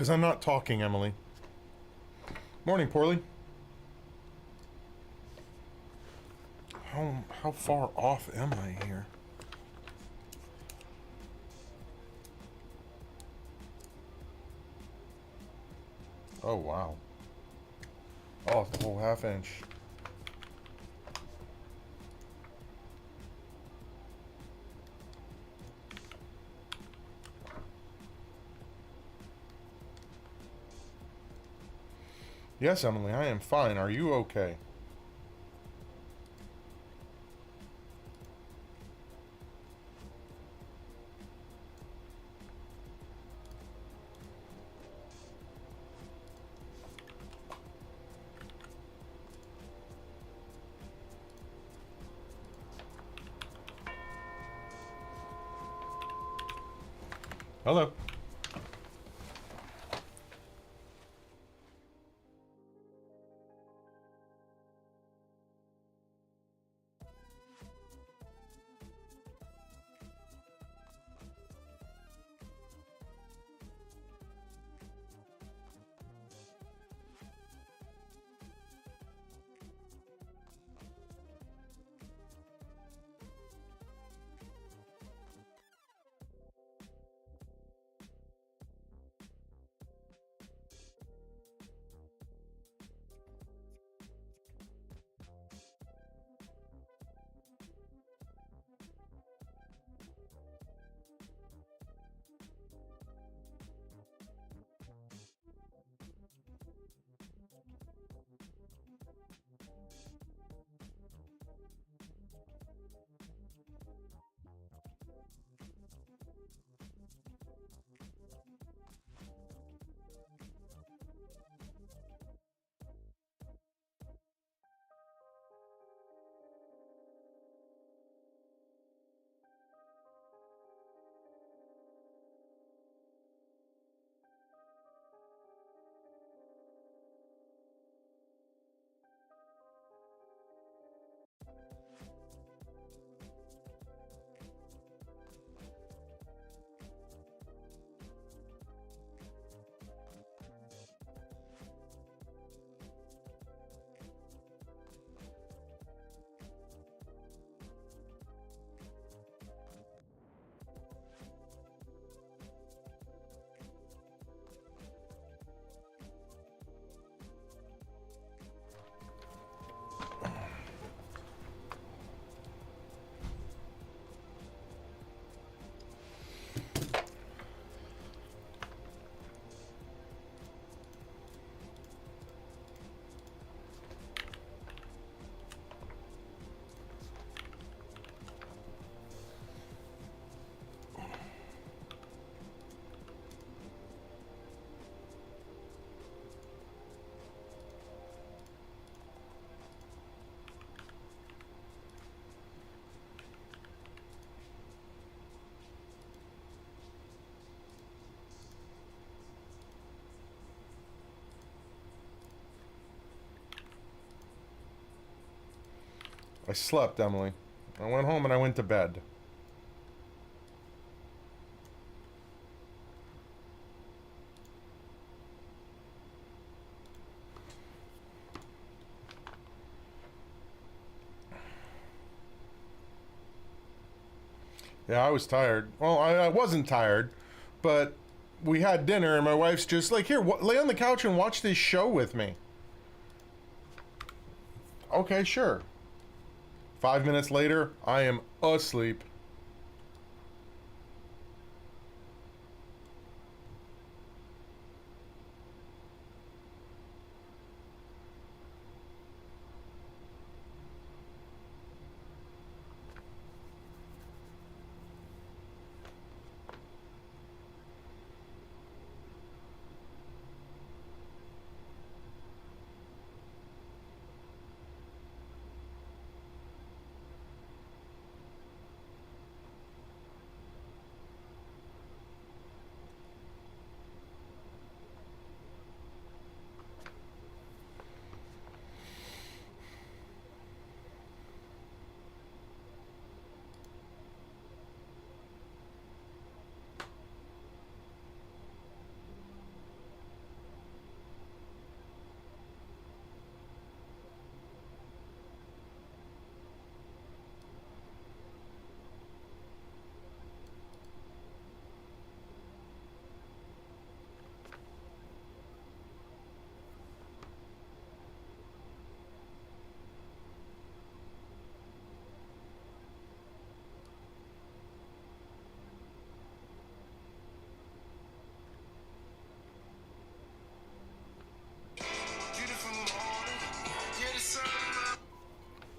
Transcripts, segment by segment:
Because I'm not talking, Emily. Morning, Poorly. How far off am I here? Oh, wow. Oh, it's a whole half inch. Yes, Emily, I am fine. Are you okay? Hello. I slept, Emily. I went home and I went to bed. Yeah, I was tired. Well, I wasn't tired, but we had dinner and my wife's just like, here, lay on the couch and watch this show with me. Okay, sure. 5 minutes later, I am asleep.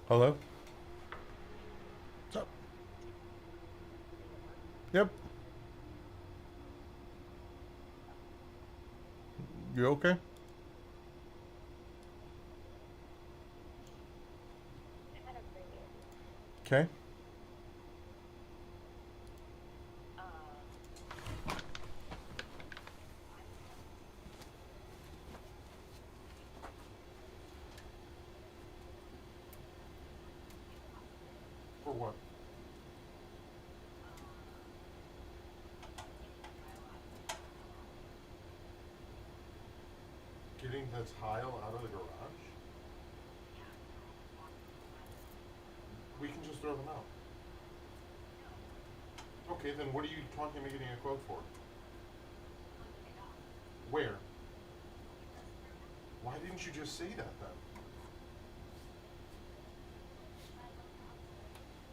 Hello? What's up? Yep. You okay? Okay. For what? Getting the tile out of the garage? We can just throw them out. Okay, then what are you talking me getting a quote for? Where? Why didn't you just say that then?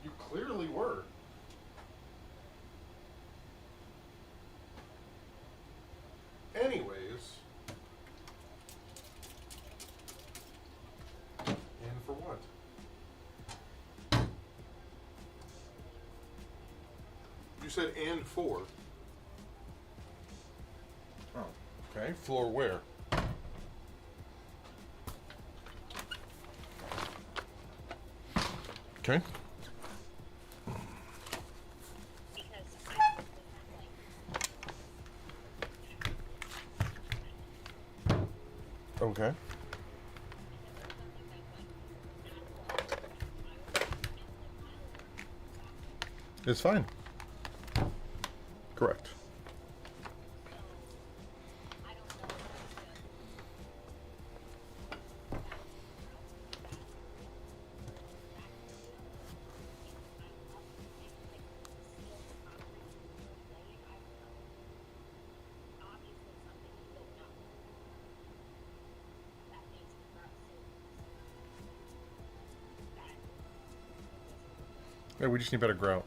You clearly were. Anyways. And for what? You said and for. Oh, okay. Floor where? Okay. Okay. It's fine. Correct. Yeah, we just need better grout.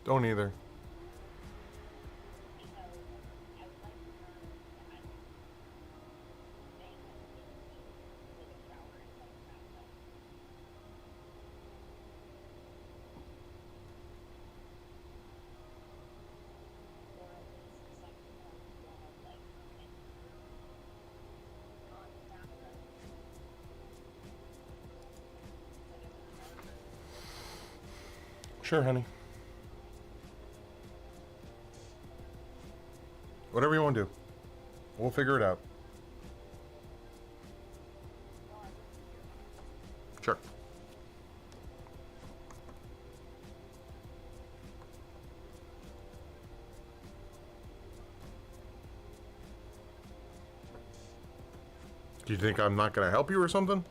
Don't either. Sure, honey. Whatever you want to do. We'll figure it out. Sure. Do you think I'm not going to help you or something?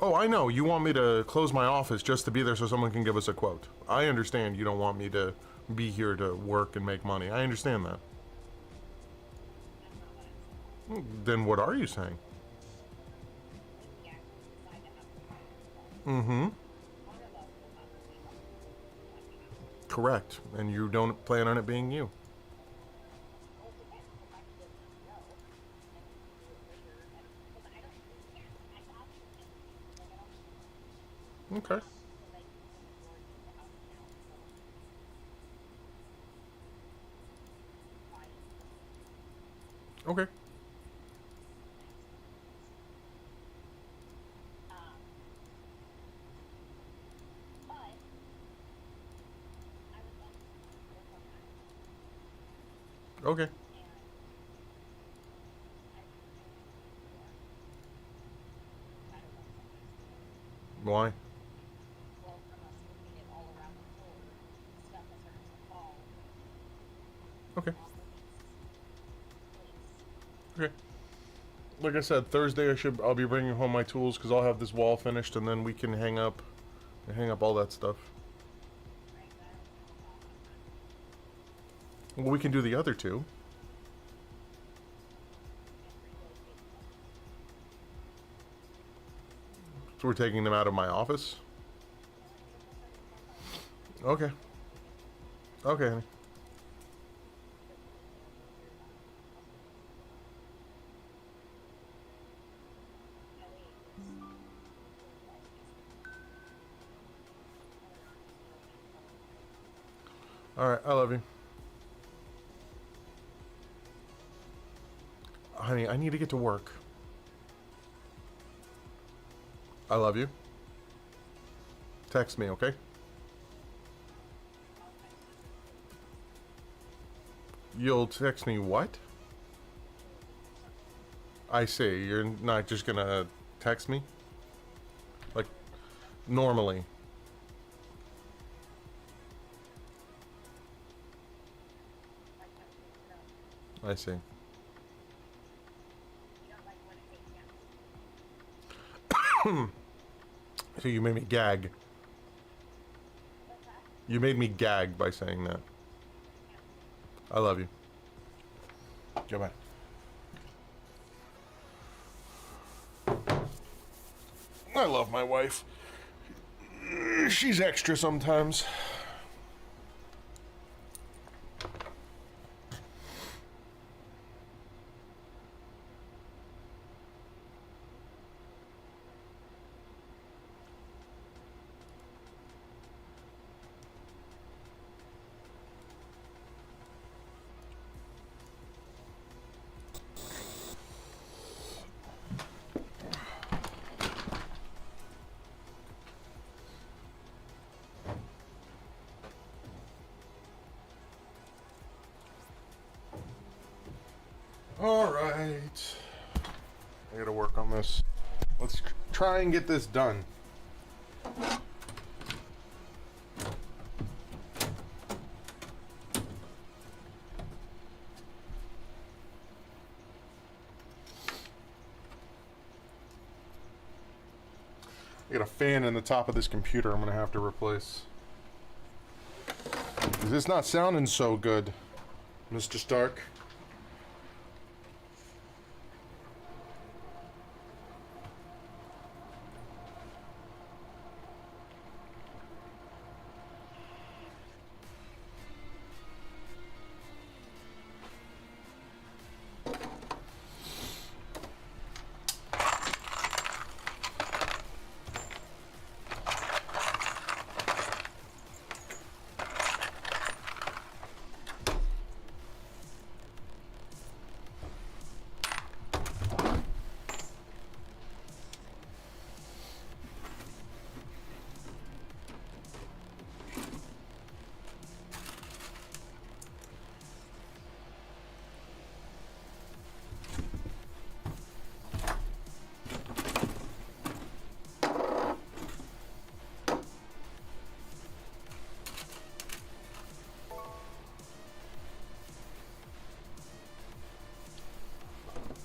Oh, I know. You want me to close my office just to be there so someone can give us a quote. I understand you don't want me to be here to work and make money. I understand that. Then what are you saying? Mm-hmm. Correct. And you don't plan on it being you. Okay. Okay. Okay. Why? Well, from us moving it all around the floor, stuff is starting to fall. Okay. Off of its place. Okay. Like I said, Thursday I'll be bringing home my tools because I'll have this wall finished, and then we can hang up all that stuff. Right, but I don't think we'll talk on that. Well, we can do the other two. And relocate them. So we're taking them out of my office. Okay. Okay, honey. All right, I love you. Honey, I need to get to work. I love you. Text me, okay? You'll text me what? I see. You're not just gonna text me? Like, normally. I see. You don't like when it makes sense. So you made me gag. What's that? You made me gag by saying that. I love you. Goodbye. I love my wife. She's extra sometimes. Alright. I gotta work on this. Let's try and get this done. I got a fan in the top of this computer I'm gonna have to replace. Is this not sounding so good, Mr. Stark?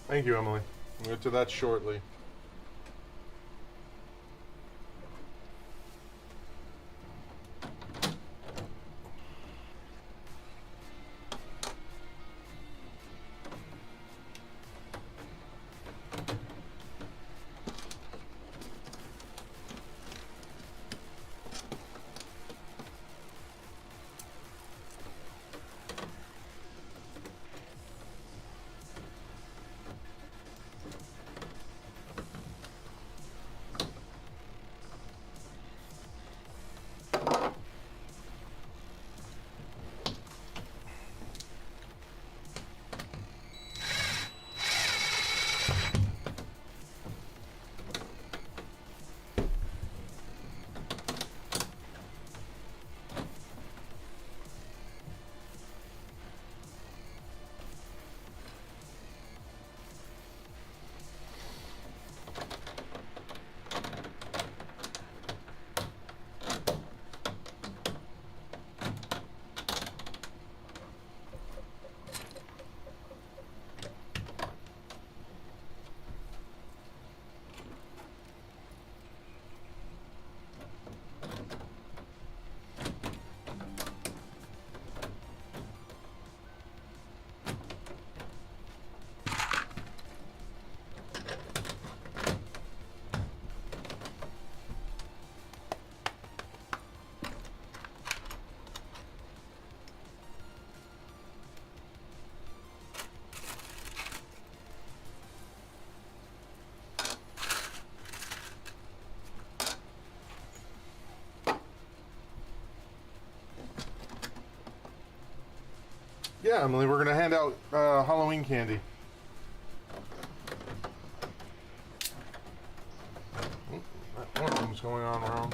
Thank you, Emily. We'll get to that shortly. Yeah, Emily, we're gonna hand out Halloween candy. One of them's going on wrong.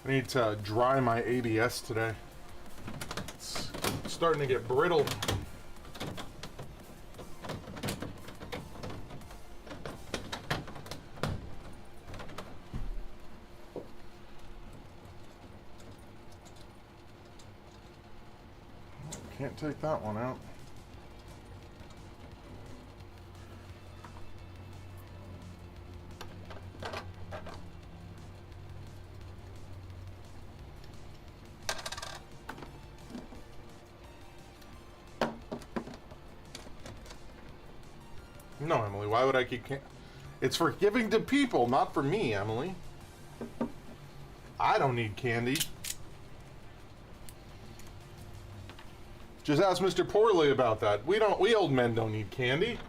I need to dry my ABS today. It's starting to get brittle. Can't take that one out. No, Emily, why would I keep It's for giving to people, not for me, Emily. I don't need candy. Just ask Mr. Poorley about that. We old men don't need candy.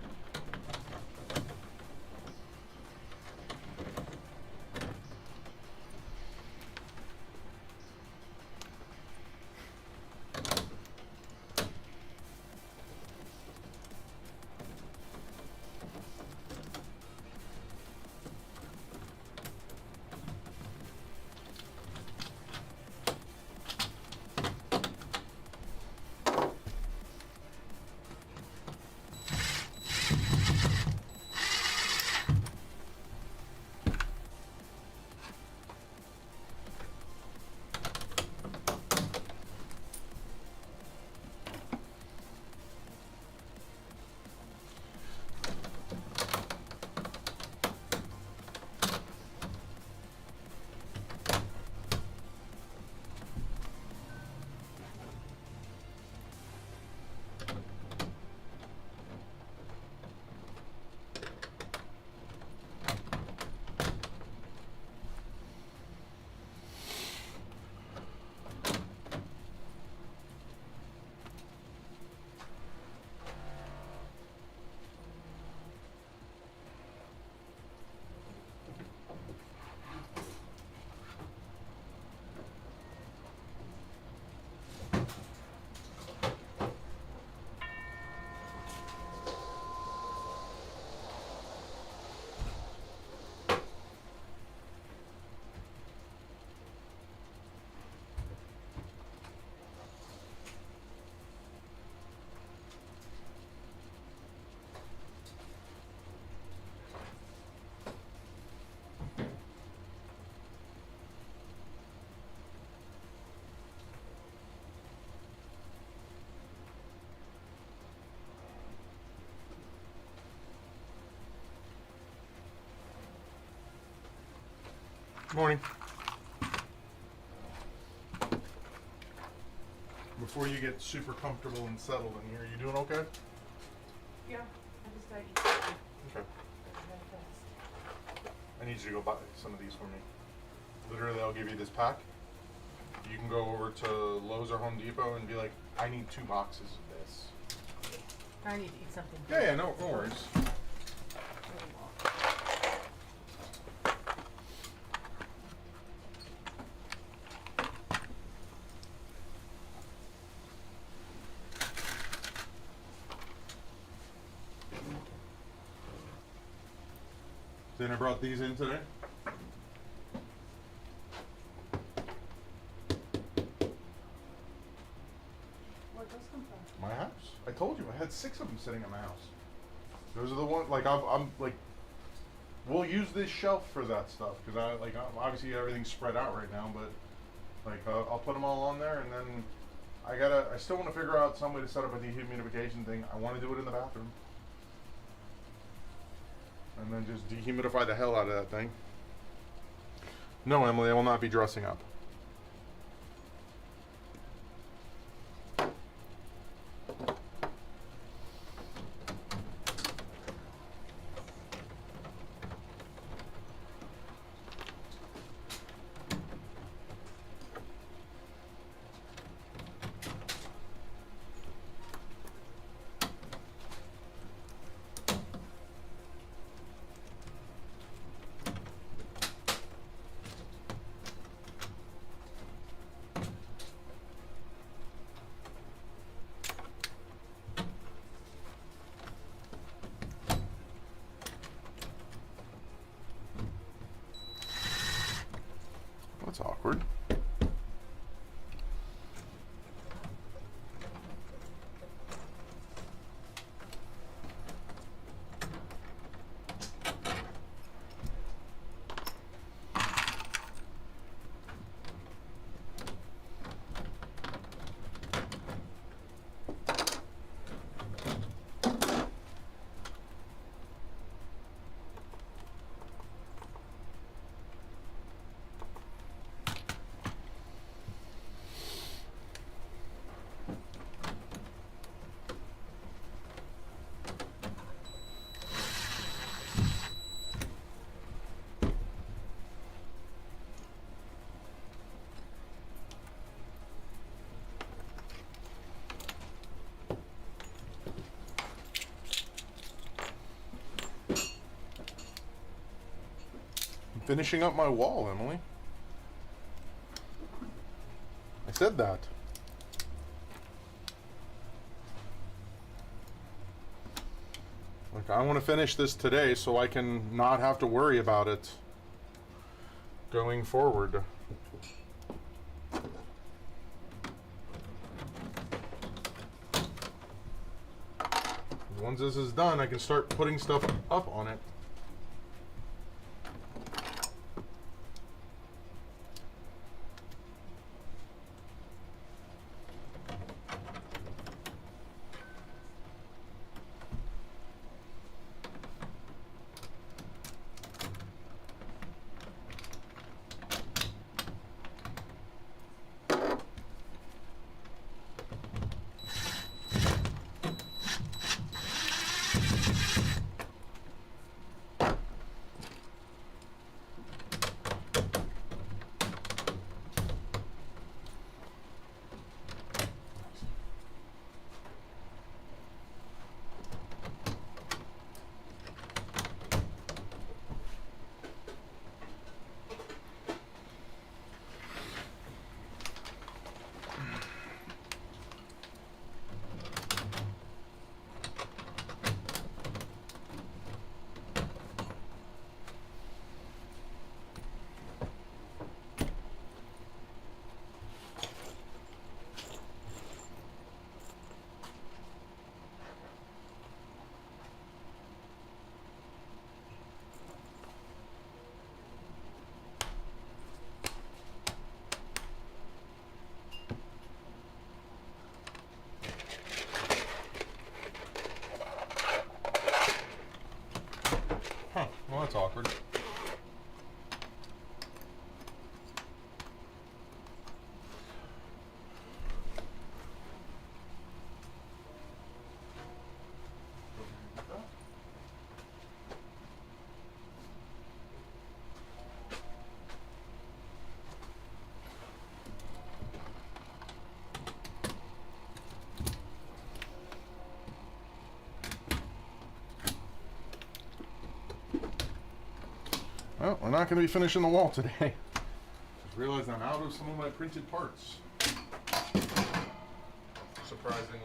Morning. Before you get super comfortable and settled in here, you doing okay? Yeah, I just gotta eat something. Okay. Really fast. I need you to go buy some of these for me. Literally, I'll give you this pack. You can go over to Lowe's or Home Depot and be like, I need 2 boxes of this. I need to eat something. Yeah, no worries. Really well. Then I brought these in today. Where'd those come from? My house. I told you I had 6 of them sitting at my house. Those are the ones. Like I'm like, we'll use this shelf for that stuff because obviously everything's spread out right now, but like I'll put them all on there, and then I still want to figure out some way to set up a dehumidification thing. I want to do it in the bathroom. And then just dehumidify the hell out of that thing. No, Emily, I will not be dressing up. finishing up my wall, Emily. I said that. Like, I want to finish this today so I can not have to worry about it going forward. Once this is done, I can start putting stuff up on it. Huh, well that's awkward. Well, we're not going to be finishing the wall today. Just realized I'm out of some of my printed parts. Surprisingly.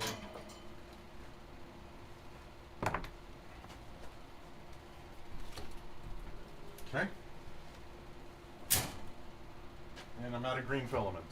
Okay. And I'm out of green filament.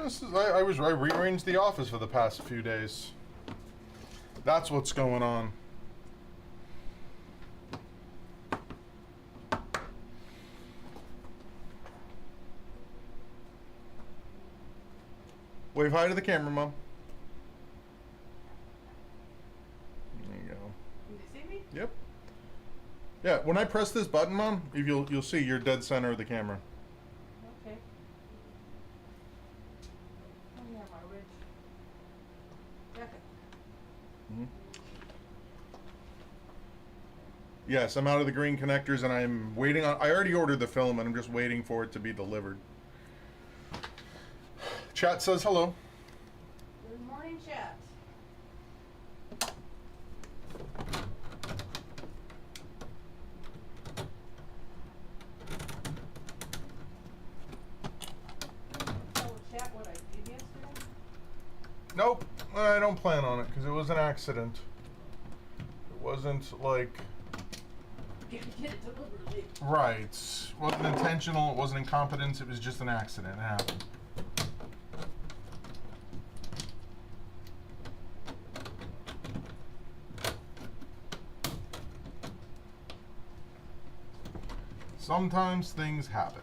I rearranged the office for the past few days. That's what's going on. Wave hi to the camera, Mom. There you go. Can you see me? Yep. Yeah, when I press this button, Mom, you'll see you're dead center of the camera. Okay. Oh yeah, my rich jacket. Mhm. Yes, I'm out of the green connectors and I'm waiting on. I already ordered the film and I'm just waiting for it to be delivered. Chat says hello. Good morning, chat. Tell chat what I did yesterday. Nope, I don't plan on it because it was an accident. It wasn't like You did it deliberately. right. It wasn't intentional. It wasn't incompetence. It was just an accident. It happened. Sometimes things happen.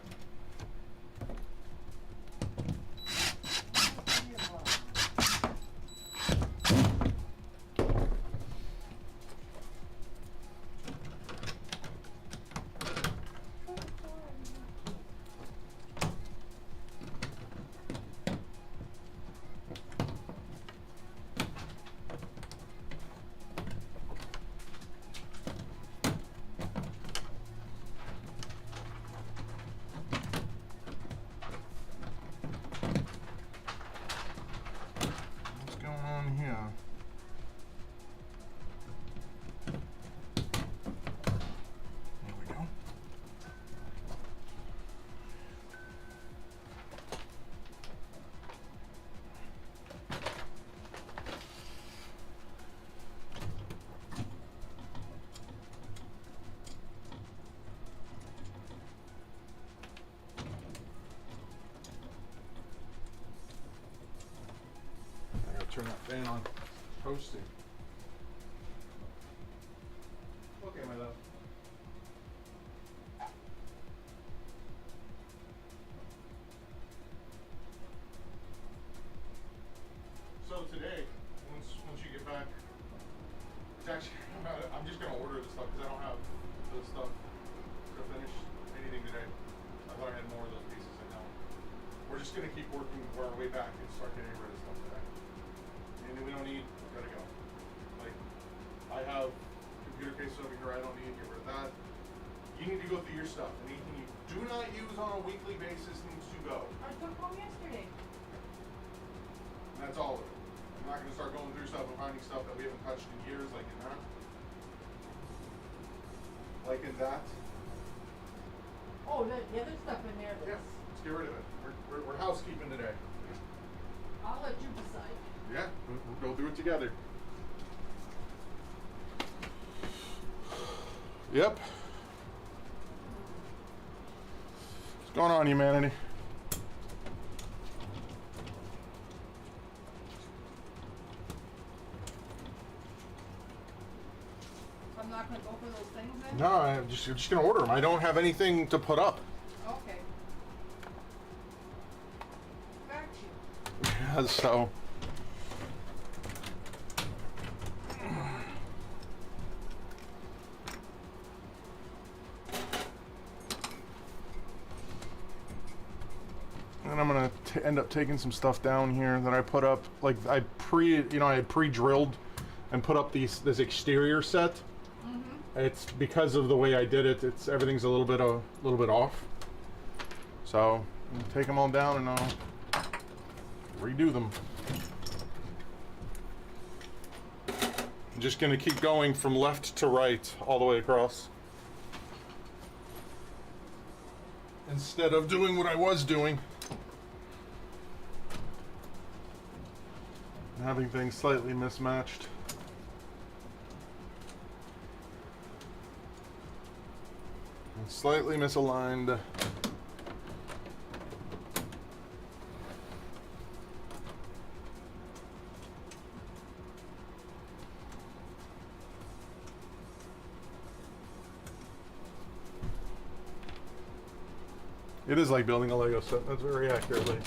What's going on here? There we go. I gotta turn that fan on. Toasting. Okay, my love. So today, once you get back, it's actually I'm just gonna order the stuff because I don't have the stuff to finish anything today. I thought I had more of those pieces. I don't. We're just gonna keep working our way back and start getting rid of stuff today. Anything we don't need, gotta go. Like, I have computer cases over here I don't need, get rid of that. You need to go through your stuff. Anything you do not use on a weekly basis needs to go. I took home yesterday. And that's all of it. I'm not gonna start going through stuff and finding stuff that we haven't touched in years, like in that. Like in that. Oh, the other stuff in there. Yeah, let's get rid of it. We're housekeeping today. I'll let you decide. Yeah, we'll go through it together. Yep. What's going on, humanity? I'm not gonna go for those things then? No, I'm just gonna order them. I don't have anything to put up. Okay. Got you. Yeah, so. And I'm gonna end up taking some stuff down here that I put up. Like I had pre-drilled and put up this exterior set. It's because of the way I did it. Everything's a little bit off. So I'll take them all down and I'll redo them. I'm just gonna keep going from left to right all the way across. Instead of doing what I was doing. Having things slightly mismatched. And slightly misaligned. It is like building a Lego set. That's very accurately.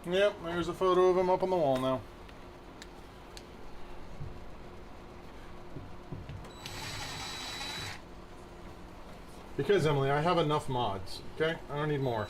Yep, there's a photo of him up on the wall now. Because, Emily, I have enough mods, okay? I don't need more.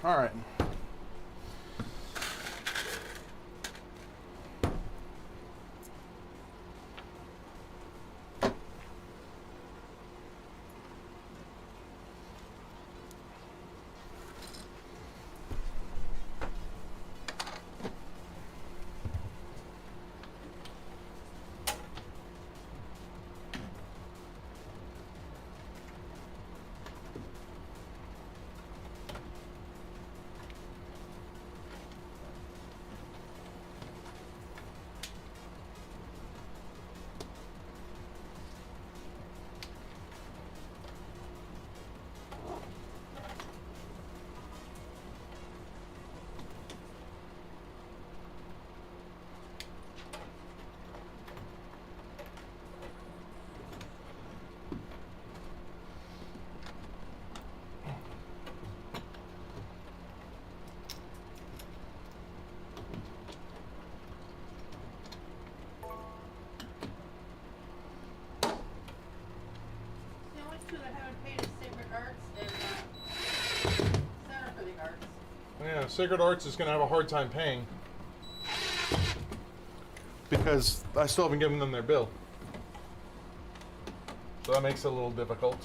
All right. The only two that haven't paid is Sacred Arts and Center for the Arts. Yeah, Sacred Arts is going to have a hard time paying. Because I still haven't given them their bill. So that makes it a little difficult.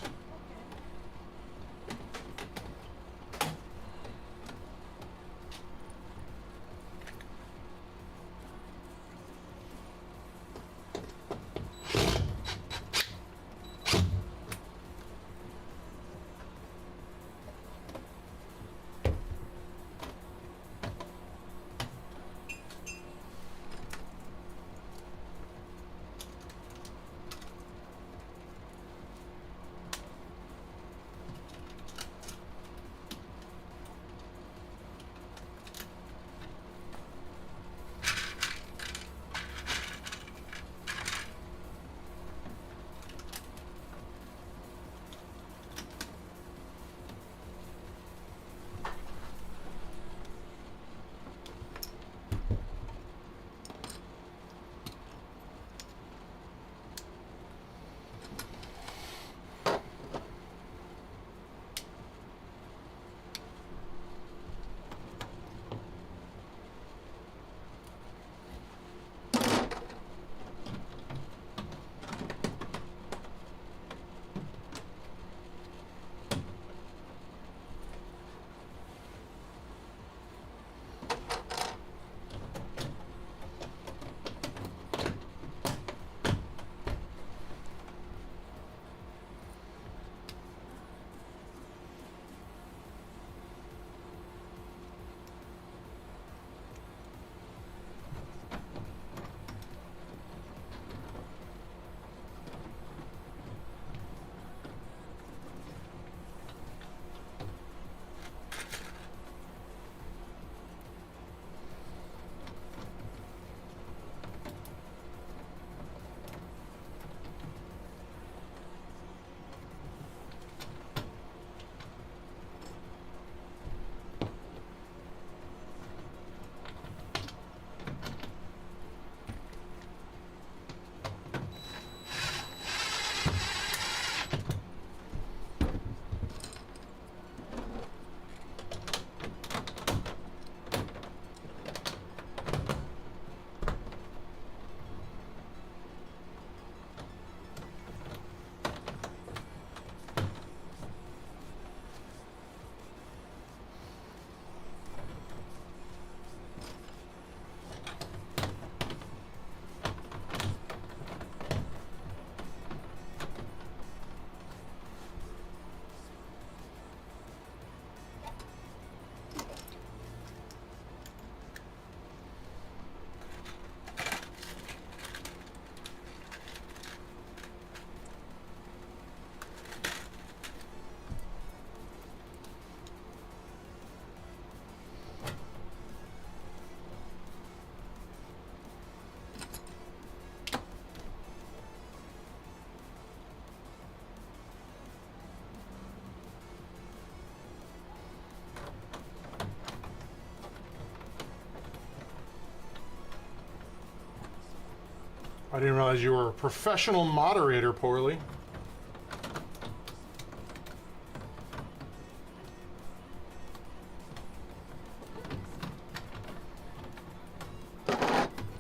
I didn't realize you were a professional moderator, Poorly.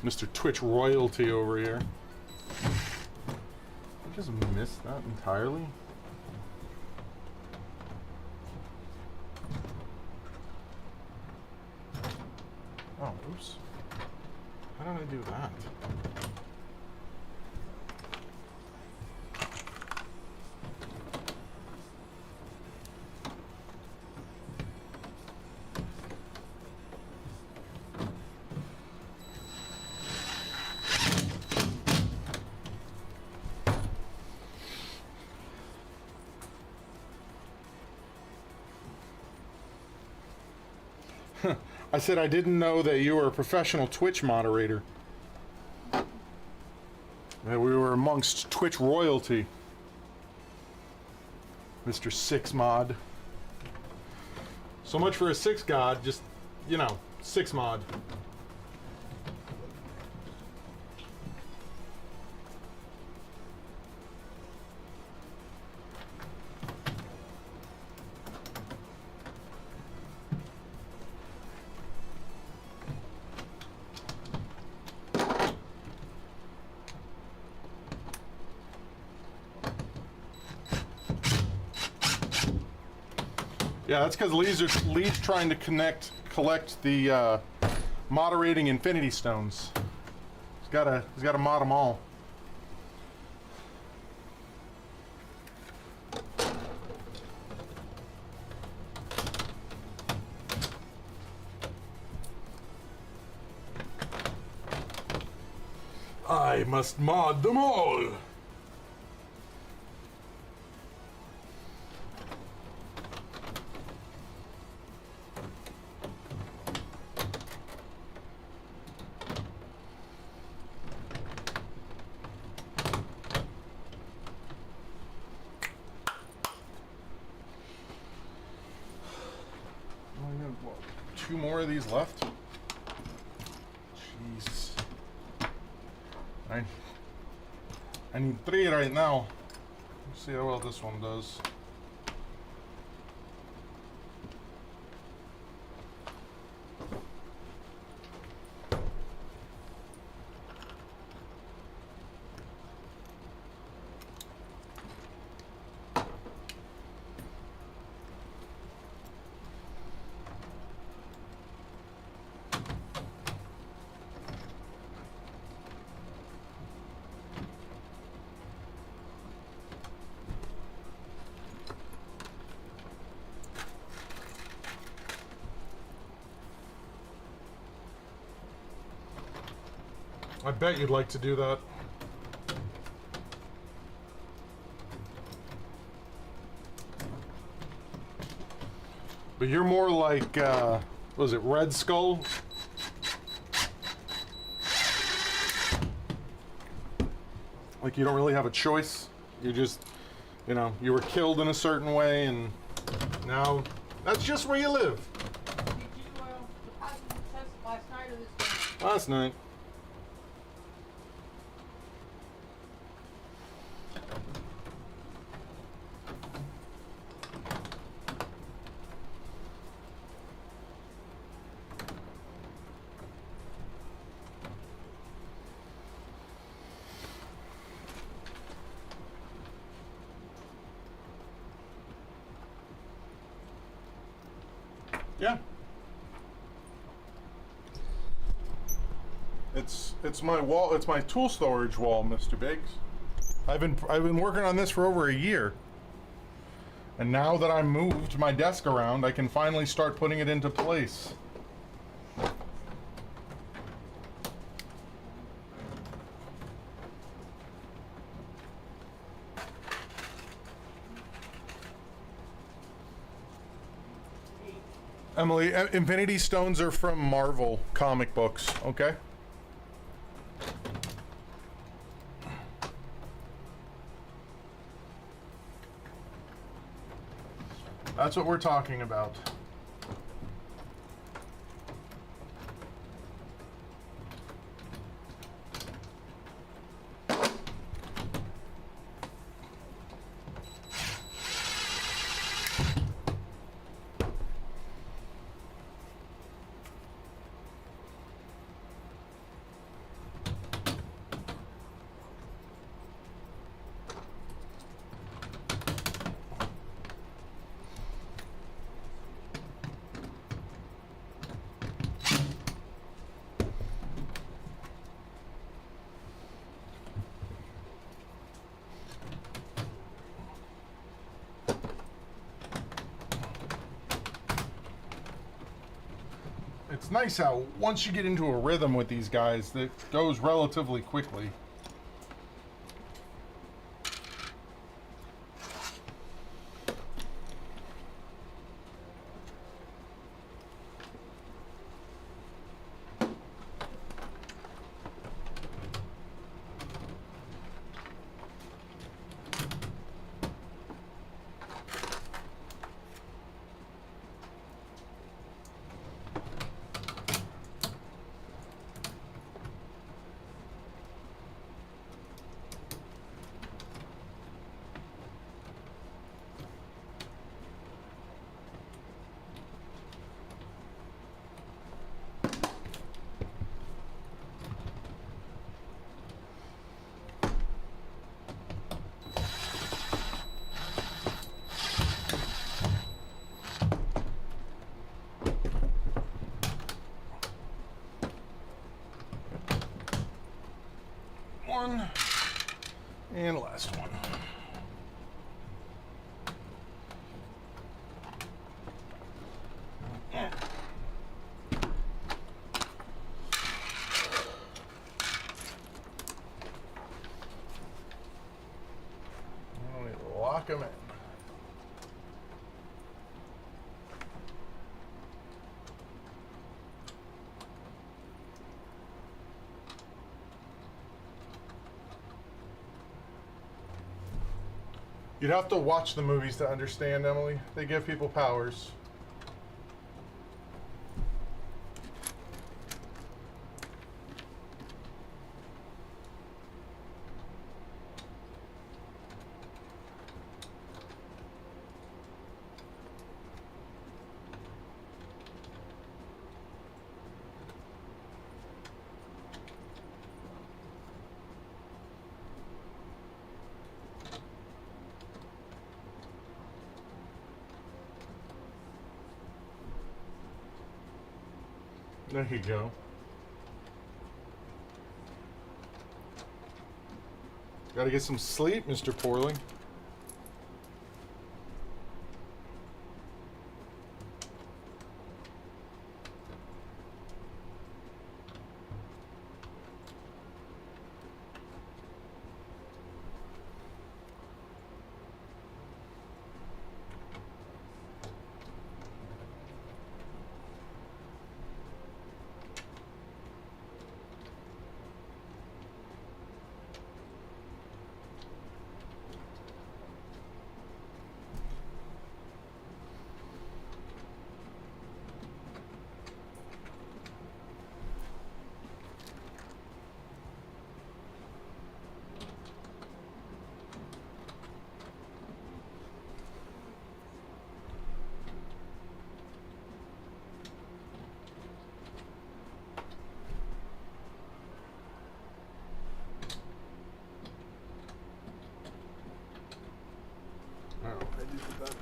Mr. Twitch royalty over here. I just missed that entirely. Oh, oops. How did I do that? I said I didn't know that you were a professional Twitch moderator. That we were amongst Twitch royalty. Mr. Six Mod. So much for a six god, just, you know, six mod. Yeah, that's because Lee's trying to collect the moderating infinity stones. He's gotta mod them all. I must mod them all. Two more of these left. Jeez. I need 3 right now. Let's see how well this one does. I bet you'd like to do that. But you're more like, what was it, Red Skull? Like you don't really have a choice. You just, you know, you were killed in a certain way and now that's just where you live. Did you deposit the test last night or this morning? Last night. Yeah. It's my wall. It's my tool storage wall, Mr. Biggs. I've been working on this for over a year, and now that I moved my desk around, I can finally start putting it into place. Emily, Infinity Stones are from Marvel comic books, okay? That's what we're talking about. It's nice how once you get into a rhythm with these guys, that goes relatively quickly. One and last one. And we lock them in. You'd have to watch the movies to understand, Emily. They give people powers. There you go. Gotta get some sleep, Mr. Poorly.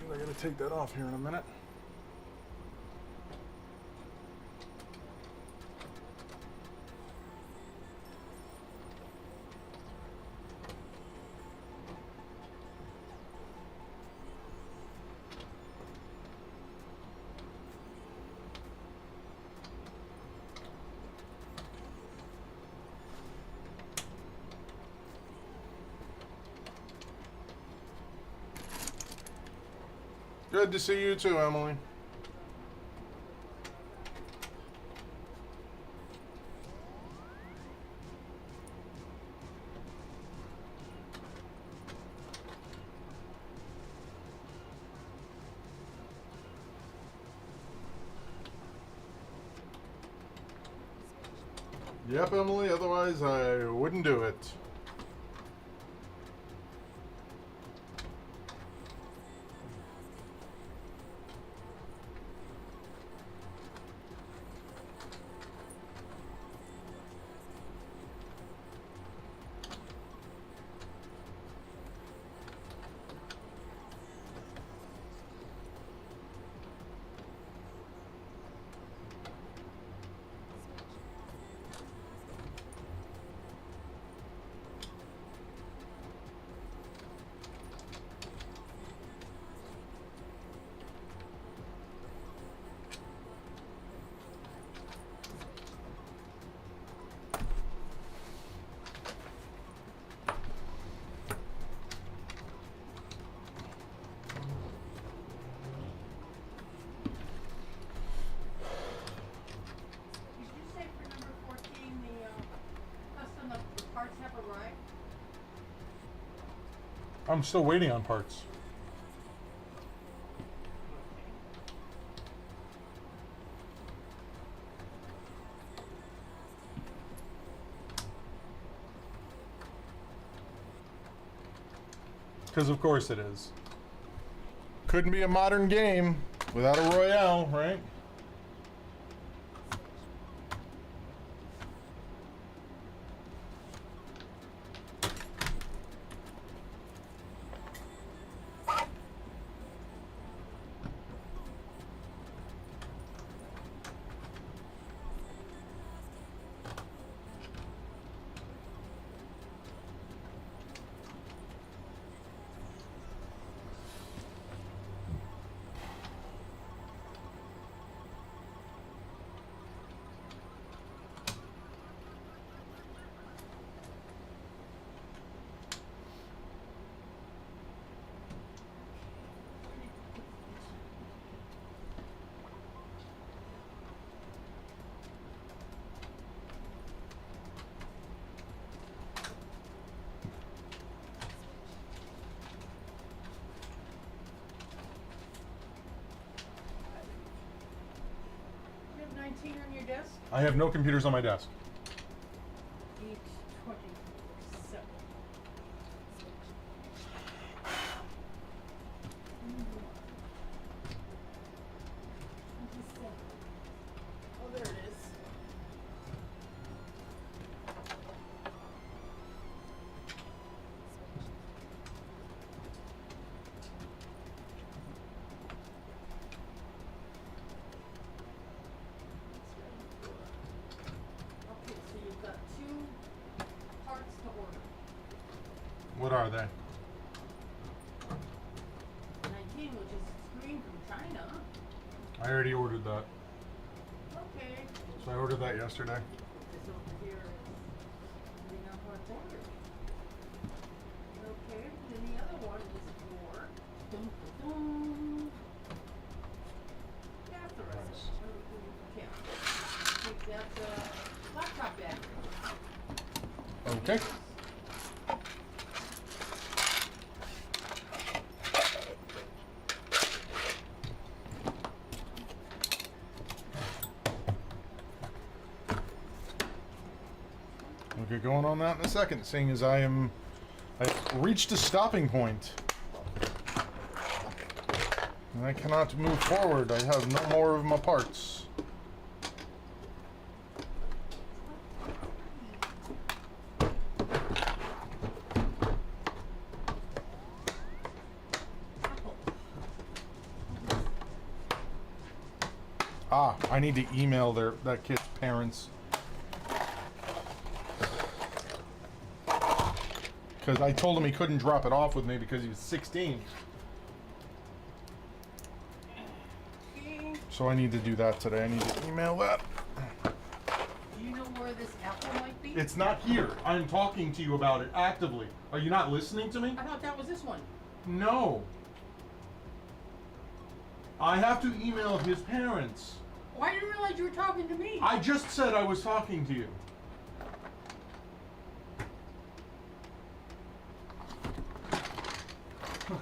I gotta take that off here in a minute. Good to see you too, Emily. Yep, Emily, otherwise I wouldn't do it. I'm still waiting on parts. Because of course it is. Couldn't be a modern game without a Royale, right? You have 19 on your desk? I have no computers on my desk. 827. Oh, there it is. Okay, so you've got 2 parts to order. What are they? 19, which is a screen from China. I already ordered that. Okay. So I ordered that yesterday. This over here is we know how it's ordered. Okay, then the other one is for dum, dum, dum. That's the rest. Okay. Take that laptop battery. Okay. We'll get going on that in a second, seeing as I've reached a stopping point. And I cannot move forward. I have no more of my parts. Ah, I need to email that kid's parents. Because I told him he couldn't drop it off with me because he was 16. Okay. So I need to do that today. I need to email that. Do you know where this apple might be? It's not here. I'm talking to you about it actively. Are you not listening to me? I thought that was this one. No. I have to email his parents. Oh, I didn't realize you were talking to me. I just said I was talking to you.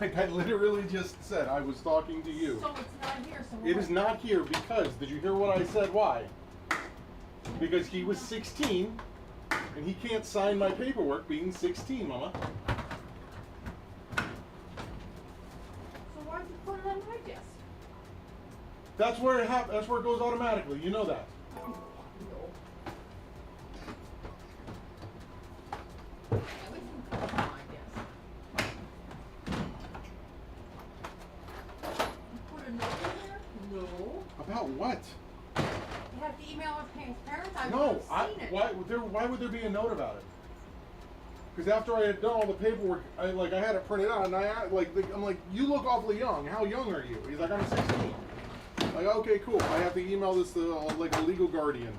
Like I literally just said I was talking to you. So it's not here, so It is not here because, did you hear what I said? Why? Because he was 16 and he can't sign my paperwork being 16, Mama. So why'd you put it on my desk? That's where that's where it goes automatically. You know that. Oh, no. Everything comes on my desk. You put a note in there? No. About what? You have to email his parents? I No, would have seen it. why would there be a note about it? Because after I had done all the paperwork, I had it printed out, and I'm like, you look awfully young. How young are you? He's like, I'm 16. Like, okay, cool. I have to email this to like a legal guardian.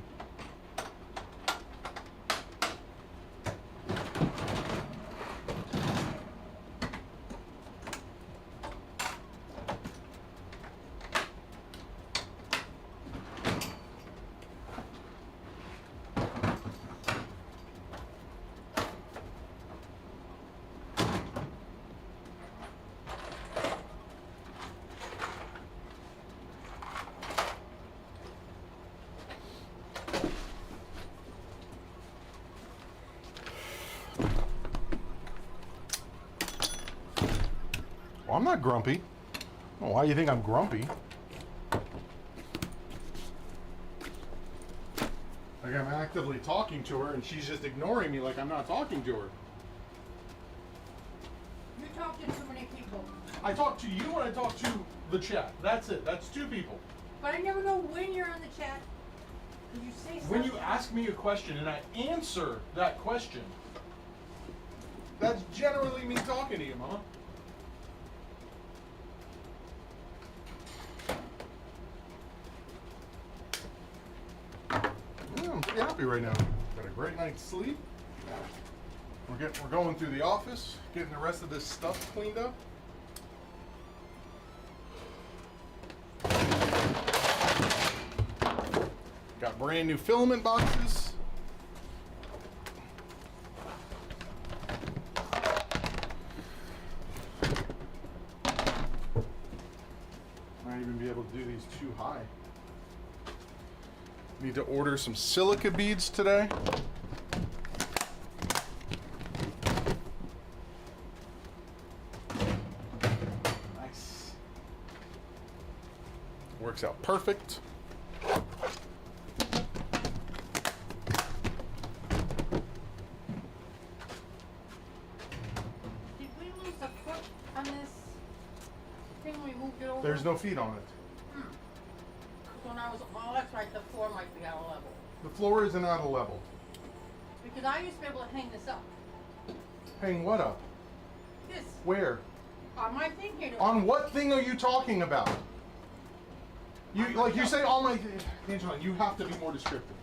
Well, I'm not grumpy. Oh, why do you think I'm grumpy? Like I'm actively talking to her and she's just ignoring me like I'm not talking to her. You talk to too many people. I talk to you and I talk to the chat. That's it. That's two people. But I never know when you're on the chat. You say When you something. ask me a question and I answer that question, that's generally me talking to you, Mama. Yeah, I'm pretty happy right now. Got a great night's sleep. We're going through the office, getting the rest of this stuff cleaned up. Got brand new filament boxes. Might even be able to do these too high. Need to order some silica beads today. Nice. Works out perfect. Did we lose a foot on this thing we moved it over? There's no feet on it. When I was, oh, that's right, the floor might be out of level. The floor isn't out of level. Because I used to be able to hang this up. Hang what up? This, Where? on my thing here. On what thing are you talking about? You On like you myself. say on my Angela, you have to be more descriptive.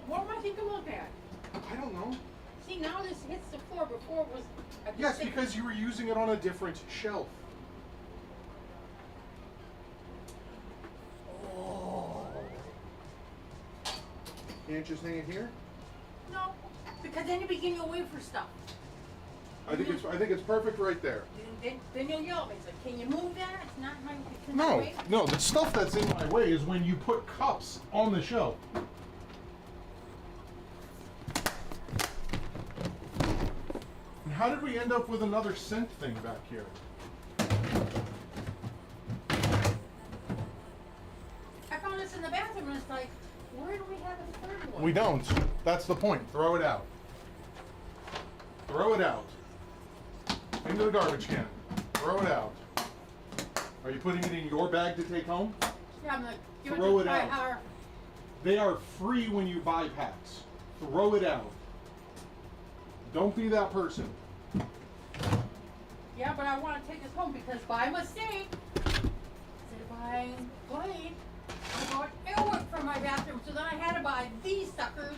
What am I thinking about that? I don't know. See, now this hits the floor. Before it was at the Yes, sink. because you were using it on a different shelf. Oh. Can't just hang it here? No, because then you begin your way for stuff. I think it's perfect right there. Then you'll yell at me. It's like, can you move that? It's not my. It's in my No, way. no, the stuff that's in my way is when you put cups on the shelf. And how did we end up with another scent thing back here? I found this in the bathroom and it's like, where do we have a third one? We don't. That's the point. Throw it out. Throw it out. Into the garbage can. Throw it out. Are you putting it in your bag to take home? Yeah, I'm gonna give Throw it it to out. our. They are free when you buy packs. Throw it out. Don't be that person. Yeah, but I want to take this home because by mistake, instead of buying blade, I bought airwood for my bathroom. So then I had to buy these suckers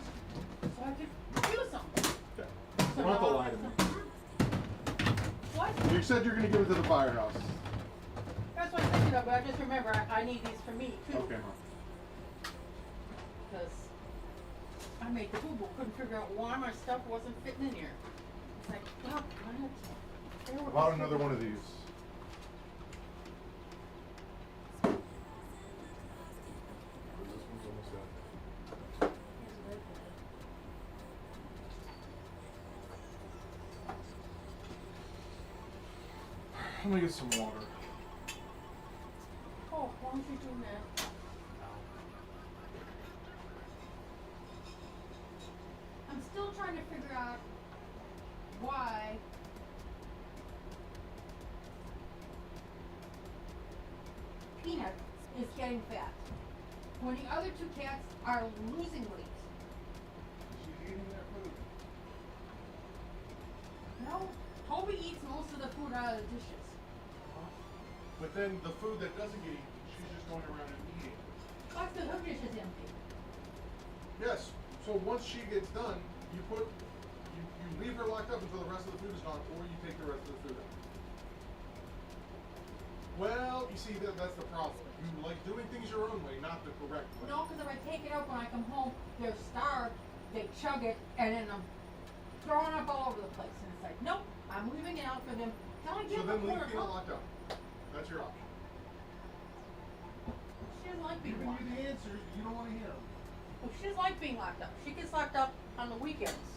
so I could use them. Okay. You don't have to lie to me. What? You said you're going to give it to the firehouse. That's what I'm thinking of, but I just remember I need these for me too. Okay, Mom. Because I made the boo-boo, couldn't figure out why my stuff wasn't fitting in here. It's like, well, How about another one of these? This one's almost done. Let me get some water. Oh, why don't you do that? I'm still trying to figure out why Peanut is getting fat when the other two cats are losing weight. She's eating that food. No, Toby eats most of the food out of the dishes. But then the food that doesn't get eaten, she's just going around and eating. Plus the her dish is empty. Yes. So once she gets done, you leave her locked up until the rest of the food is gone, or you take the rest of the food out. Well, you see, that's the problem. You like doing things your own way, not the correct way. No, because if I take it out when I come home, they're starved, they chug it, and then I'm throwing up all over the place. And it's like, nope, I'm leaving it out for them. Now I So give then them leave quarter Peanut cup. locked up. That's your option. She doesn't like being Giving locked you up. the answers, but you don't want to hear them. Well, she doesn't like being locked up. She gets locked up on the weekends.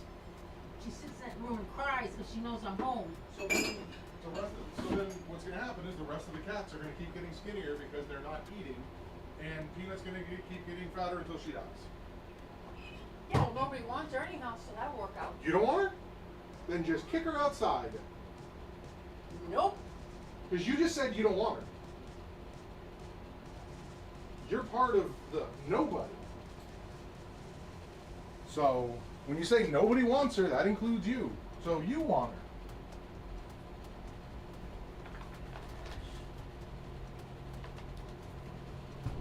She sits in that room and cries because she knows I'm home. So then, so then what's going to happen is cats are going to keep getting skinnier because they're not eating, and Peanut's going to keep getting fatter until she dies. Yeah, well, nobody wants her anyhow, so that'll work out. You don't want her? Then just kick her outside. Nope. Because you just said you don't want her. You're part of the nobody. So, when you say nobody wants her, that includes you. So you want her.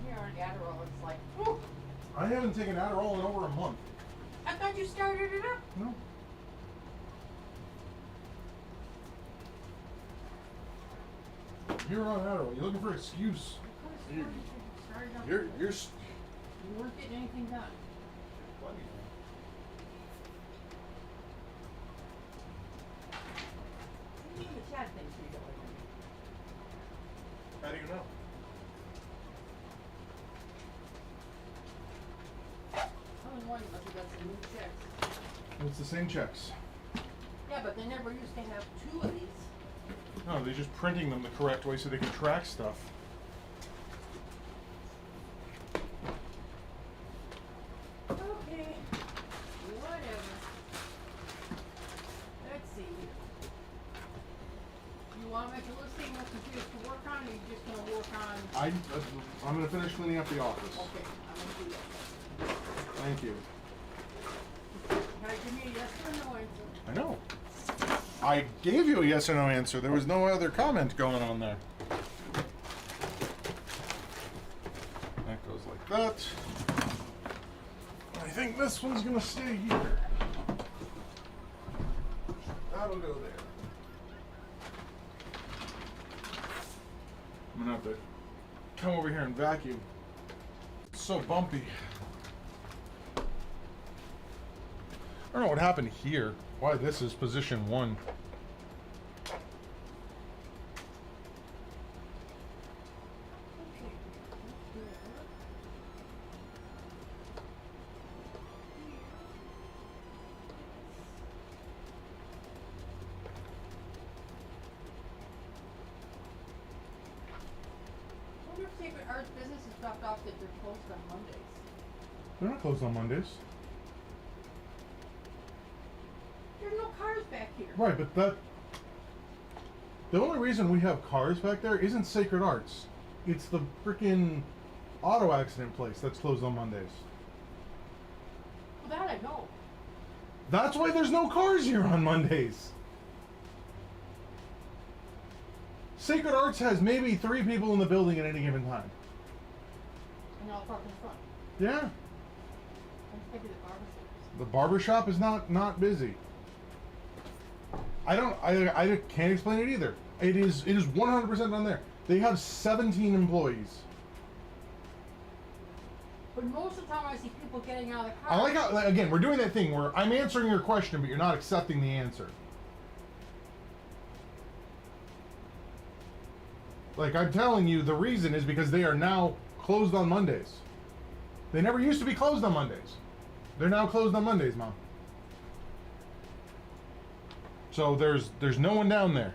You're on Adderall, it's like, whew. I haven't taken Adderall in over a month. I thought you started it up. No. You're on Adderall. You're looking for an excuse. You weren't getting anything done. Even the chat thinks you're doing How do you know? I was wondering if you got some new checks. It's the same checks. Yeah, but they never used to have two of these. No, they're just printing them the correct way so they can track stuff. Okay. Whatever. Let's see. You want to make a listing of computers to work on, or you just going to work on... I'm going to finish cleaning up the office. Okay, I'm going to do that. Thank you. Can I give me a yes or no answer? I know. I gave you a yes or no answer. There was no other comment going on there. That goes like that. I think this one's gonna stay here. That'll go there. I'm gonna have to come over here and vacuum. It's so bumpy. I don't know what happened here. Why this is position 1. I wonder if Sacred Arts Business has dropped off that they're closed on Mondays. They're not closed on Mondays. There's no cars back here. Right, but the only reason we have cars back there isn't Sacred Arts. It's the frickin' auto accident place that's closed on Mondays. Well, that I know. That's why there's no cars here on Mondays. Sacred Arts has maybe 3 people in the building at any given time. And they're all parked in front. Yeah. I'm thinking the barber shop. The barber shop is not busy. I can't explain it either. It is 100% on there. They have 17 employees. But most of the time I see people getting out of the car. I like how, again, we're doing that thing where I'm answering your question, but you're not accepting the answer. Like, I'm telling you, the reason is because they are now closed on Mondays. They never used to be closed on Mondays. They're now closed on Mondays, Mom. So there's no one down there.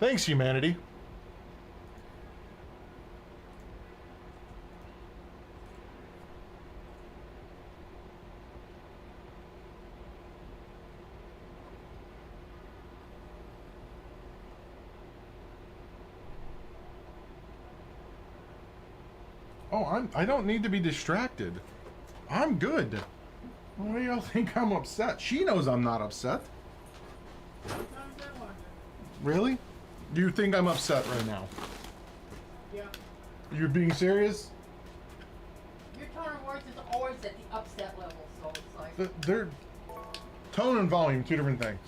Thanks, humanity. Oh, I don't need to be distracted. I'm good. Why do y'all think I'm upset? She knows I'm not upset. Sometimes I wonder. Really? Do you think I'm upset right now? Yeah. You're being serious? Your tone of voice is always at the upset level, so it's like... They're tone and volume, 2 different things.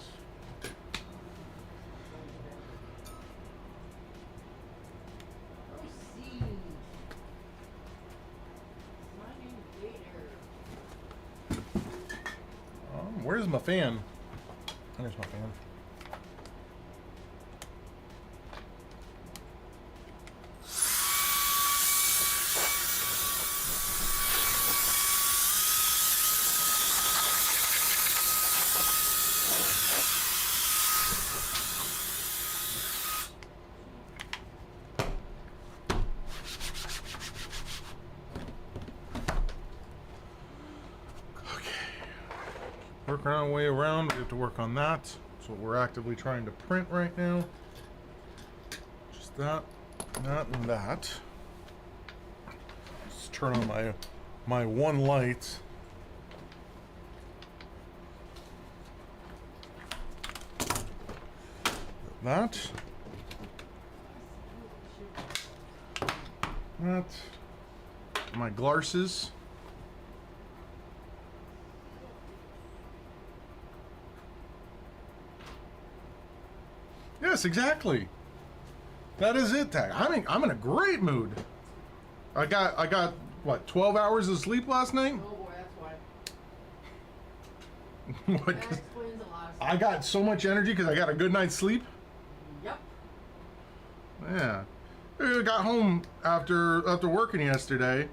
Proceed. Signing later. Where's my fan? There's my fan. working our way around. We have to work on that. That's what we're actively trying to print right now. Just that, and that. Let's turn on my one light. That. That. My glasses. Yes, exactly. That is it, Tag. I'm in a great mood. I got what, 12 hours of sleep last night? Oh boy, that's why. What? That explains a lot of stuff. I got so much energy because I got a good night's sleep. Yep. Yeah. I got home after working yesterday,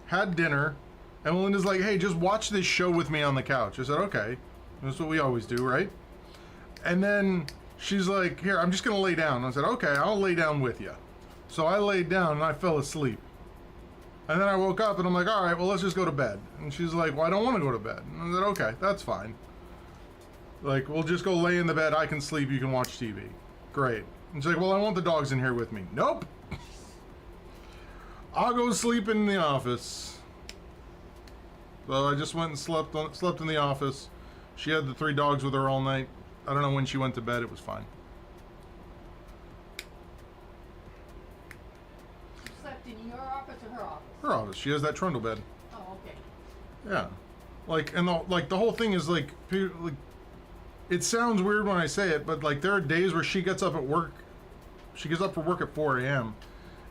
had dinner, and Melinda's like, "Hey, just watch this show with me on the couch." I said, "Okay." That's what we always do, right? And then she's like, "Here, I'm just gonna lay down." I said, "Okay, I'll lay down with you." So I laid down and I fell asleep. And then I woke up and I'm like, "All right, well, let's just go to bed." And she's like, "Well, I don't want to go to bed." And I said, "Okay, that's fine. Like, we'll just go lay in the bed. I can sleep. You can watch TV." Great. And she's like, "Well, I want the dogs in here with me." Nope. I'll go sleep in the office. So I just went and slept in the office. She had the 3 dogs with her all night. I don't know when she went to bed. It was fine. You slept in your office or her office? Her office. She has that trundle bed. Oh, okay. Yeah. Like, and the whole thing is like, it sounds weird when I say it, but like there are days where she gets up at work. She gets up for work at 4 a.m.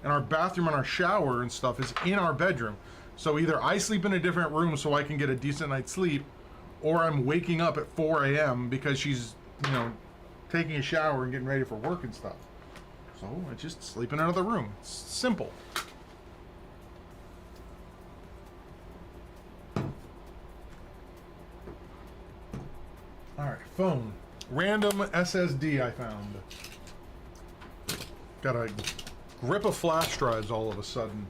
and our bathroom and our shower and stuff is in our bedroom. So either I sleep in a different room so I can get a decent night's sleep, or I'm waking up at 4 a.m. because she's, you know, taking a shower and getting ready for work and stuff. So I just sleep in another room. It's simple. Alright, phone. Random SSD I found. Got a grip of flash drives all of a sudden.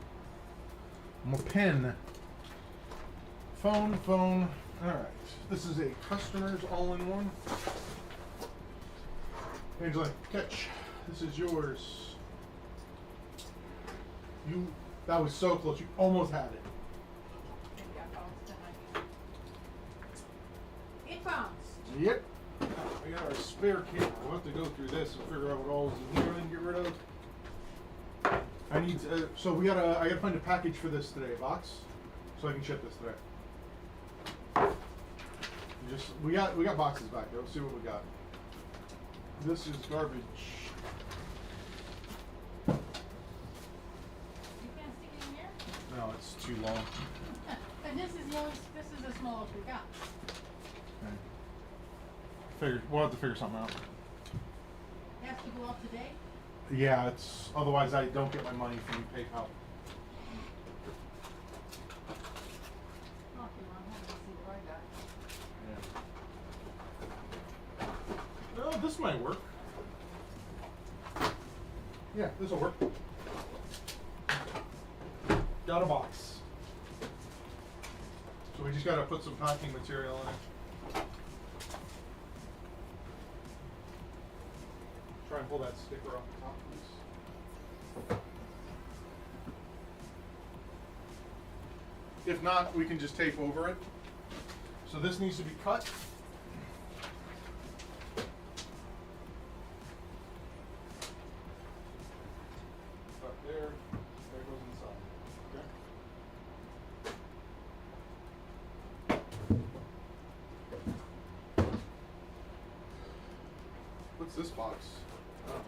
More pen. Phone. Alright. This is a customer's all-in-one. Angela, catch. This is yours. That was so close. You almost had it. It bounced. Yep. We got our spare cable. We'll have to go through this and figure out what all is in here and get rid of. I need to, so I gotta find a package for this today, a box, so I can ship this today. We got boxes back there. Let's see what we got. This is garbage. You can't stick it in here? No, it's too long. And this is the smallest we got. Okay. We'll have to figure something out. It has to go up today? Yeah, otherwise I don't get my money from PayPal. Okay, well, I'm happy to see what I got. Yeah. Oh, this might work. Yeah, this will work. Got a box. So we just gotta put some packing material in it. Try and pull that sticker off the top, please. If not, we can just tape over it. So this needs to be cut. Cut there. There goes inside. Okay. What's this box? Oh.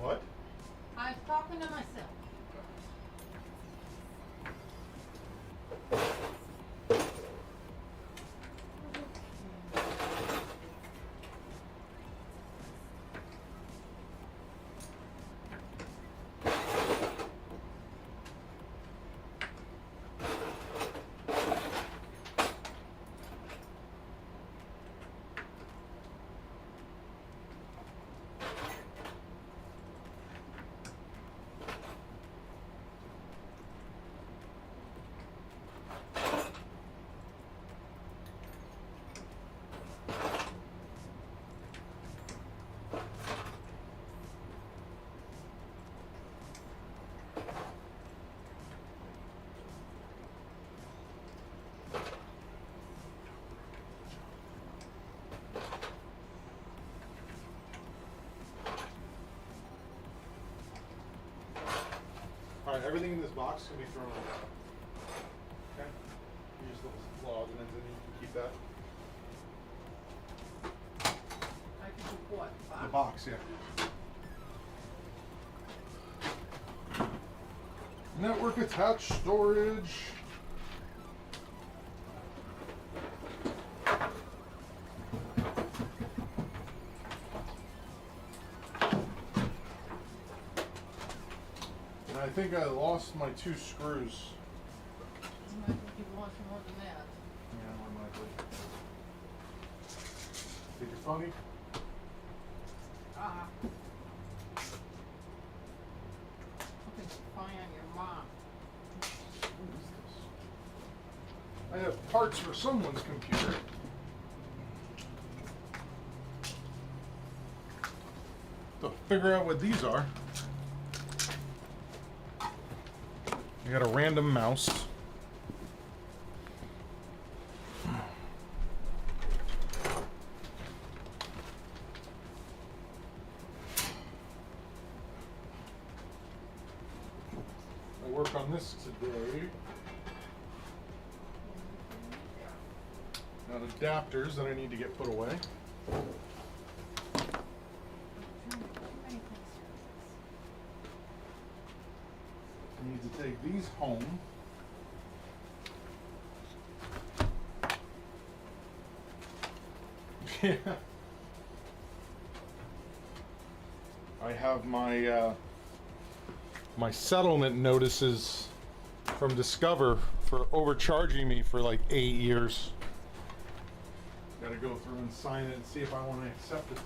What? I was talking to myself. Alright, everything in this box can be thrown away. Okay? Use the log and then you can keep that. I can do what? The box, yeah. Network attached storage. And I think I lost my 2 screws. I think you lost more than that. Yeah, more likely. Did your phony? Something's fine on your mom. What is this? I have parts for someone's computer. To figure out what these are. I got a random mouse. I work on this today. Got adapters that I need to get put away. I need to take these home. Yeah. I have my my settlement notices from Discover for overcharging me for like 8 years. Gotta go through and sign it and see if I want to accept it.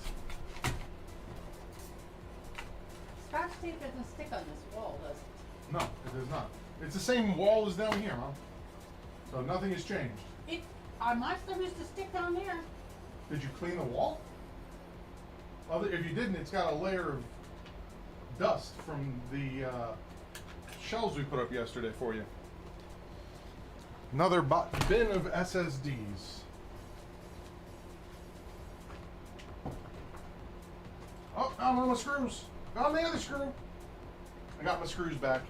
Scotch tape doesn't stick on this wall, does it? No, it does not. It's the same wall as down here, Mom. So nothing has changed. My stuff used to stick down there. Did you clean the wall? If you didn't, it's got a layer of dust from the shelves we put up yesterday for you. Another bin of SSDs. Oh, I don't know my screws. Found the other screw. I got my screws back.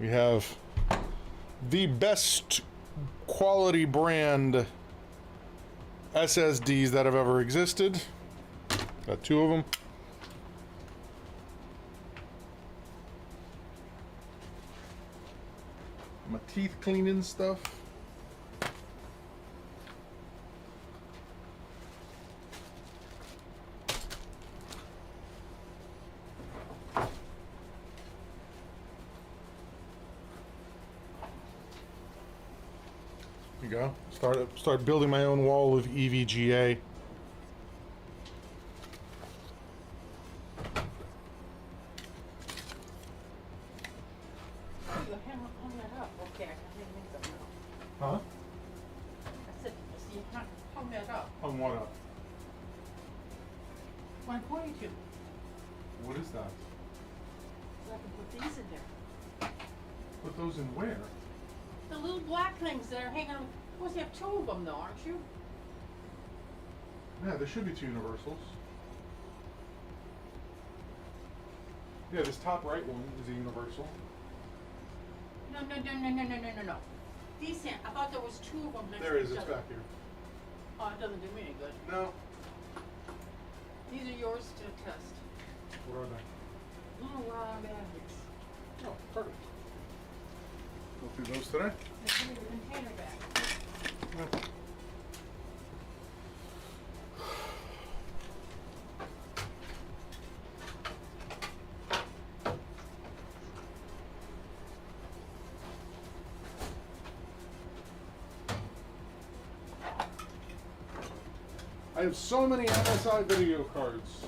We have the best quality brand SSDs that have ever existed. Got 2 of them. My teeth cleaning stuff. There you go. Start building my own wall of EVGA. Hung that up. Okay, I can hang things up now. Huh? I said, see, you can't hung that up. Hung what up? What I'm pointing to. What is that? So I can put these in there. Put those in where? The little black things that are hanging on. Of course, you have 2 of them, though, aren't you? Yeah, there should be 2 universals. Yeah, this top right one is a universal. No. These, I thought there was 2 of them next There to is, each it's other. back here. Oh, it doesn't do me any good. No. These are yours to test. What are they? Little round batteries. Oh, perfect. Go through those today. They give me the container back. Yeah. I have so many MSI video cards.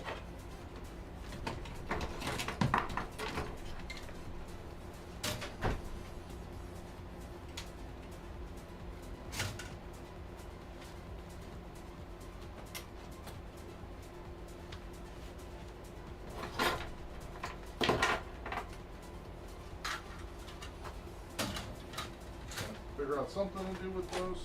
Figure out something to do with those.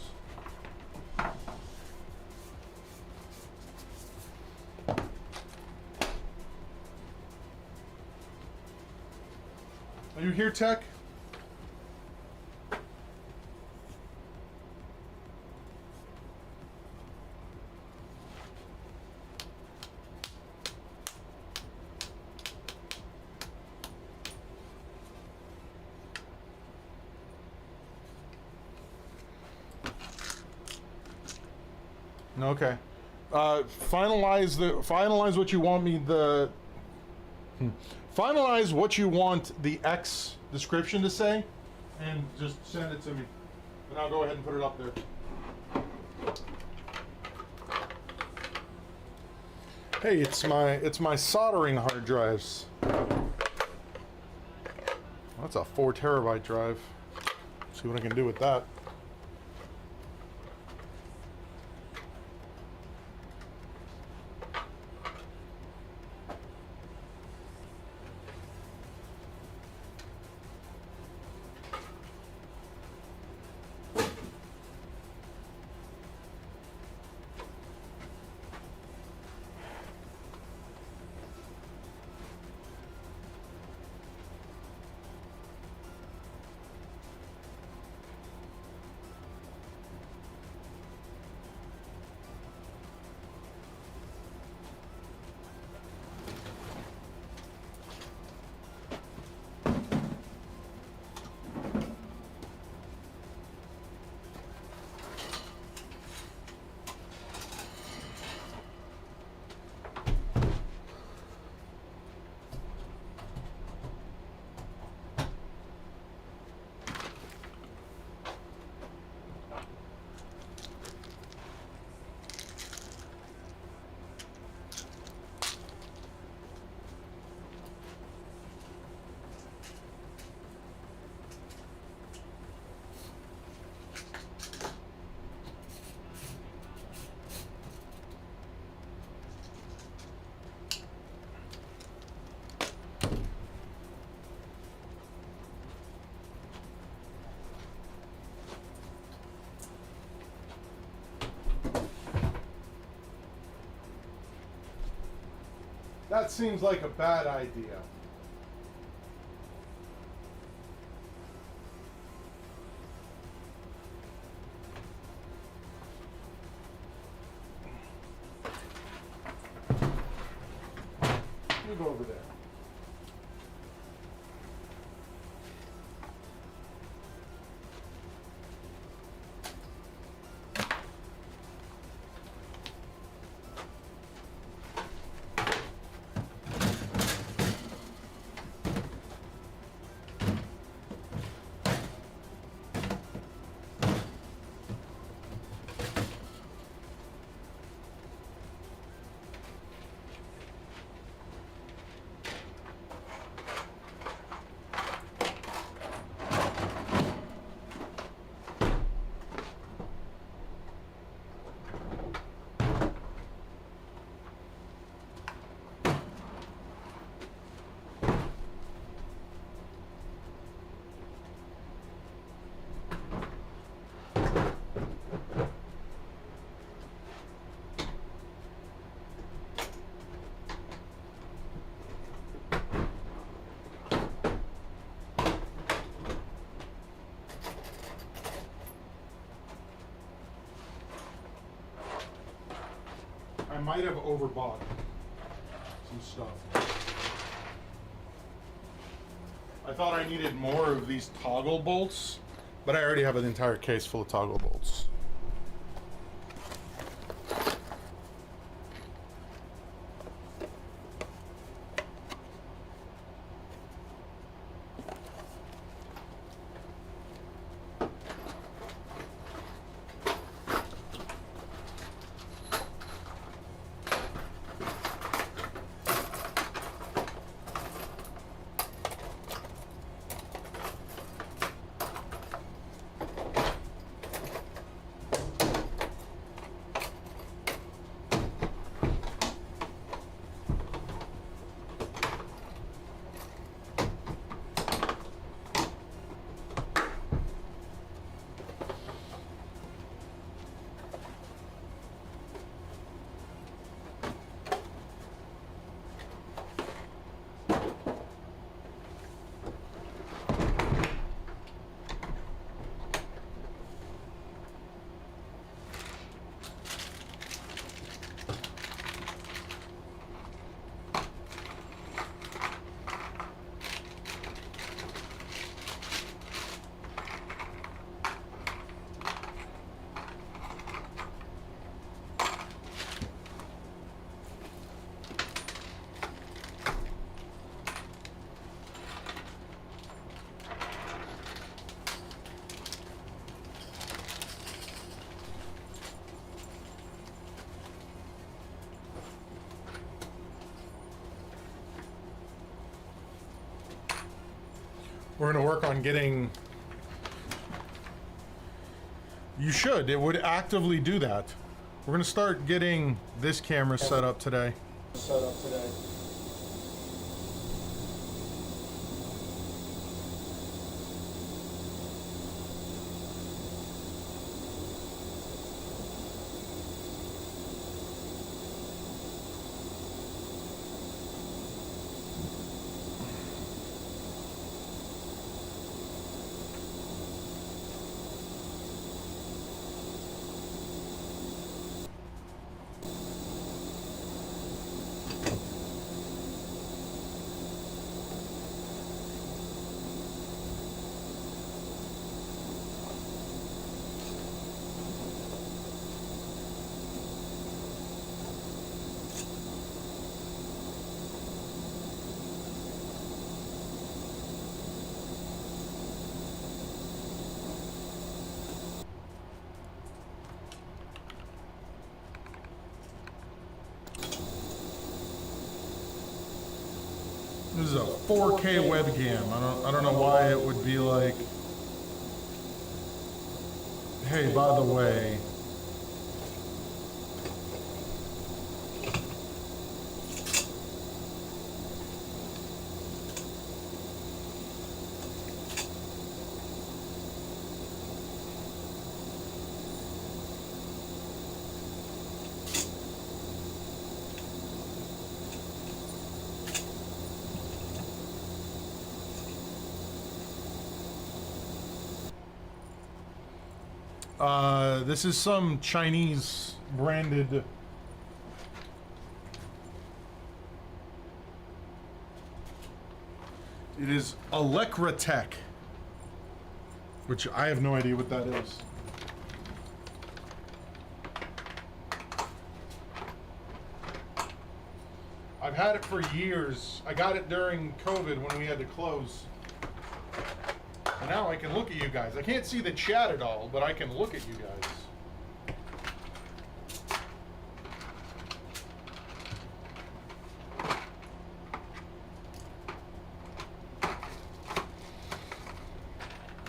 Are you here, Tech? Okay. Finalize what you want me finalize what you want the X description to say, and just send it to me, and I'll go ahead and put it up there. Hey, it's my soldering hard drives. That's a 4 terabyte drive. See what I can do with that. That seems like a bad idea. You go over there. I might have overbought some stuff. I thought I needed more of these toggle bolts, but I already have an entire case full of toggle bolts. we're gonna work on getting. You should. It would actively do that. We're gonna start getting this camera set up today. This is a 4K webcam. I don't know why it would be like, hey, by the way, this is some Chinese branded. It is Tech, which I have no idea what that is. I've had it for years. I got it during COVID when we had to close. And now I can look at you guys. I can't see the chat at all, but I can look at you guys.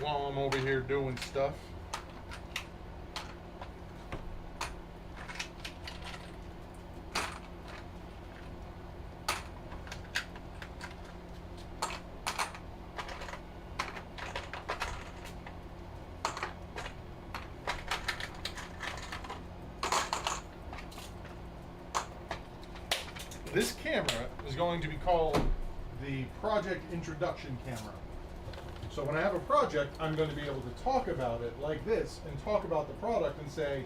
While I'm over here doing stuff. This camera is going to be called the Project Introduction Camera. So when I have a project, I'm going to be able to talk about it like this and talk about the product and say,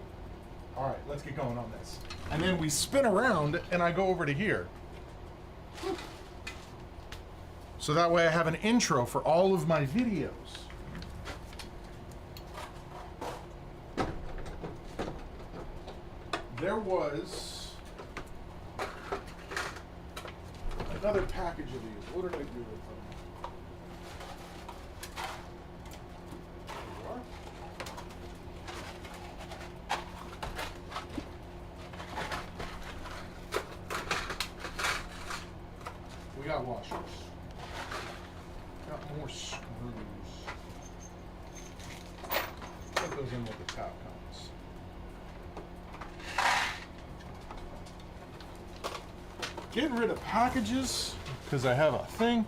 all right, let's get going on this. And then we spin around and I go over to here. So that way I have an intro for all of my videos. There was another package of these. What did I do with them? We got washers. Got more screws. Put those in with the top comes. Getting rid of packages because I have a thing.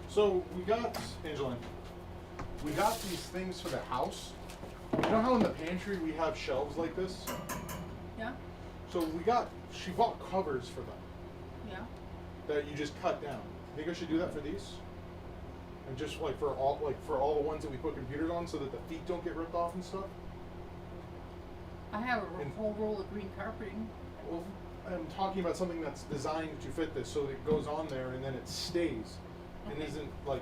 So we got, Angeline, we got these things for the house. You know how in the pantry we have shelves like this? Yeah, So she bought covers for them yeah. that you just cut down. Think I should do that for these? And just like for all the ones that we put computers on so that the feet don't get ripped off and stuff? I have a And- whole roll of green carpeting. Well, I'm talking about something that's designed to fit this, so it goes on there and then it stays, and Okay. isn't like.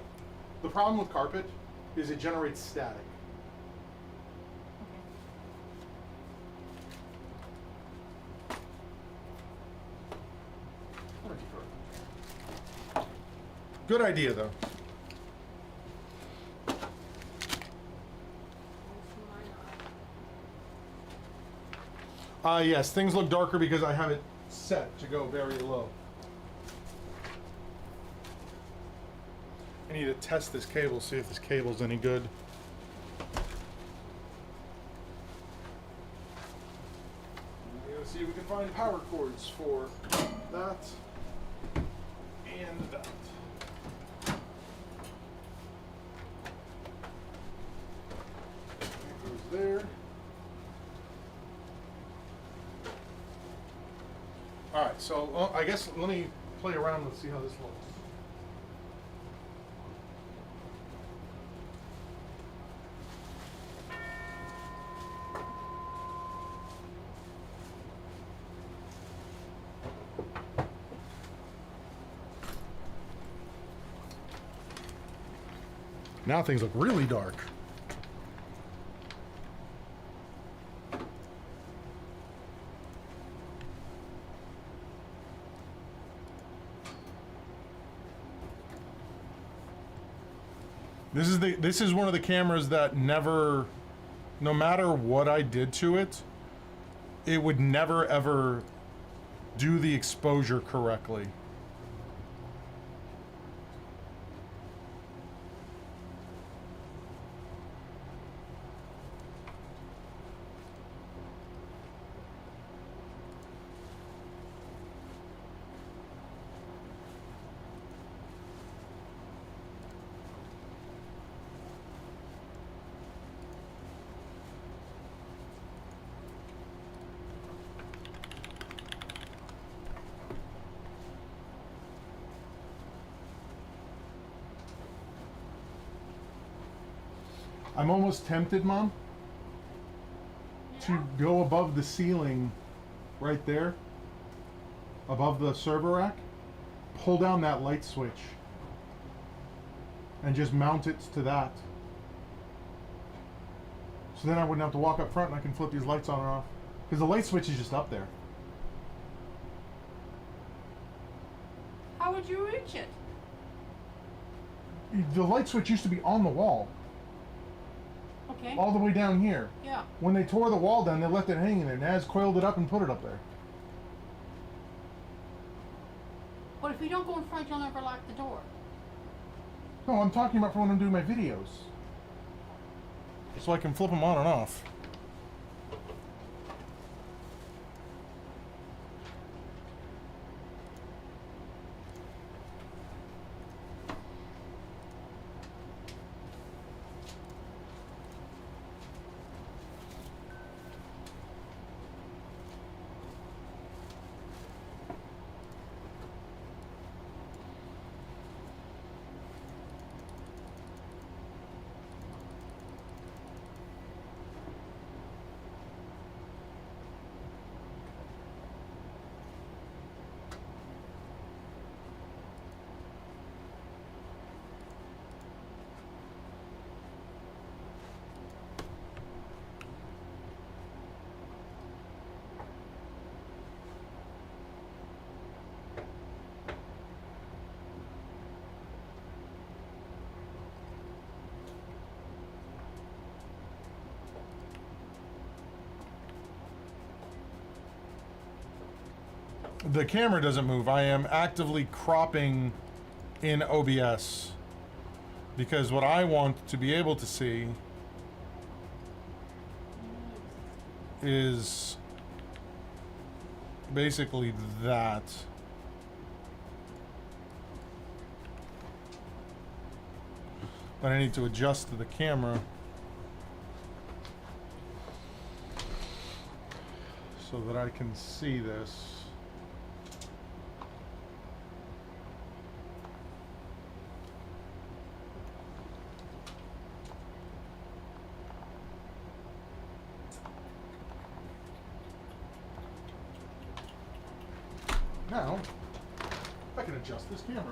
The problem with carpet is it generates static. Okay. Good idea, though. Yes, things look darker because I have it set to go very low. I need to test this cable, see if this cable's any good. We're gonna see if we can find power cords for that and that. That goes there. Alright, so I guess let me play around and see how this looks. Now things look really dark. This is one of the cameras that never, no matter what I did to it, it would never ever do the exposure correctly. I'm almost tempted, Mom, to go above the ceiling right there, above the server rack, pull down that light switch, and just mount it to that. So then I wouldn't have to walk up front and I can flip these lights on and off. Because the light switch is just up there. How would you reach it? The light switch used to be on the wall, Okay. all the way down here. Yeah. When they tore the wall down, they left it hanging there. Naz coiled it up and put it up there. But if you don't go in front, you'll never lock the door. No, I'm talking about for when I'm doing my videos. So I can flip them on and off. The camera doesn't move. I am actively cropping in OBS because what I want to be able to see is basically that. But I need to adjust the camera so that I can see this. Now, I can adjust this camera.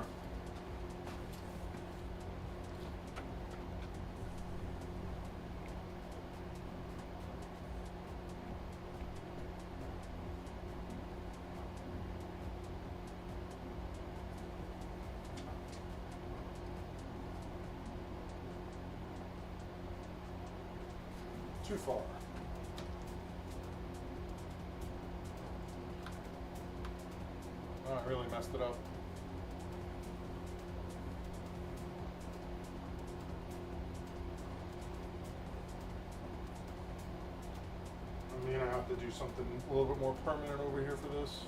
Too far. Oh, I really messed it up. I'm gonna have to do something a little bit more permanent over here for this.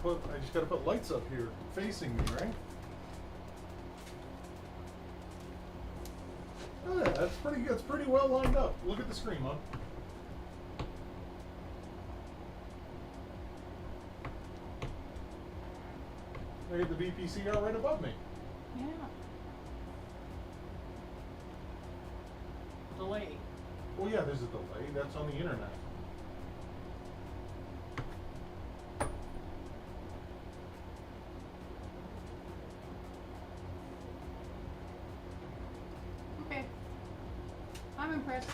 I just gotta put lights up here facing me, right? Oh yeah, that's pretty good. It's pretty well lined up. Look at the screen, Mom. Look at the VPCR right above me. Yeah. Delay. Well, yeah, there's a delay. That's on the internet. Okay. I'm impressed.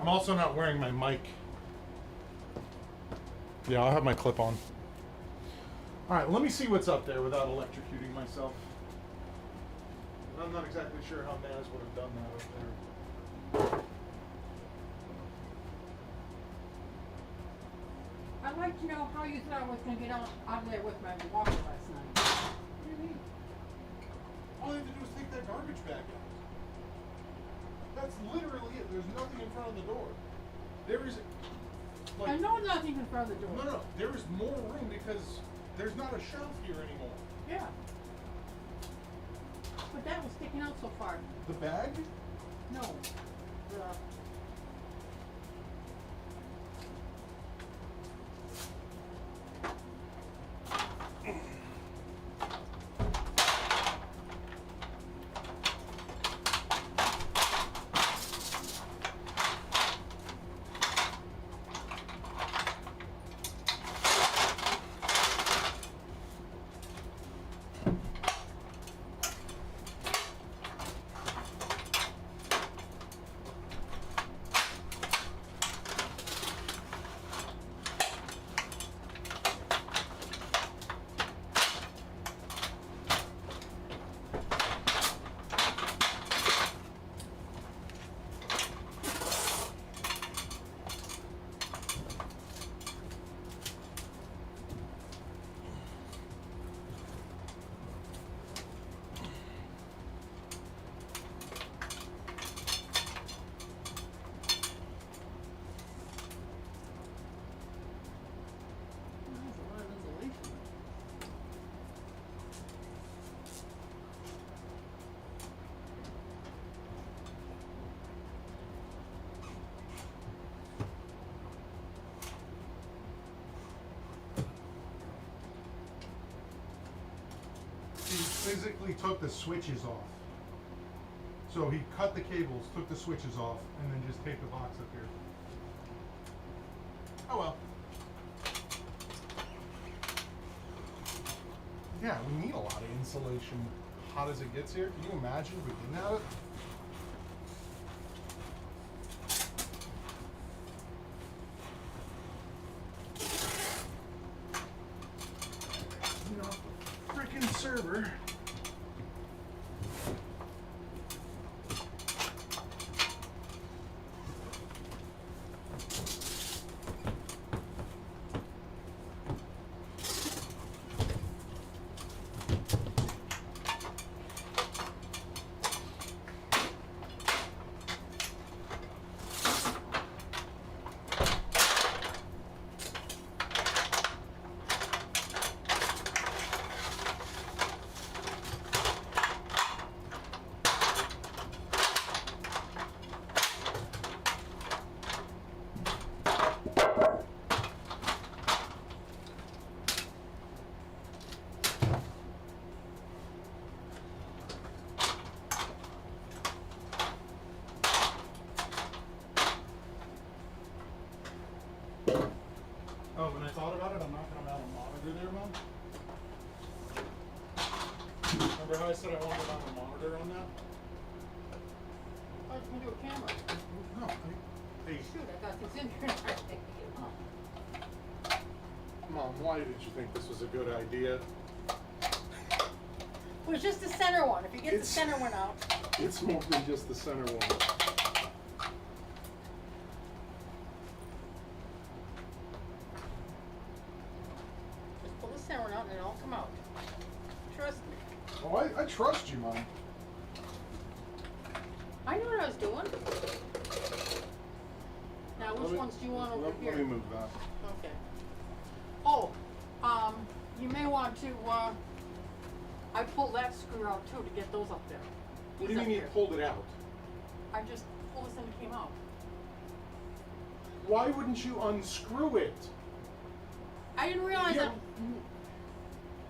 I'm also not wearing my mic. Yeah, I'll have my clip on. Alright, let me see what's up there without electrocuting myself. I'm not exactly sure how Naz would have done that up there. I'd like to know how you thought I was going to get out of there with my walker last night. What do you mean? All you have to do is take that garbage bag out. That's literally it. There's nothing in front of the door. There is, like, I know nothing in front of the door. no, there is more room because there's not a shelf here anymore. Yeah. But that was sticking out so far. The bag? No. The... He physically took the switches off. So he cut the cables, took the switches off, and then just taped the box up here. Oh well. Yeah, we need a lot of insulation. Hot as it gets here, can you imagine if we didn't have it? You know, freaking server. Oh, when I thought about it, I'm not going to mount a monitor there, Mom. Remember how I said I wanted to mount a monitor on that? I was gonna do a camera. No. Hey, Shoot, I got this in here. I think you know. Mom, why did you think this was a good idea? It was just the center one. If you get the center one out. It's more than just the center one. Just pull the center one out and it'll all come out. Trust me. Oh, I trust you, Mom. I knew what I was doing. Now, which ones do you want over here? Let me move that. Okay. Oh, you may want to, I pulled that screw out too to get those up there. What do These you up mean you there. pulled it out? I just pulled this and it came out. Why wouldn't you unscrew it? I didn't realize Yeah.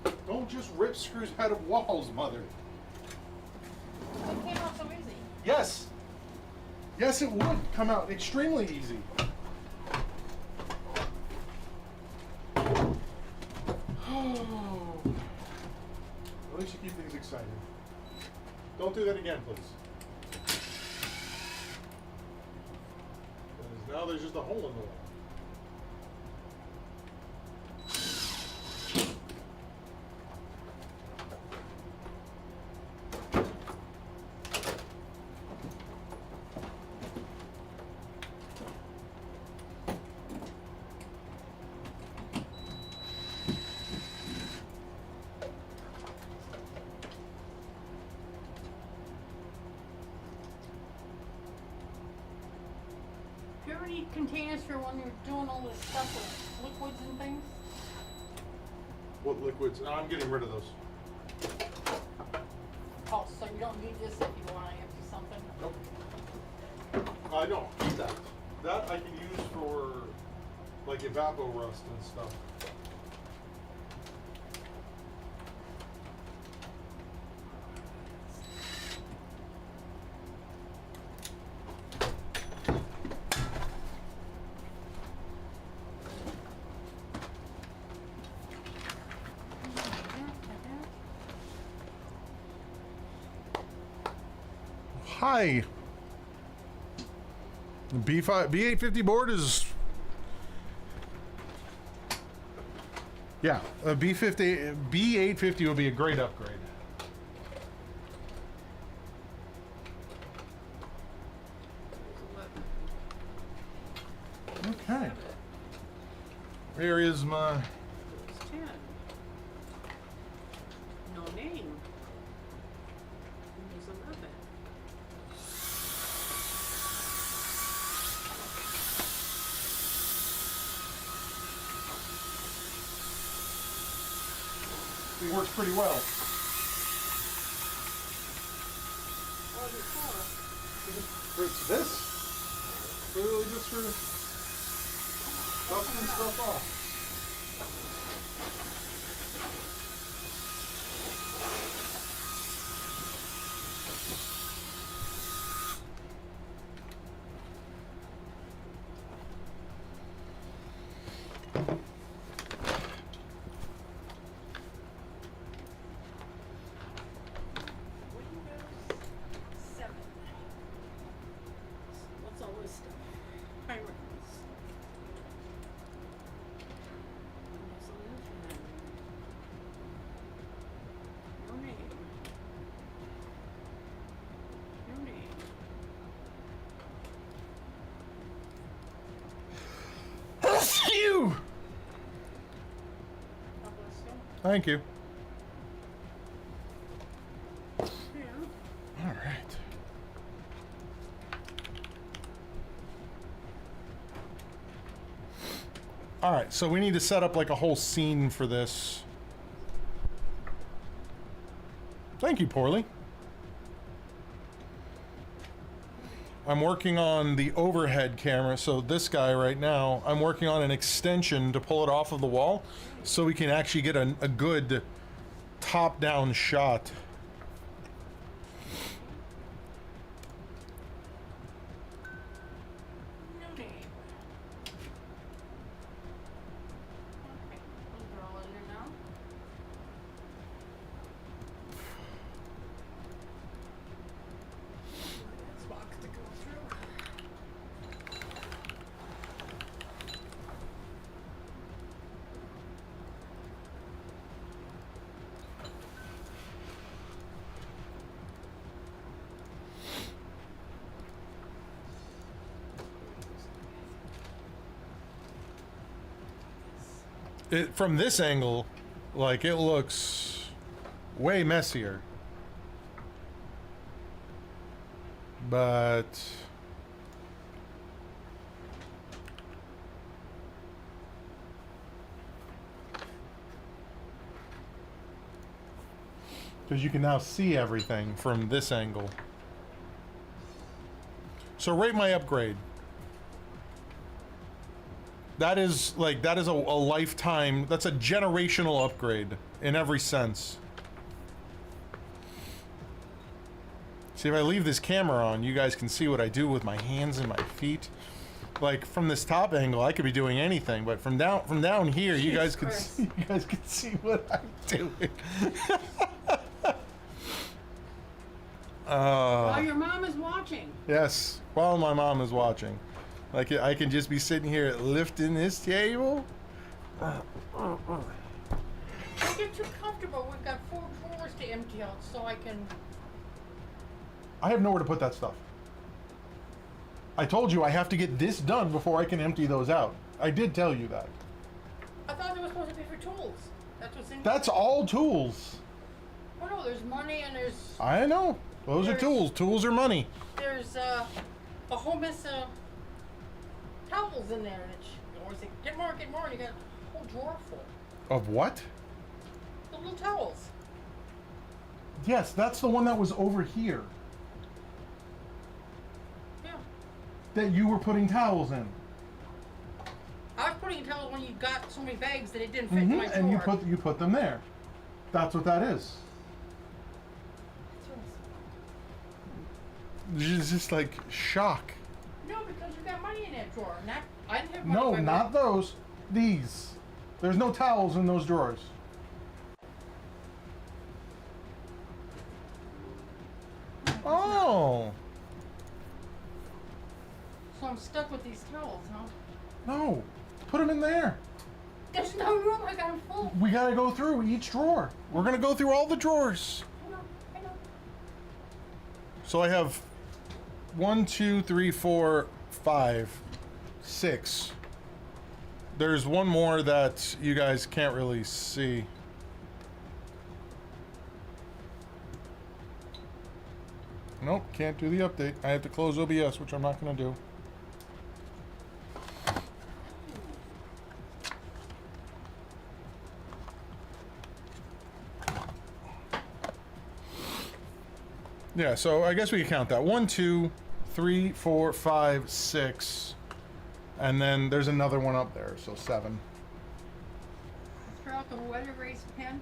that Don't just rip screws out of walls, Mother. it came out so easy. Yes. Yes, it would come out extremely easy. At least you keep things exciting. Don't do that again, please. Because now there's just a hole in the wall. Do you ever need containers for when you're doing all this stuff with liquids and things? What liquids? I'm getting rid of those. Oh, so you don't need this if you want to empty something? Nope. I don't need that. That I can use for like evapor rust and stuff. Hi. The B850 board is, yeah, a B850 would be a great upgrade. Okay. Where is my? It's 10. No name. There's 11. It works pretty well. What is it for? It's this. Literally just for dusting stuff off. Thank you. Yeah. All right. All right, so we need to set up like a whole scene for this. Thank you, Poorly. I'm working on the overhead camera, so this guy right now, I'm working on an extension to pull it off of the wall so we can actually get a good top-down shot. No name. Okay, those are all in there now. This box to go through. From this angle, like, it looks way messier. But because you can now see everything from this angle. So rate my upgrade. That is like, that is a lifetime, that's a generational upgrade in every sense. See, if I leave this camera on, you guys can see what I do with my hands and my feet. Like, from this top angle, I could be doing anything, but from down here, you guys could see what I'm doing. While your mom is watching. Yes, while my mom is watching. Like, I can just be sitting here lifting this table. Don't get too comfortable. We've got 4 drawers to empty out, so I can. I have nowhere to put that stuff. I told you I have to get this done before I can empty those out. I did tell you that. I thought they were supposed to be for tools. That's what's in. That's all tools. Oh no, there's money and there's. I know. Those are tools. Tools are money. There's a whole mess of towels in there, and you always say, get more, and you got a whole drawer full. Of what? The little towels. Yes, that's the one that was over here. Yeah. That you were putting towels in. I was putting towels when you got so many bags that it didn't fit in my drawer. And you put them there. That's what that is. It's just like shock. No, because you got money in that drawer. Not, I didn't have money. No, in my not those. These. There's no towels in those drawers. Oh. So I'm stuck with these towels, huh? No. Put them in there. There's no room. I got them full. We gotta go through each drawer. We're gonna go through all the drawers. I know. So I have 1, 2, 3, 4, 5, 6. There's one more that you guys can't really see. Nope, can't do the update. I have to close OBS, which I'm not gonna do. Yeah, so I guess we can count that. 1, 2, 3, 4, 5, 6. And then there's another one up there, so 7. Throw out the wet erase pen.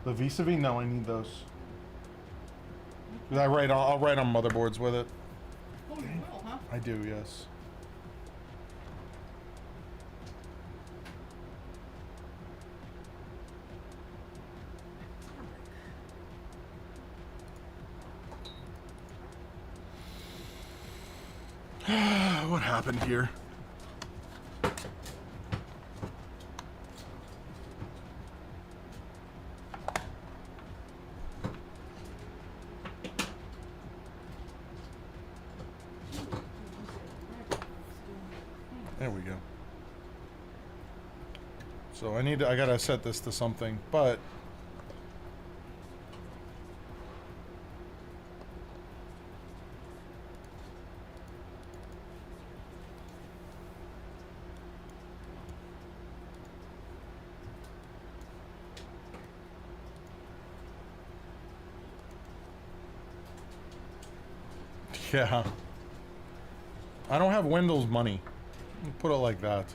The vis-a-vis? No, I need those. 'Cause I'll write on motherboards with it. Oh, you will, huh? I do, yes. What happened here? There we go. So I gotta set this to something, but yeah. I don't have Wendell's money. Put it like that.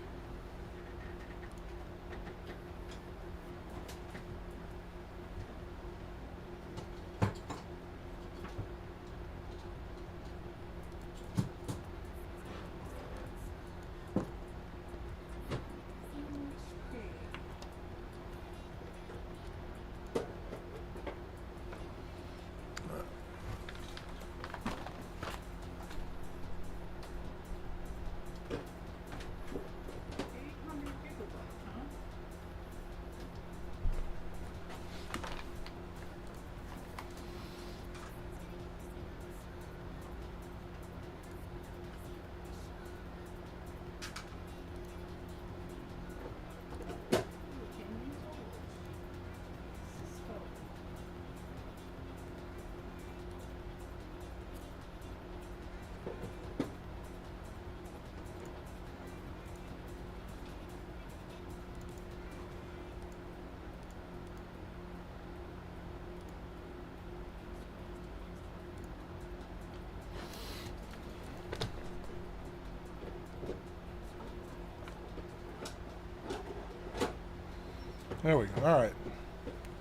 There we go. All right.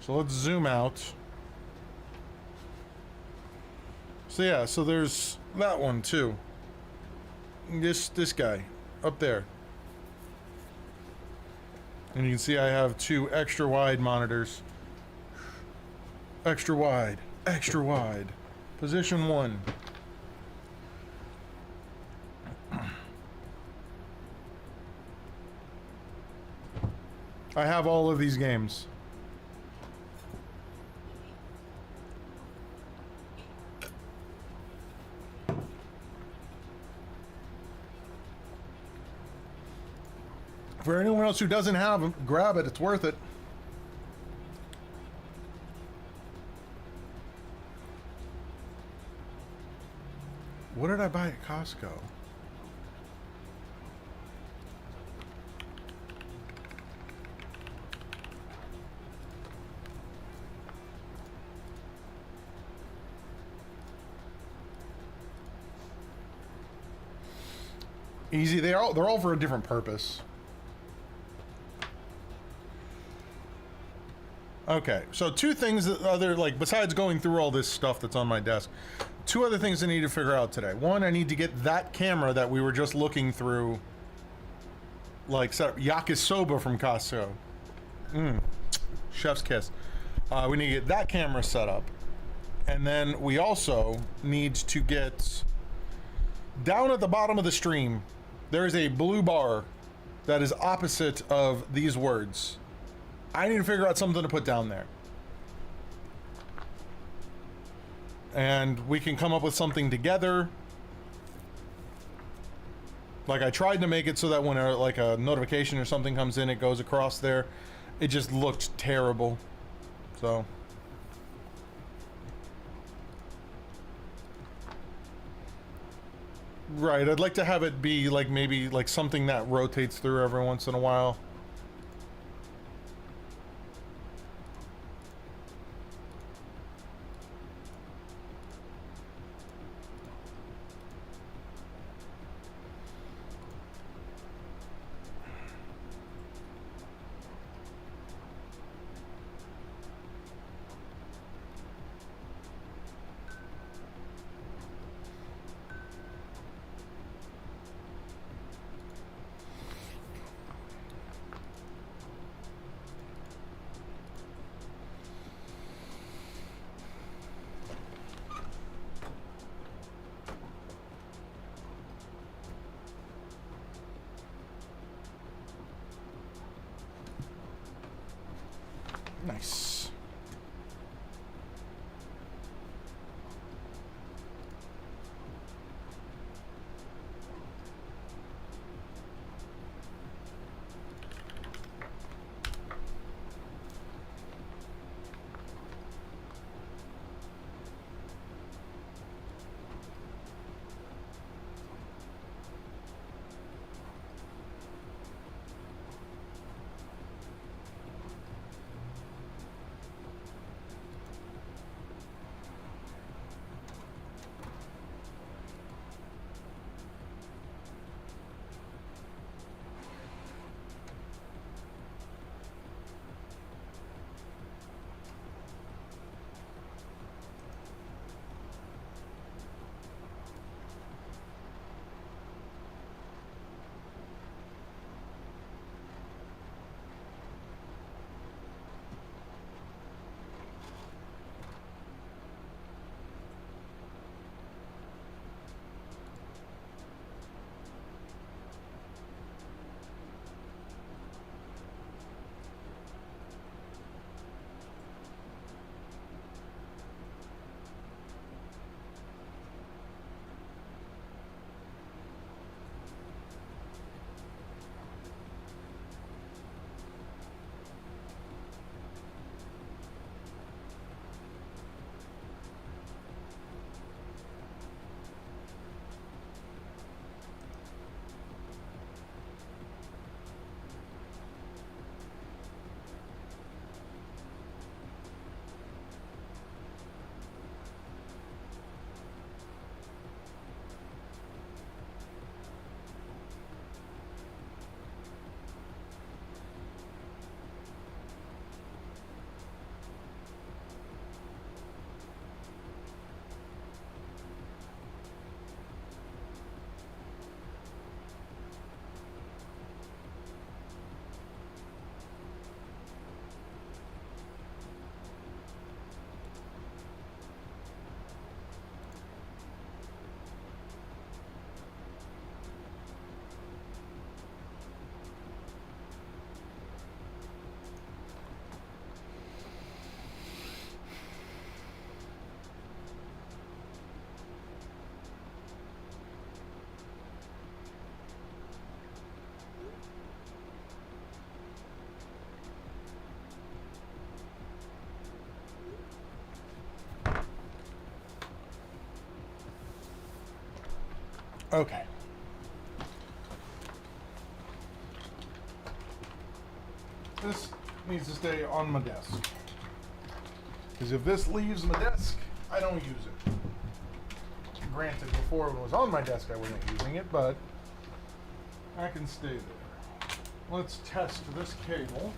So let's zoom out. So yeah, so there's that one too. This guy up there. And you can see I have 2 extra wide monitors. Extra wide, extra wide. Position 1. I have all of these games. For anyone else who doesn't have them, grab it. It's worth it. What did I buy at Costco? Easy. They're all for a different purpose. Okay, so 2 things that other, like, besides going through all this stuff that's on my desk, 2 other things I need to figure out today. One, I need to get that camera that we were just looking through, like, set up. Yakisoba from Costco. Chef's kiss. We need to get that camera set up. And then we also need to get down at the bottom of the stream. There's a blue bar that is opposite of these words. I need to figure out something to put down there. And we can come up with something together. Like, I tried to make it so that when a notification or something comes in, it goes across there. It just looked terrible. So right, I'd like to have it be like maybe like something that rotates through every once in a while. Okay. This needs to stay on my desk. Because if this leaves my desk, I don't use it. Granted, before it was on my desk, I wasn't using it, but I can stay there. Let's test this cable.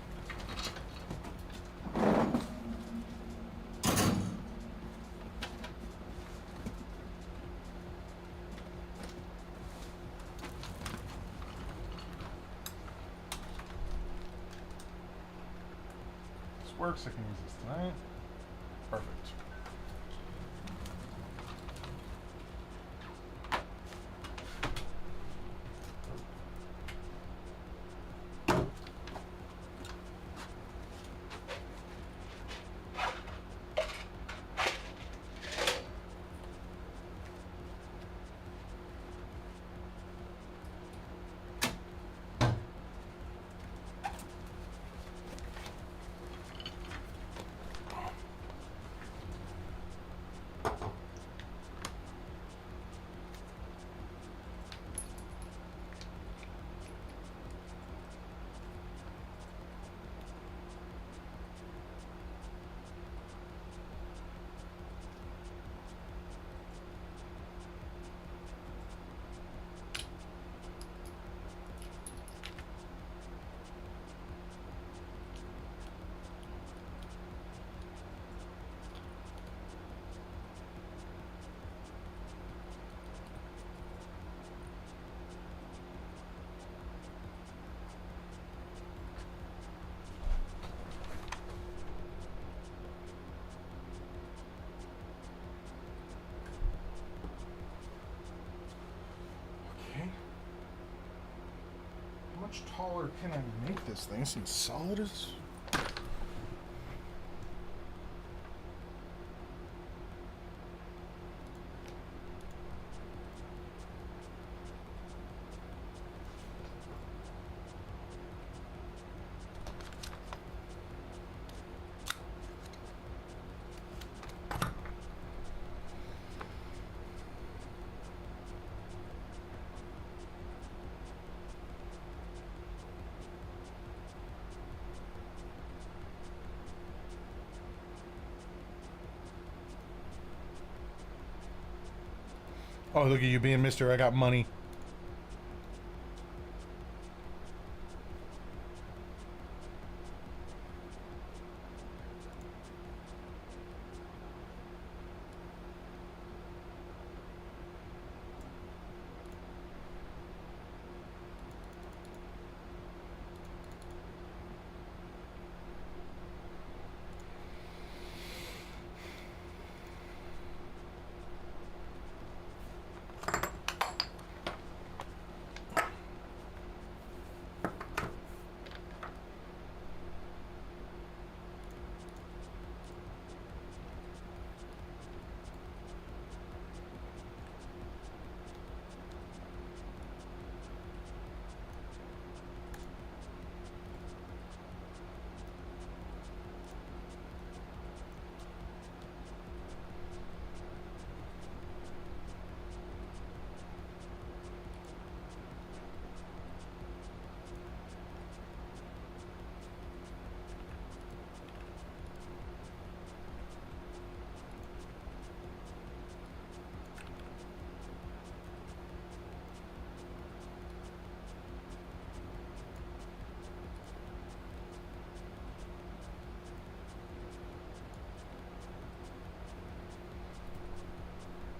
This works, I can use this tonight. Perfect. How much taller can I make this thing? It seems solid as... Oh, look at you being Mr. I got money.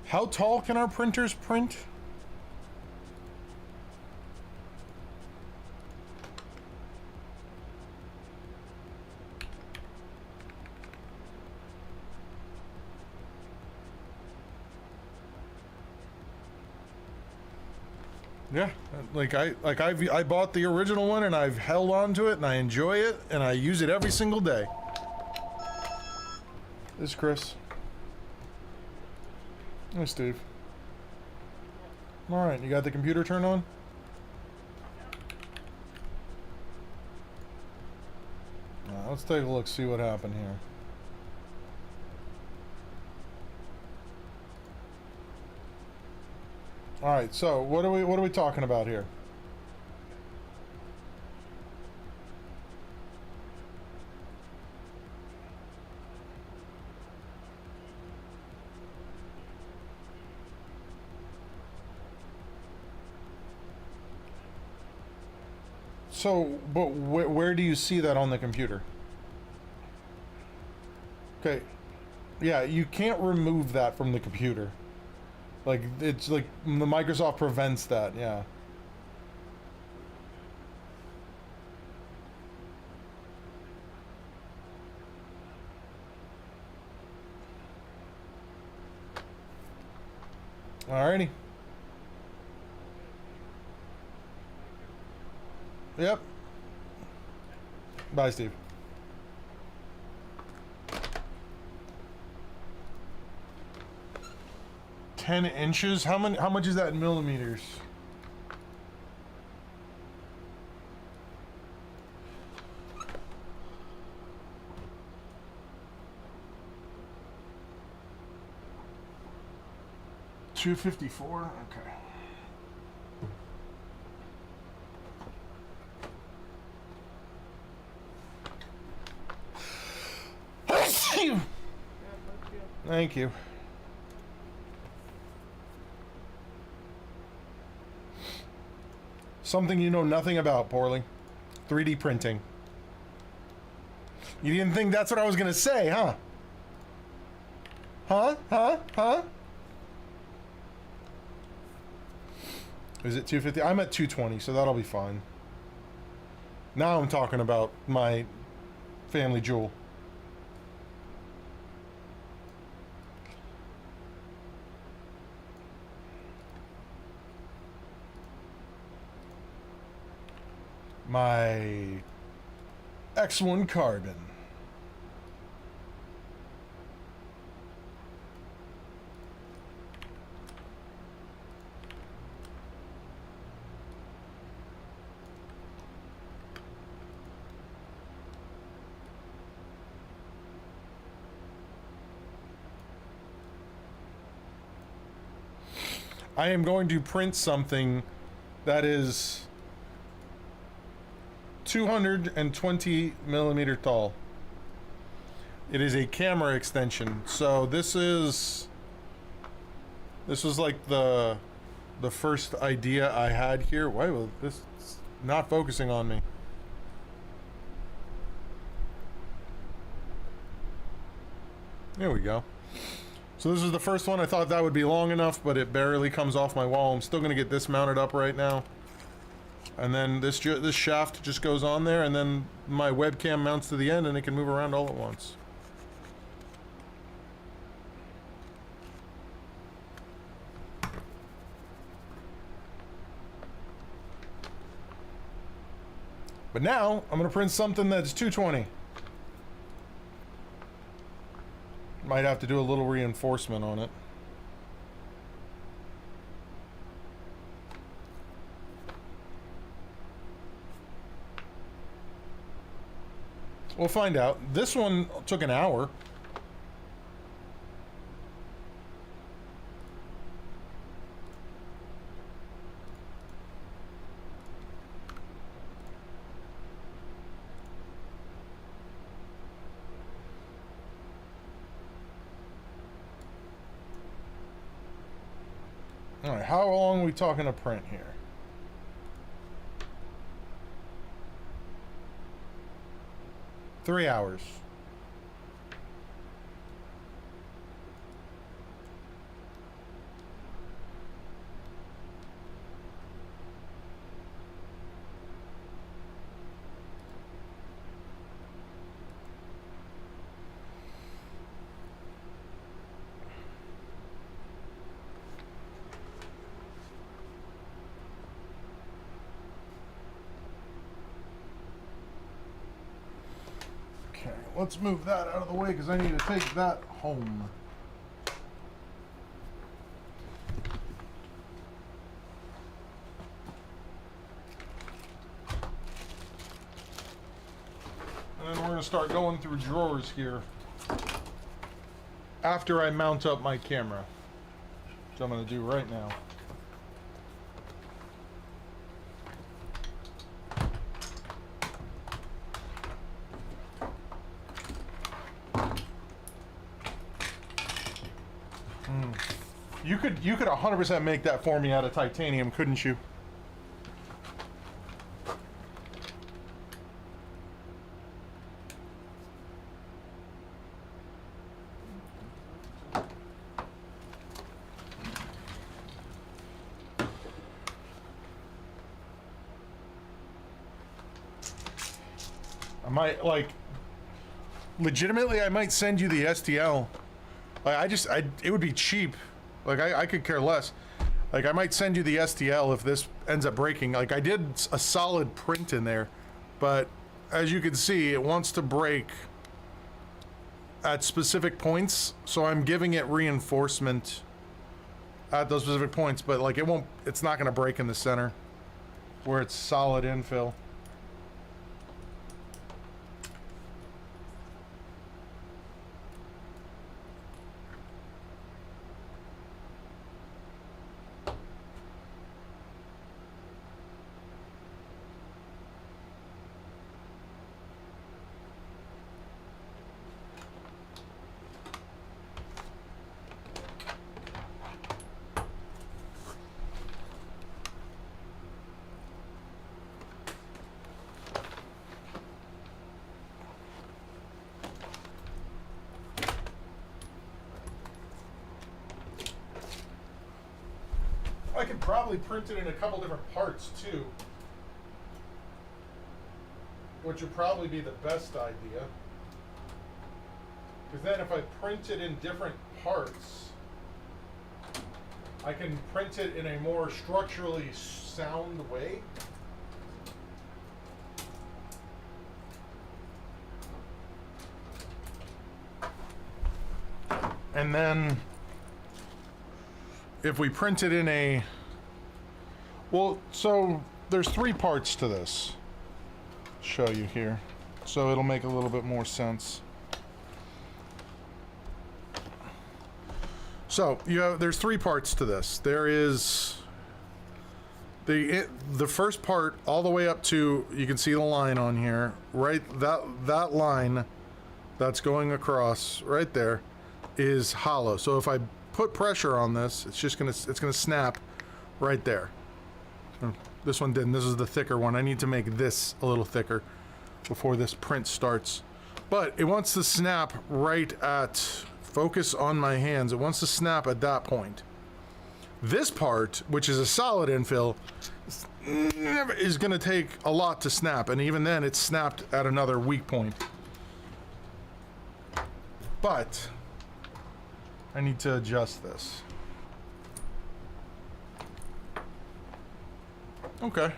How tall can our printers print? Yeah, I bought the original one and I've held on to it and I enjoy it and I use it every single day. This is Chris. Hey, Steve. All right, you got the computer turned on? Let's take a look, see what happened here. All right. So what are we talking about here? So, but where do you see that on the computer? Okay. Yeah, you can't remove that from the computer. Like, it's like the Microsoft prevents that, yeah. Alrighty. Yep. Bye, Steve. $10 inches? How much is that in millimeters? $254? Okay. Thank you. Something you know nothing about, Poorly. 3D printing. You didn't think that's what I was gonna say, huh? Huh? Is it 250? I'm at 220, so that'll be fine. Now I'm talking about my family jewel. My X1 carbon. I am going to print something that is 220 millimeter tall. It is a camera extension. So this was like the first idea I had here. Why will this not focusing on me? There we go. So this is the first one. I thought that would be long enough, but it barely comes off my wall. I'm still gonna get this mounted up right now. And then this shaft just goes on there, and then my webcam mounts to the end, and it can move around all at once. But now, I'm going to print something that's 220. Might have to do a little reinforcement on it. We'll find out. This one took an hour. All right, how long are we talking to print here? Three hours. Let's move that out of the way because I need to take that home. And then we're going to start going through drawers here after I mount up my camera, which I'm going to do right now. You could 100% make that for me out of titanium, couldn't you? I might, like, legitimately, I might send you the STL. Like, it would be cheap. Like, I could care less. Like, I might send you the STL if this ends up breaking. Like, I did a solid print in there, but as you can see, it wants to break at specific points, so I'm giving it reinforcement at those specific points, but, like, it's not gonna break in the center where it's solid infill. I could probably print it in a couple different parts too, which would probably be the best idea. Because then if I print it in different parts, I can print it in a more structurally sound way. And then if we print it in a, well, so there's 3 parts to this. Show you here, so it'll make a little bit more sense. So there's 3 parts to this. There is the first part all the way up to, you can see the line on here, right? That line that's going across right there is hollow. So if I put pressure on this, it's gonna snap right there. This one didn't. This is the thicker one. I need to make this a little thicker before this print starts. But it wants to snap right at, focus on my hands, it wants to snap at that point. This part, which is a solid infill, is gonna take a lot to snap, and even then it's snapped at another weak point. But I need to adjust this. Okay.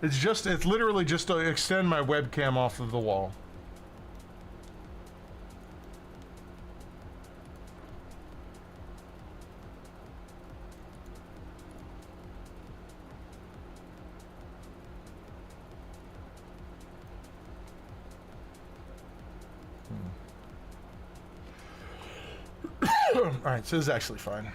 It's literally just to extend my webcam off of the wall. Alright, so this is actually fine.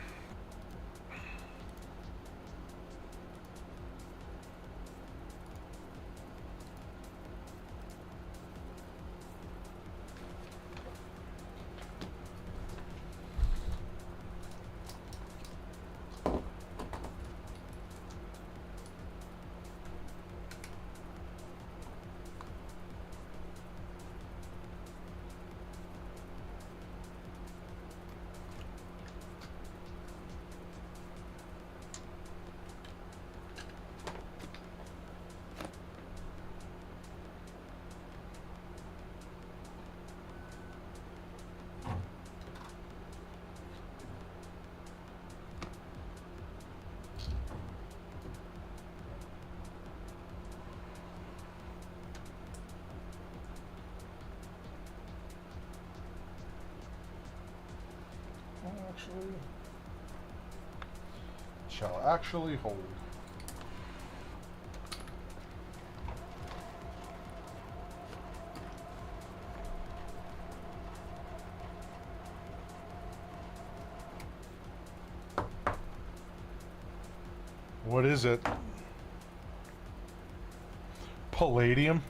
Shall actually hold. What is it? Palladium?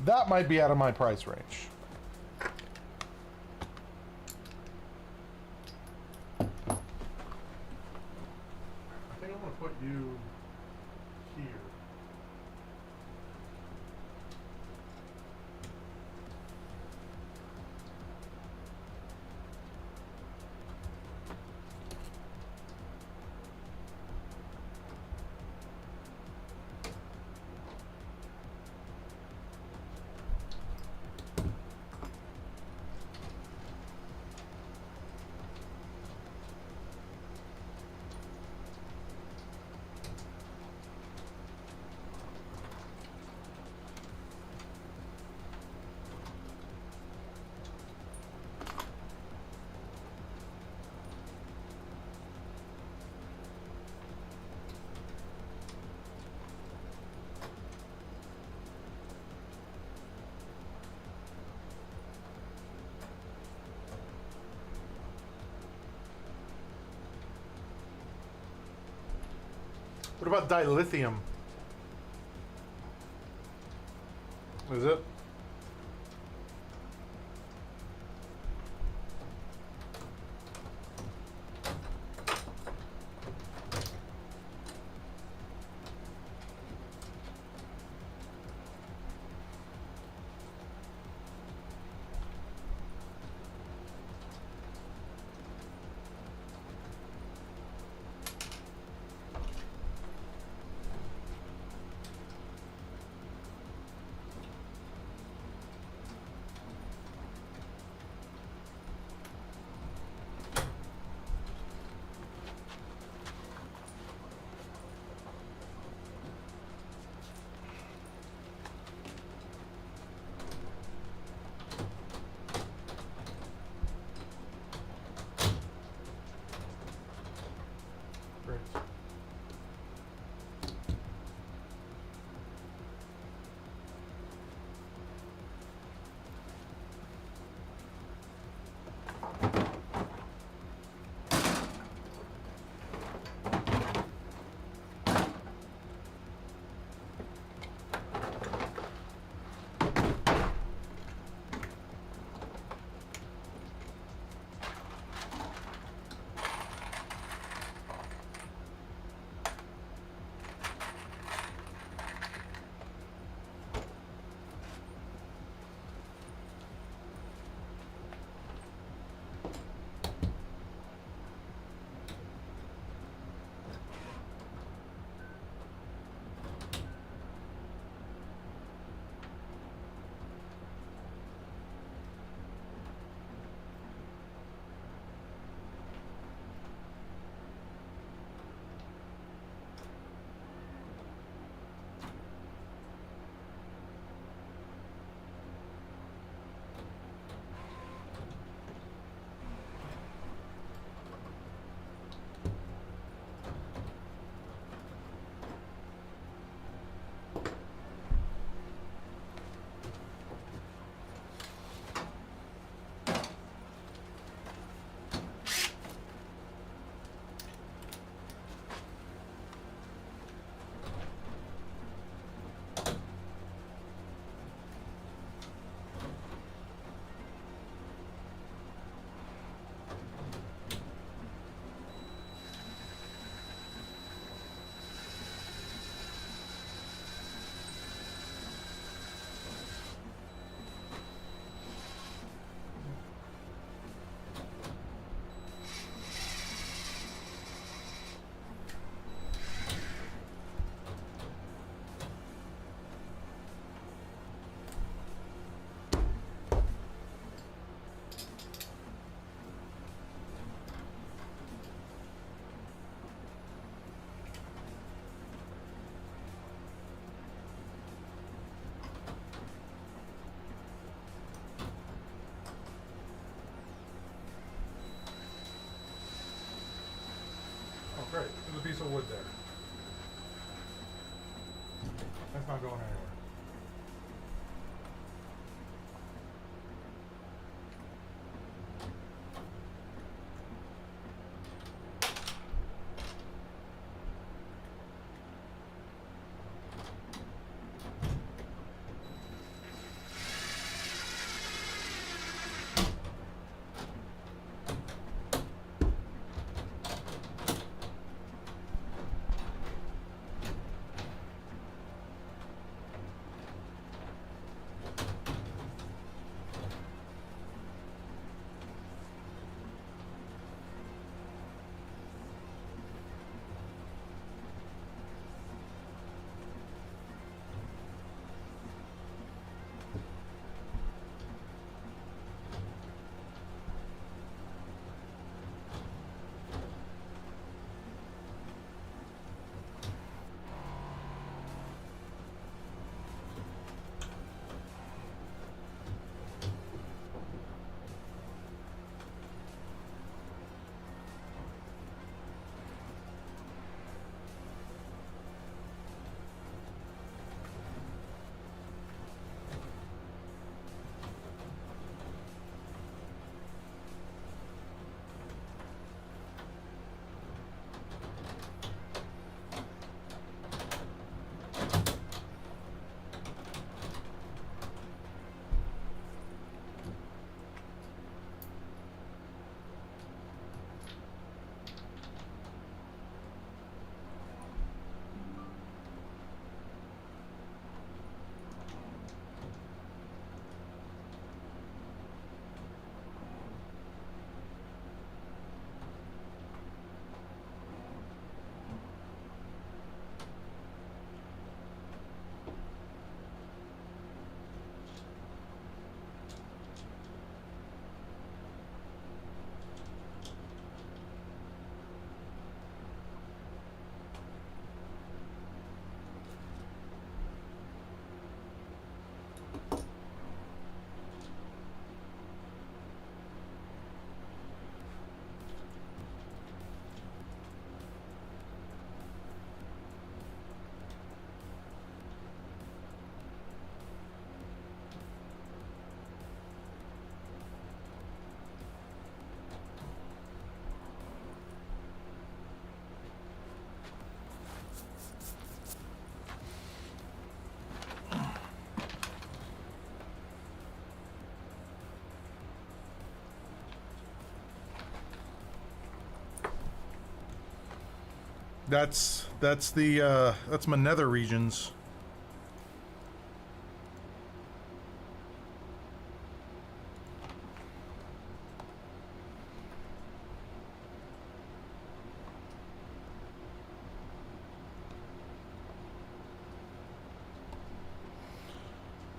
That might be out of my price range. you here. What about dilithium? Is it? Great. Great, there's a piece of wood there. That's not going anywhere. That's my nether regions.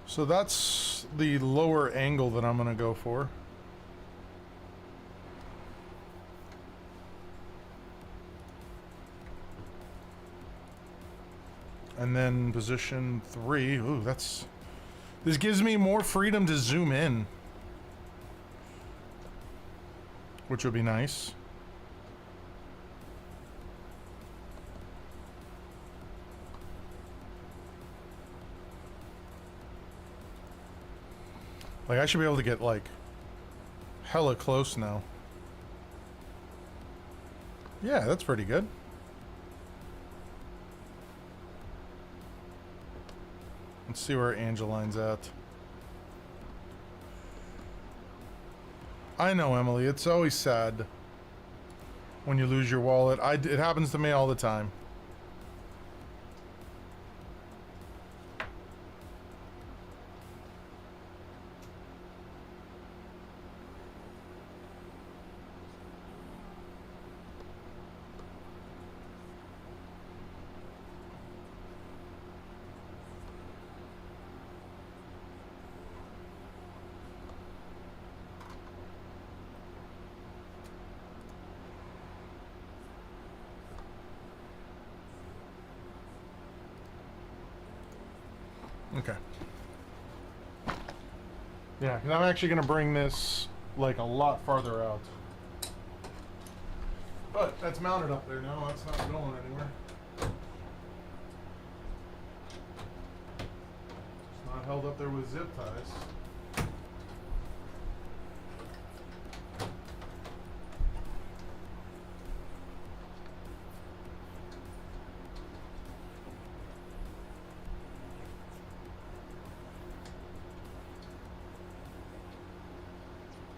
So that's the lower angle that I'm gonna go for. And then position 3. Ooh, this gives me more freedom to zoom in, which would be nice. Like, I should be able to get, like, hella close now. Yeah, that's pretty good. Let's see where Angeline's at. I know, Emily, it's always sad when you lose your wallet. It happens to me all the time. Okay. Yeah, because I'm actually going to bring this, like, a lot farther out. But that's mounted up there now. That's not going anywhere. It's not held up there with zip ties.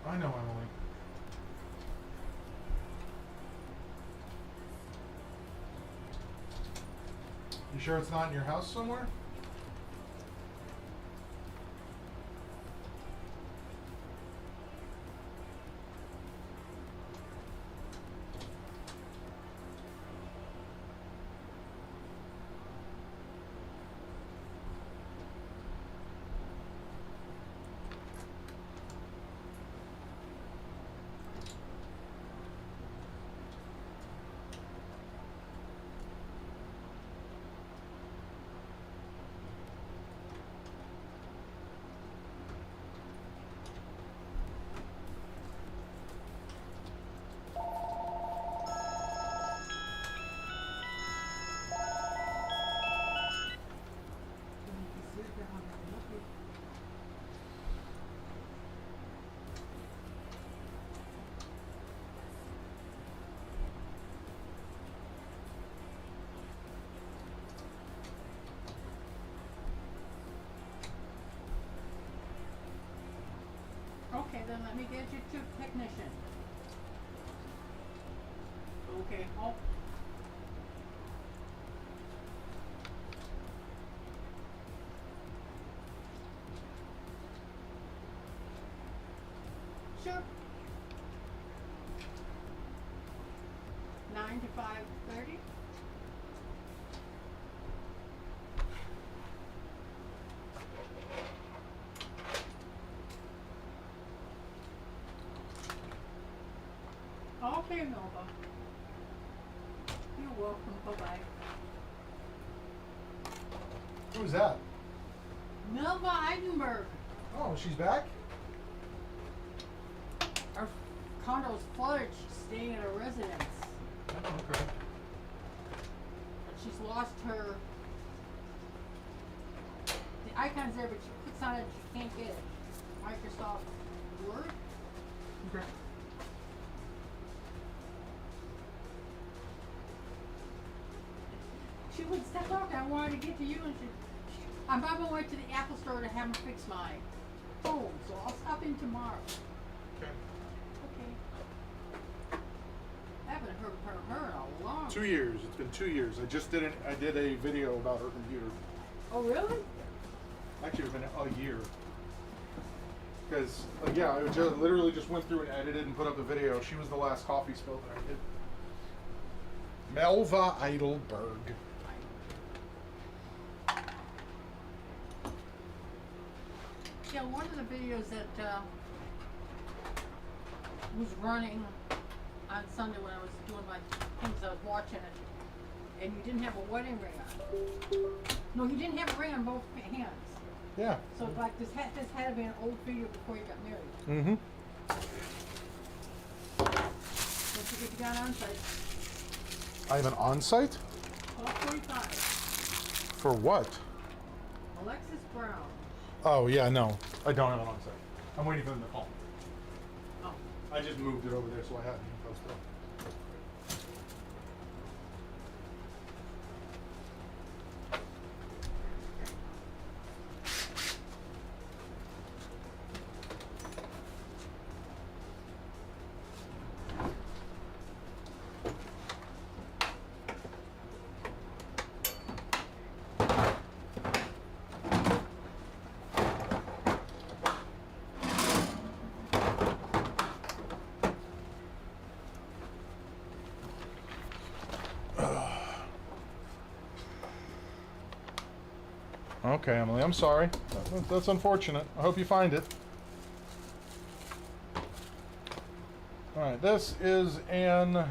I know, Emily. You sure it's not in your house somewhere? Okay, then let me get you to technician. Okay, oh. Sure. 9 to 5:30. Okay, Nova. You're welcome. Bye-bye. Who's that? Nova Eidenberg. Oh, she's back? Our condo's flooded. She's staying at a residence. Oh, okay. But she's lost her... The icon's there, but she clicks on it and she can't get it. Microsoft Word? Okay. She would step out. I wanted to get to you, and I'm on my way to the Apple store to have them fix my phone, so I'll stop in tomorrow. Okay. Okay. Haven't heard from her in a long 2 years. It's been 2 years. I did a video about her computer. Oh, really? Actually, it's been a year. Because, like, yeah, I just, literally just went through and edited and put up the video. She was the last coffee spill that I did. Melva Eidelberg. Yeah, one of the videos that was running on Sunday when I was doing my things, I was watching it, and you didn't have a wedding ring on. No, you didn't have a ring on both hands. Yeah. So like this had to be an old video before you got married. Mm-hmm. Don't forget you got on site. I have an on-site? 12:45. For what? Alexis Brown. Oh, yeah, no. I don't have an on-site. I'm waiting for them to call. Oh. I just moved it over there, so I have the info still. Okay, Emily, I'm sorry. That's unfortunate. I hope you find it. Alright, this is a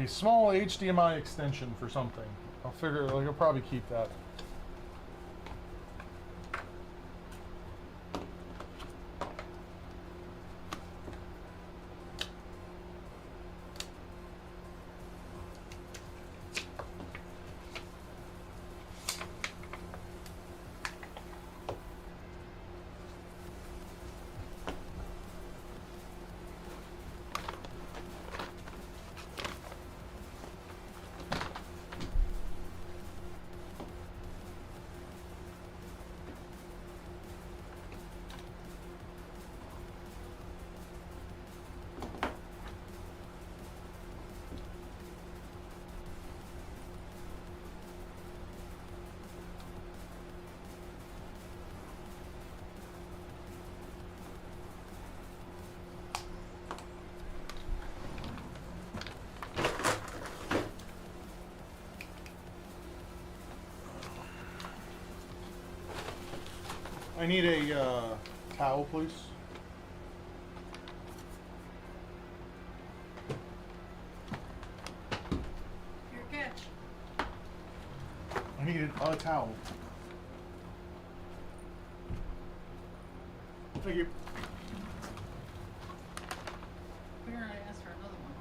small HDMI extension for something. I'll figure, like, I'll probably keep that. I need a towel, please. Your catch. I needed a towel. Thank you. Figure I asked for another one.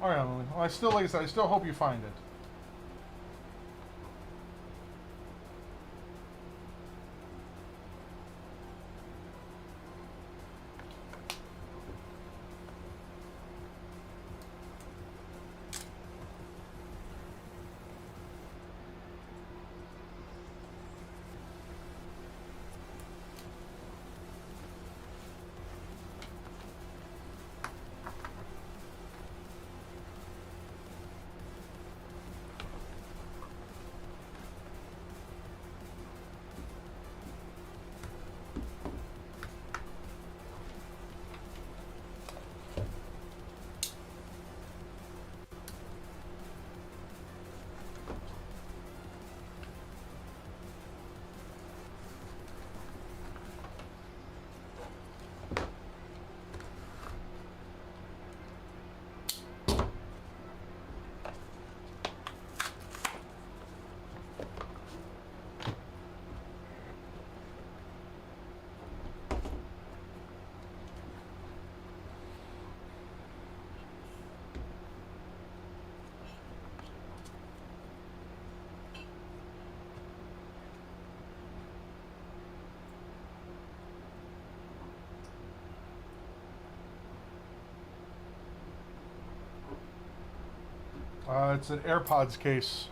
All right, Emily. Well, like I said, I still hope you find it. It's an AirPods case.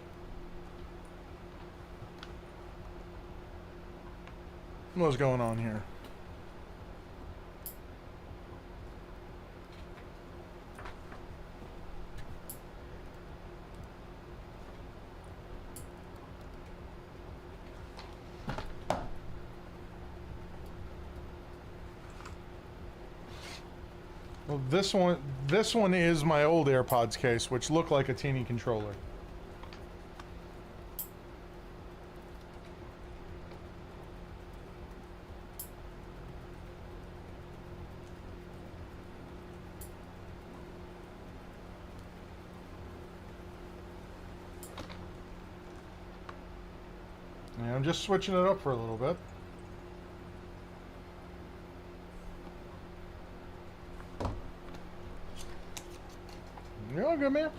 What's going on here? Well, this one is my old AirPods case, which looked like a teeny controller. Yeah, I'm just switching it up for a little bit. You're all good, man.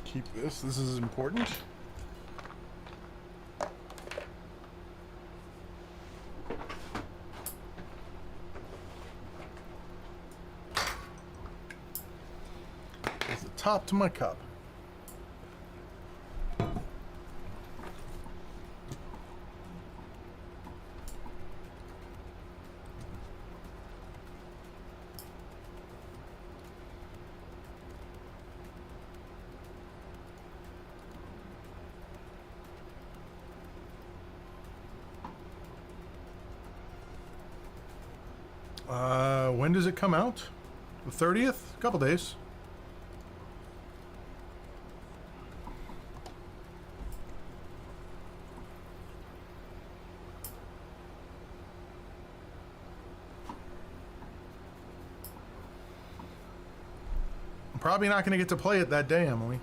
Keep this. This is important. There's the top to my cup. When does it come out? The 30th? A couple days. I'm probably not going to get to play it that day, Emily.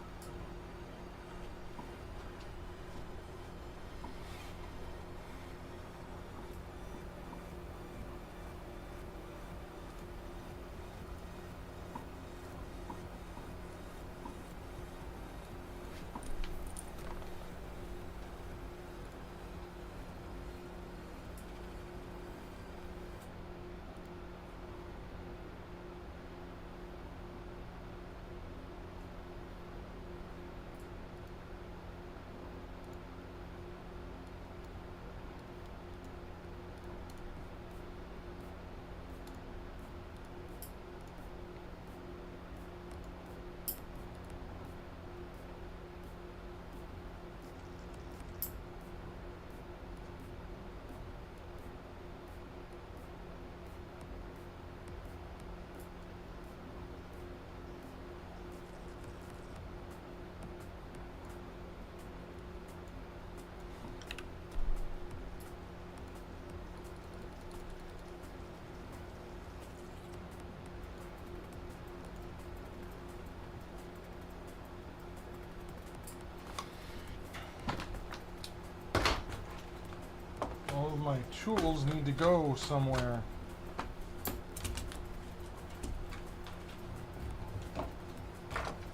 All of my tools need to go somewhere.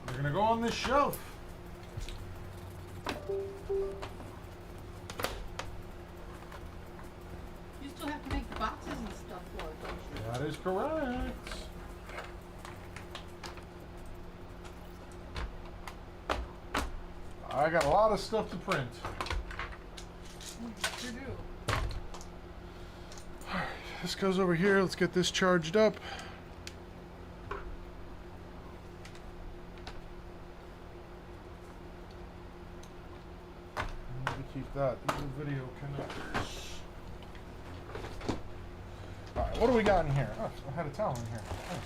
They're gonna go on this shelf. You still have to make the boxes and stuff for it, don't you? That is correct. I got a lot of stuff to print. You do. Alright, this goes over here. Let's get this charged up. I need to keep that. These are video connectors. Alright, what do we got in here? Oh, I had a towel in here. Nice.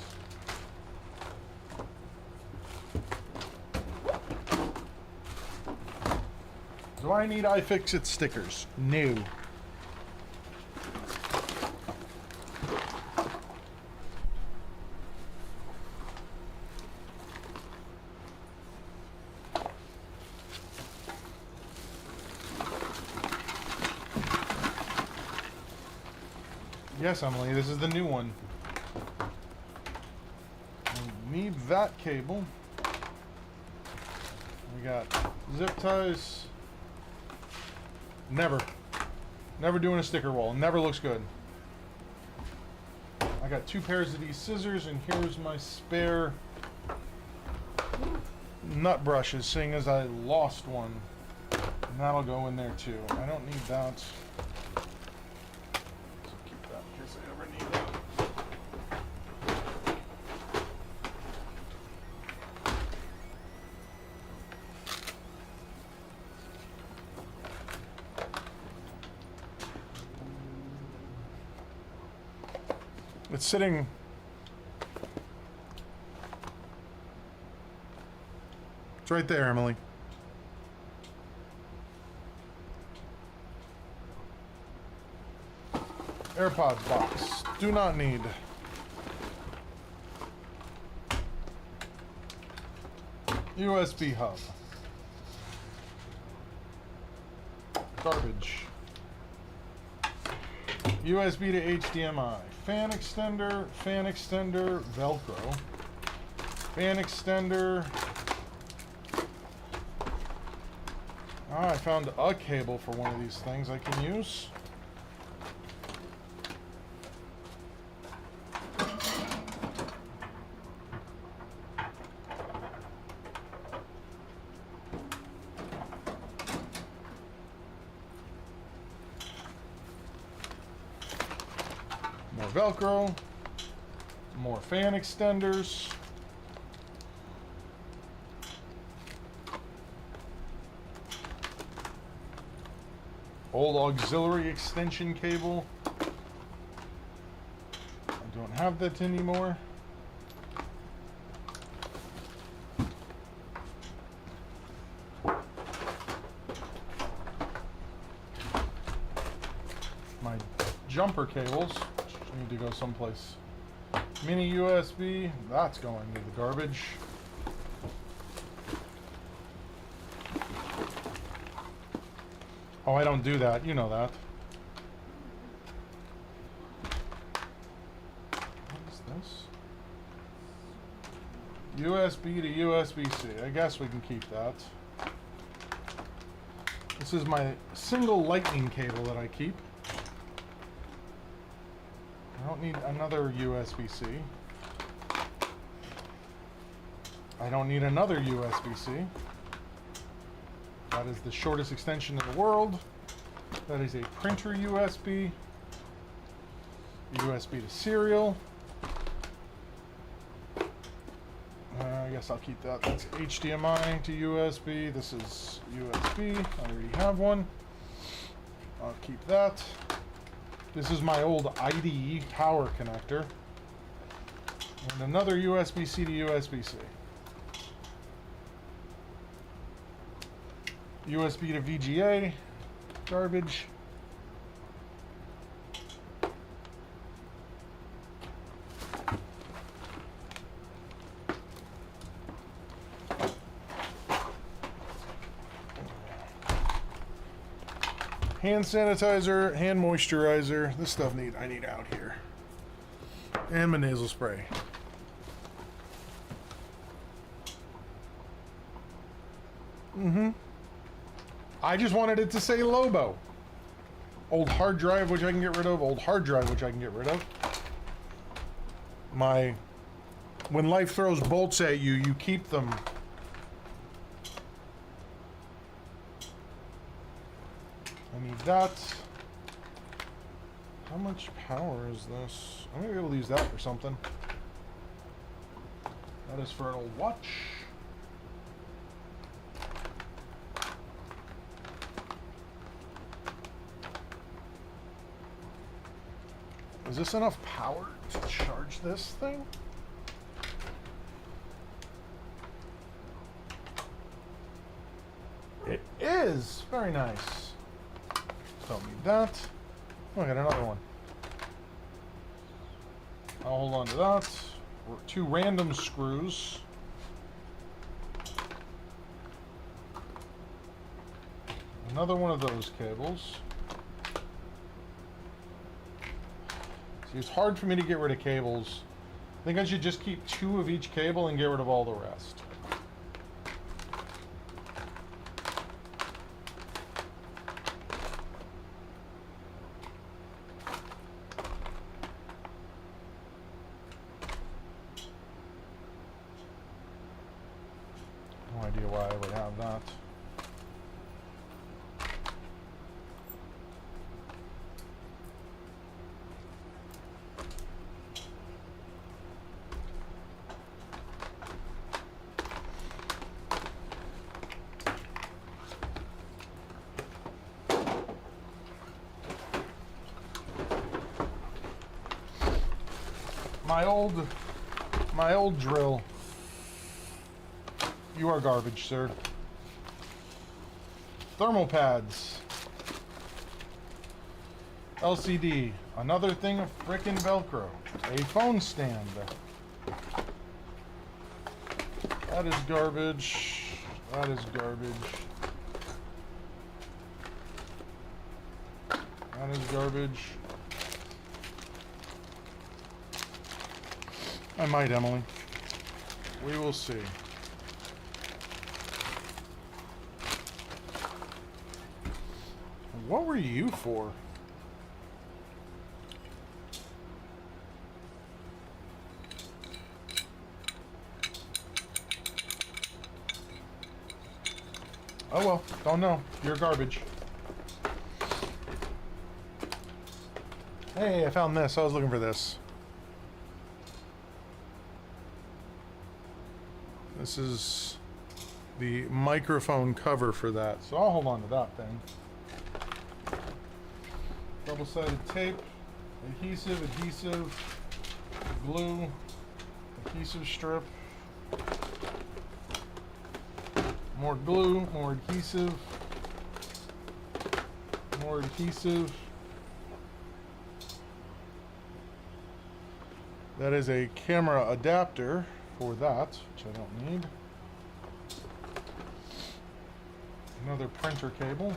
Do I need iFixit stickers? No. Yes, Emily, this is the new one. We need that cable. We got zip ties. Never doing a sticker wall. Never looks good. I got 2 pairs of these scissors, and here's my spare nut brushes, seeing as I lost one. And that'll go in there too. I don't need that. It's sitting. It's right there, Emily. AirPods box. Do not need. USB hub. Garbage. USB to HDMI. Fan extender, Velcro. Fan extender. Ah, I found a cable for one of these things I can use. More Velcro, more fan extenders. Old auxiliary extension cable. I don't have that anymore. My jumper cables need to go someplace. Mini USB, that's going to the garbage. Oh, I don't do that. You know that. What is this? USB to USB-C. I guess we can keep that. This is my single lightning cable that I keep. I don't need another USB-C. I don't need another USB-C. That is the shortest extension in the world. That is a printer USB. USB to serial. I guess I'll keep that. That's HDMI to USB. This is USB. I already have one. I'll keep that. This is my old IDE power connector. And another USB-C to USB-C. USB to VGA. Garbage. Hand sanitizer, hand moisturizer. This stuff I need out here. And my nasal spray. I just wanted it to say Lobo. Old hard drive, which I can get rid of. Old hard drive, which I can get rid of. When life throws bolts at you, you keep them. I need that. How much power is this? I'm gonna be able to use that for something. That is for an old watch. Is this enough power to charge this thing? It is. is. Very nice. Don't need that. Oh, I got another one. I'll hold on to that. 2 random screws. Another one of those cables. See, it's hard for me to get rid of cables. I think I should just keep 2 of each cable and get rid of all the rest. No idea why I would have that. My old drill. You are garbage, sir. Thermal pads. LCD. Another thing of frickin' Velcro. A phone stand. That is garbage. That is garbage. That is garbage. I might, Emily. We will see. What were you for? Oh well, don't know. You're garbage. Hey, I found this. I was looking for this. This is the microphone cover for that, so I'll hold on to that thing. Double-sided tape, adhesive, glue, adhesive strip, more glue, more adhesive, more adhesive. That is a camera adapter for that, which I don't need. Another printer cable.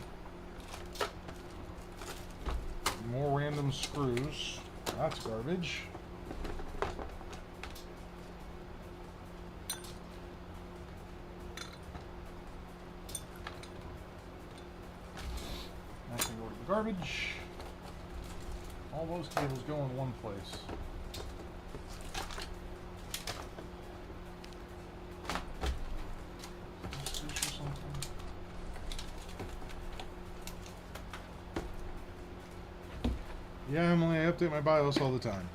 More random screws. That's garbage. That can go to the garbage. All those cables go in one place. Yeah, Emily, I update my BIOS all the time.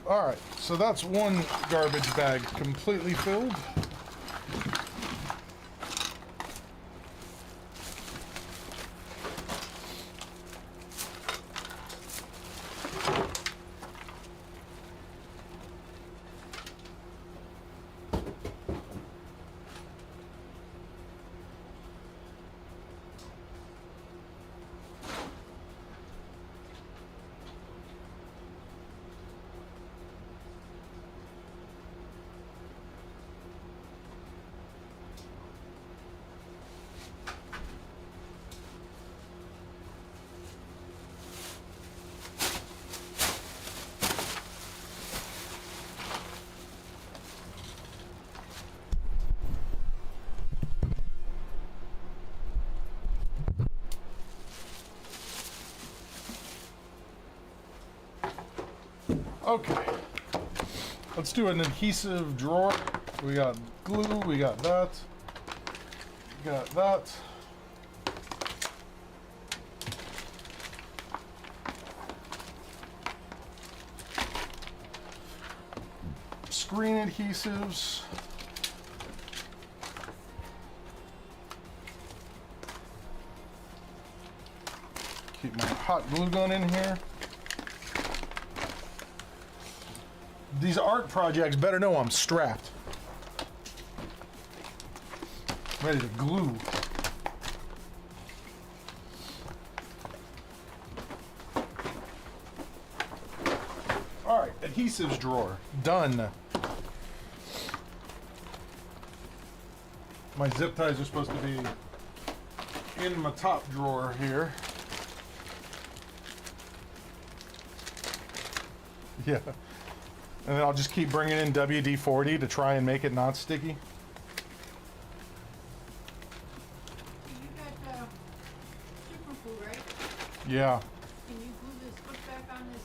Alright, so that's one garbage bag completely filled. Okay, let's do an adhesive drawer. We got glue, we got that, we got that. Screen adhesives. Keep my hot glue gun in here. These art projects better know I'm strapped. I'm ready to glue. Alright, adhesives drawer. Done. My zip ties are supposed to be in my top drawer here. Yeah. And then I'll just keep bringing in WD-40 to try and make it not sticky. You got super glue, right? Yeah. Can you glue this foot back on this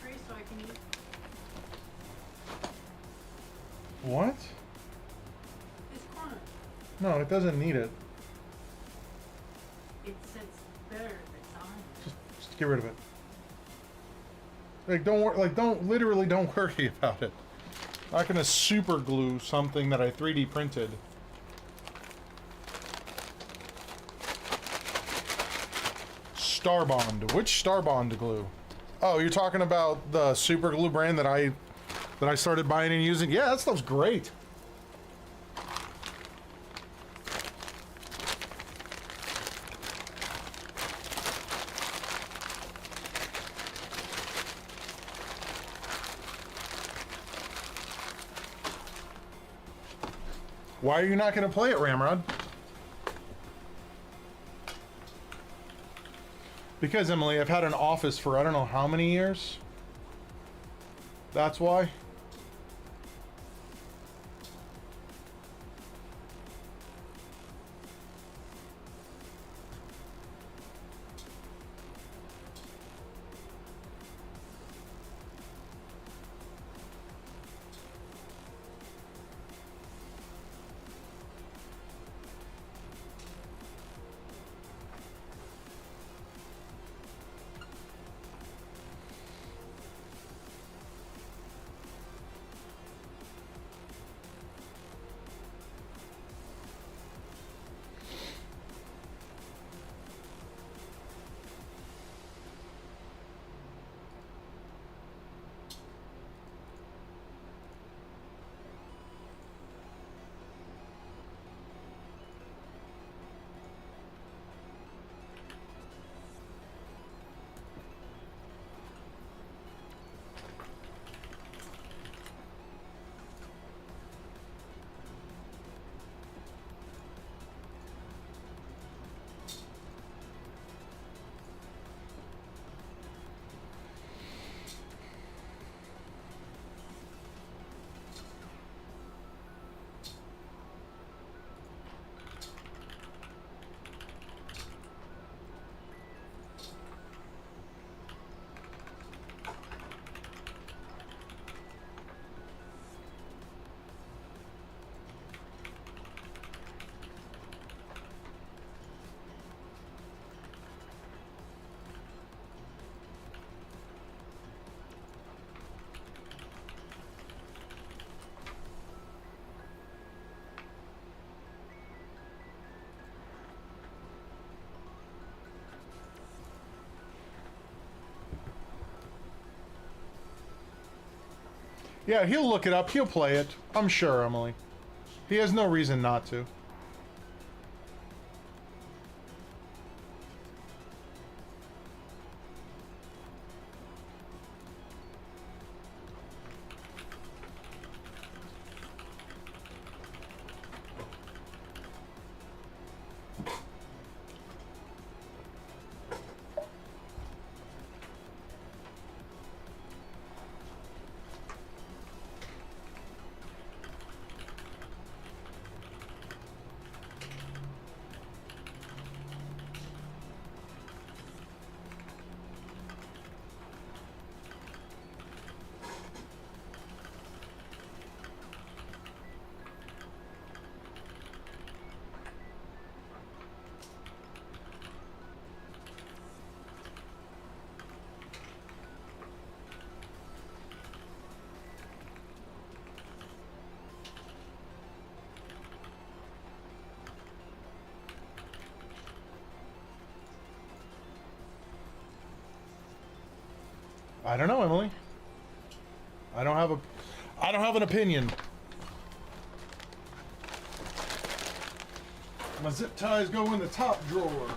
tray so I can use? What? This corner? No, it doesn't need it. It sits better if it's on. Just get rid of it. Like, don't worry, like, literally don't worry about it. I'm not gonna super glue something that I 3D printed. Starbond. Which Starbond glue? Oh, you're talking about the super glue brand that I started buying and using? Yeah, that stuff's great. Why are you not going to play it, Ramrod? Because, Emily, I've had an office for I don't know how many years. That's why. Yeah, he'll look it up. He'll play it. I'm sure, Emily. He has no reason not to. I don't know, Emily. I don't have an opinion. My zip ties go in the top drawer.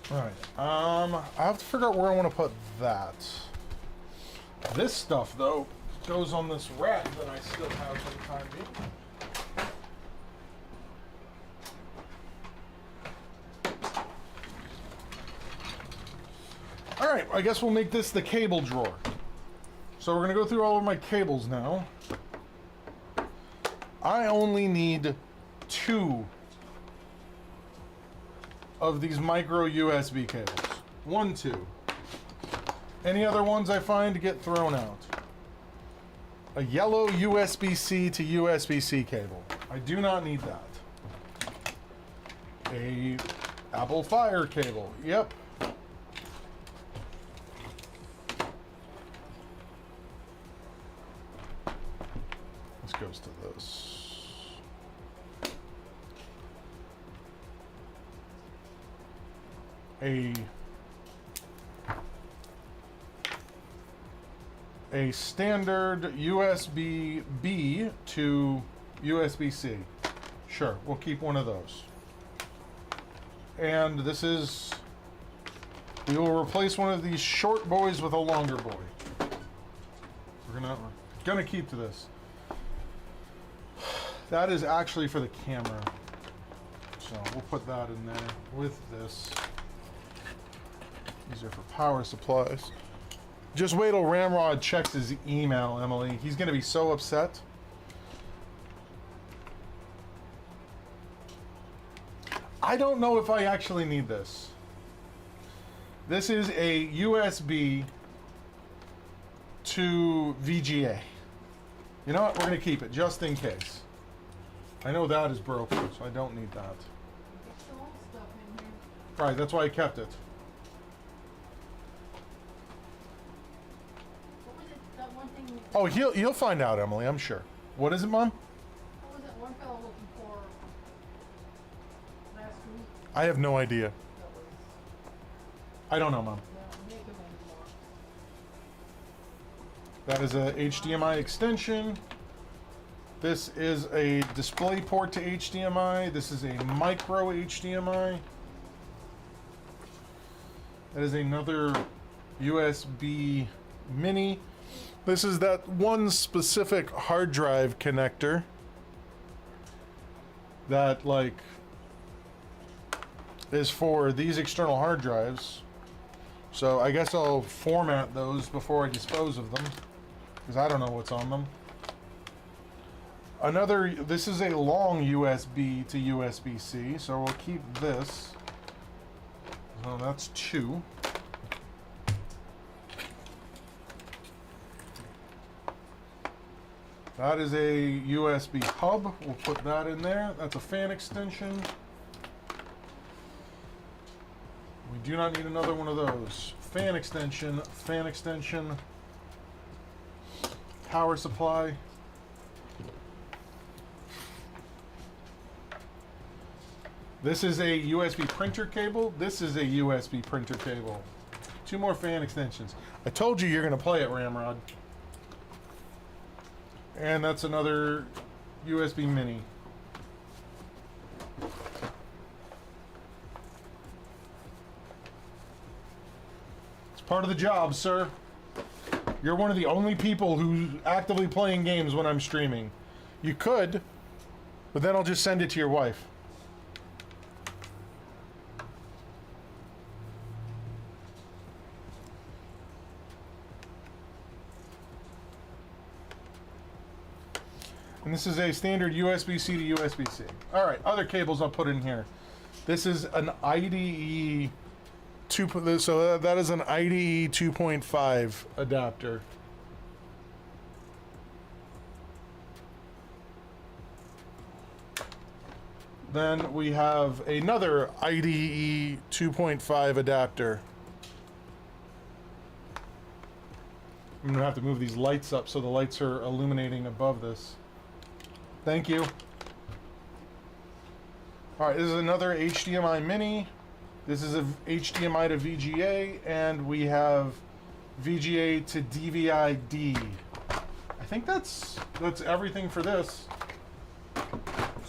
Alright, I have to figure out where I want to put that. This stuff, though, goes on this rack that I still have for the time being. Alright, I guess we'll make this the cable drawer. So we're going to go through all of my cables now. I only need 2 of these micro USB cables. 1, 2. Any other ones I find get thrown out. A yellow USB-C to USB-C cable. I do not need that. A Apple Fire cable. Yep. This goes to this. A standard USB-B to USB-C. Sure, we'll keep one of those. And this is... we will replace one of these short boys with a longer boy. We're gonna keep to this. That is actually for the camera. So we'll put that in there with this. These are for power supplies. Just wait till Ramrod checks his email, Emily. He's going to be so upset. I don't know if I actually need this. This is a USB to VGA. You know what? We're going to keep it just in case. I know that is broken, so I don't need that. Get your own stuff in here. Right, that's why I kept it. What was it, that one thing? Oh, he'll find out, Emily, I'm sure. What is it, Mom? What was that one fellow looking for last week? I have no idea. That was, I don't know, Mom. make him anymore. That is a HDMI extension. This is a display port to HDMI. This is a micro HDMI. That is another USB mini. This is that one specific hard drive connector that, like, is for these external hard drives. So I guess I'll format those before I dispose of them, because I don't know what's on them. This is a long USB to USB-C, so we'll keep this. So that's 2. That is a USB hub. We'll put that in there. That's a fan extension. We do not need another one of those. Fan extension, power supply. This is a USB printer cable. This is a USB printer cable. 2 more fan extensions. I told you you're going to play it, Ramrod. And that's another USB mini. It's part of the job, sir. You're one of the only people who's actively playing games when I'm streaming. You could, but then I'll just send it to your wife. And this is a standard USB-C to USB-C. All right, other cables I'll put in here. This is an IDE 2. So that is an IDE 2.5 adapter. Then we have another IDE 2.5 adapter. I'm gonna have to move these lights up so the lights are illuminating above this. Thank you. All right, this is another HDMI mini. This is a HDMI to VGA, and we have VGA to DVI-D. I think that's everything for this.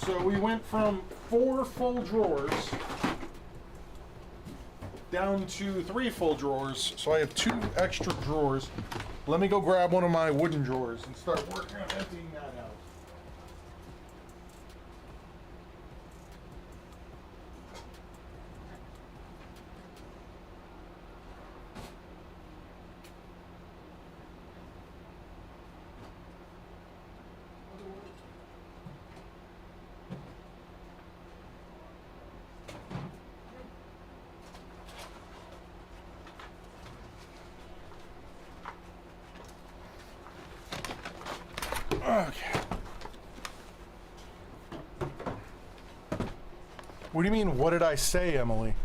So we went from 4 full drawers down to 3 full drawers. So I have 2 extra drawers. Let me go grab one of my wooden drawers and start working on emptying that out. Okay. What do you mean, what did I say, Emily?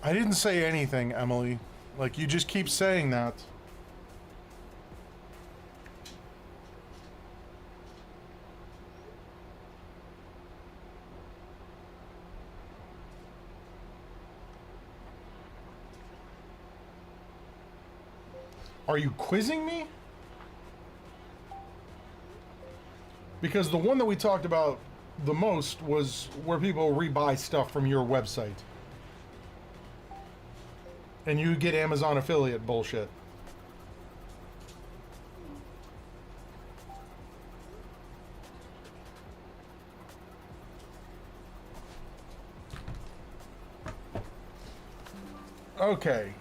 I didn't say anything, Emily. Like, you just keep saying that. Are you quizzing me? Because the one that we talked about the most was where people rebuy stuff from your website. And you get Amazon affiliate bullshit. Okay.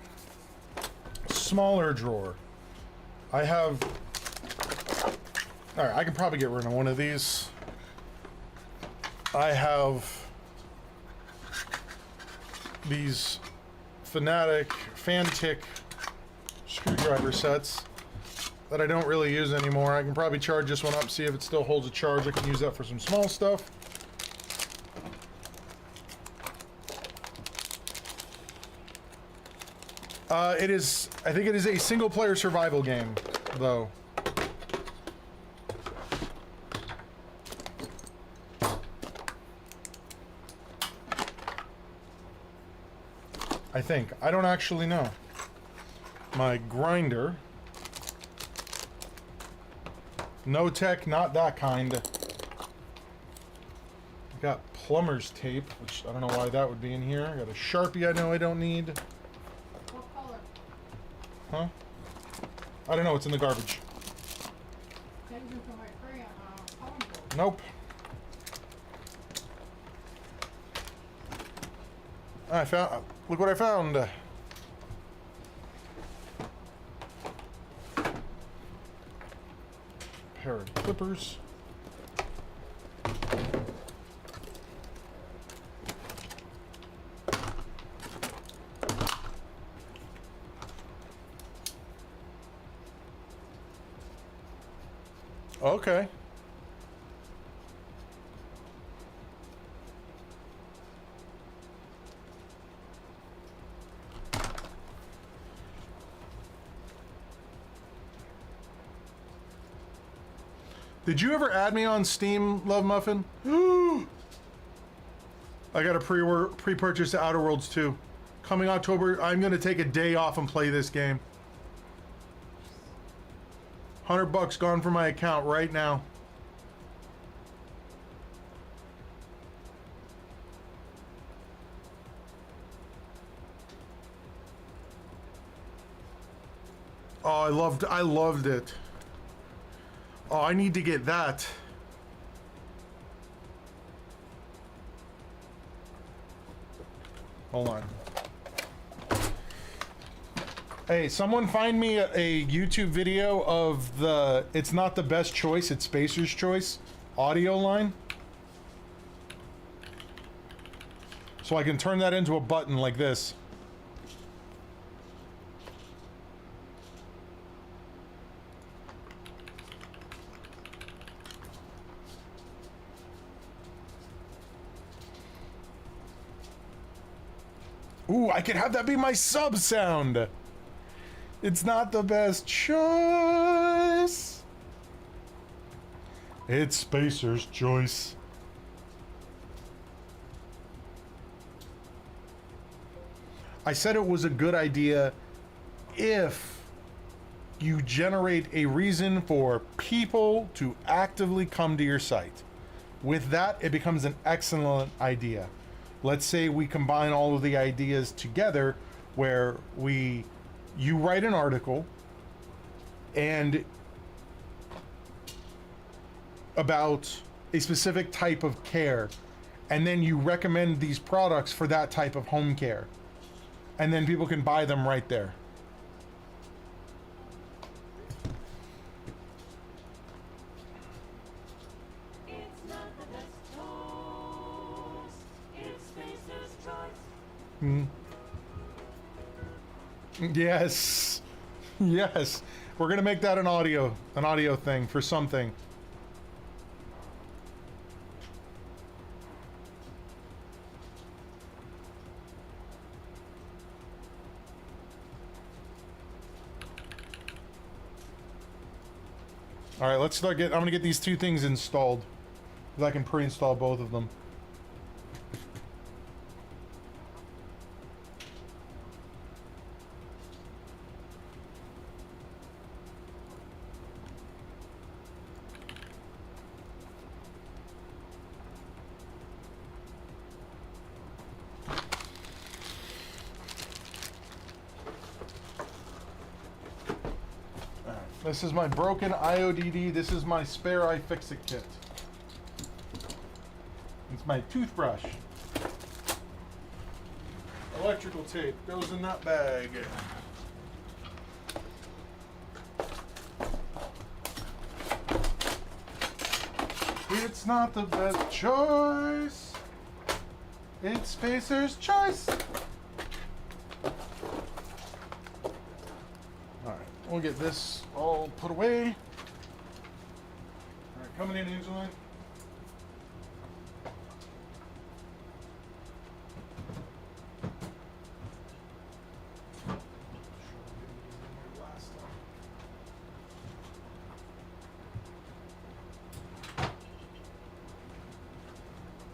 Smaller drawer. I have... Alright, I can probably get rid of one of these. I have these Fanatic Fantic screwdriver sets that I don't really use anymore. I can probably charge this one up, see if it still holds a charge. I can use that for some small stuff. I think it is a single player survival game, though. I think. I don't actually know. My grinder. No tech, not that kind. Got plumber's tape, which I don't know why that would be in here. I got a Sharpie I know I don't need. What color? Huh? I don't know, it's in the garbage. Send you for my crayon, column book. Nope. I found... Look what I found. Pair of clippers. Okay. Did you ever add me on Steam, Love Muffin? I got a pre-purchase Outer Worlds 2. Coming October, I'm gonna take a day off and play this game. $100 gone from my account right now. Oh, I loved it. Oh, I need to get that. Hold on. Hey, someone find me a YouTube video of the It's Not the Best Choice, It's Spacer's Choice audio line. So I can turn that into a button like this. Ooh, I could have that be my sub sound. It's not the best choice. It's Spacer's choice. I said it was a good idea if you generate a reason for people to actively come to your site. With that, it becomes an excellent idea. Let's say we combine all of the ideas together where you write an article and about a specific type of care, and then you recommend these products for that type of home care, and then people can buy them right there. It's not the best choice. It's Spacer's choice. Yes. Yes. We're gonna make that an audio thing for something. All right, let's start I'm gonna get these two things installed. If I can pre-install both of them. This is my broken IODD. This is my spare iFixit kit. It's my toothbrush. Electrical tape goes in that bag. It's not the best choice. It's Spacer's choice. We'll get this all put away. All right, coming in, Angeline.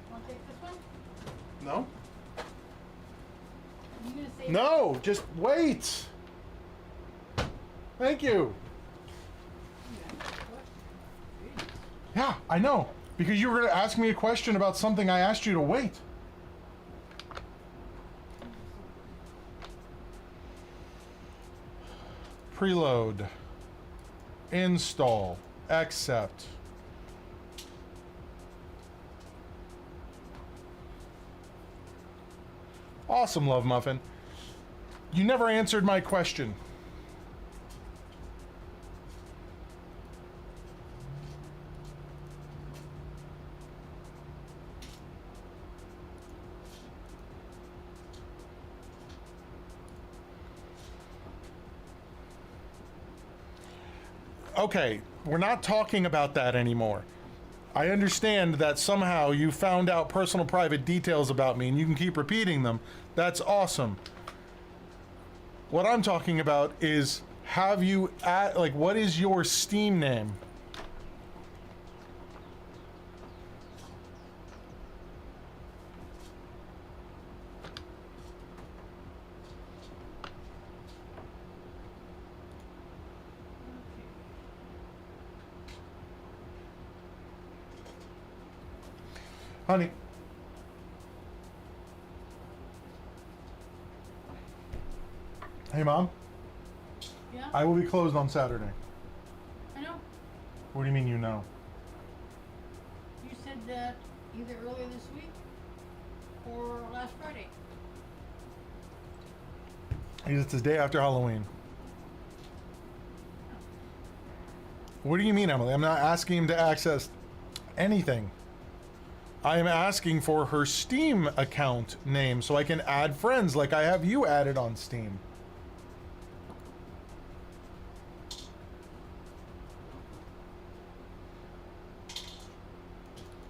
Want to take this one? No? Are you gonna say No, just wait. Thank you. Yeah, I know. Because you were going to ask me a question about something I asked you to wait. Preload. Install. Accept. Awesome, Love Muffin. You never answered my question. Okay, we're not talking about that anymore. I understand that somehow you found out personal private details about me and you can keep repeating them. That's awesome. What I'm talking about is, what is your Steam name? Honey. Hey, Mom. Yeah? I will be closed on Saturday. I know. What do you mean you know? You said that either earlier this week or last Friday. It's the day after Halloween. What do you mean, Emily? I'm not asking him to access anything. I am asking for her Steam account name so I can add friends like I have you added on Steam.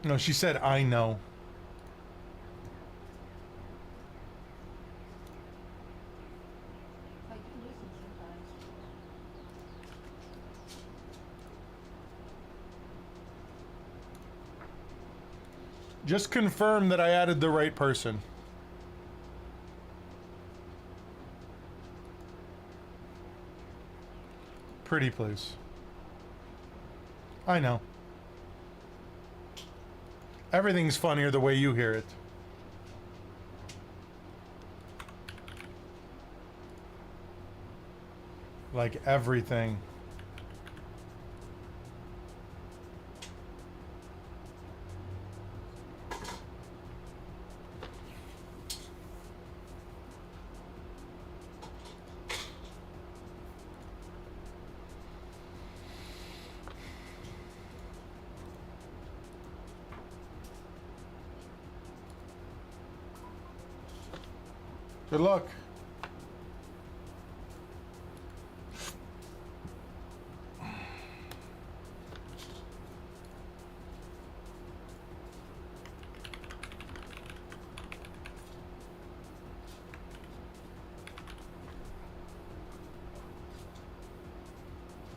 No, she said, I know. Just confirm that I added the right person. Pretty please. I know. Everything's funnier the way you hear it. Like everything. Good luck.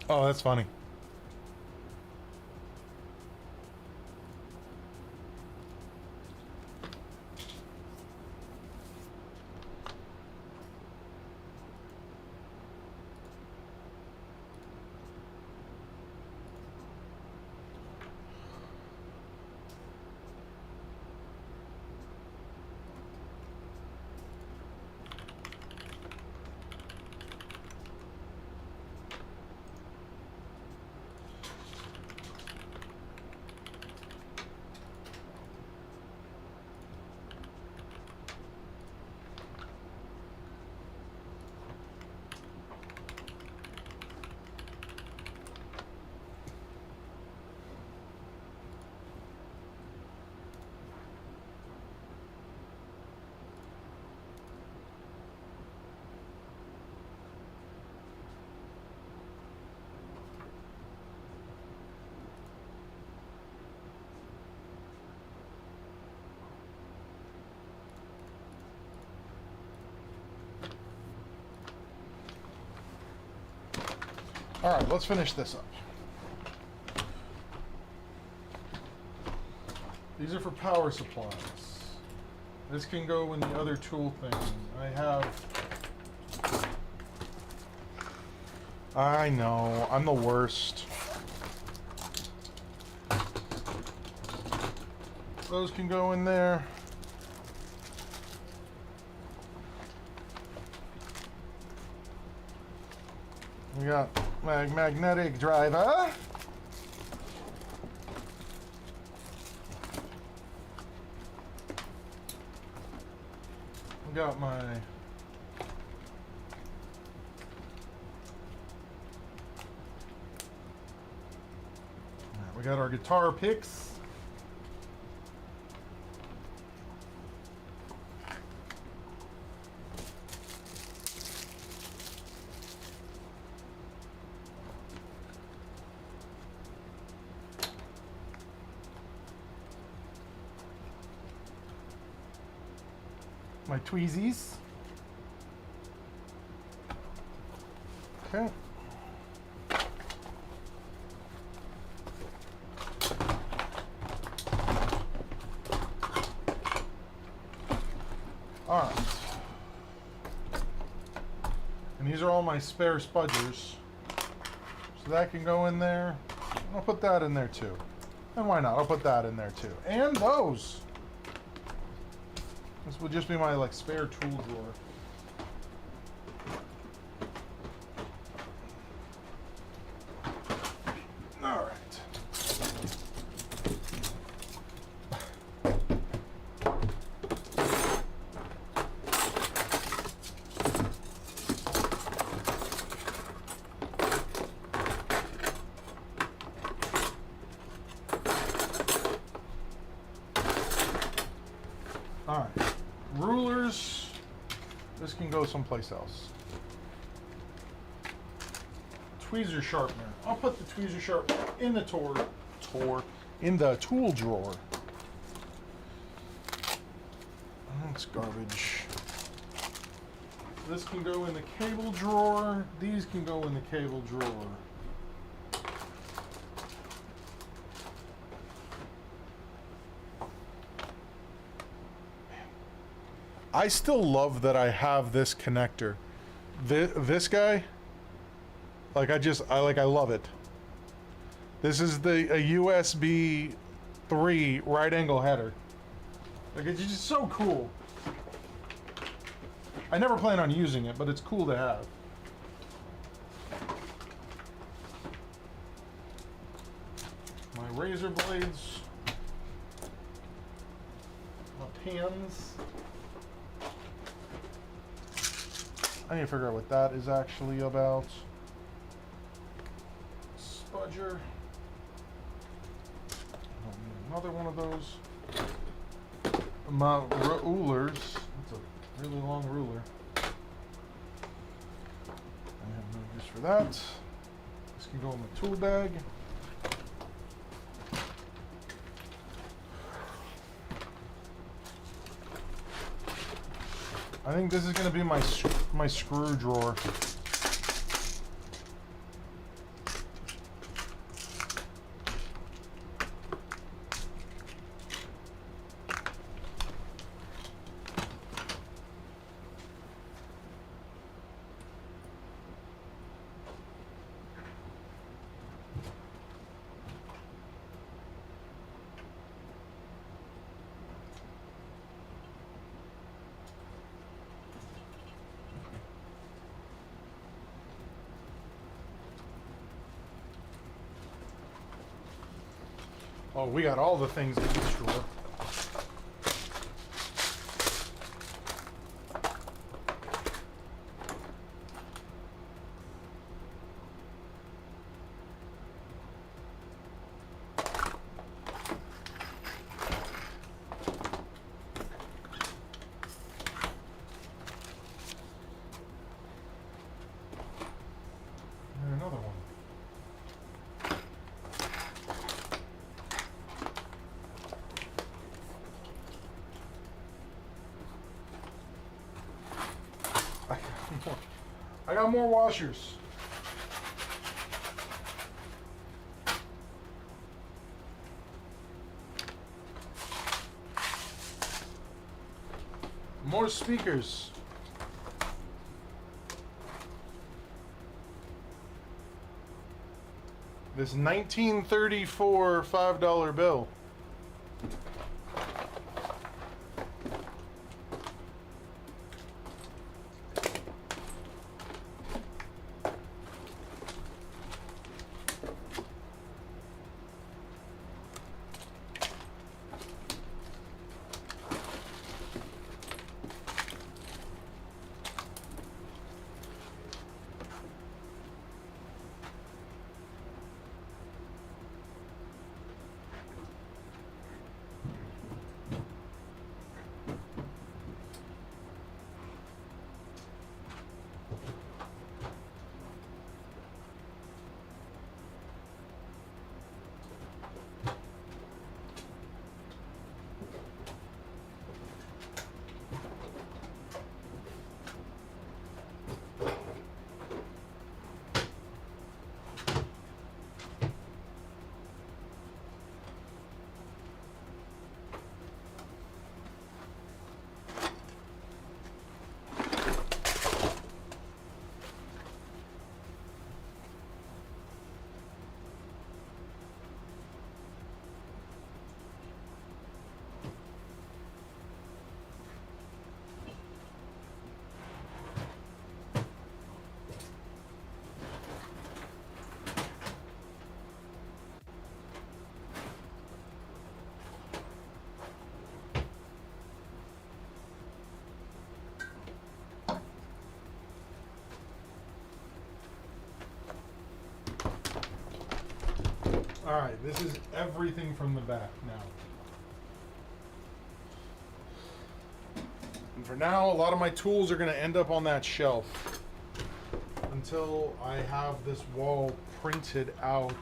Oh, that's funny. All right, let's finish this up. These are for power supplies. This can go in the other tool thing. I know, I'm the worst. Those can go in there. We got magnetic driver. We got my we got our guitar picks. My tweezies. Okay. All right. And these are all my spare spudgers. So that can go in there. I'll put that in there too. And why not? I'll put that in there too. And those. This would just be my like spare tool drawer. All right. All right. Rulers, this can go someplace else. Tweezer sharpener. I'll put the tweezer sharpener in the in the tool drawer. That's garbage. This can go in the cable drawer. These can go in the cable drawer. I still love that I have this connector. This guy, like I love it. This is a USB 3 right angle header. Like, it's just so cool. I never plan on using it, but it's cool to have. My razor blades. My pins. I need to figure out what that is actually about. Spudger. I don't need another one of those. My rulers. That's a really long ruler. I have no use for that. This can go in the tool bag. I think this is going to be my screw drawer. Oh, we got all the things in this drawer. And another one. I got more washers. More speakers. This 1934 $5 bill. Alright, this is everything from the back now. And for now, a lot of my tools are going to end up on that shelf until I have this wall printed out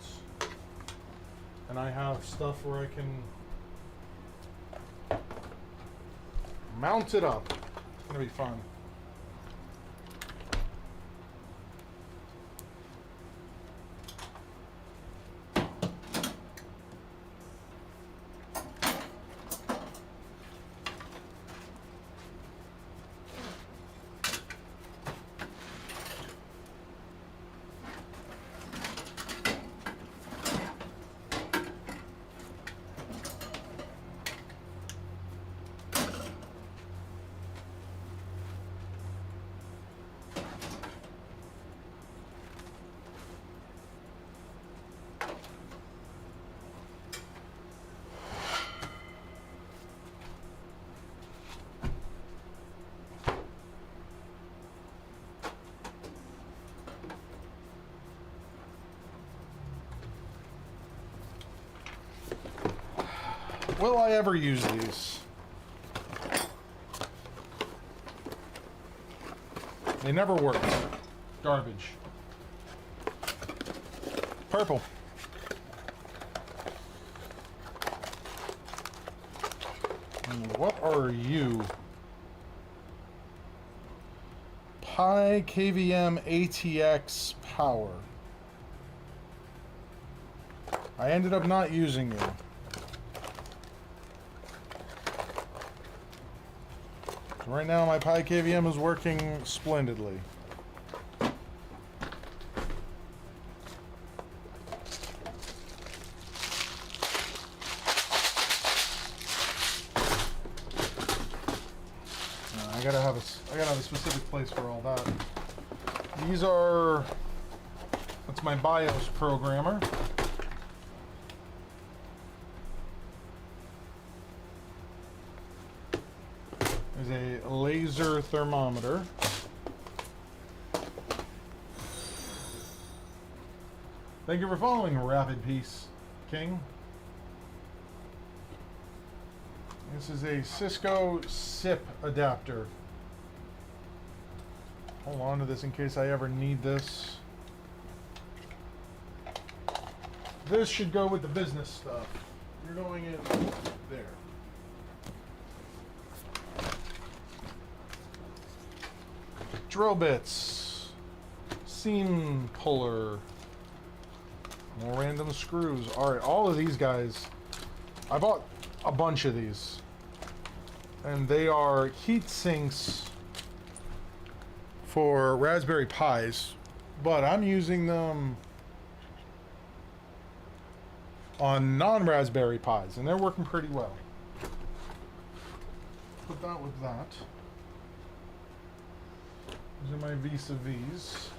and I have stuff where I can mount it up. It's going to be fun. Will I ever use these? They never work. Garbage. Purple. And what are you? Pi KVM ATX power. I ended up not using you. Right now my Pi KVM is working splendidly. I gotta have a specific place for all that. These are, that's my BIOS programmer. There's a laser thermometer. Thank you for following, Rapid Peace King. This is a Cisco SIP adapter. Hold on to this in case I ever need this. This should go with the business stuff. You're going in there. Drill bits. Seam puller. More random screws. Alright, all of these guys. I bought a bunch of these. And they are heat sinks for Raspberry Pis. But I'm using them on non-Raspberry Pis. And they're working pretty well. Put that with that. These are my vis-a-vis.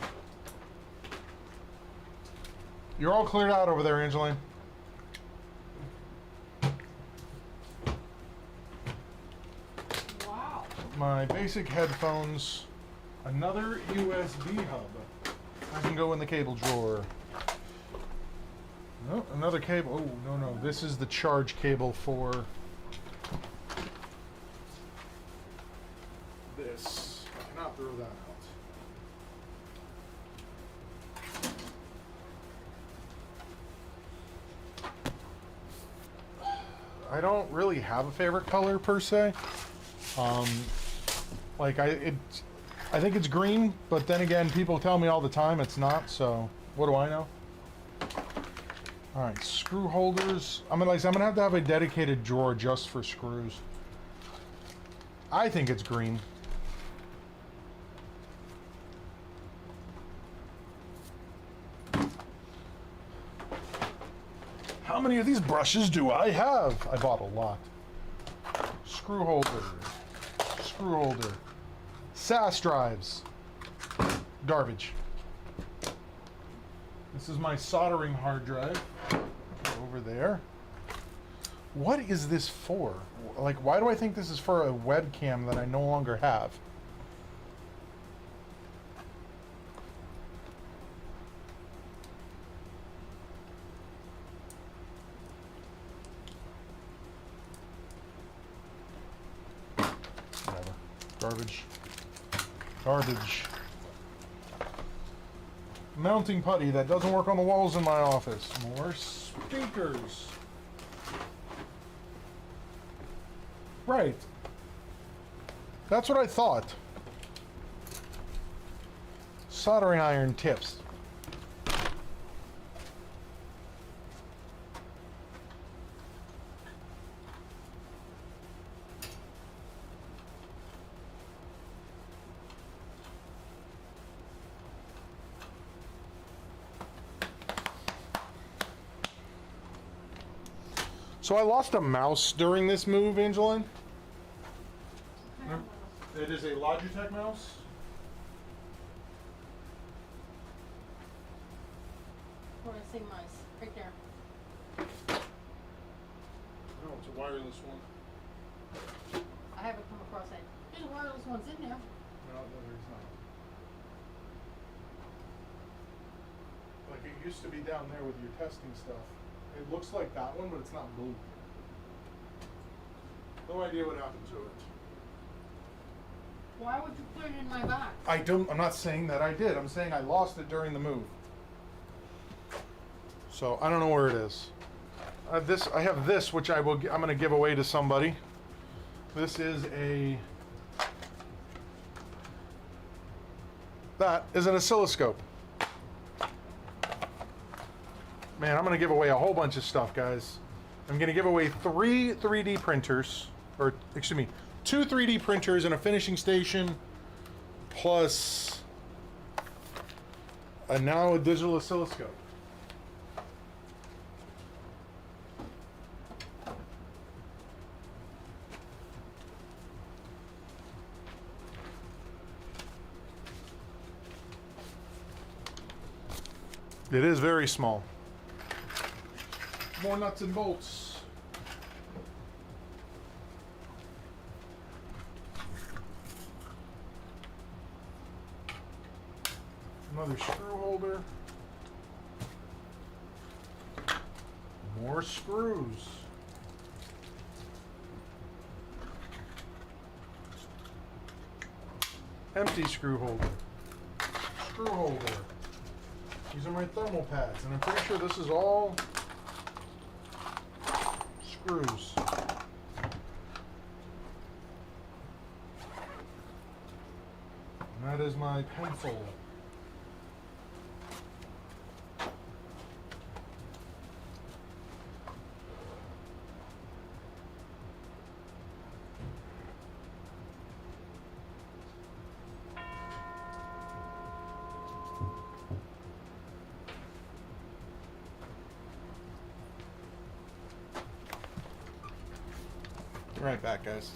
You're all cleared out over there, Angeline. Wow. My basic headphones. Another USB hub. I can go in the cable drawer. Oh, another cable. Oh, no. This is the charge cable for this. I cannot throw that out. I don't really have a favorite color per se. Like I think it's green, but then again, people tell me all the time it's not. So what do I know? All right, screw holders. I'm gonna have to have a dedicated drawer just for screws. I think it's green. How many of these brushes do I have? I bought a lot. Screw holder. Screw holder. SAS drives. Garbage. This is my soldering hard drive. Over there. What is this for? Like, why do I think this is for a webcam that I no longer have? Whatever. Garbage. Garbage. Mounting putty that doesn't work on the walls in my office. More speakers. Right. That's what I thought. Soldering iron tips. So I lost a mouse during this move, Angeline. It is a Logitech mouse. Where I see mice. Right there. No, it's a wireless one. I haven't come across it. There's wireless ones in there. No, there's not. Like it used to be down there with your testing stuff. It looks like that one, but it's not blue. No idea what happened to it. Why would you put it in my box? I'm not saying that I did. I'm saying I lost it during the move. So I don't know where it is. I have this, which I'm going to give away to somebody. This is that is an oscilloscope. Man, I'm going to give away a whole bunch of stuff, guys. I'm going to give away 3 3D printers, or excuse me, 2 3D printers and a finishing station, plus now a digital oscilloscope. It is very small. More nuts and bolts. Another screw holder. More screws. Empty screw holder. Screw holder. These are my thermal pads, and I'm pretty sure this is all screws. And that is my pencil. Right back, guys.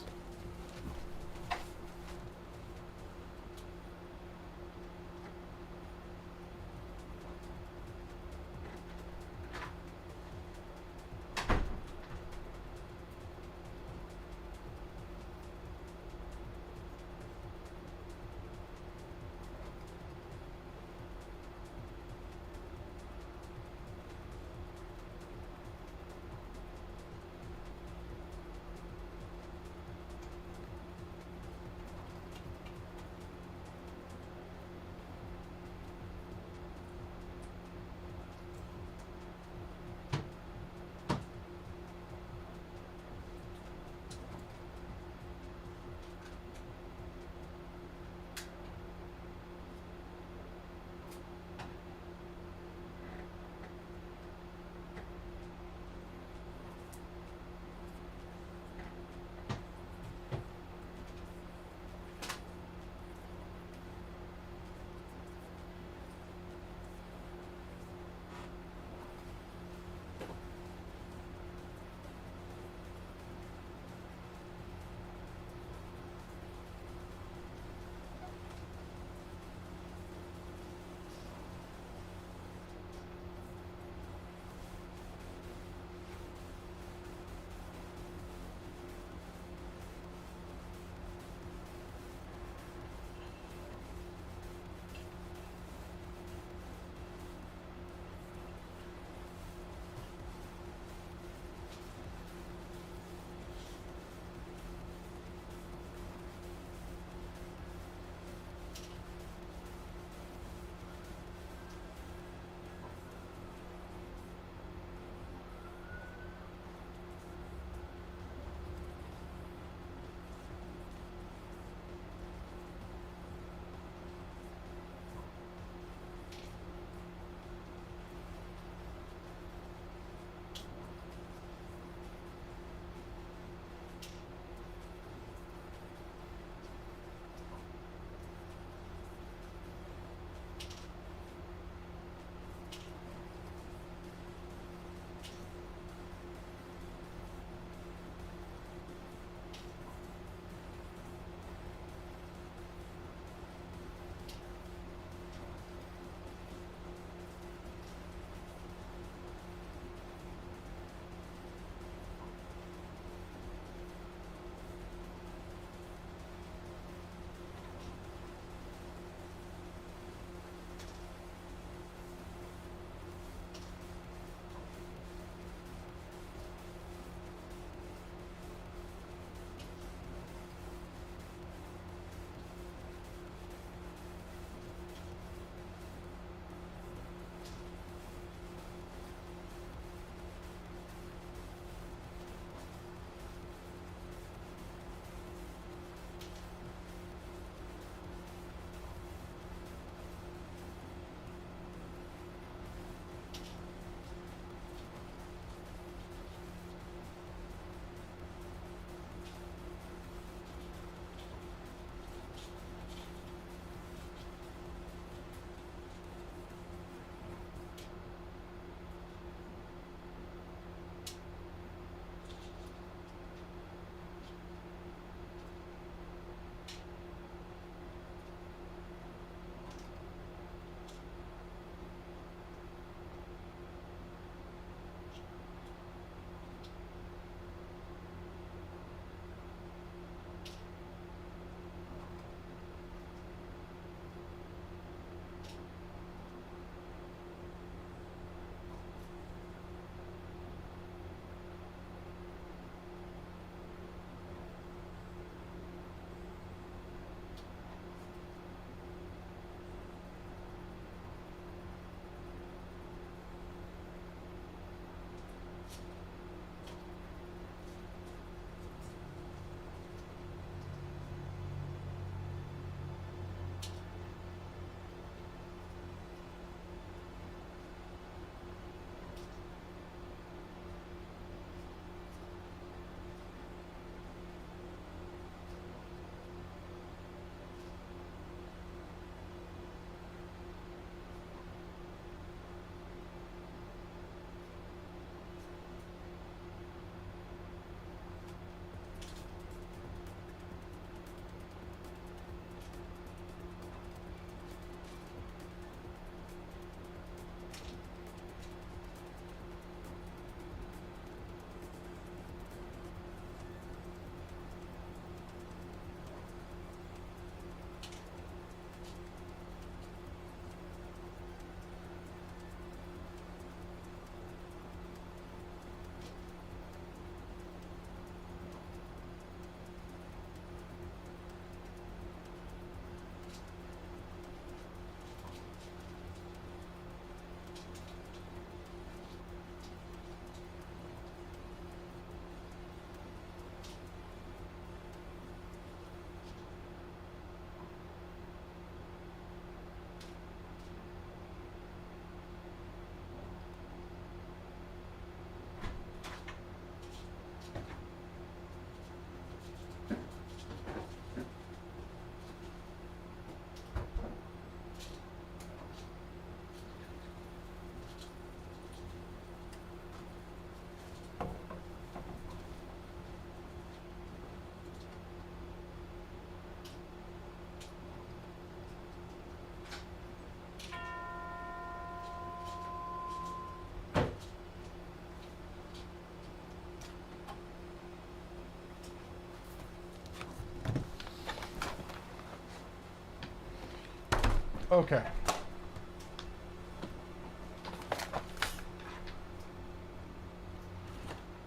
Okay.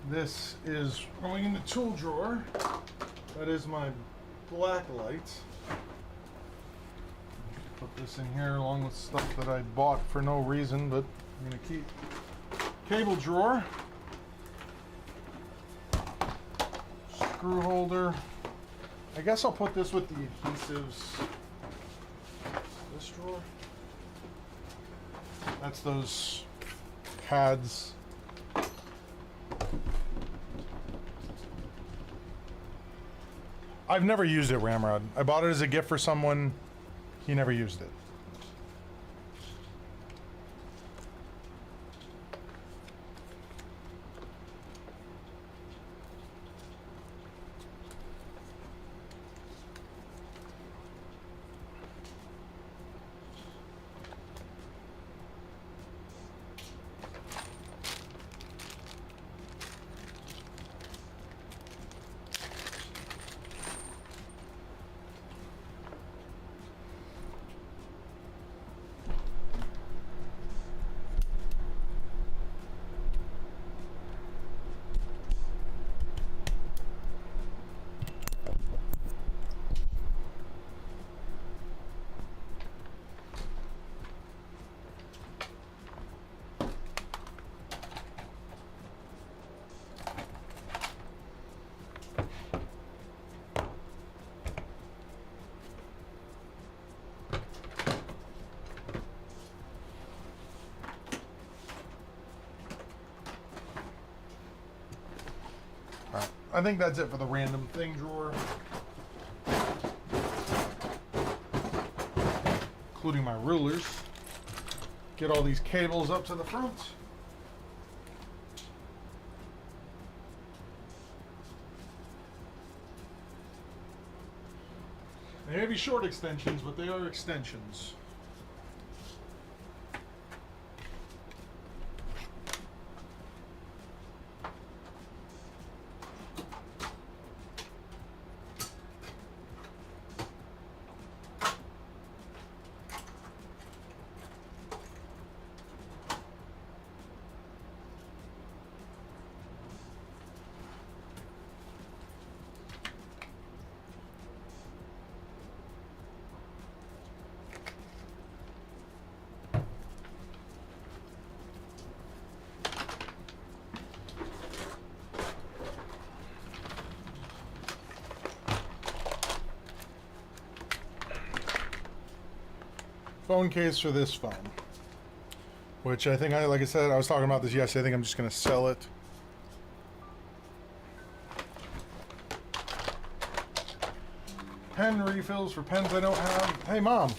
This is going in the tool drawer. That is my black light. Put this in here along with stuff that I bought for no reason, but I'm going to keep. Cable drawer. Screw holder. I guess I'll put this with the adhesives. This drawer. That's those pads. I've never used it, Ramrod. I bought it as a gift for someone. He never used it. I think that's it for the random thing drawer. Including my rulers. Get all these cables up to the front. They may be short extensions, but they are extensions. Phone case for this phone, which I think like I said, I was talking about this yesterday. I think I'm just going to sell it. Pen refills for pens I don't have. Hey, Mom.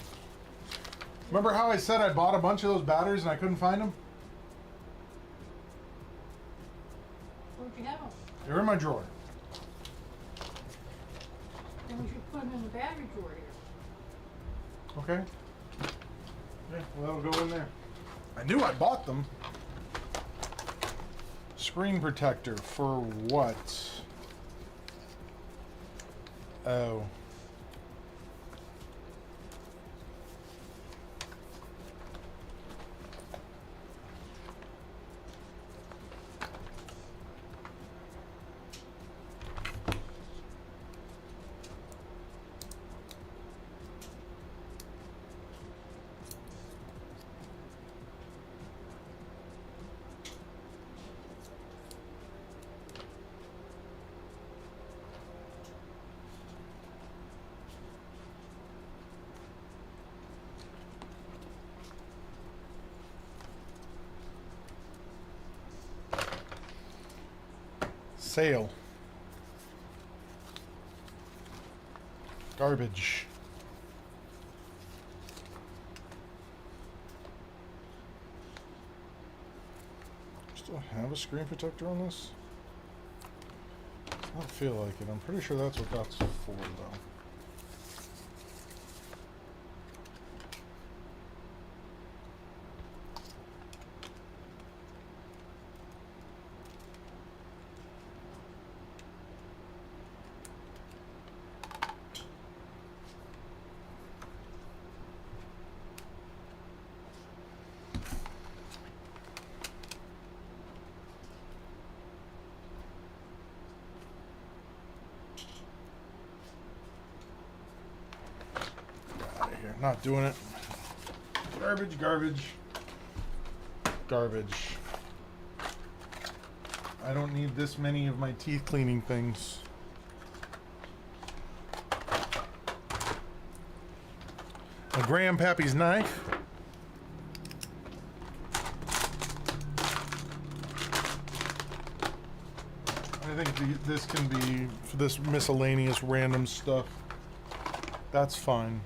Remember how I said I bought a bunch of those batteries and I couldn't find them? Where'd you have them? They're in my drawer. Then we should put them in the battery drawer here. Okay. Yeah, well, that'll go in there. I knew I bought them. Screen protector for what? Oh. Sale. Garbage. Still have a screen protector on this? I don't feel like it. I'm pretty sure that's what that's for, though. Not doing it. Garbage, garbage, garbage. I don't need this many of my teeth cleaning things. A Grandpappy's knife. I think this can be for this miscellaneous random stuff. That's fine.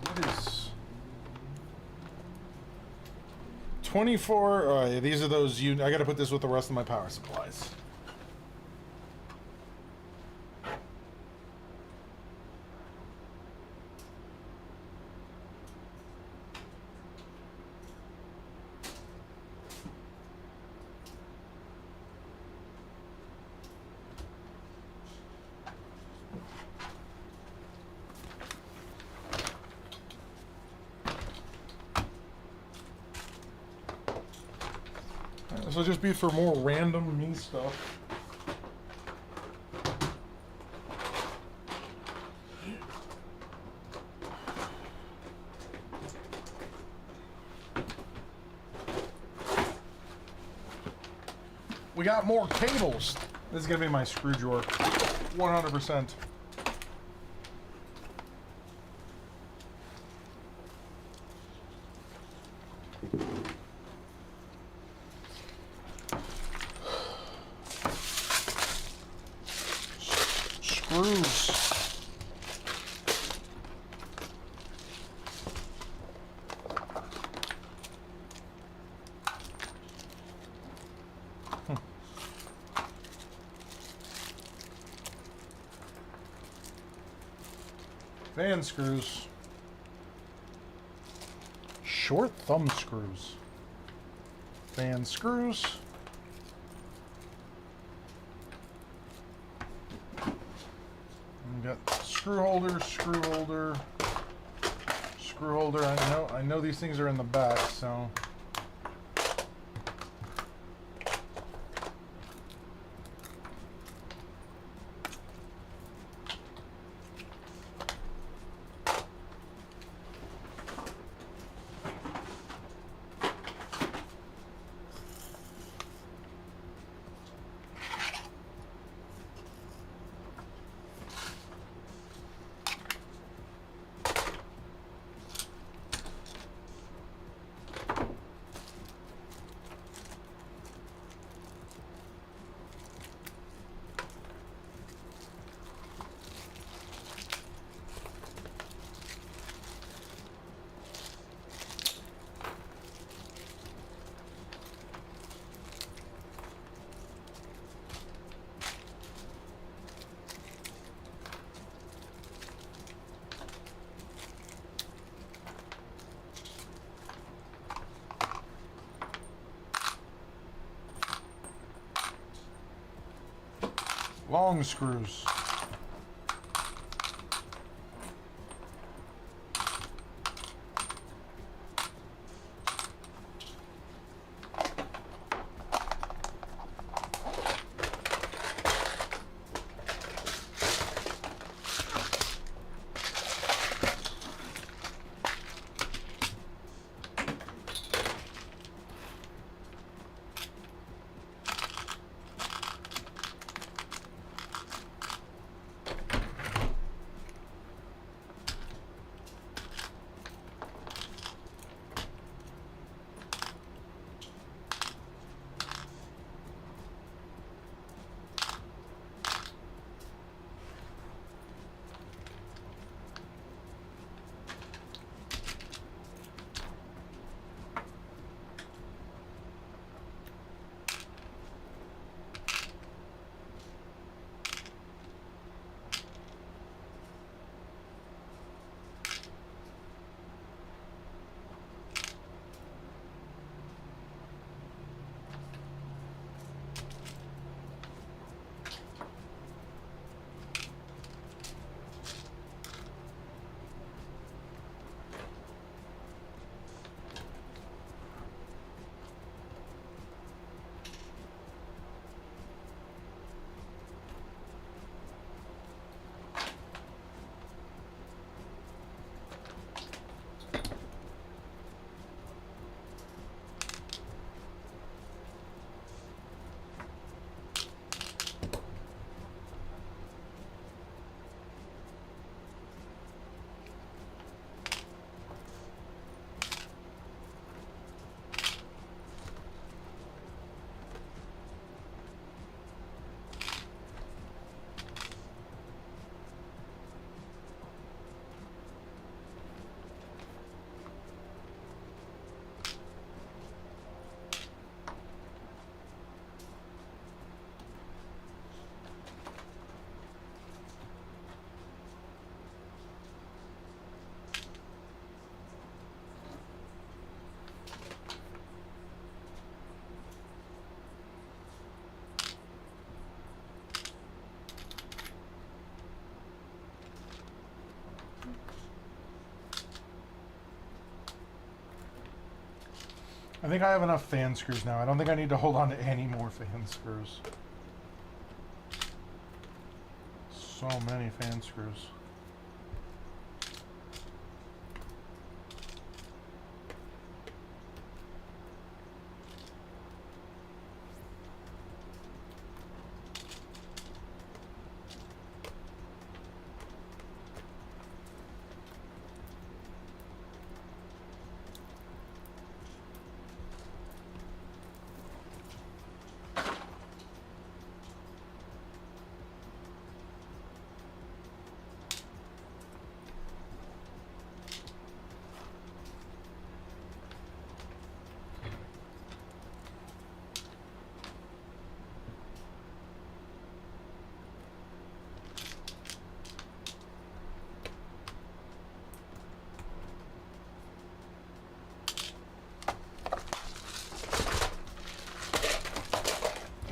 What is 24? Oh, yeah, these are those. I got to put this with the rest of my power supplies. This will just be for more random me stuff. We got more cables. This is gonna be my screw drawer, 100%. Screws. Fan screws. Short thumb screws. Fan screws. We got screw holder, screw holder, screw holder. I know these things are in the back, so. Long screws. I think I have enough fan screws now. I don't think I need to hold on to any more fan screws. So many fan screws.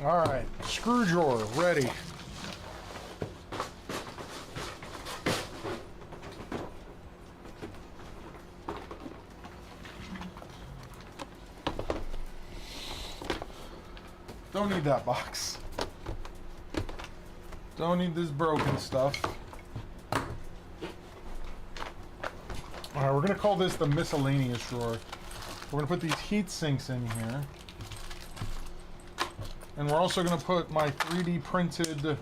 All right, screw drawer ready. Don't need that box. Don't need this broken stuff. All right, we're gonna call this the miscellaneous drawer. We're gonna put these heat sinks in here. And we're also going to put my 3D printed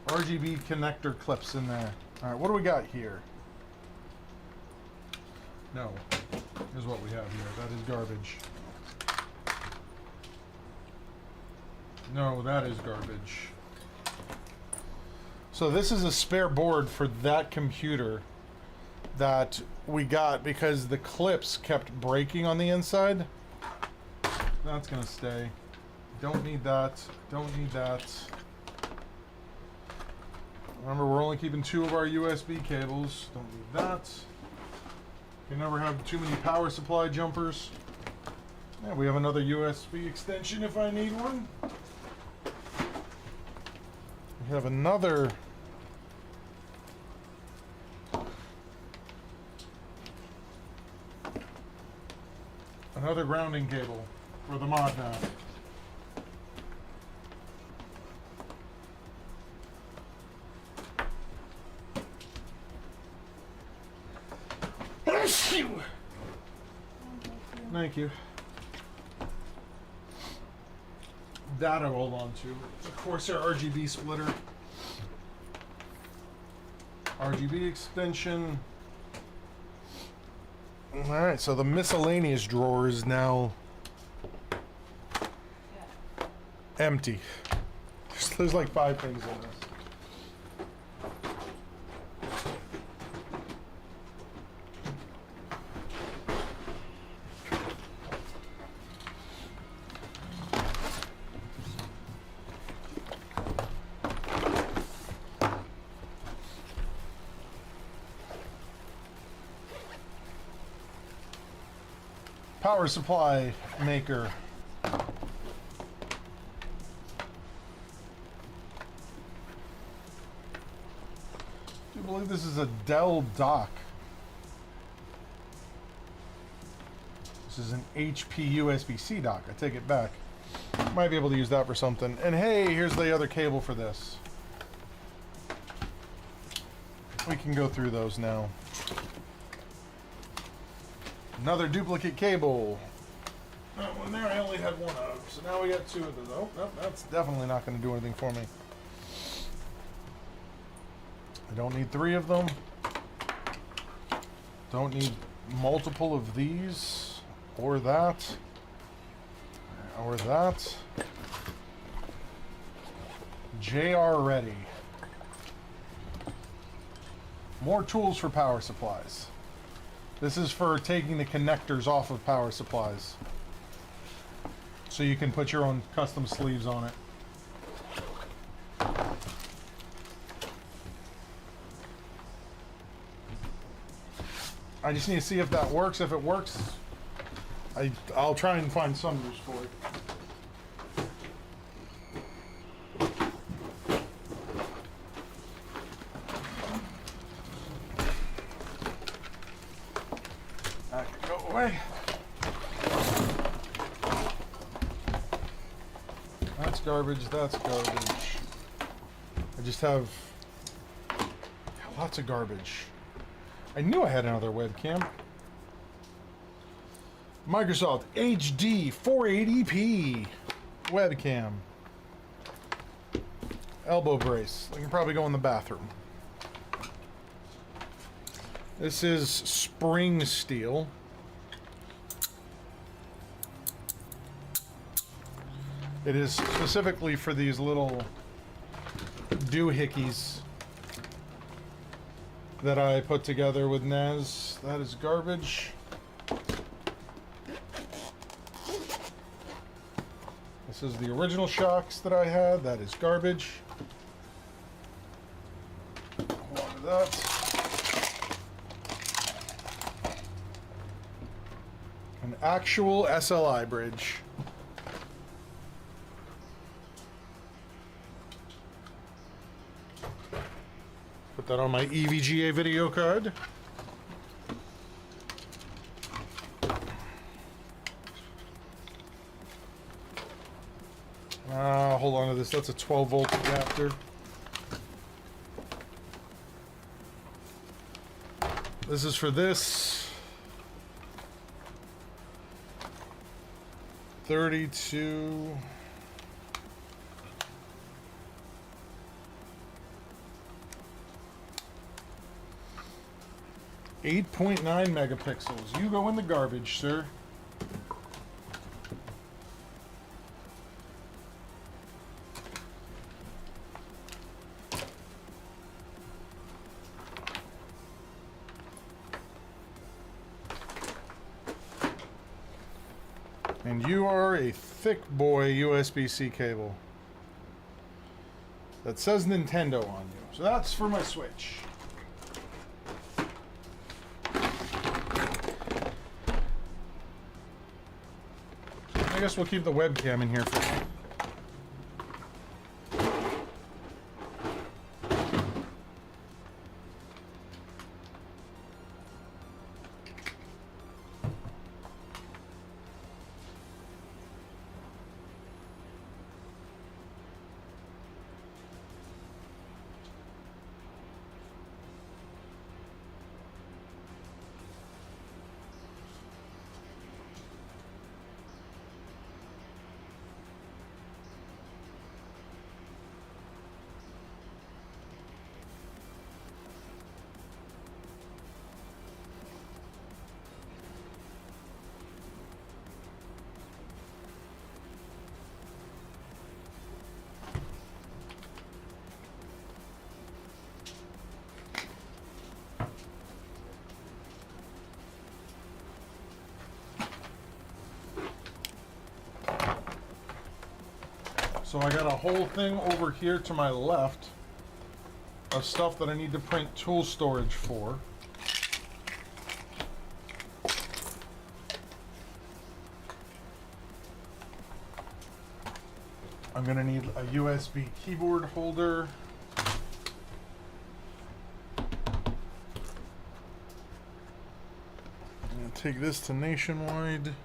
RGB connector clips in there. All right, what do we got here? No, here's what we have here. That is garbage. No, that is garbage. So this is a spare board for that computer that we got because the clips kept breaking on the inside. That's going to stay. Don't need that. Don't need that. Remember, we're only keeping 2 of our USB cables. Don't need that. You never have too many power supply jumpers. Yeah, we have another USB extension if I need one. We have another grounding cable for the mod now. Thank you. That I'll hold on to. Of course, our RGB splitter. RGB extension. Alright, so the miscellaneous drawer is now empty. There's like 5 things in this. Power supply maker. Do you believe this is a Dell dock? This is an HP USB-C dock. I take it back. Might be able to use that for something. And hey, here's the other cable for this. We can go through those now. Another duplicate cable. That one there I only had 1 of, so now we got 2 of those. Oh, no, that's definitely not going to do anything for me. I don't need 3 of them. Don't need multiple of these, or that, or that. JR ready. More tools for power supplies. This is for taking the connectors off of power supplies. So you can put your own custom sleeves on it. I just need to see if that works. If it works, I'll try and find some use for it. That can go away. That's garbage. That's garbage. I just have lots of garbage. I knew I had another webcam. Microsoft HD 480p webcam. Elbow brace. I can probably go in the bathroom. This is spring steel. It is specifically for these little doohickeys that I put together with Naz. That is garbage. This is the original shocks that I had. That is garbage. Hold on to that. An actual SLI bridge. Put that on my EVGA video card. Hold on to this. That's a 12-volt adapter. This is for this. 32. 8.9 megapixels. You go in the garbage, sir. And you are a thick boy USB-C cable that says Nintendo on you. So that's for my Switch. I guess we'll keep the webcam in here for now. So I got a whole thing over here to my left of stuff that I need to print tool storage for. I'm gonna need a USB keyboard holder. I'm gonna take this to Nationwide.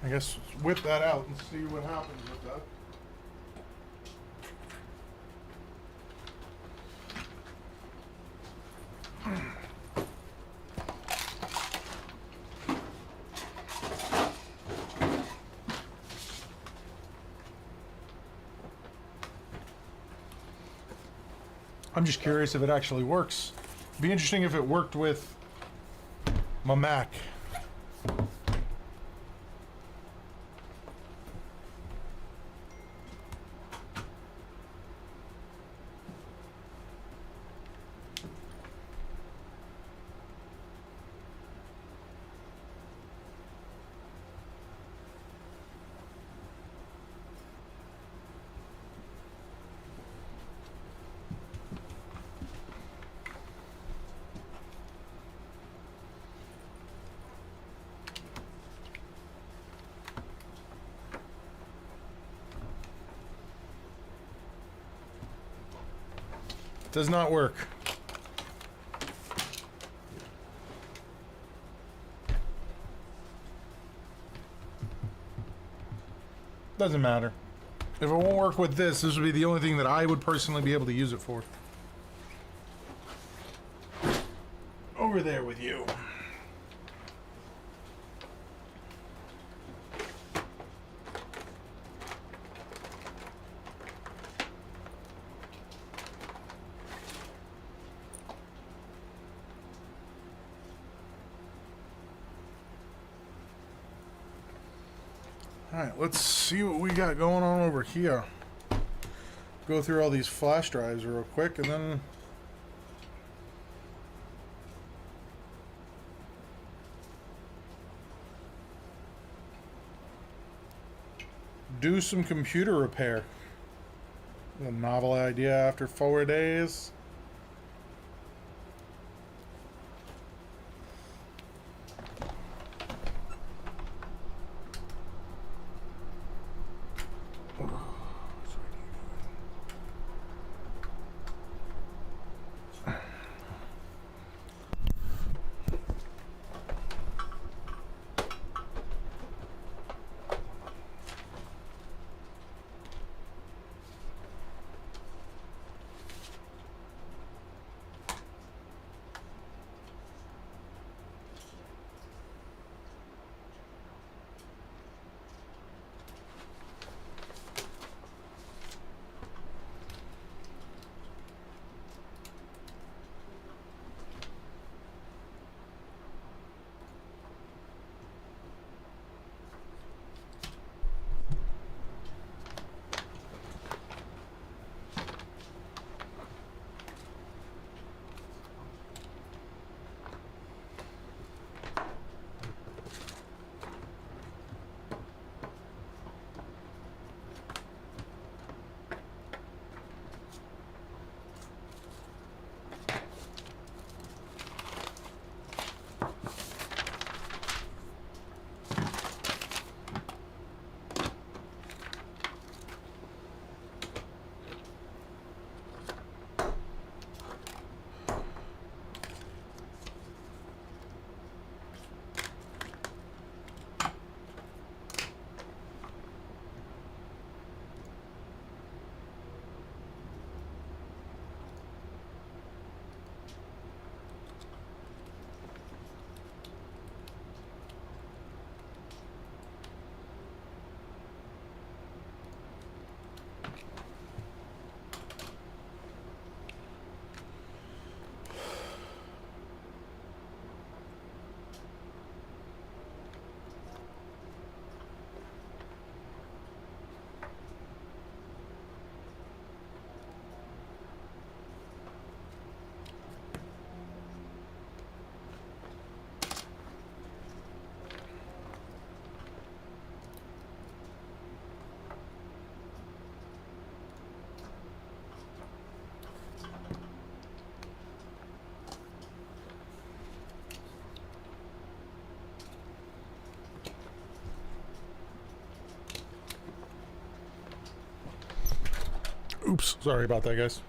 I guess whip that out and see what happens with that. I'm just curious if it actually works. It'd be interesting if it worked with my Mac. Does not work. Doesn't matter. If it won't work with this, this would be the only thing that I would personally be able to use it for. Over there with you. Alright, let's see what we got going on over here. Go through all these flash drives real quick and then do some computer repair. A novel idea after 4 days. Oops, sorry about that, guys.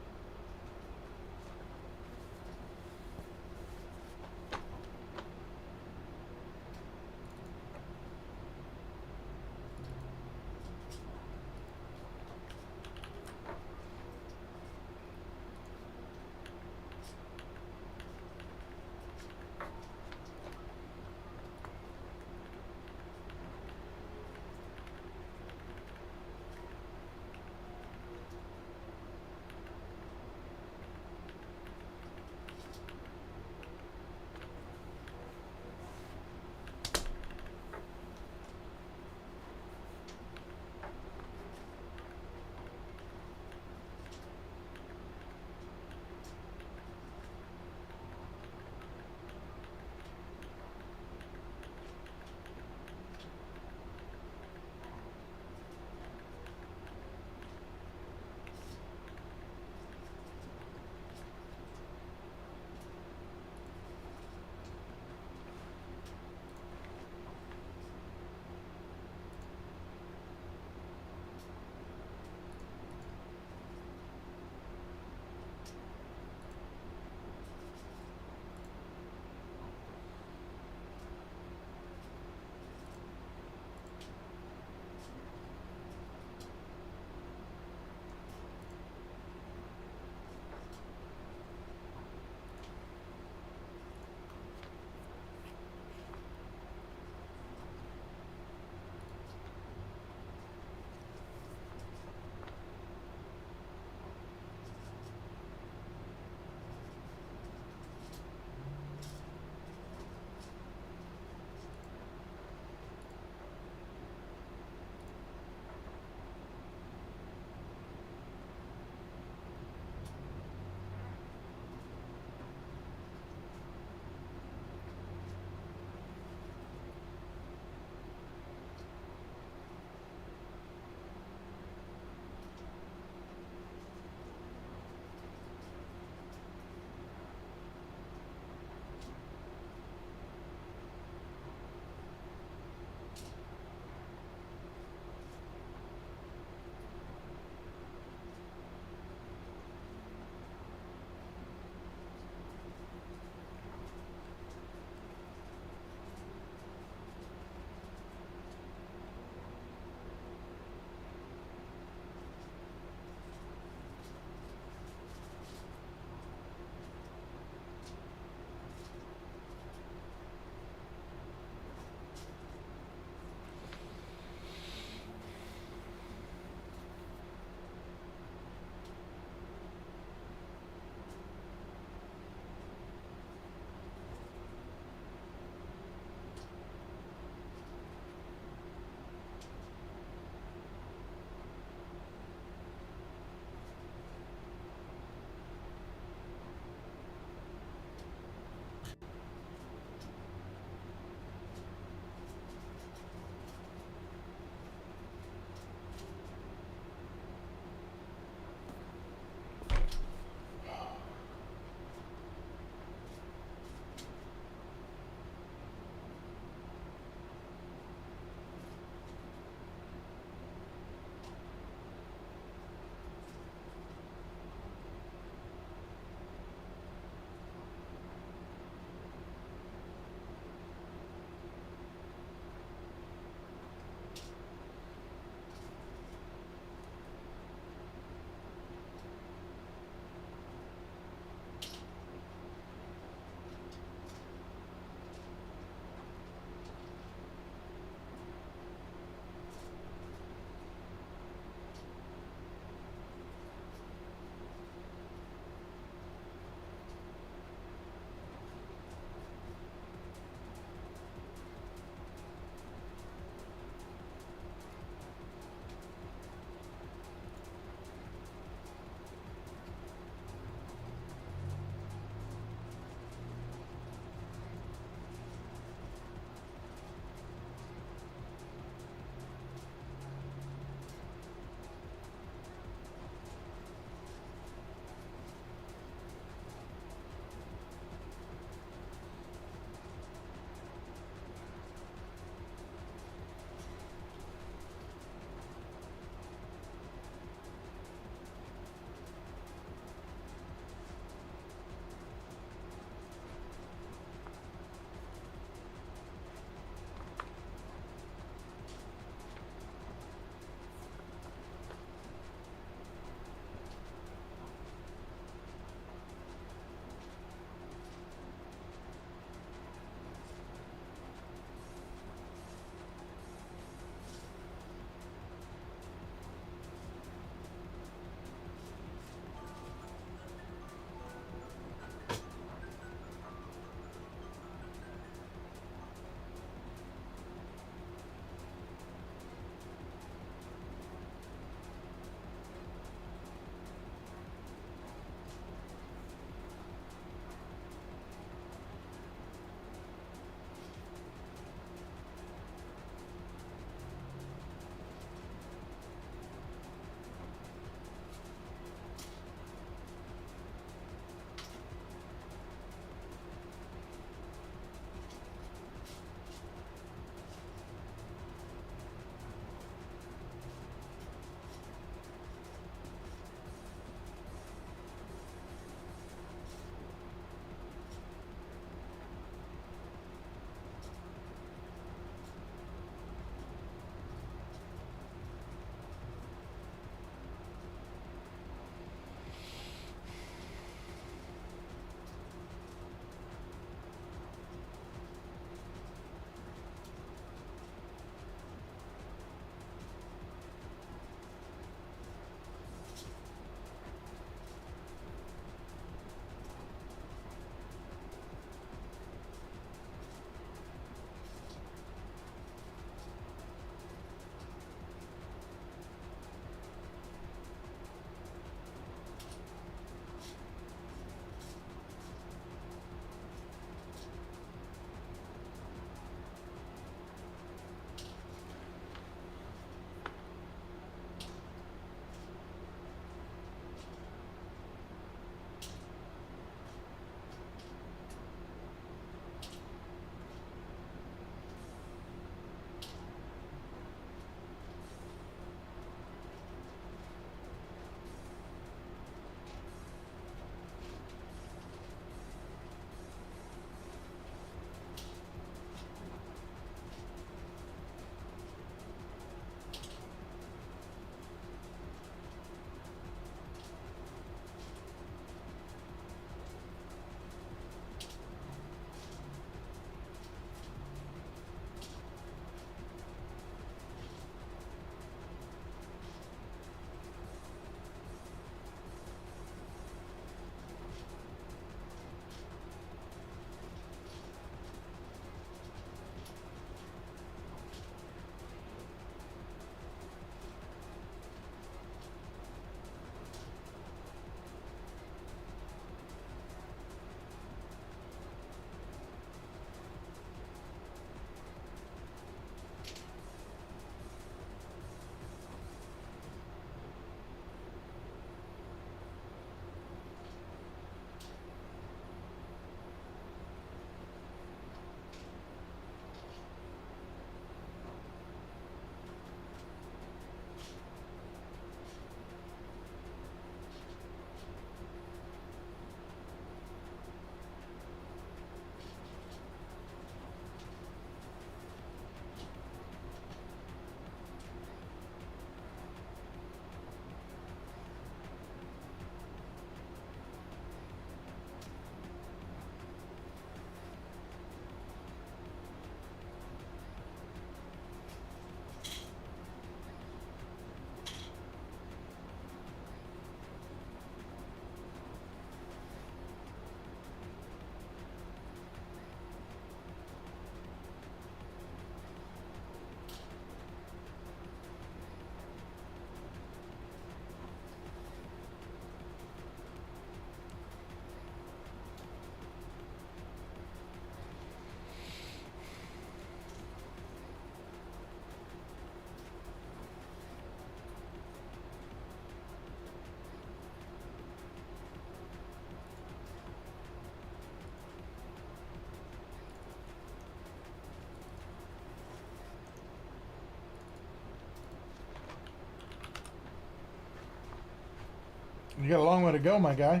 You got a long way to go, my guy.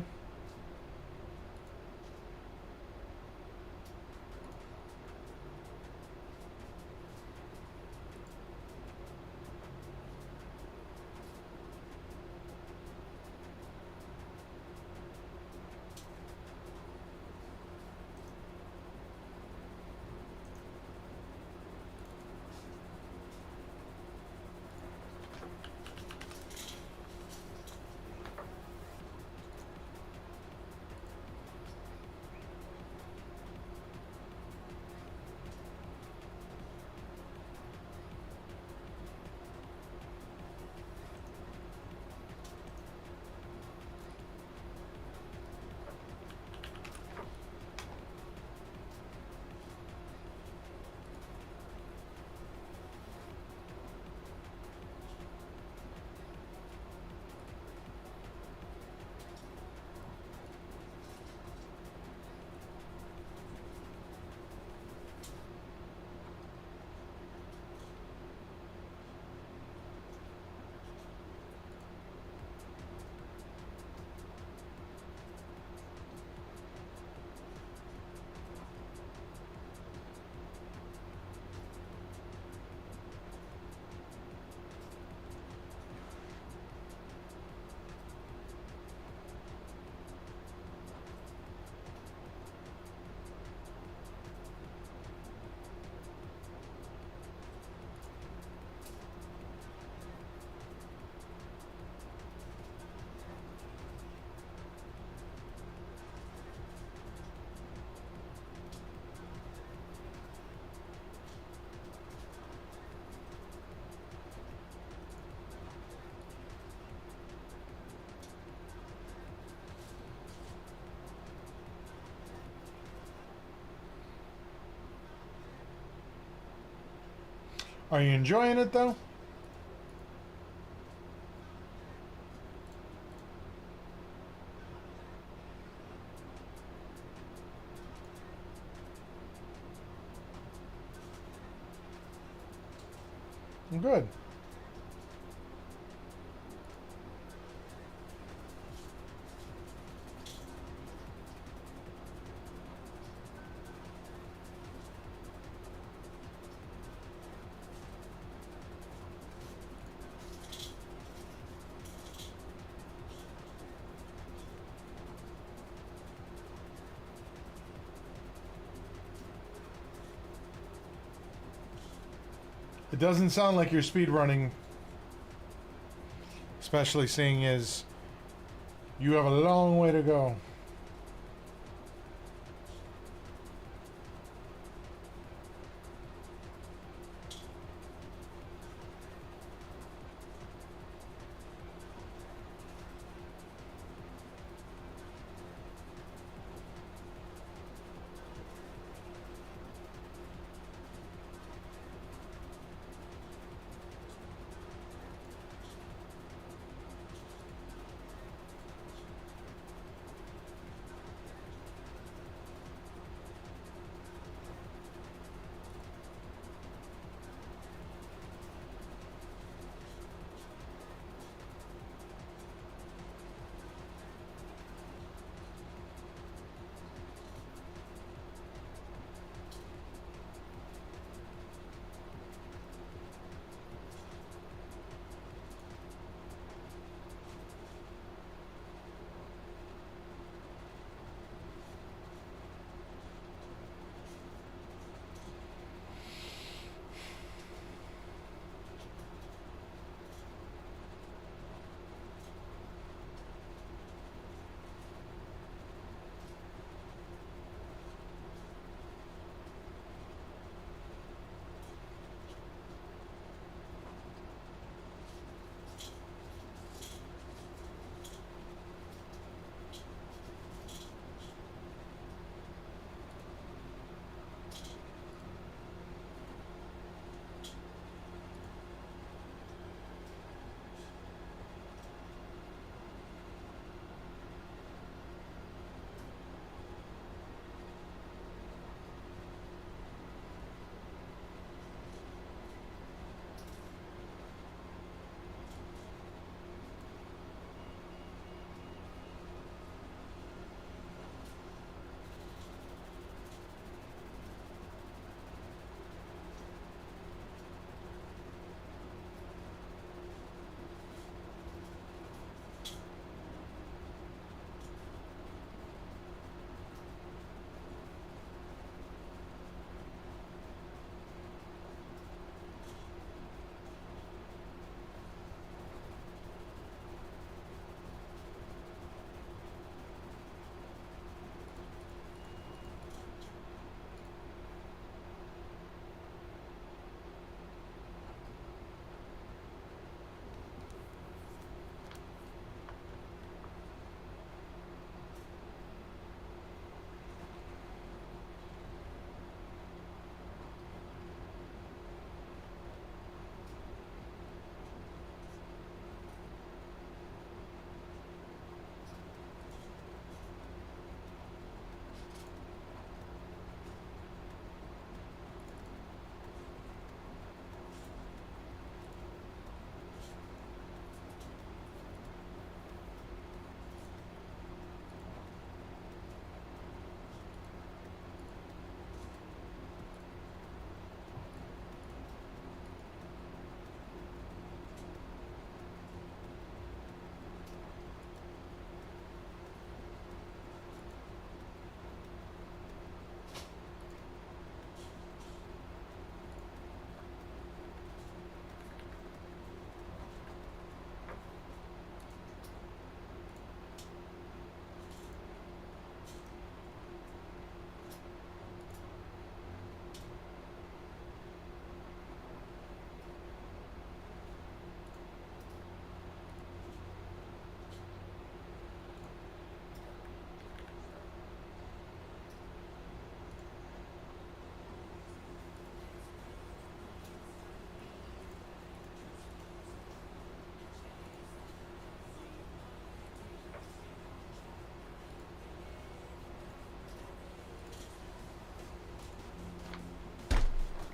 Are you enjoying it though? Good. It doesn't sound like you're speed running, especially seeing as you have a long way to go.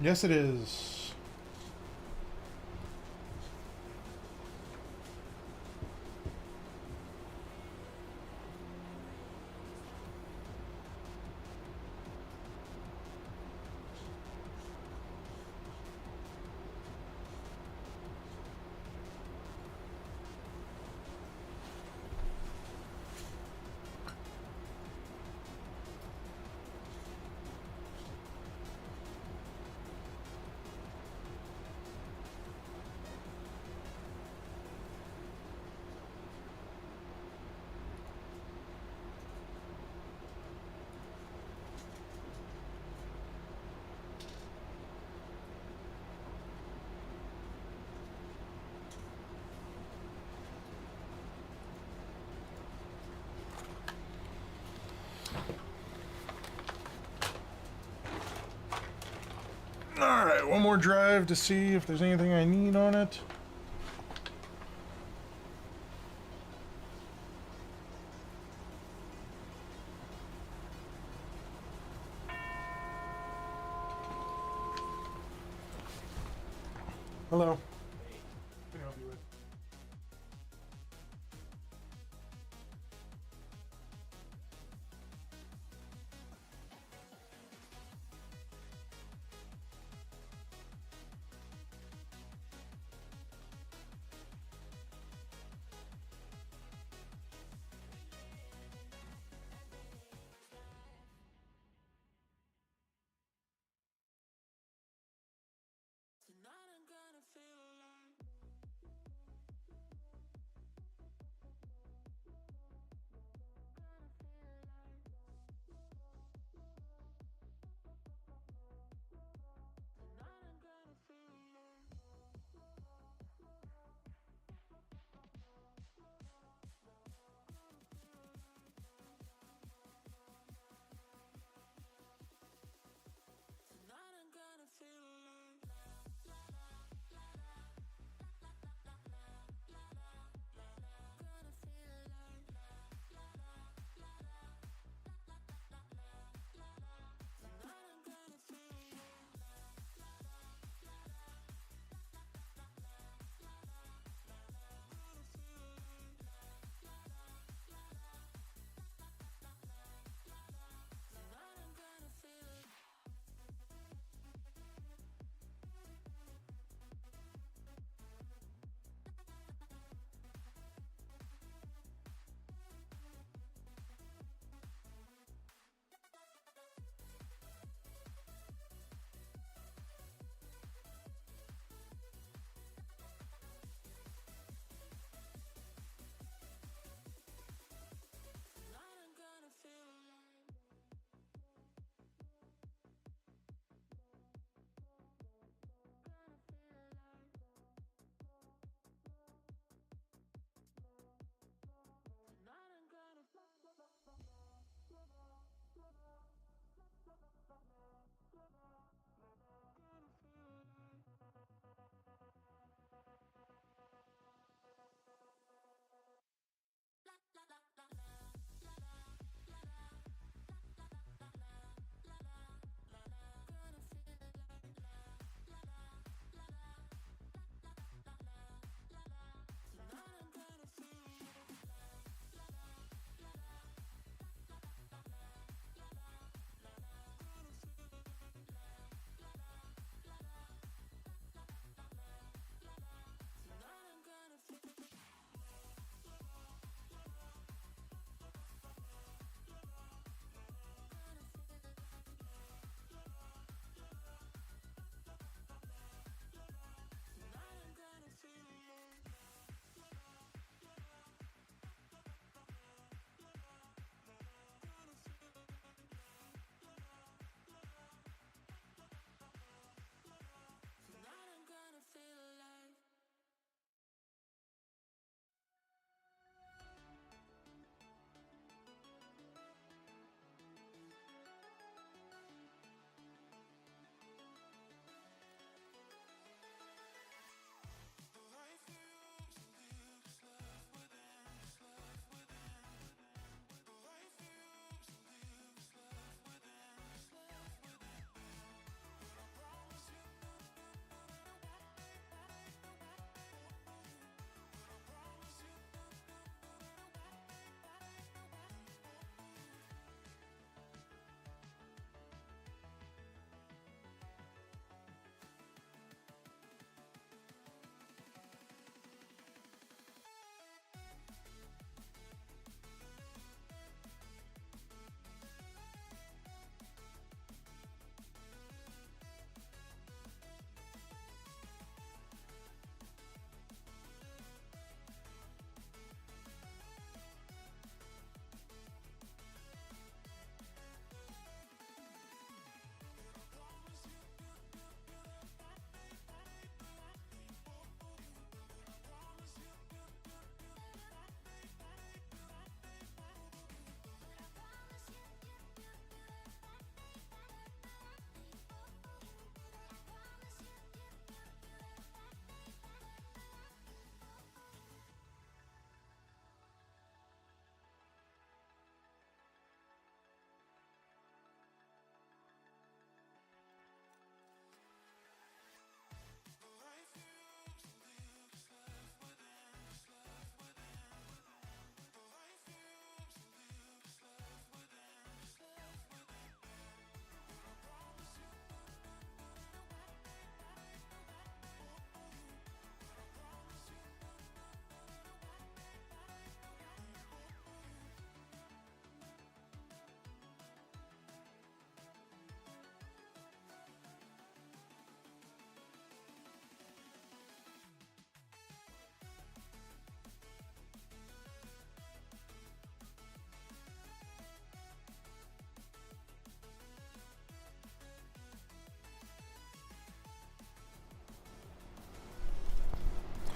Yes, it is. Alright, one more drive to see if there's anything I need on it. Hello. What can I help you with? Tonight I'm gonna feel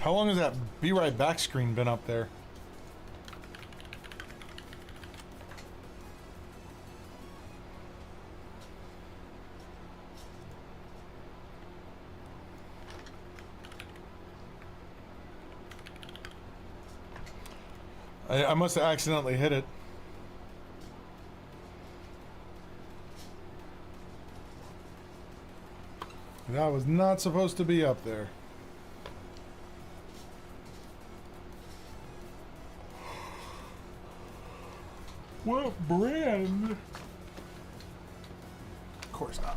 How long has that Be Right Back screen been up there? I must have accidentally hit it. That was not supposed to be up there. What brand? Of course not.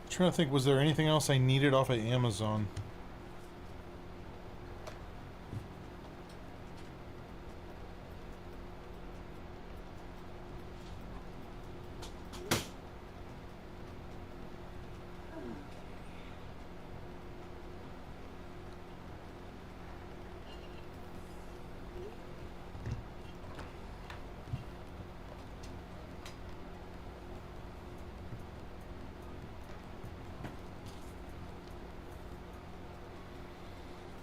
Trying to think, was there anything else I needed off of Amazon?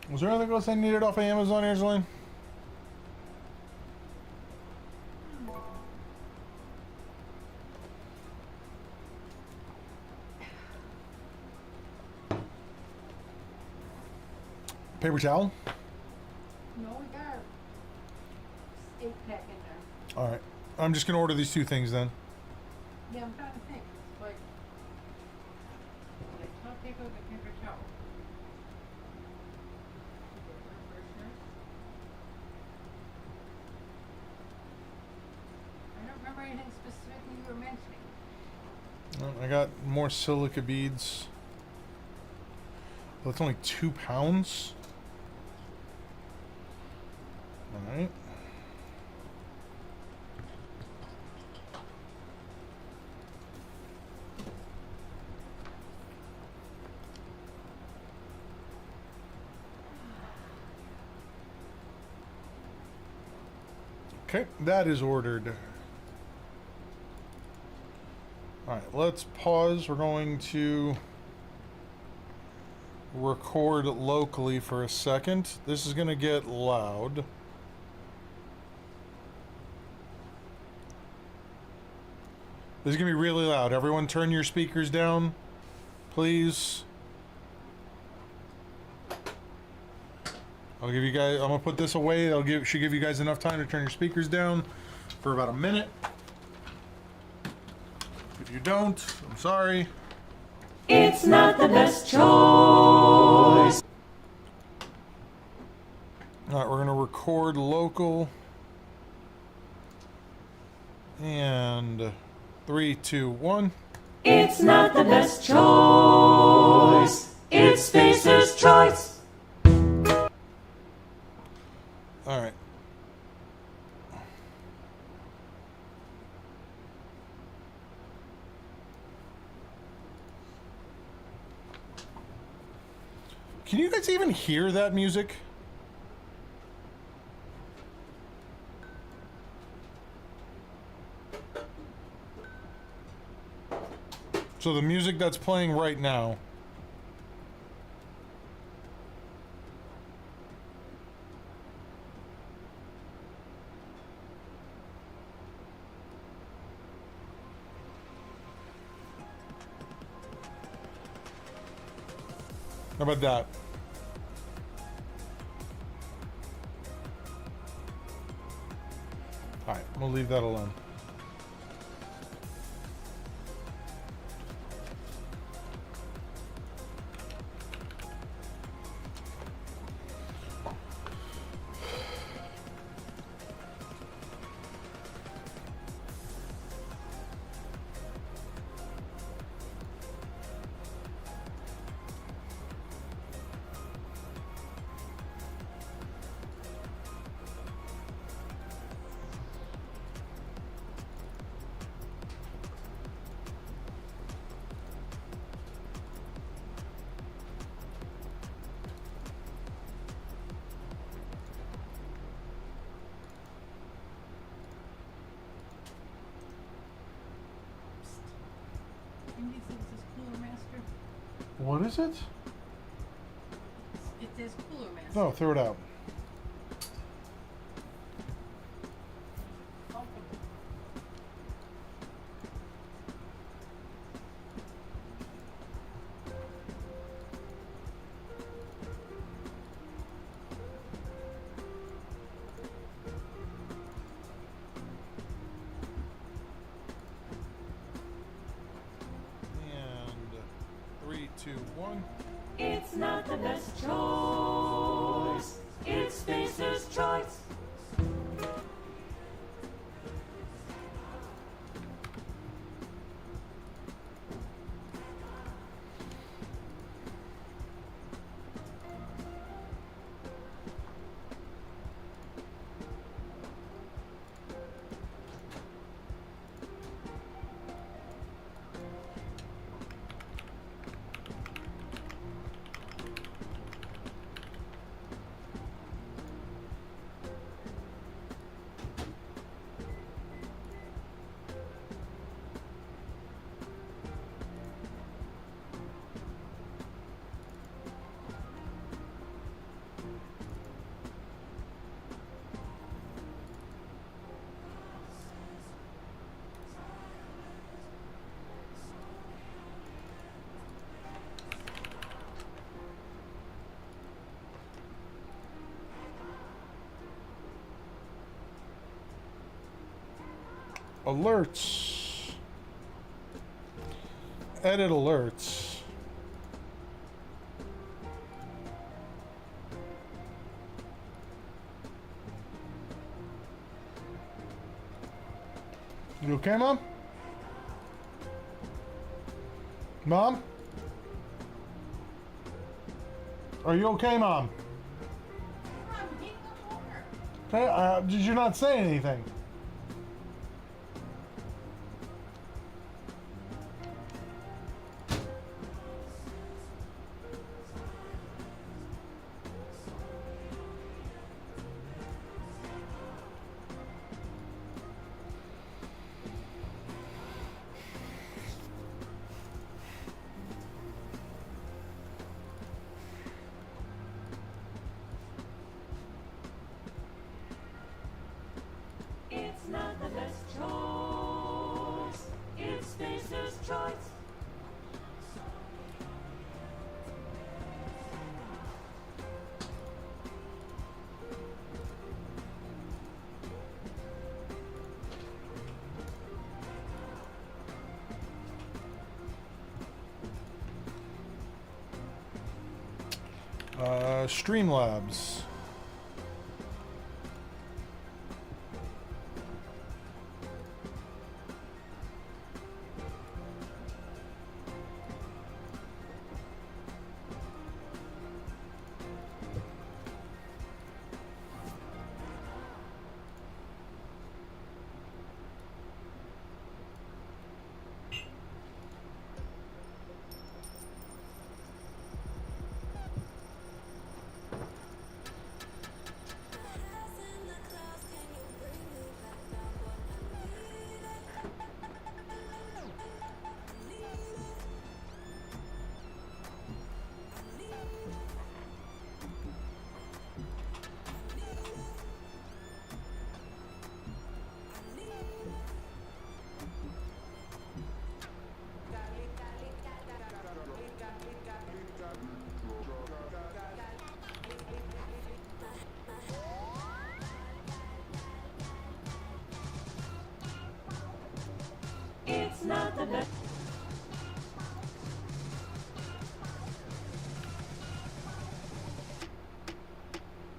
Was there anything else I needed off of Amazon, Angeline? Paper towel? No, we got a 8-pack in there. Alright. I'm just gonna order these two things then. Yeah, I'm trying to think. It's like toilet paper with a paper towel. I don't remember anything specifically you were mentioning. I got more silica beads. Well, it's only 2 pounds. Alright. Okay, that is ordered. Alright, let's pause. We're going to record locally for a second. This is going to get loud. This is going to be really loud. Everyone turn your speakers down, please. I'll give you guys, I'm going to put this away. Should give you guys enough time to turn your speakers down for about a minute. If you don't, I'm sorry. It's not the best choice. Alright, we're going to record local. And 3, 2, 1. It's not the best choice. It's Spacer's choice. Alright. Can you guys even hear that music? So the music that's playing right now. How about that? Alright, we'll leave that alone. Indy says it says Cooler Master. What is it? It says Cooler Master. No, throw it out. And 3, 2, 1. It's not the best choice. It's Spacer's choice. Alerts. Edit alerts. You okay, Mom? Mom? Are you okay, Mom? I'm heating up water. Okay, did you not say anything? It's not the best choice. It's Spacer's choice. Streamlabs. It's not the best.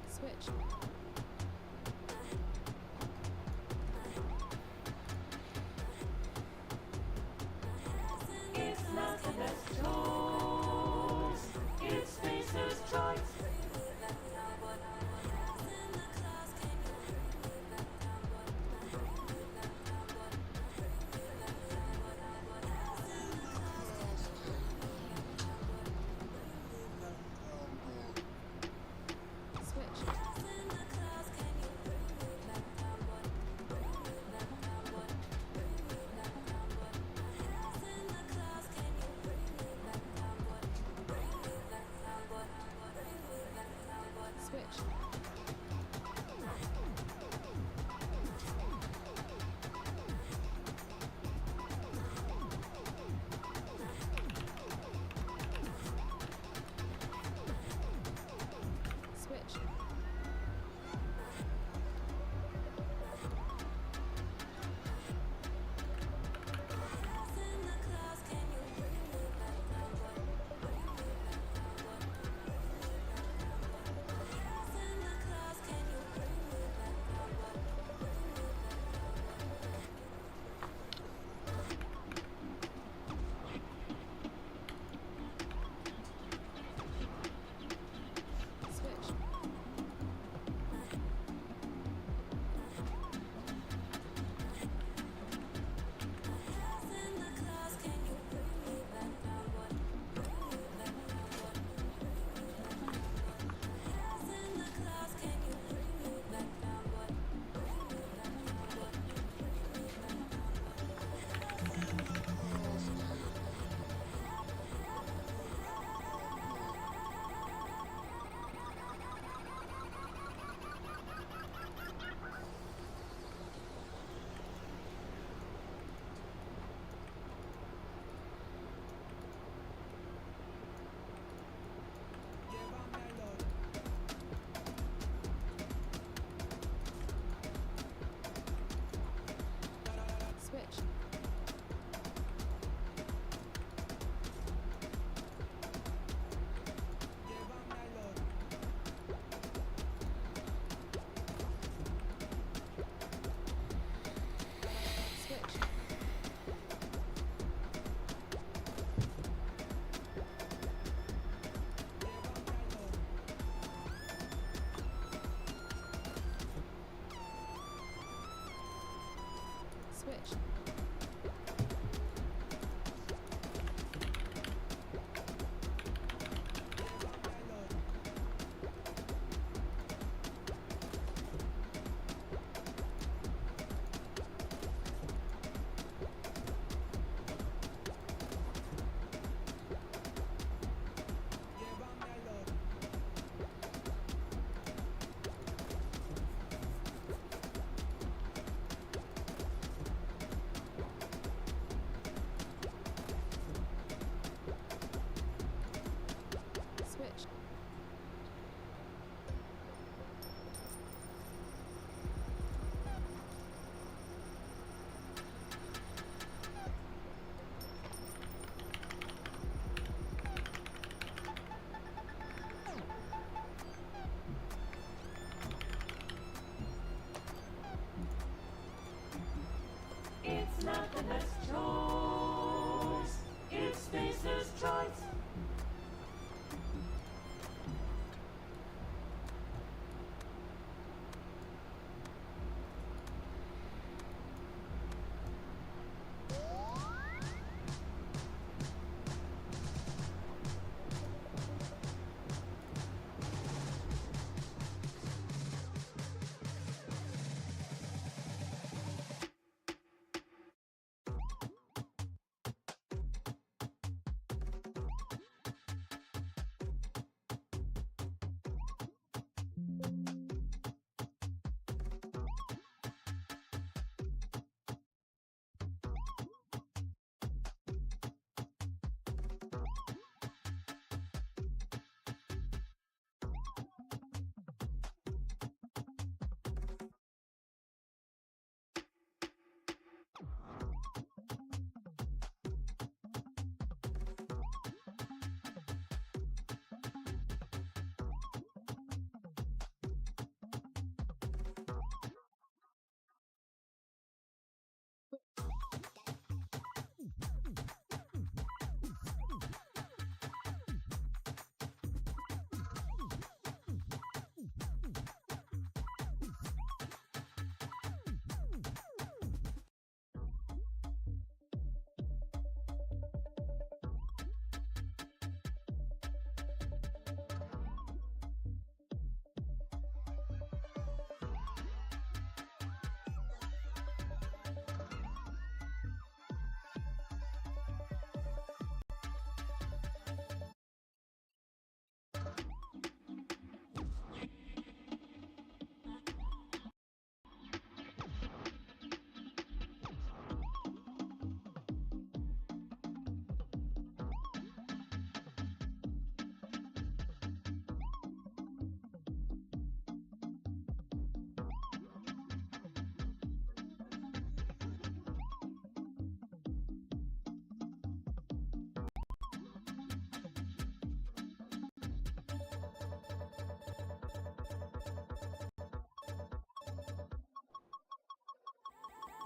Switch. It's not the best choice. It's Spacer's choice. Switch.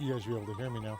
You guys should be able to hear me now.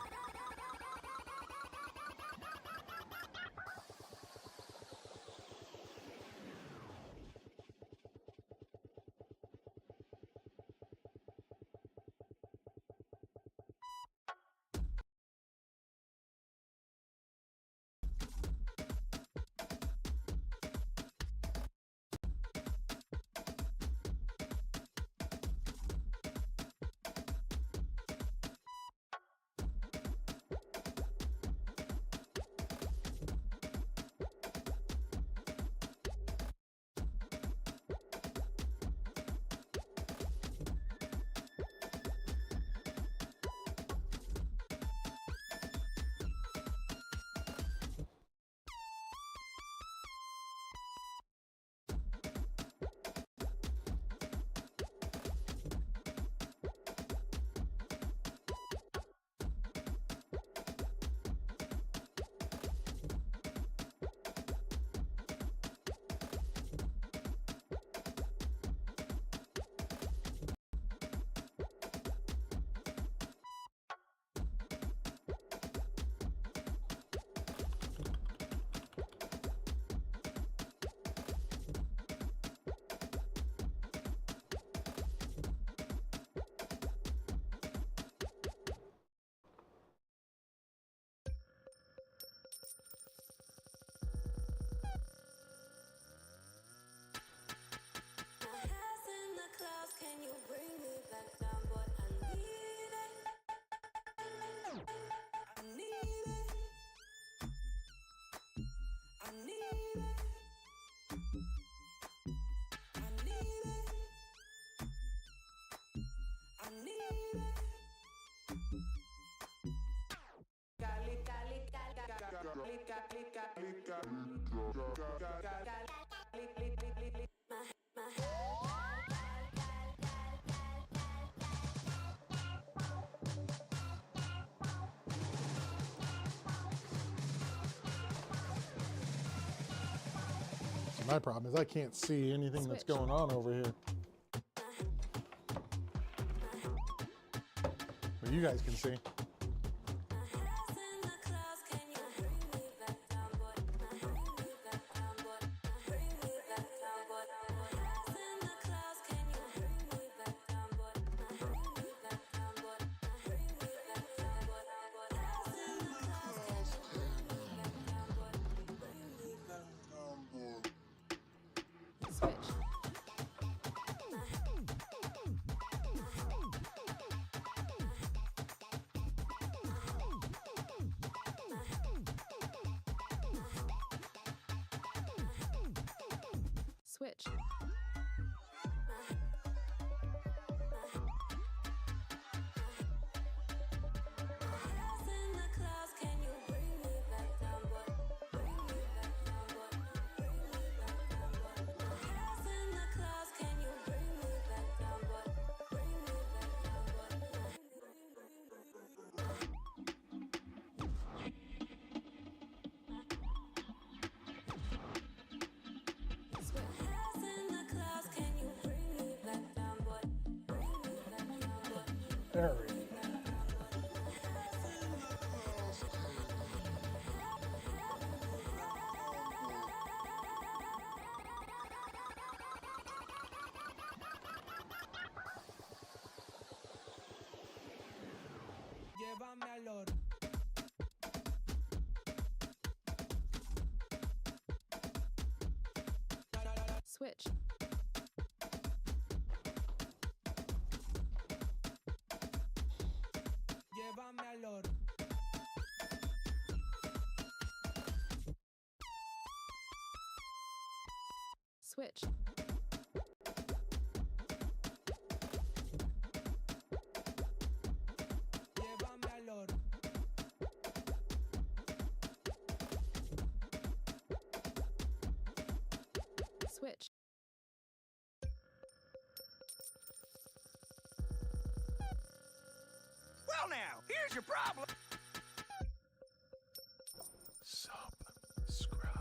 My problem is I can't see anything that's Switch. going on over here. Well, you guys can see. Switch. Switch. There we go. Llévame al oro. Switch. Llévame al oro. Switch. Llévame al oro. Switch. Well now, here's your problem. Subscribe.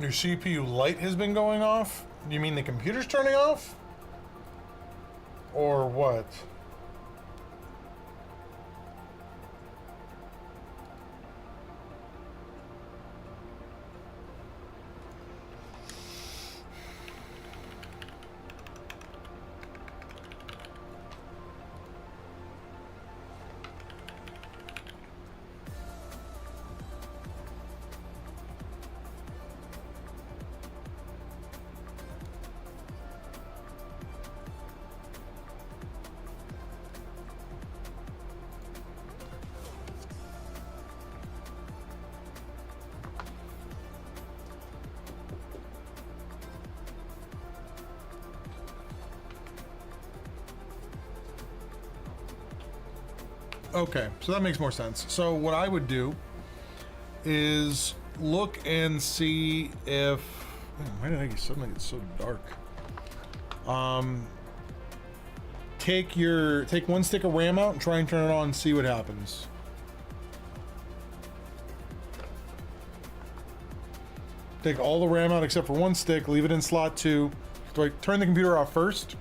Your CPU light has been going off? You mean the computer's turning off? Or what? Okay, so that makes more sense. So what I would do is look and see if... Man, why did I suddenly get so dark? take one stick of RAM out and try and turn it on and see what happens. Take all the RAM out except for one stick, leave it in slot 2. Do I turn the computer off first?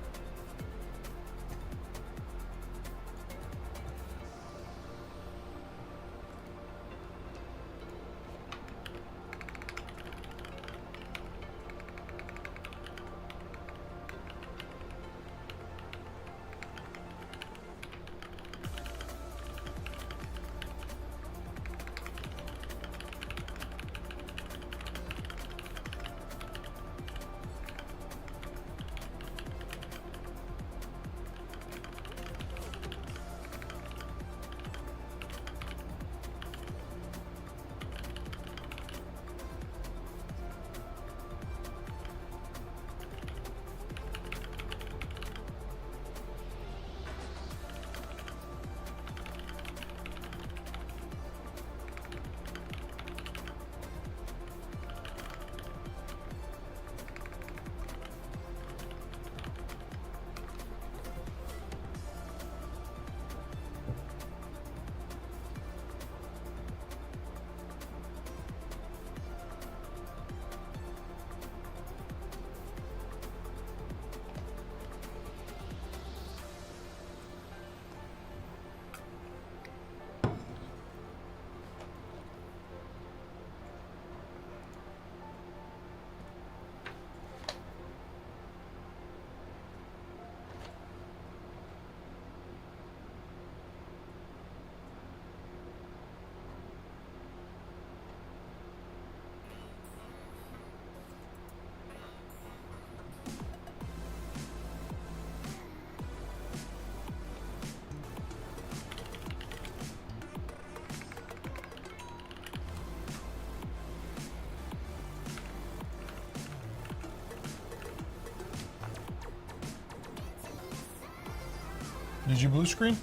Did you blue screen?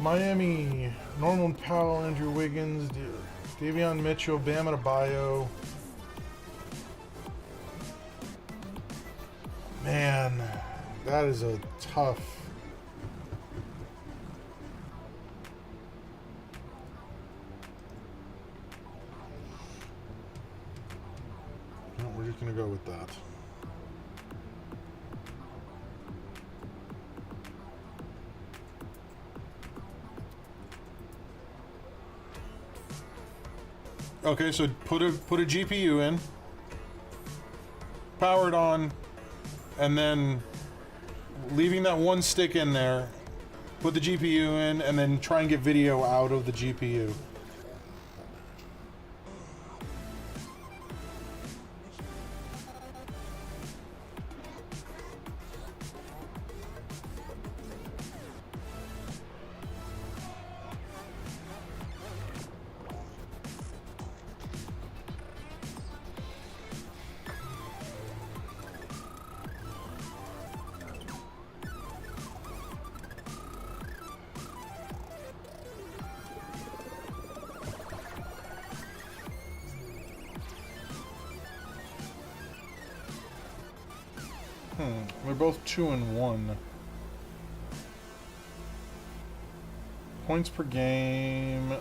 Miami, Norman Powell, Andrew Wiggins, Davion Mitchell, Bam Adebayo. Man, that is a tough. No, we're just gonna go with that. Okay, so put a GPU in, power it on, and then leaving that one stick in there, put the GPU in, and then try and get video out of the GPU. We're both 2 and 1. Points per game,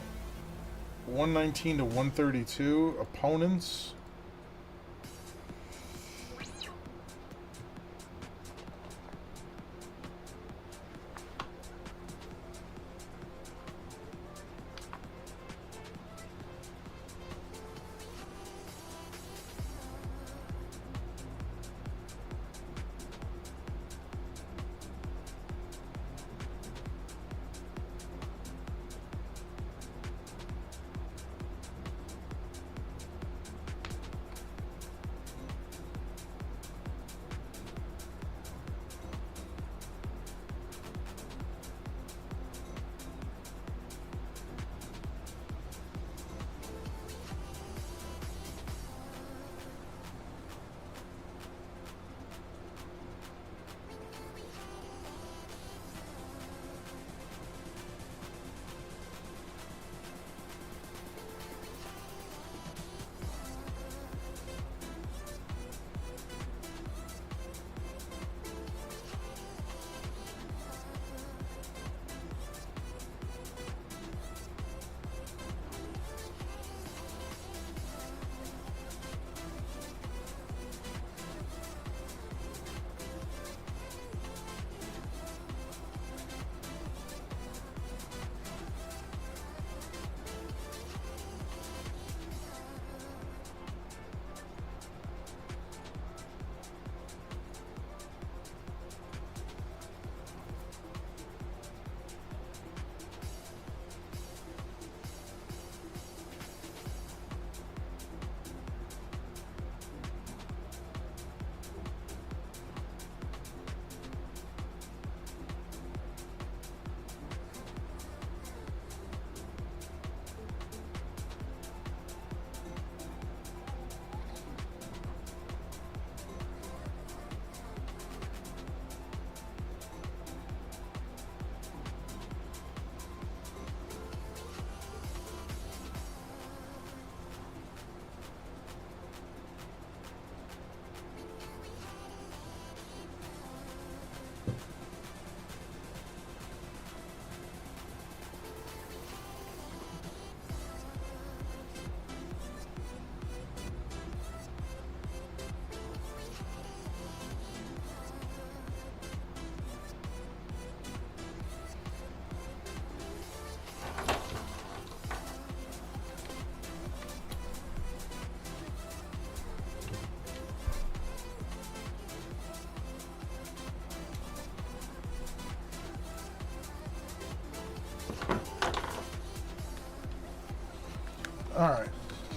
119 to 132. Opponents, All right,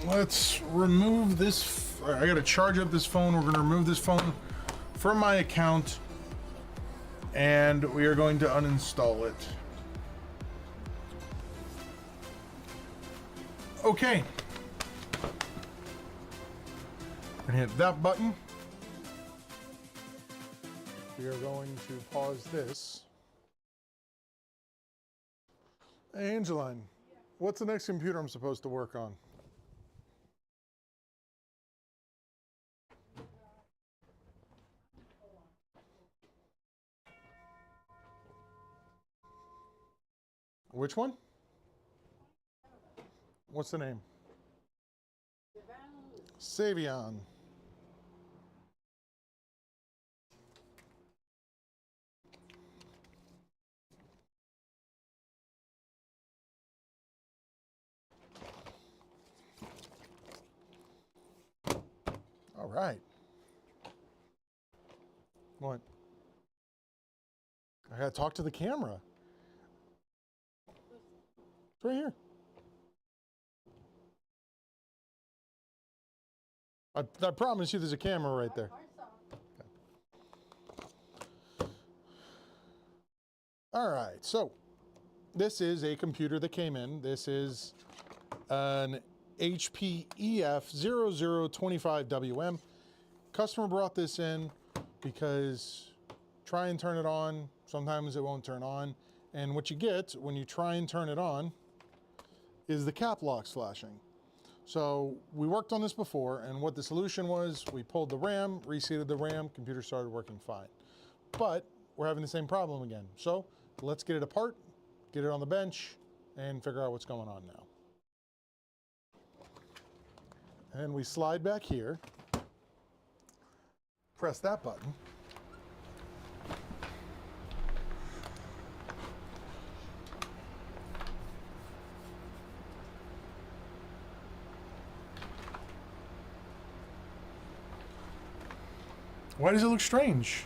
let's remove this. I gotta charge up this phone. We're gonna remove this phone from my account, and we are going to uninstall it. Okay. We're gonna hit that button. We are going to pause this. Hey, Angeline, what's the next computer I'm supposed to work on? Which one? What's the name? Savion. All right. What? I gotta talk to the camera. It's right here. I promise you there's a camera right there. Okay. All right, so this is a computer that came in. This is an HP EF0025WM. Customer brought this in because try and turn it on, sometimes it won't turn on. And what you get when you try and turn it on is the cap locks flashing. So we worked on this before, and what the solution was, we pulled the RAM, reseated the RAM, computer started working fine. But we're having the same problem again. So let's get it apart, get it on the bench, and figure out what's going on now. And we slide back here, press that button. Why does it look strange?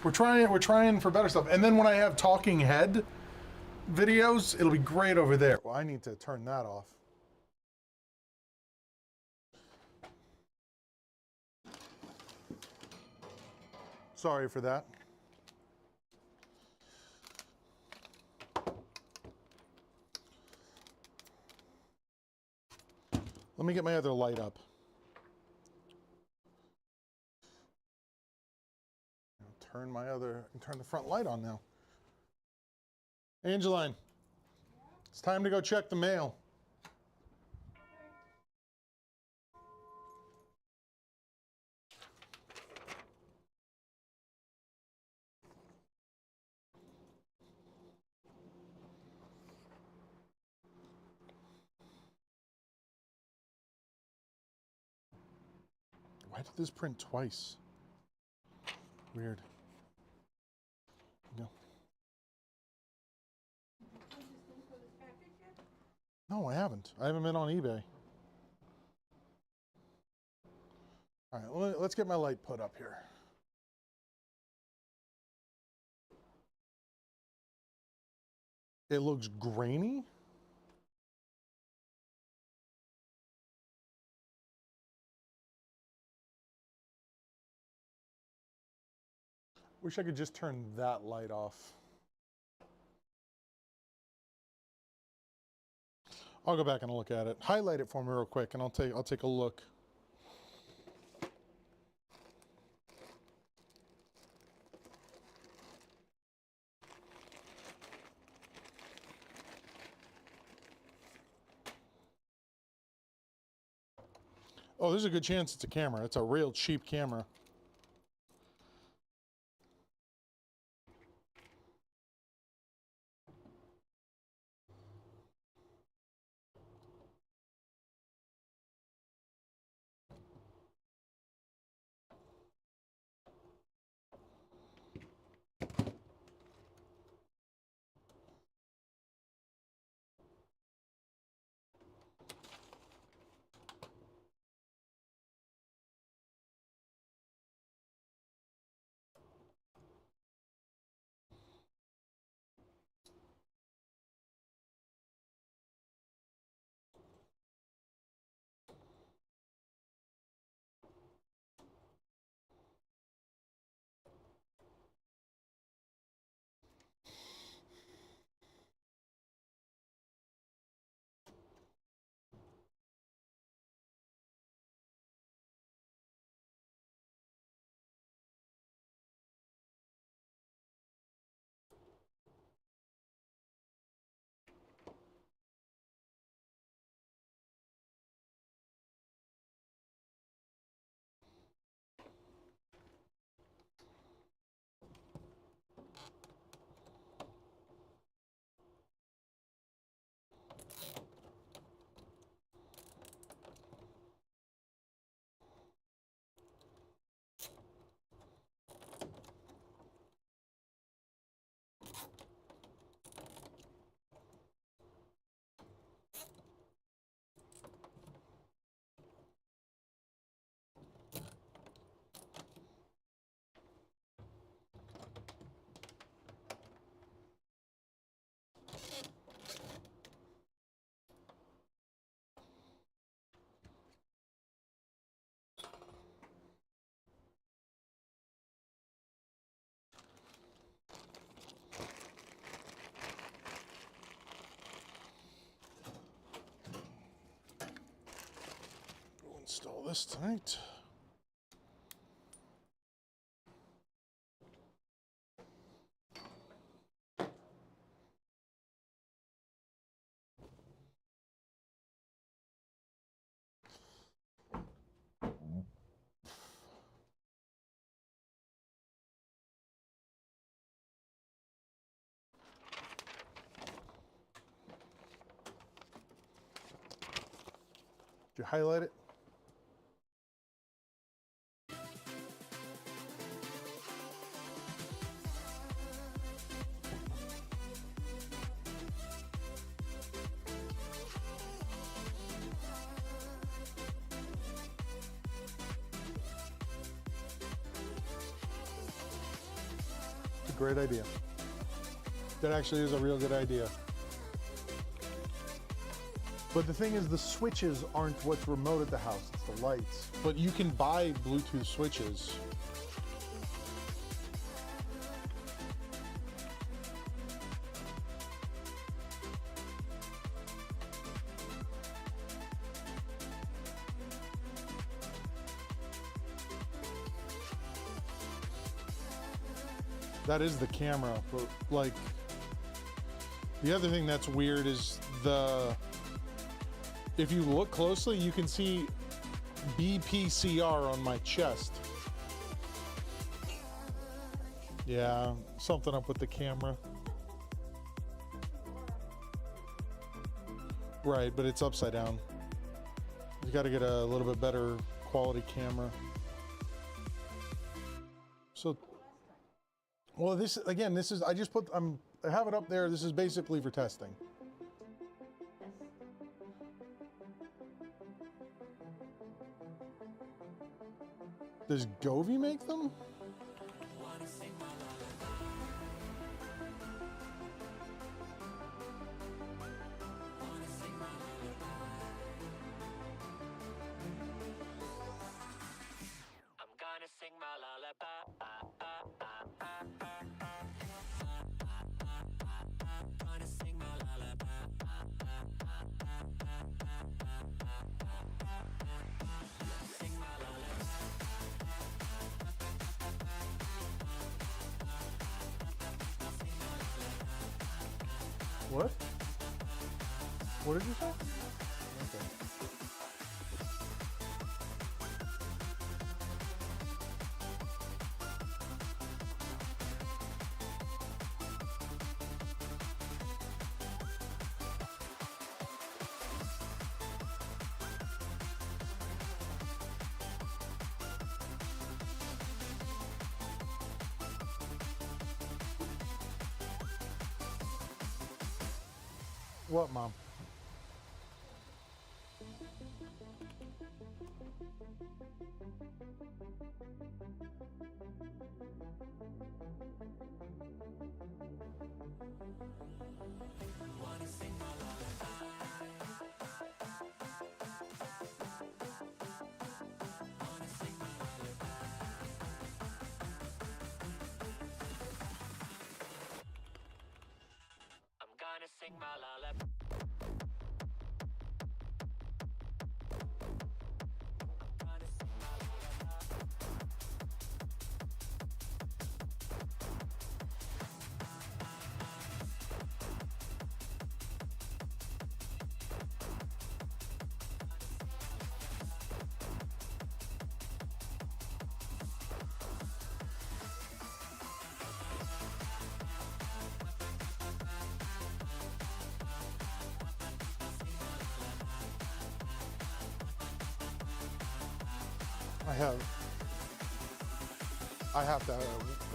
We're trying for better stuff. And then when I have talking head videos, it'll be great over there. Well, I need to turn that off. Sorry for that. Let me get my other light up. Turn the front light on now. Angeline, it's time to go check the mail. Why did this print twice? Weird. No. No, I haven't. I haven't been on eBay. All right, let's get my light put up here. It looks grainy. Wish I could just turn that light off. I'll go back and look at it. Highlight it for me real quick, and I'll take a look. Oh, there's a good chance it's a camera. It's a real cheap camera. Install this tonight. Did you highlight it? It's a great idea. That actually is a real good idea. But the thing is, the switches aren't what's remote at the house, it's the lights. But you can buy Bluetooth switches. That is the camera, but like, the other thing that's weird is if you look closely, you can see BPCR on my chest. Yeah, something up with the camera. Right, but it's upside down. You got to get a little bit better quality camera. So, well, this again, this is, I have it up there. This is basically for testing. Does Govee make them? What? What did you say? Okay. What, Mom? Sing my lullaby. I have to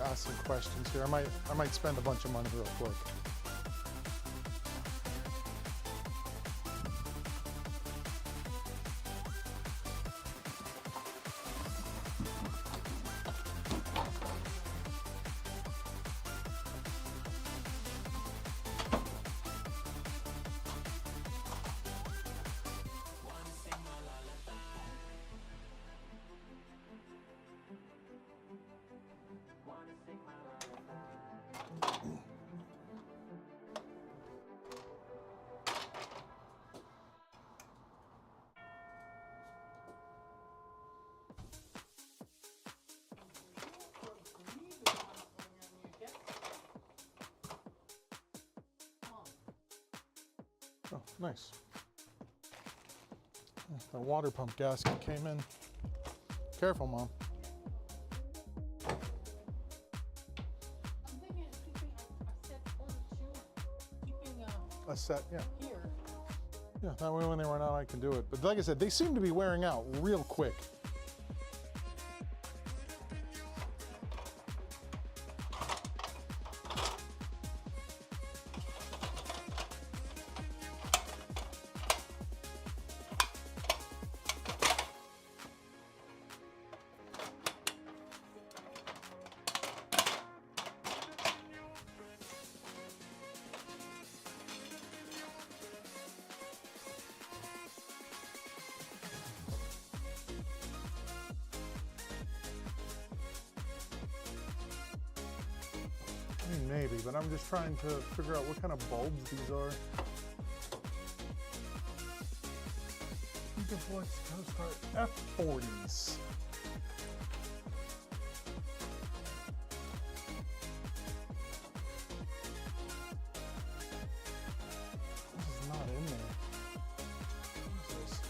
ask some questions here. I might spend a bunch of money real quick. Nice. The water pump gasket came in. Careful, Mom. I'm thinking of keeping a set or two, keeping A set, yeah. here. Yeah, that way when they run out, I can do it. But like I said, they seem to be wearing out real quick. I mean, maybe, but I'm just trying to figure out what kind of bulbs these are. Flex Co-Star F40s. This is not in there. What is this?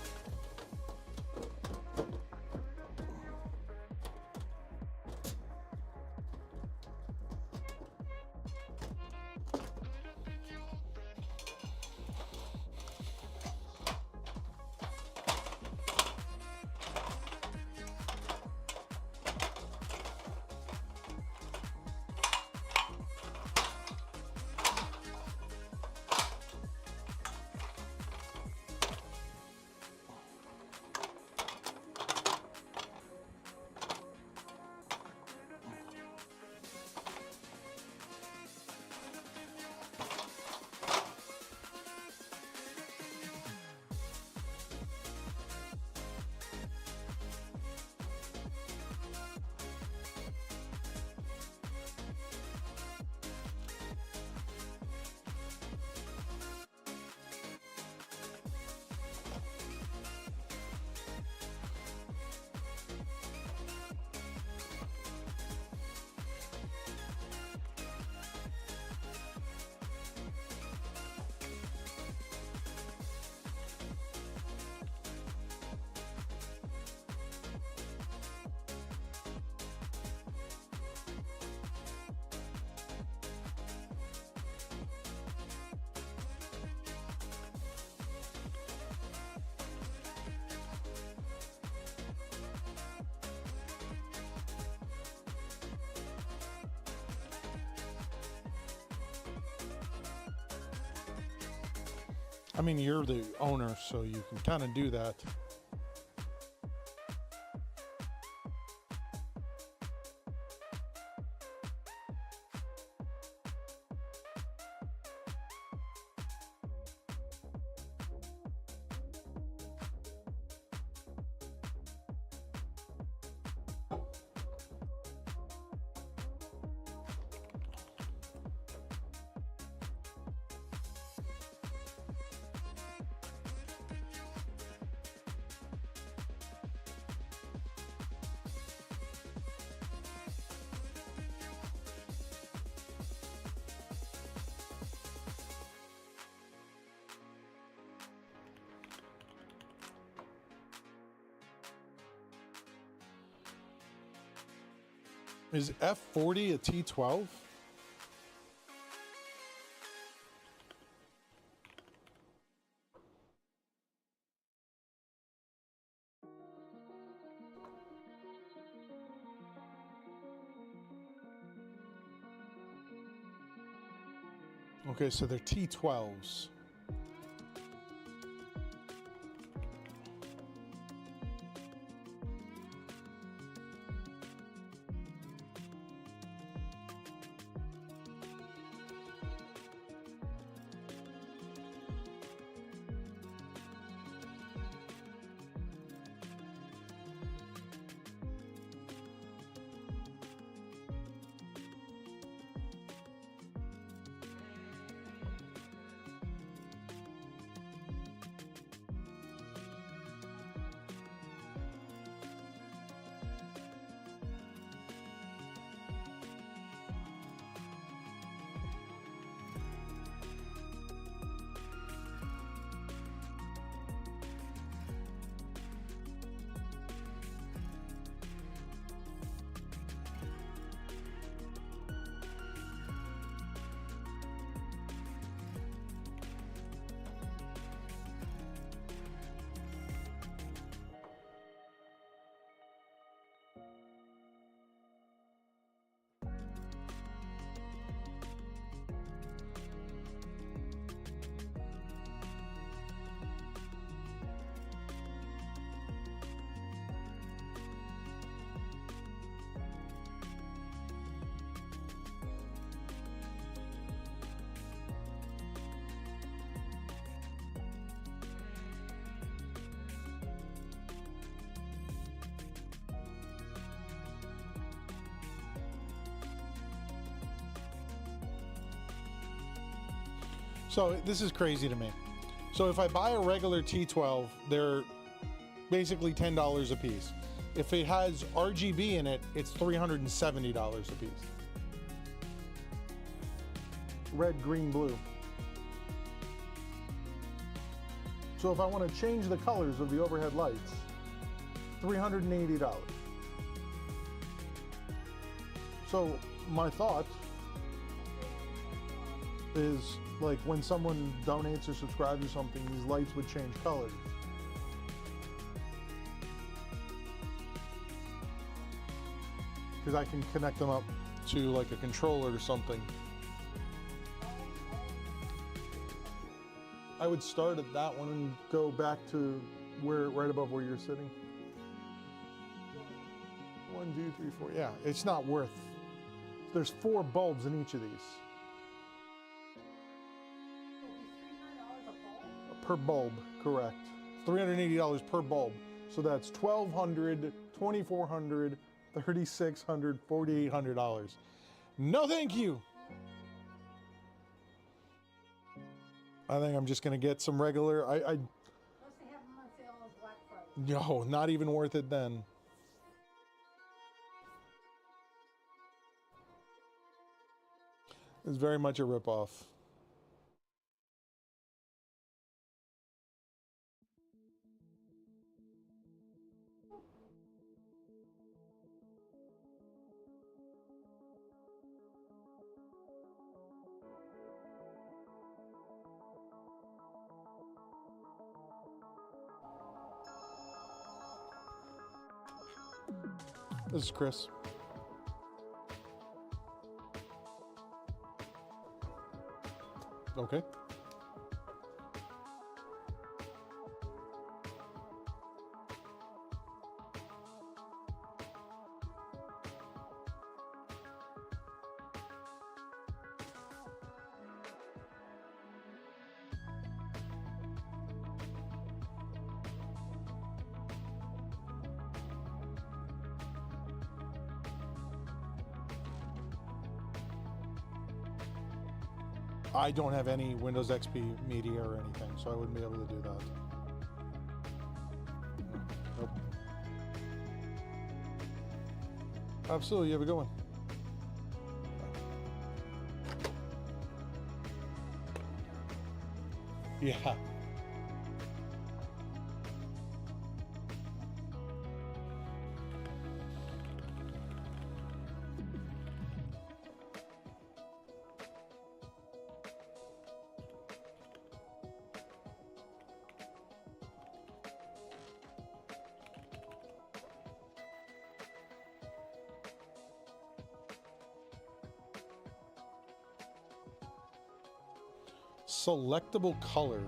I mean, you're the owner, so you can kind of do that. Is F40 a T12? Okay, so they're T12s. So this is crazy to me. So if I buy a regular T12, they're basically $10 a piece. If it has RGB in it, it's $370 a piece. Red, green, blue. So if I want to change the colors of the overhead lights, $380. So my thought is, like, when someone donates or subscribes or something, these lights would change colors. Because I can connect them up to like a controller or something. I would start at that one and go back to where, right above where you're sitting. 1, 2, 3, 4. Yeah, it's not worth. There's 4 bulbs in each of these. Per bulb, correct. $380 per bulb. So that's $1,200, $2,400, $3,600, $4,800. No, thank you. I think I'm just gonna get some regular. Unless they have them on sale on Black Friday. No, not even worth it then. It's very much a ripoff. This is Chris. Okay. I don't have any Windows XP media or anything, so I wouldn't be able to do that. Nope. Absolutely, you have a good one. Yeah. Selectable color.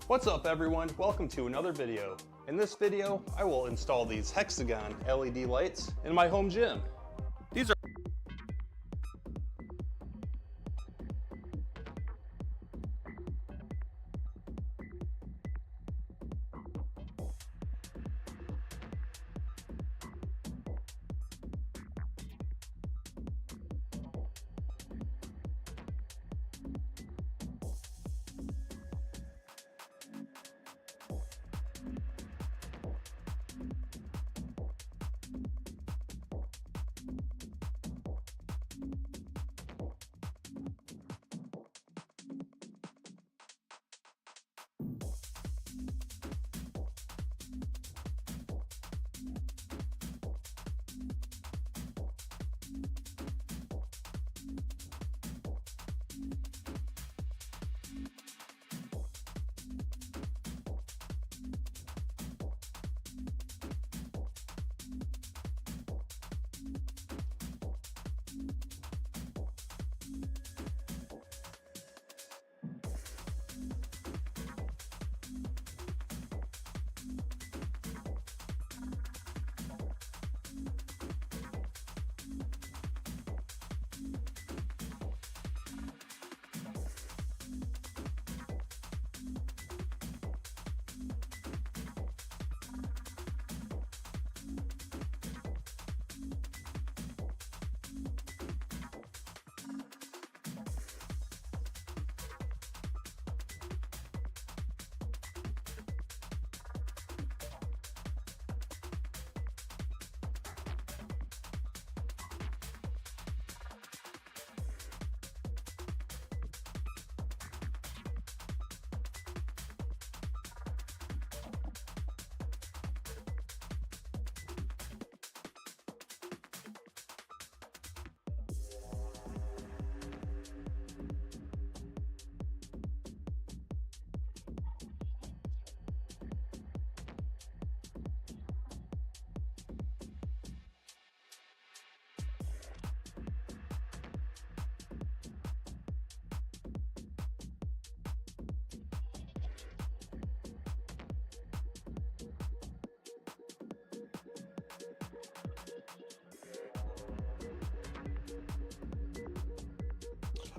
What's up everyone? Welcome to another video. In this video, I will install these hexagon LED lights in my home gym. These are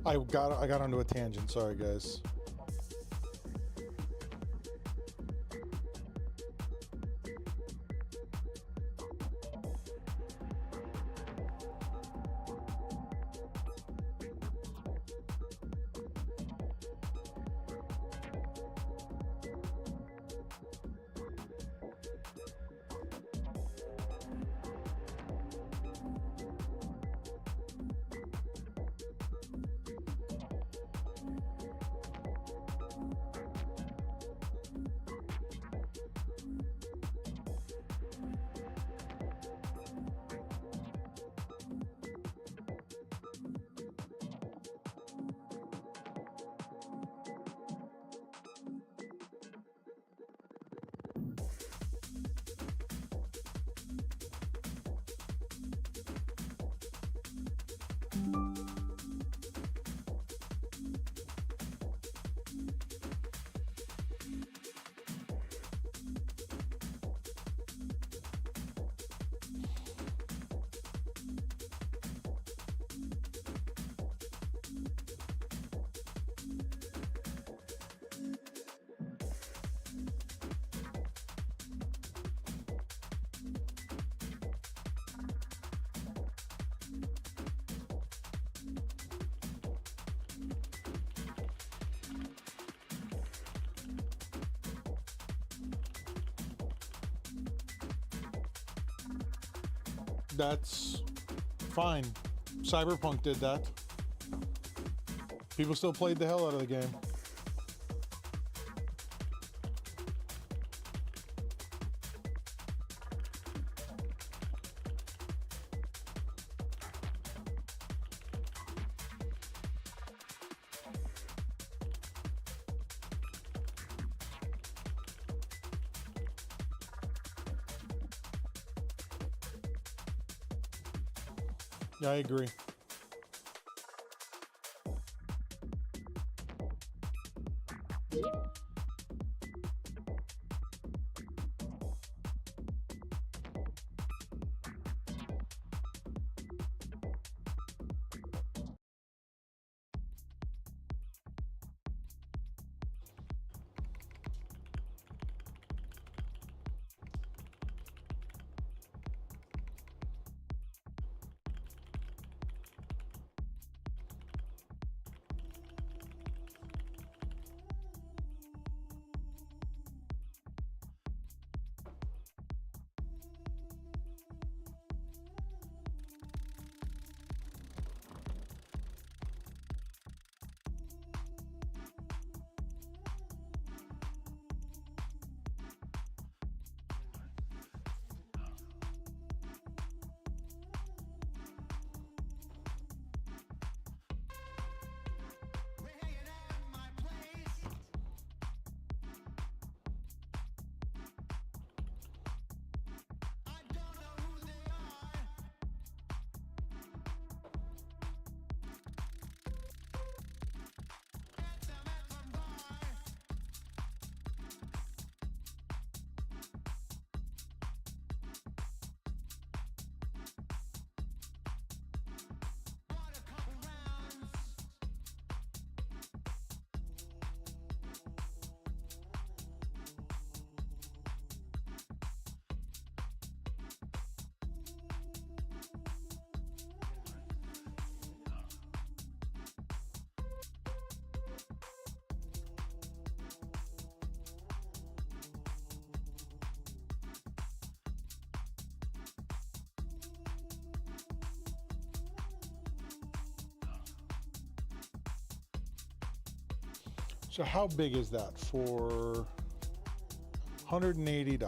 I got onto a tangent. Sorry, guys. That's fine. Cyberpunk did that. People still played the hell out of the game. Yeah, I agree. So how big is that for $180?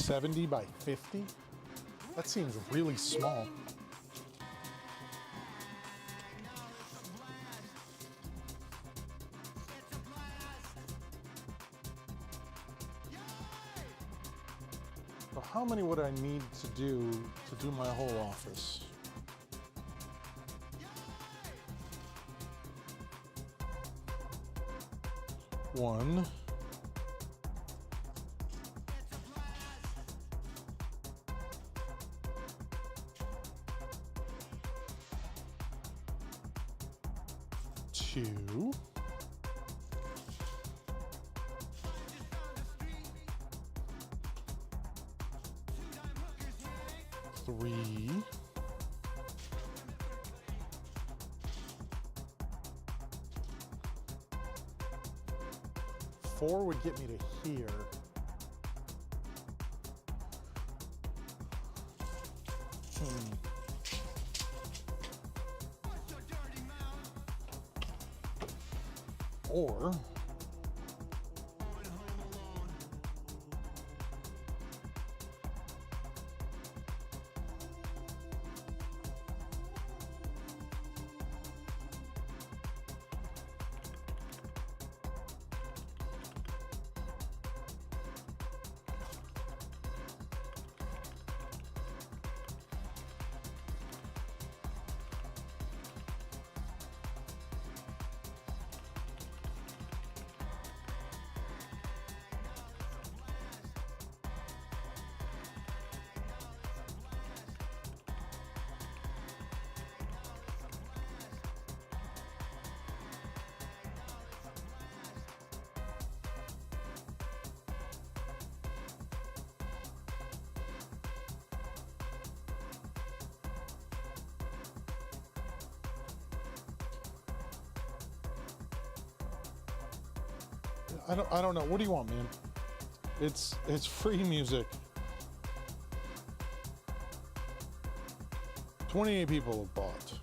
$70 by $50? That seems really small. So how many would I need to do my whole office? One. Two. Three. Four would get me to here. Or I don't know. What do you want, man? It's free music. 28 people have bought.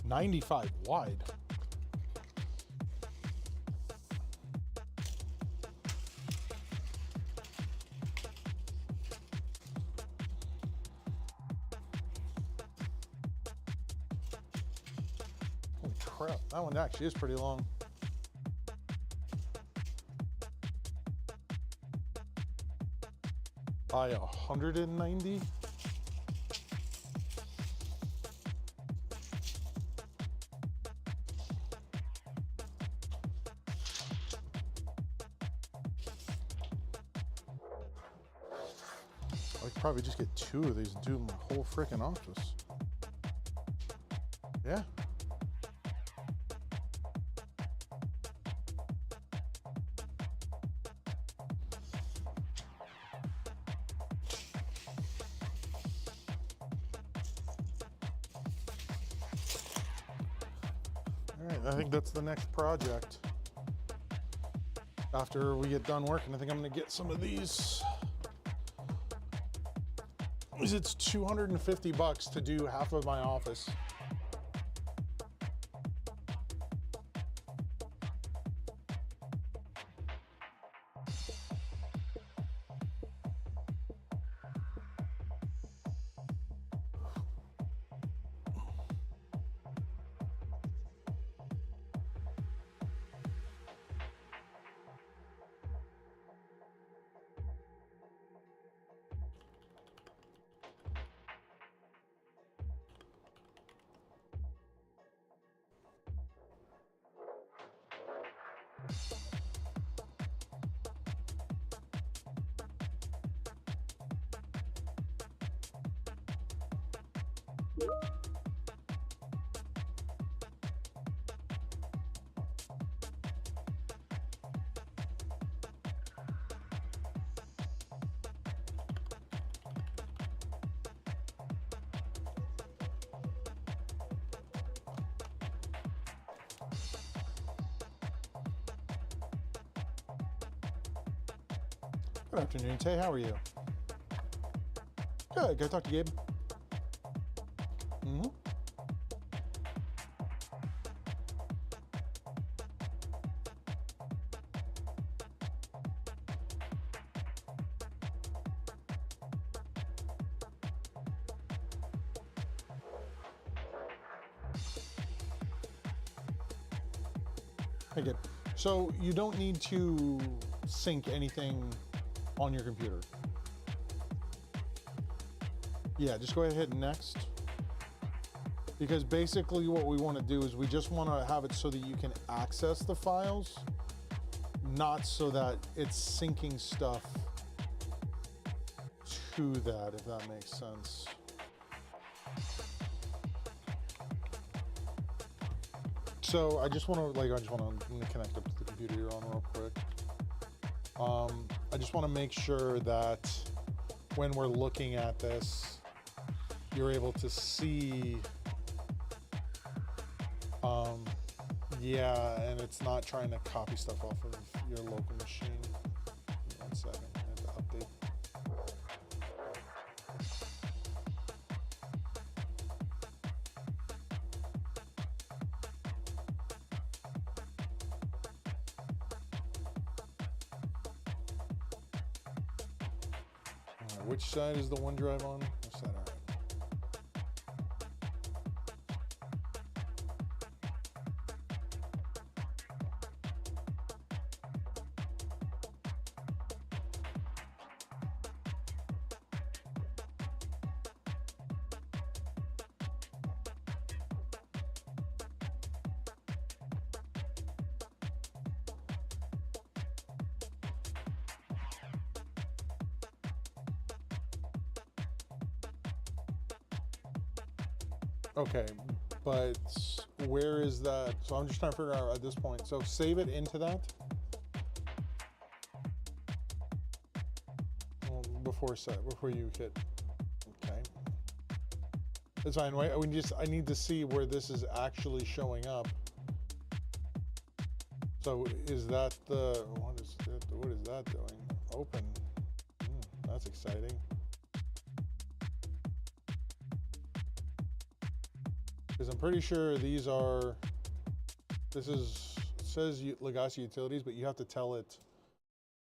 $95 wide. Holy crap, that one actually is pretty long. By 190? I could probably just get 2 of these and do my whole freaking office. Yeah. All right, I think that's the next project. After we get done working, I think I'm gonna get some of these. It's $250 to do half of my office. Good afternoon, Tay. How are you? Good. Can I talk to Gabe? Mm-hmm. Hey, Gabe. So you don't need to sync anything on your computer. Yeah, just go ahead and hit next. Because basically what we want to do is we just want to have it so that you can access the files, not so that it's syncing stuff to that, if that makes sense. So I just want to connect up to the computer you're on real quick. I just want to make sure that when we're looking at this, you're able to see, yeah, and it's not trying to copy stuff off of your local machine. Give me 1 second, I have to update. All right, which side is the OneDrive on? Which side? All right. Okay, but where is that? So I'm just trying to figure out at this point. So save it into that. Well, before you hit. Okay. It's fine. Wait, I need to see where this is actually showing up. So is that what is that doing? Open. That's exciting. Because I'm pretty sure these are, it says Legacy Utilities, but you have to tell it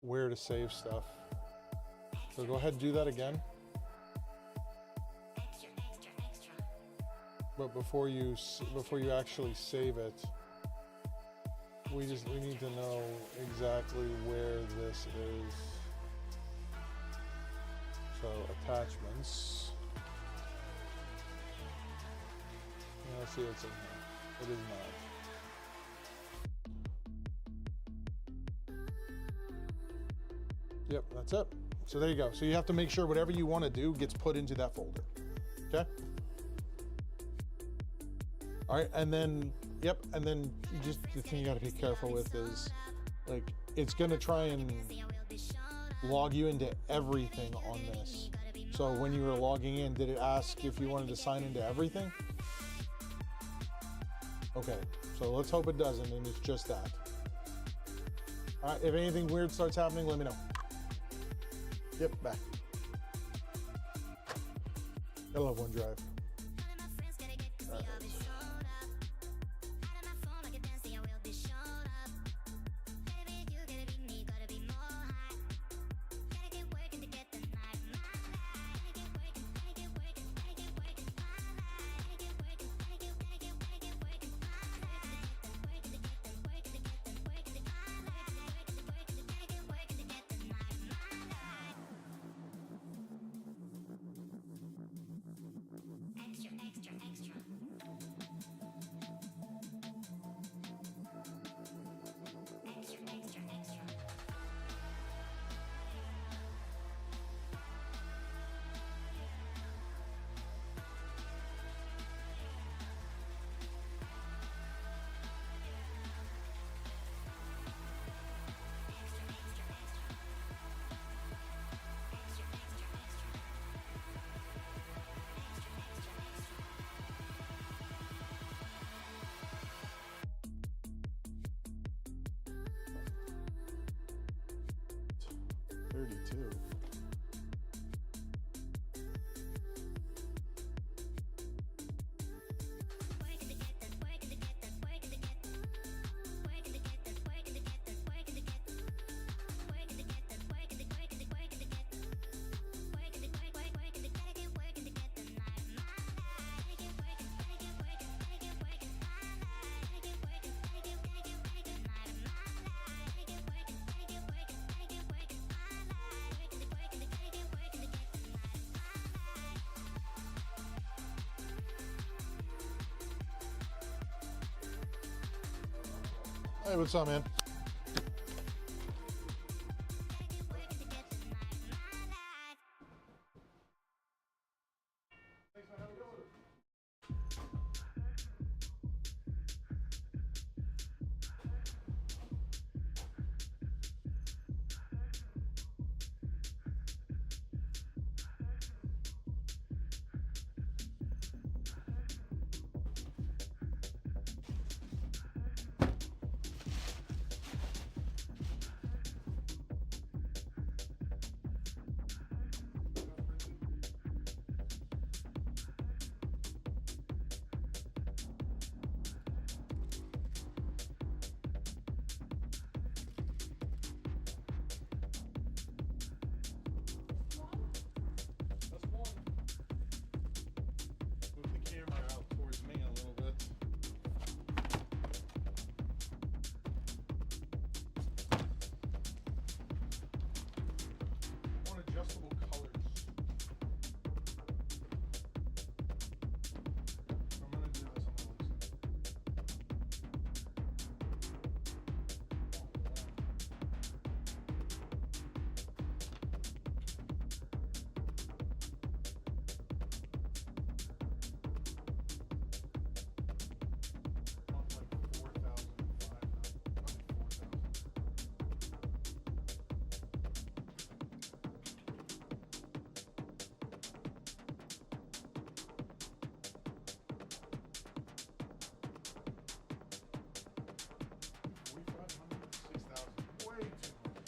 where to save stuff. So go ahead and do that again. But before you actually save it, we need to know exactly where this is. So attachments. Let's see what's in here. It is not. Yep, that's it. So there you go. So you have to make sure whatever you want to do gets put into that folder. Okay? All right, and then, yep, and then just the thing you got to be careful with is, like, it's going to try and log you into everything on this. So when you were logging in, did it ask if you wanted to sign into everything? Okay, so let's hope it doesn't, and it's just that. All right, if anything weird starts happening, let me know. Yep, back. I love OneDrive. All right. 32. Hey, what's up, man? Move the camera out towards me a little bit. I want adjustable colors. I'm gonna do this on the one side. Want like 4,000, 5,000, 4,000. Way too much.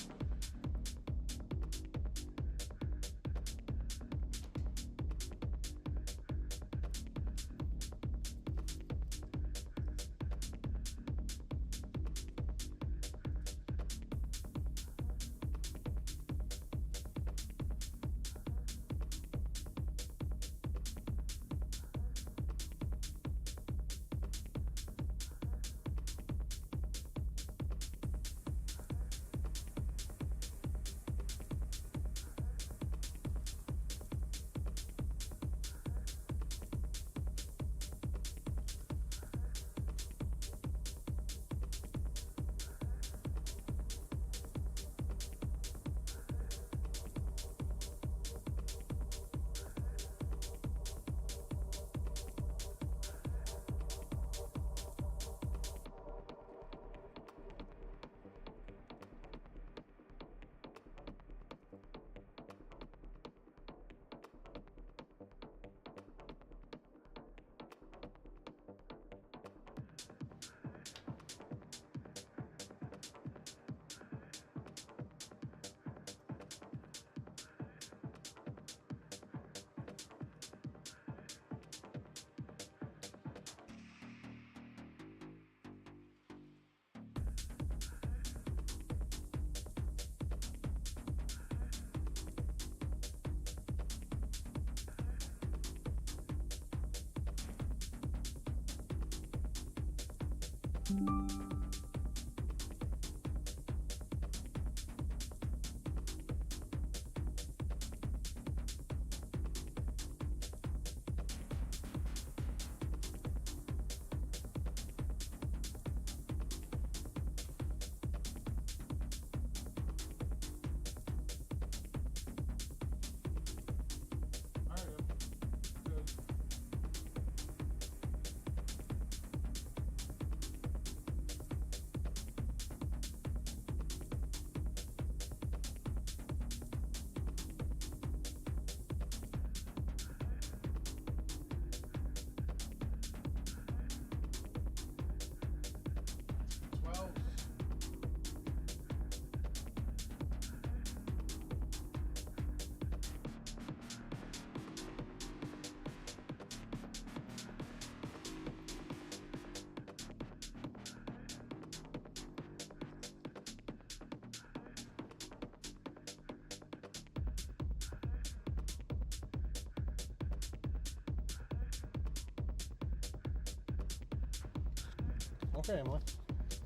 Okay, Emily.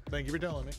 Thank you for telling me.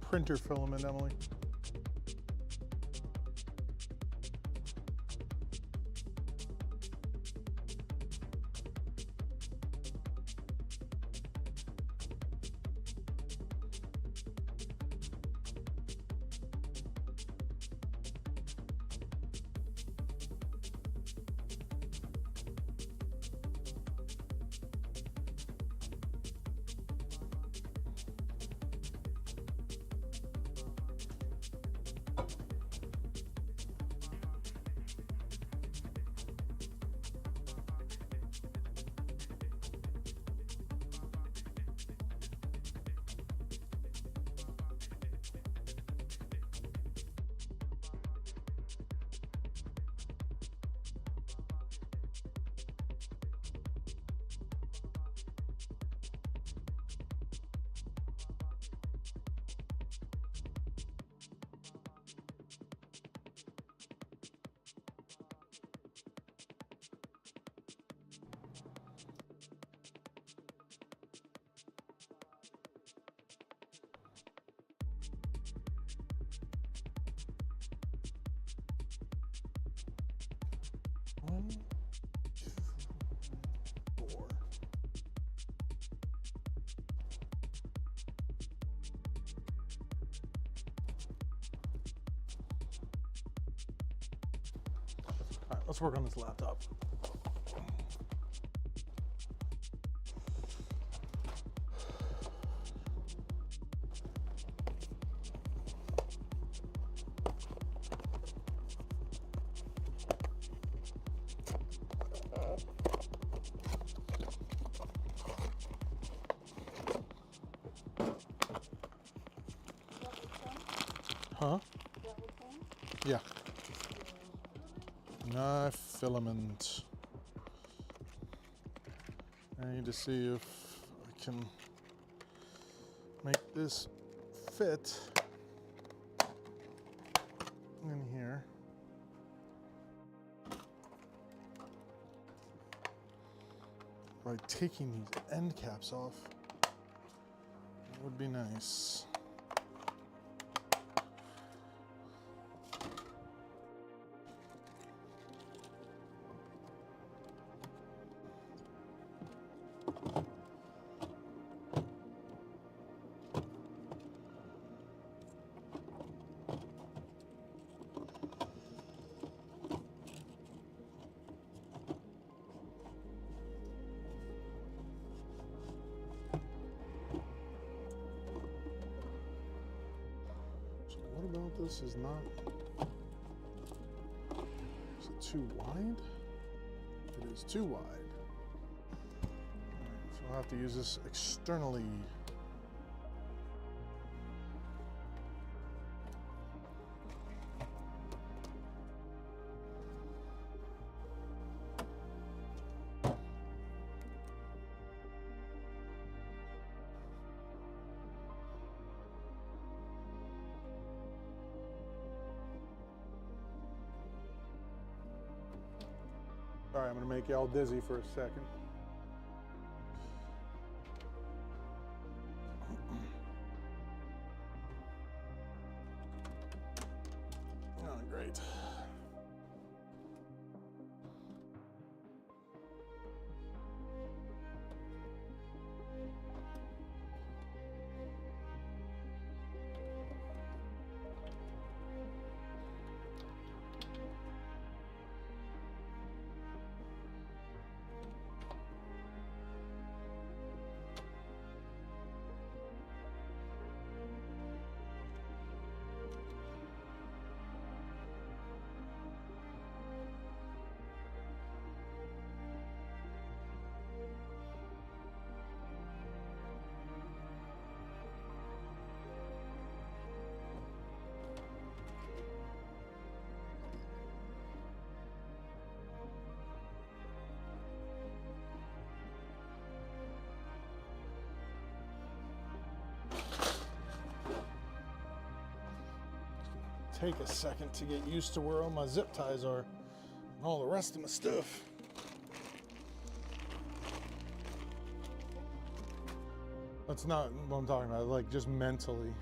Printer filament, Emily. One, two, 4. let's work on this laptop. Huh? Yeah. Knife filament. I need to see if I can make this fit in here. By taking these end caps off. That would be nice. This is not. Is it too wide? It is too wide. Alright, so I'll have to use this externally. Sorry, I'm gonna make y'all dizzy for a second. Oh, great. Take a second to get used to where all my zip ties are and all the rest of my stuff. That's not what I'm talking about, like just mentally.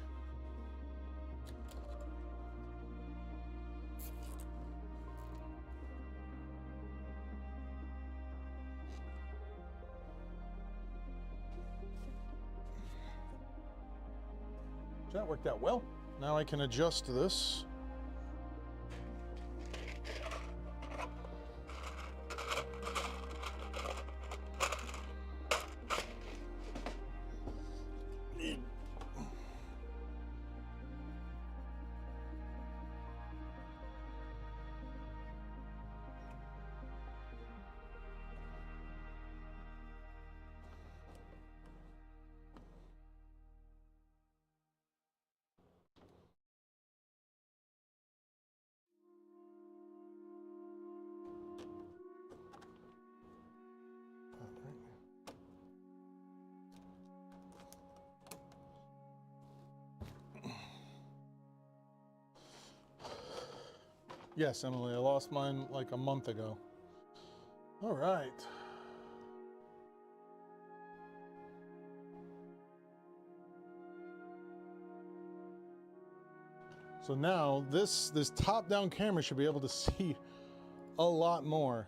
That worked out well. Now I can adjust this. Yes, Emily, I lost mine like a month ago. All right. So now this top-down camera should be able to see a lot more.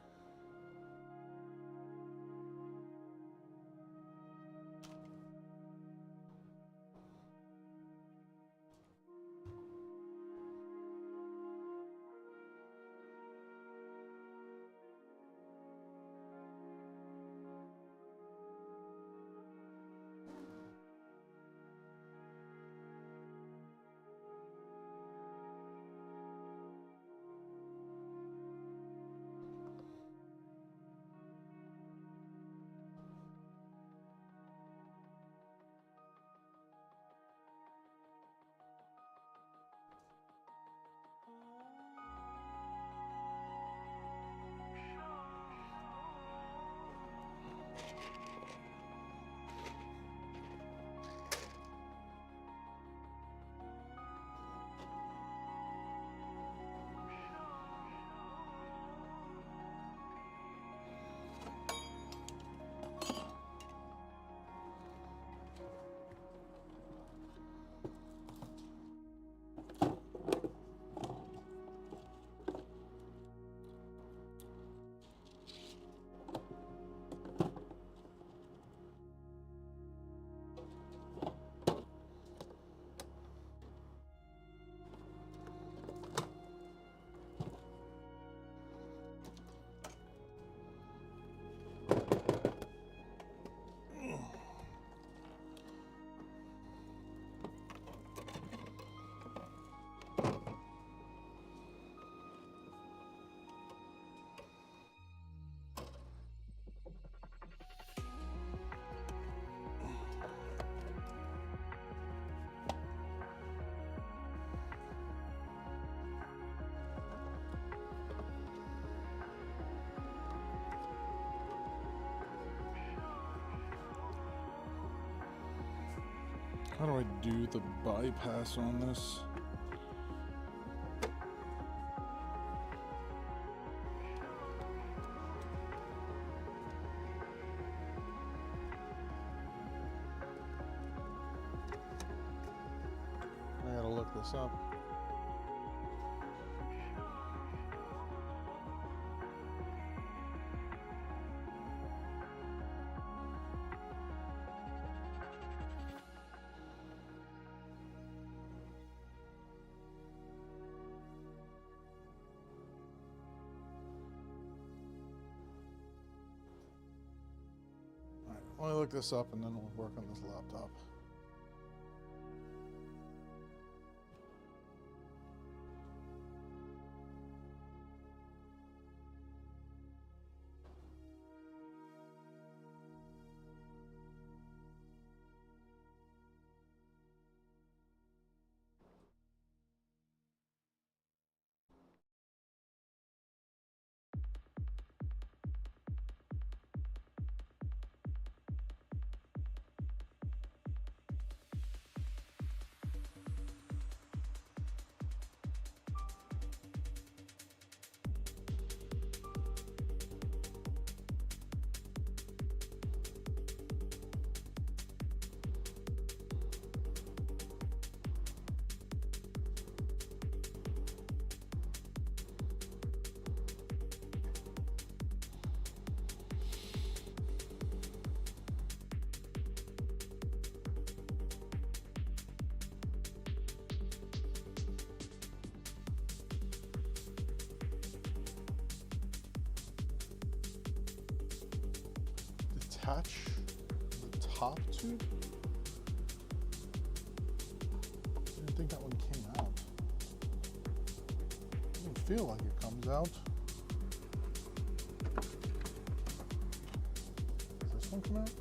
How do I do the bypass on this? I gotta look this up. Let me look this up and then we'll work on this laptop. Detach the top tube? I didn't think that one came out. Doesn't feel like it comes out. Does this one come out?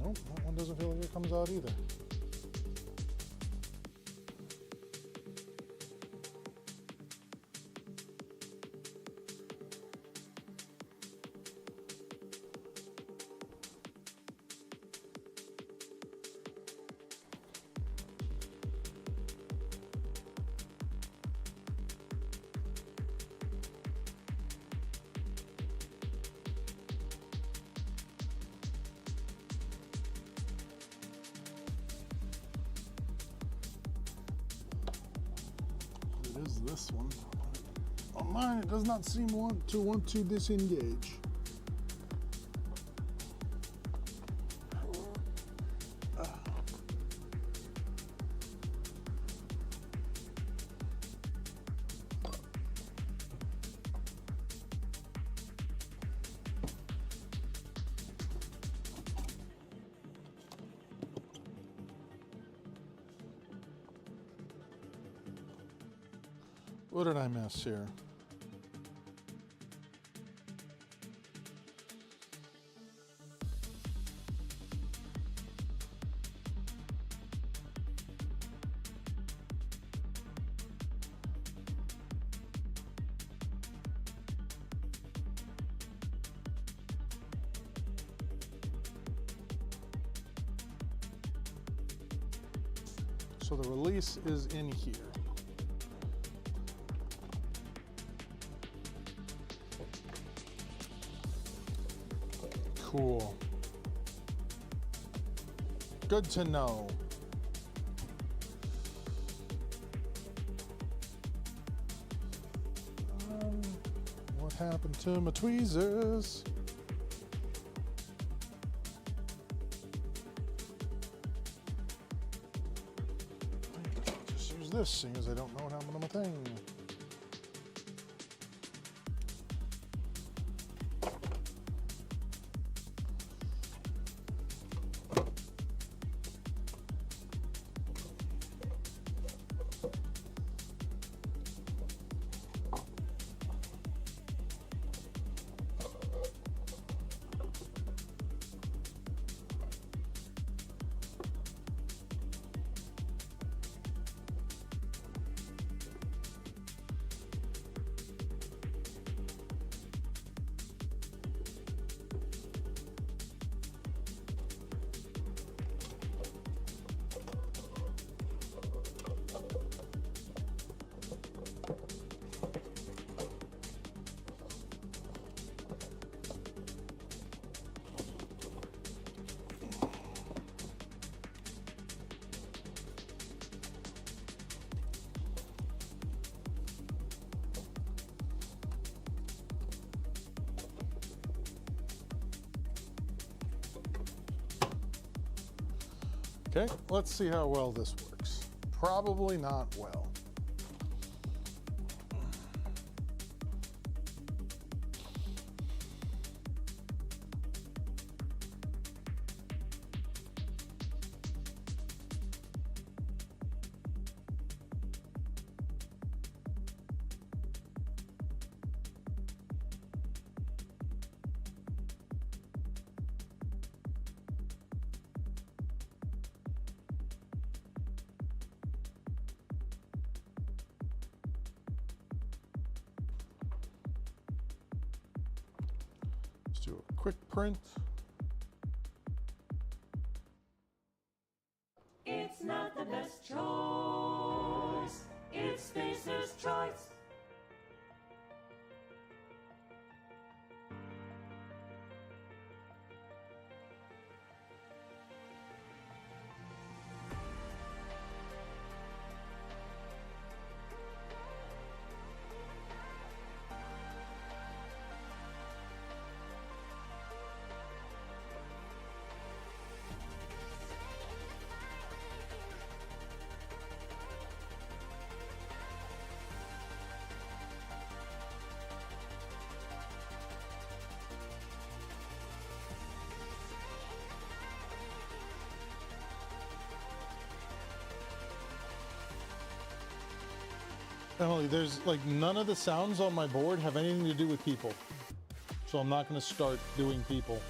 Nope, that one doesn't feel like it comes out either. It is this one. On mine, it does not seem want to disengage. What did I miss here? So the release is in here. Cool. Good to know. What happened to my tweezers? Just use this, seeing as I don't know what happened to my thing. Okay, let's see how well this works. Probably not well. Let's do a quick print. It's not the best choice. It's Spacer's choice. Emily, there's like none of the sounds on my board have anything to do with people. So I'm not going to start doing people.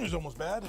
It's almost bad.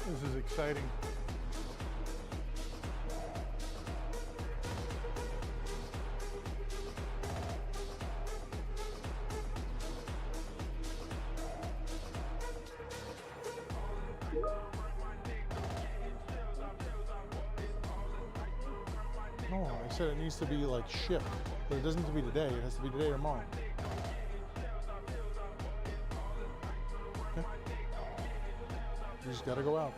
This is exciting. No, I said it needs to be like shipped, but it doesn't have to be today. It has to be today or tomorrow. Okay. You just gotta go out.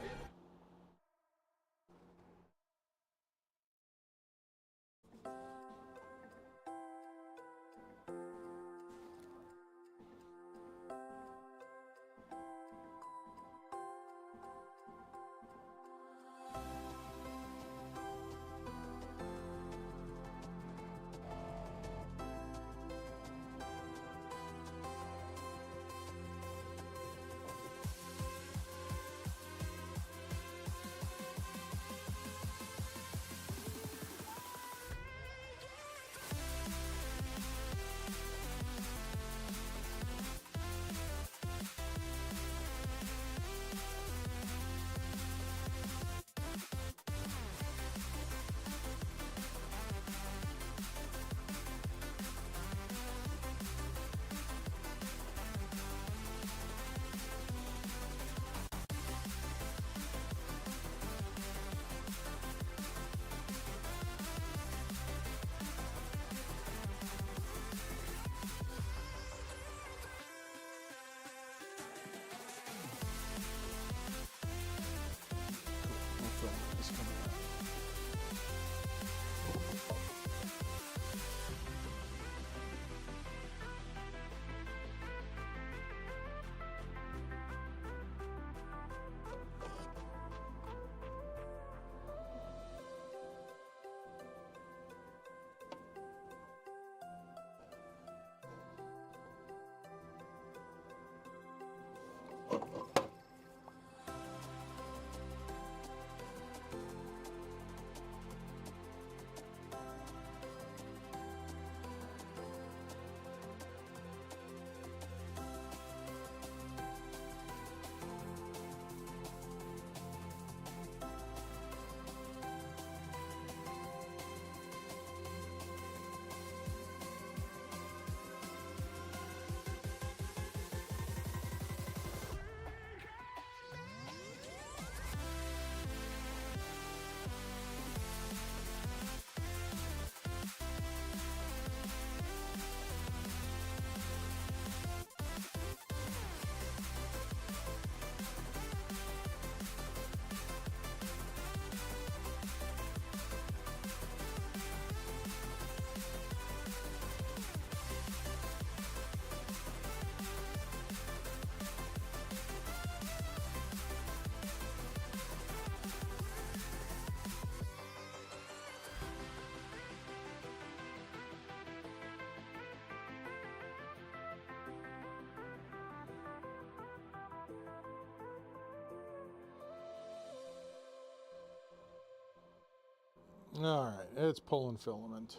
All right, it's pulling filament.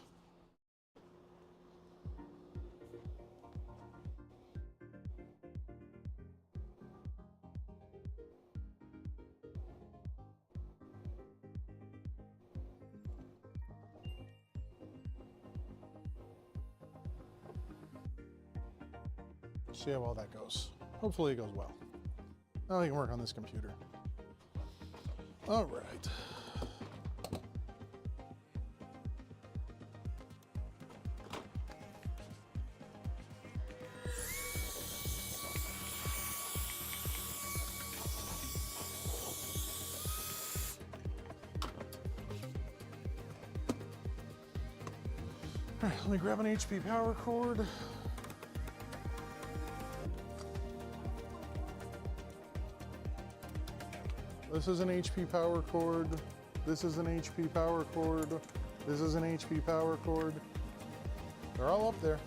See how well that goes. Hopefully it goes well. Now we can work on this computer. All right. All right, let me grab an HP power cord. This is an HP power cord. This is an HP power cord. This is an HP power cord. They're all up there.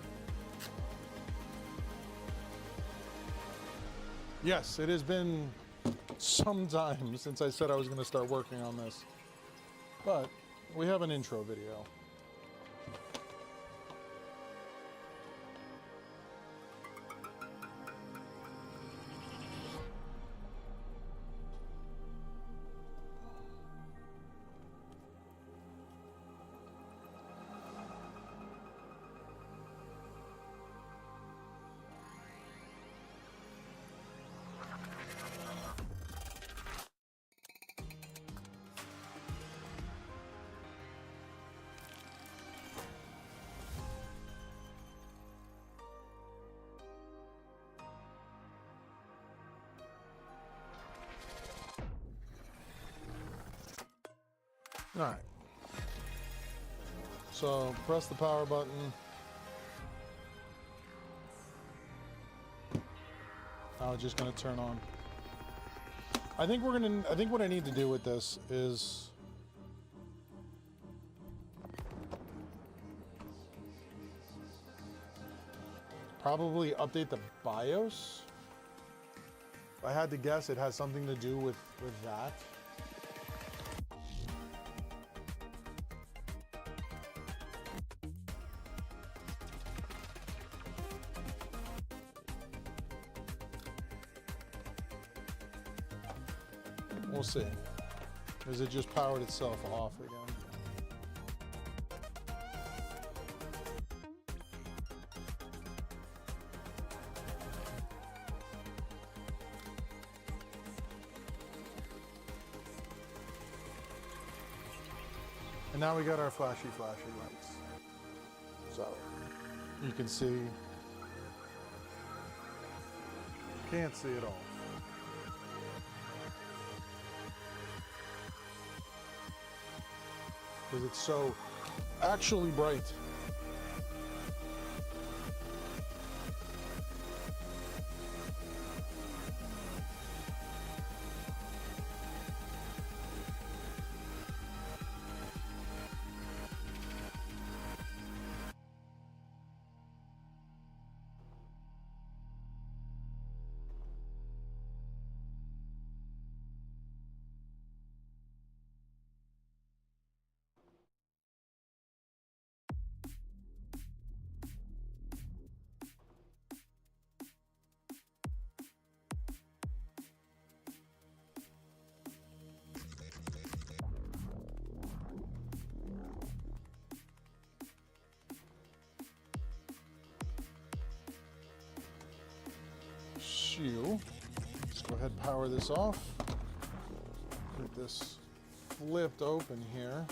Yes, it has been some time since I said I was going to start working on this. But we have an intro video. All right. So press the power button. Now it's just gonna turn on. I think what I need to do with this is probably update the BIOS. If I had to guess, it has something to do with that. We'll see. Because it just powered itself off again. And now we got our flashy lights. So you can see, can't see it all. Because it's so actually bright. Let's go ahead and power this off. Get this flipped open here.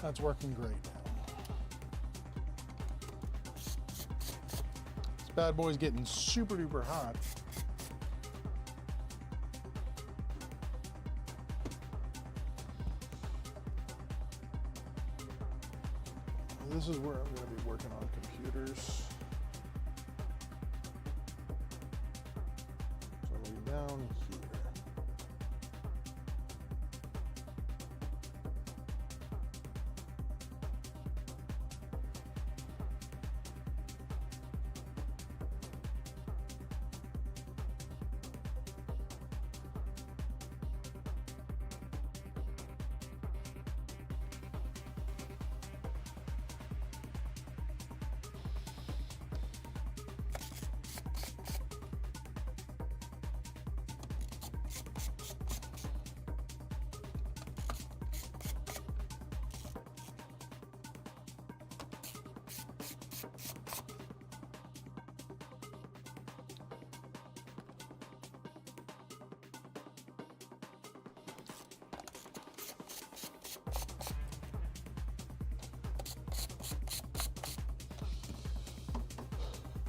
That's working great now. This bad boy's getting super duper hot. This is where I'm going to be working on computers. So I'll be down here.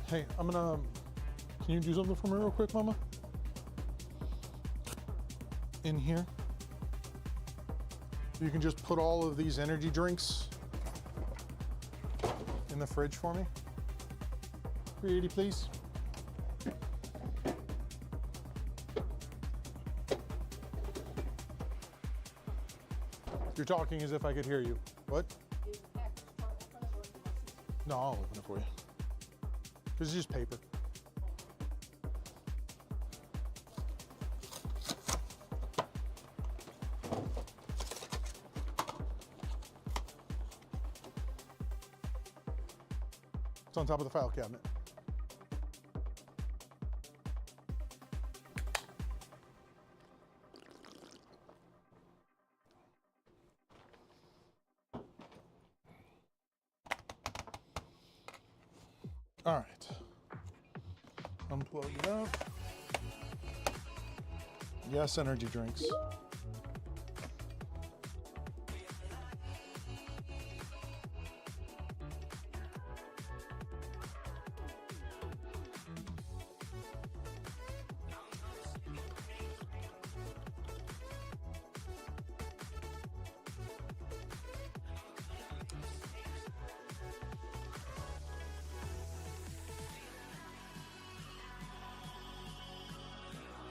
Hey, can you do something for me real quick, Mama? In here. You can just put all of these energy drinks in the fridge for me. Pretty please. You're talking as if I could hear you. What? No, I'll open it for you. Because it's just paper. It's on top of the file cabinet. All right. Unplug it up. Yes, energy drinks.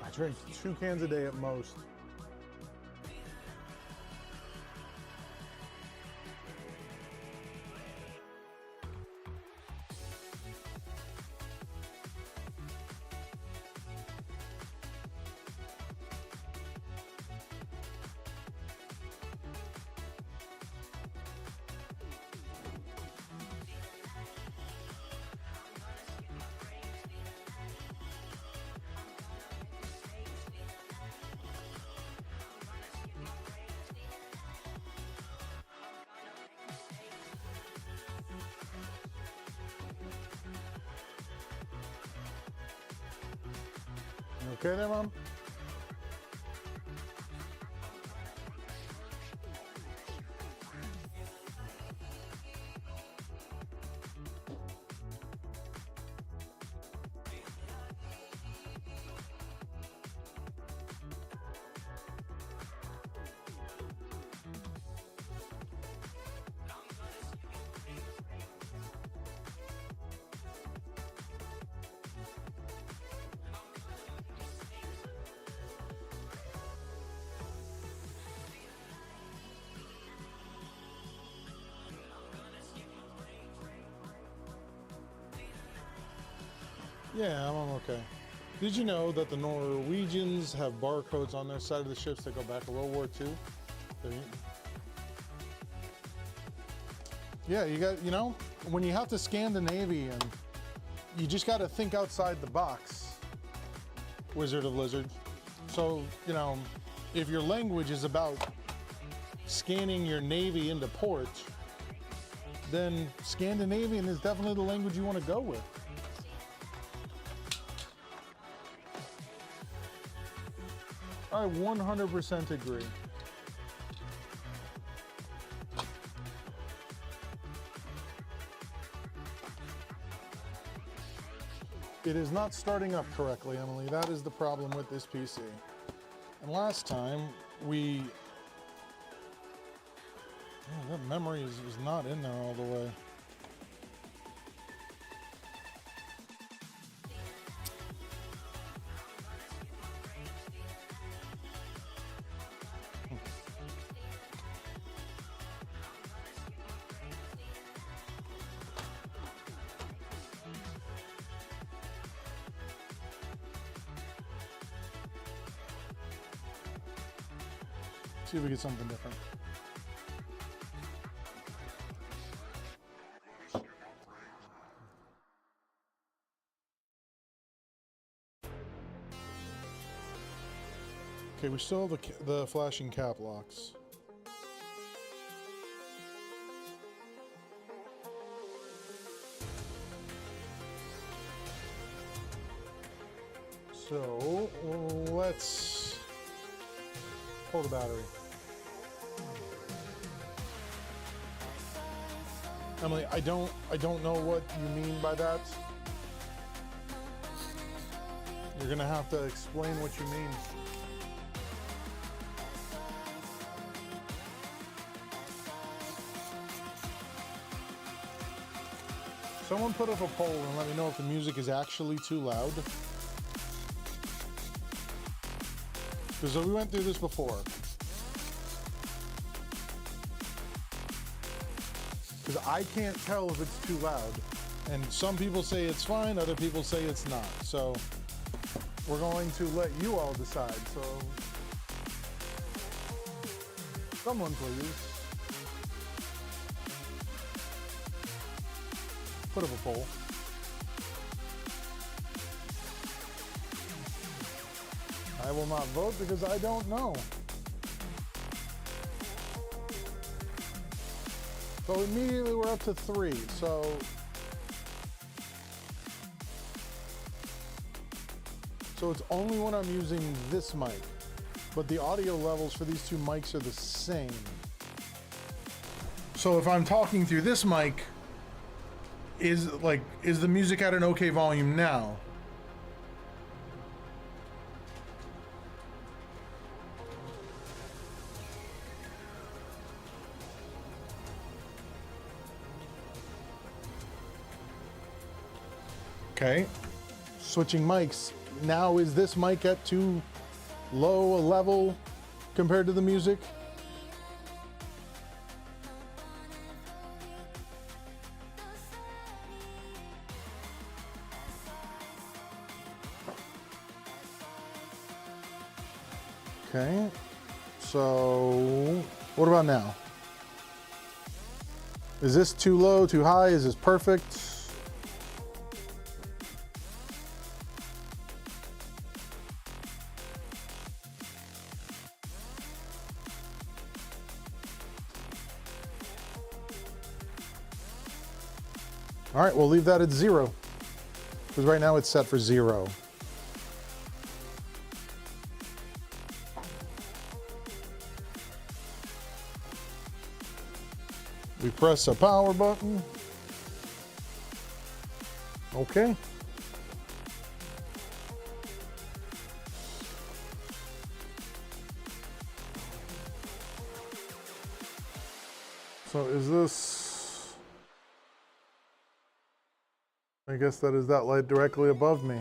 I drink 2 cans a day at most. You okay there, Mom? Yeah, I'm okay. Did you know that the Norwegians have barcodes on their side of the ships that go back to World War II? Yeah, you know, when you have to scan the Navy, and you just got to think outside the box, Wizard of Lizard. So, you know, if your language is about scanning your Navy into port, then Scandinavian is definitely the language you want to go with. I 100% agree. It is not starting up correctly, Emily. That is the problem with this PC. And last time we... Oh, that memory is not in there all the way. See if we get something different. Okay, we still have the flashing cap locks. So let's pull the battery. Emily, I don't know what you mean by that. You're gonna have to explain what you mean. Someone put up a poll and let me know if the music is actually too loud. Because we went through this before. Because I can't tell if it's too loud. And some people say it's fine, other people say it's not. So we're going to let you all decide. So someone please put up a poll. I will not vote because I don't know. So immediately we're up to 3. So it's only when I'm using this mic, but the audio levels for these two mics are the same. So if I'm talking through this mic, is the music at an okay volume now? Okay, switching mics. Now is this mic at too low a level compared to the music? Okay, so what about now? Is this too low, too high? Is this perfect? All right, we'll leave that at 0, because right now it's set for 0. We press a power button. Okay. So is this... I guess that is that light directly above me.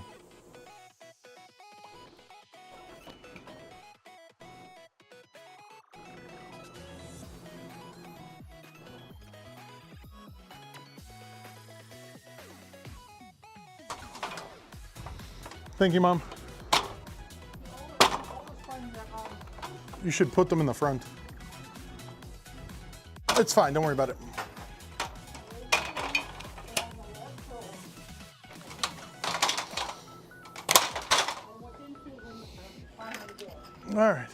Thank you, Mom. You should put them in the front. It's fine, don't worry about it. All right.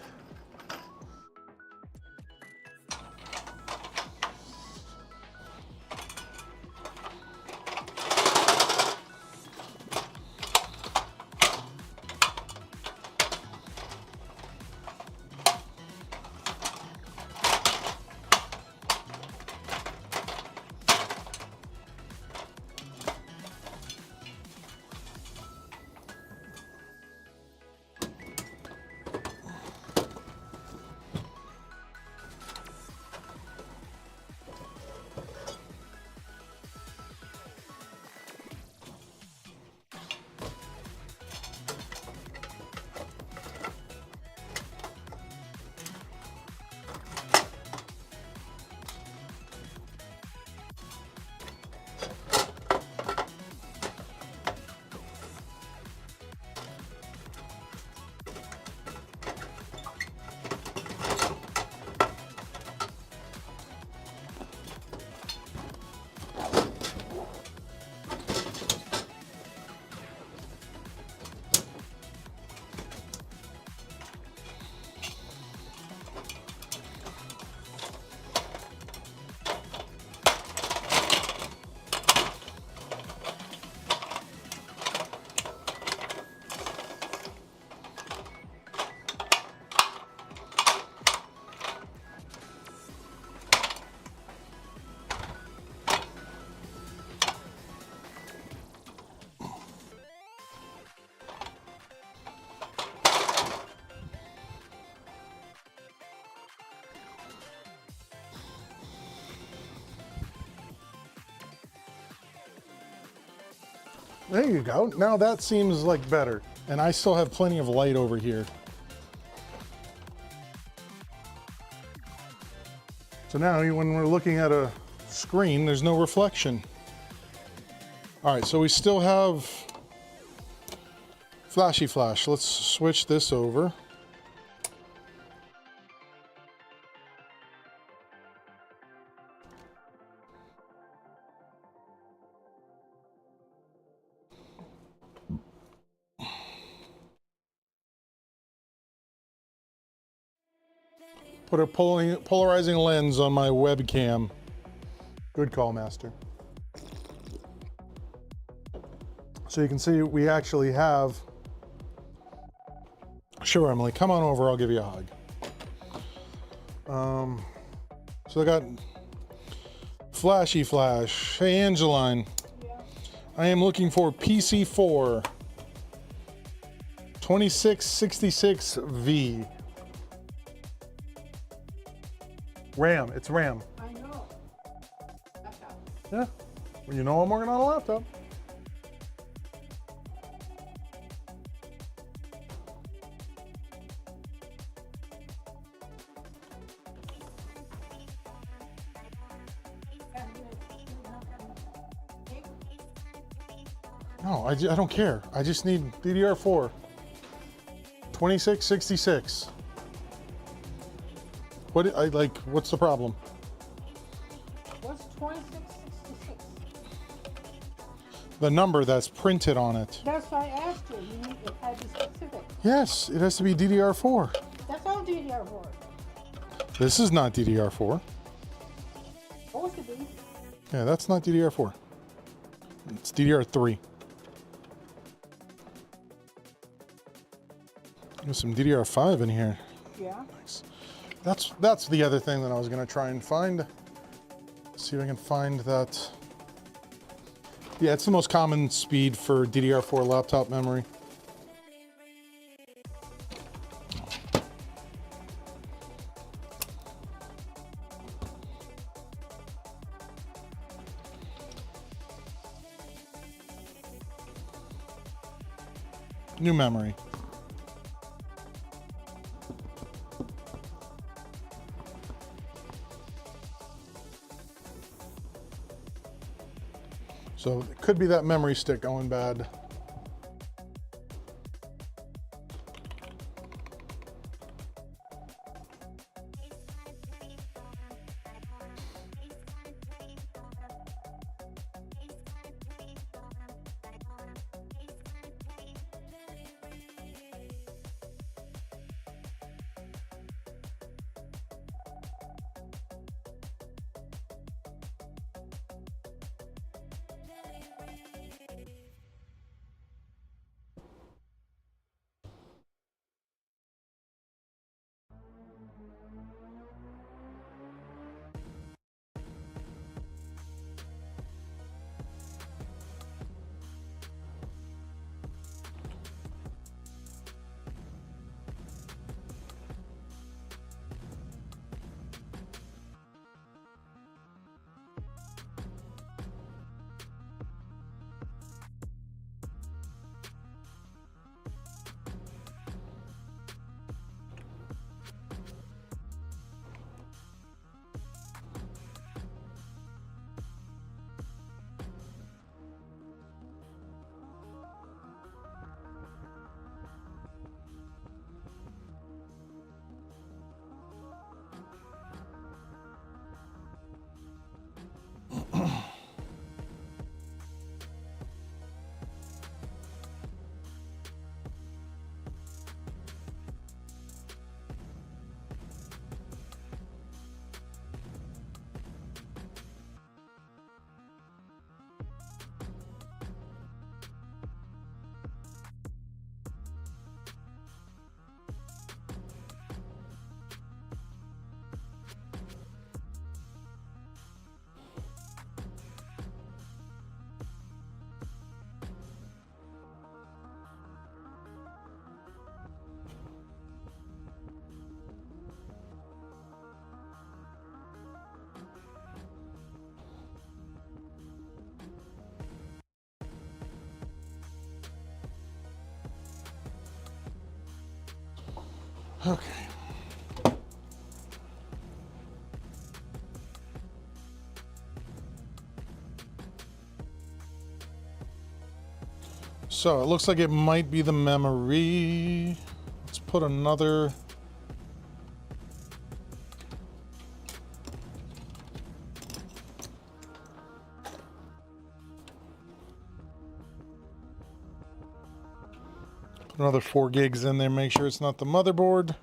There you go. Now that seems like better. And I still have plenty of light over here. So now when we're looking at a screen, there's no reflection. All right, so we still have flashy flash. Let's switch this over. Put a polarizing lens on my webcam. Good call, Master. So you can see we actually have... Sure, Emily, come on over, I'll give you a hug. So I got flashy flash. Hey, Angeline. Yeah. I am looking for PC4 2666V. RAM, it's RAM. I know. Laptop. Yeah, well, you know I'm working on a laptop. No, I don't care. I just need DDR4. 2666. What's the problem? What's 2666? The number that's printed on it. That's why I asked you. You need it had to be specific. Yes, it has to be DDR4. That's all DDR4. This is not DDR4. Supposed to be. Yeah, that's not DDR4. It's DDR3. There's some DDR5 in here. Yeah. Nice. That's the other thing that I was gonna try and find. See if I can find that. Yeah, it's the most common speed for DDR4 laptop memory. New memory. So it could be that memory stick going bad. Okay. So it looks like it might be the memory. Let's put another. Put another 4 gigs in there. Make sure it's not the motherboard.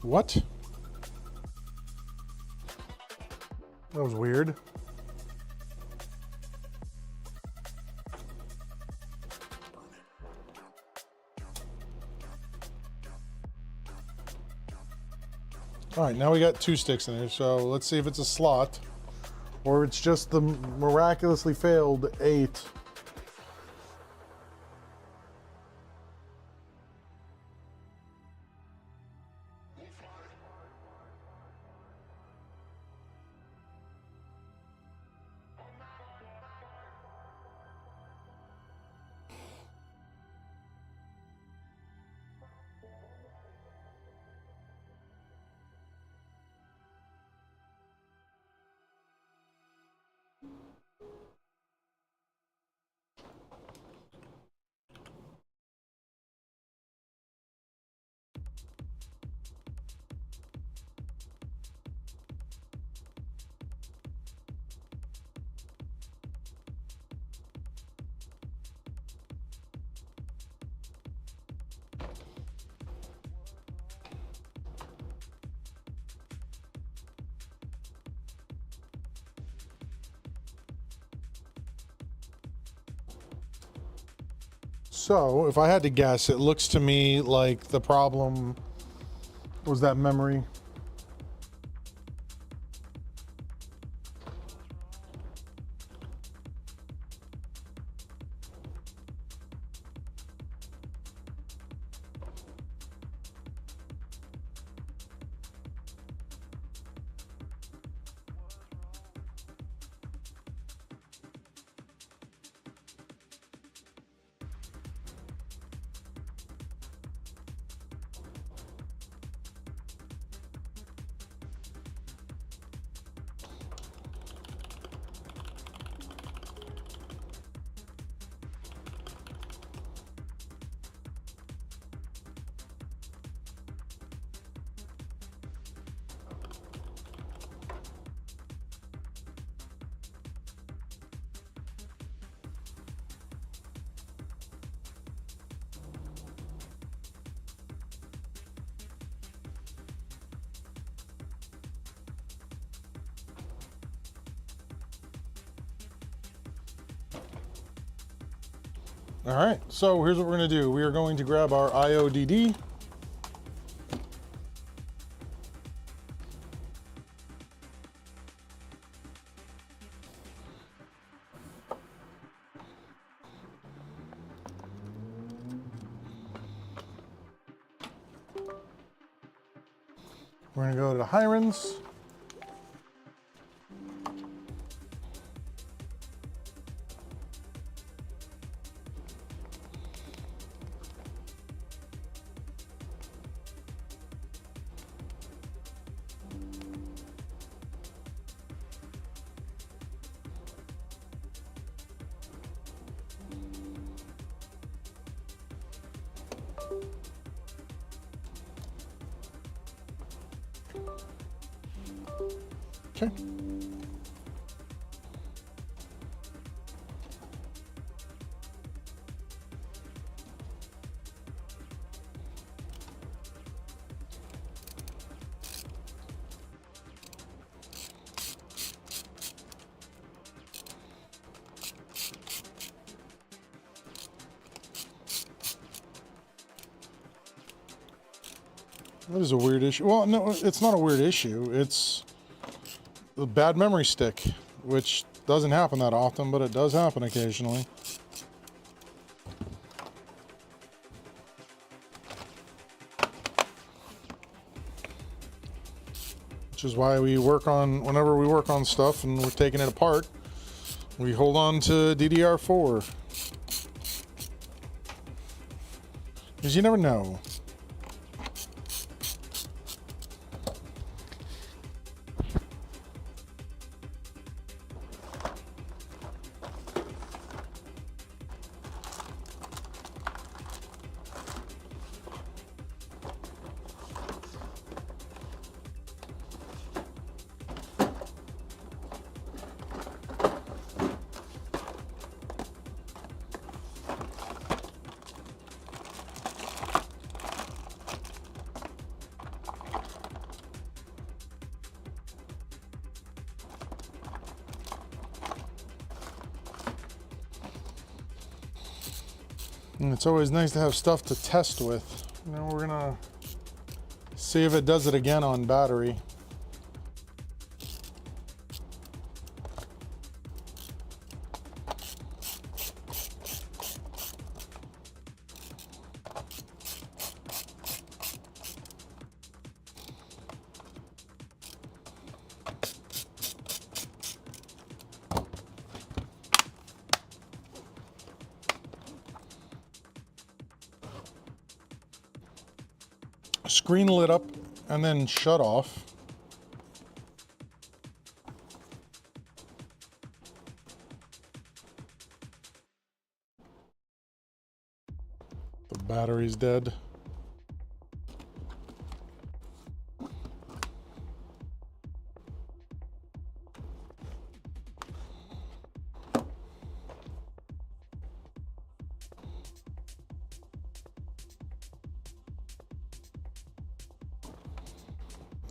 What? That was weird. All right, now we got 2 sticks in there, so let's see if it's a slot or it's just the miraculously failed 8. So, if I had to guess, it looks to me like the problem was that memory. All right, so here's what we're gonna do. We are going to grab our IODD. We're gonna go to Hirons. Okay. That is a weird issue. Well, no, it's not a weird issue. It's a bad memory stick, which doesn't happen that often, but it does happen occasionally. Which is why we work on, whenever we work on stuff and we're taking it apart, we hold on to DDR4. Because you never know. And it's always nice to have stuff to test with. Now we're gonna see if it does it again on battery. Screen lit up and then shut off. The battery's dead.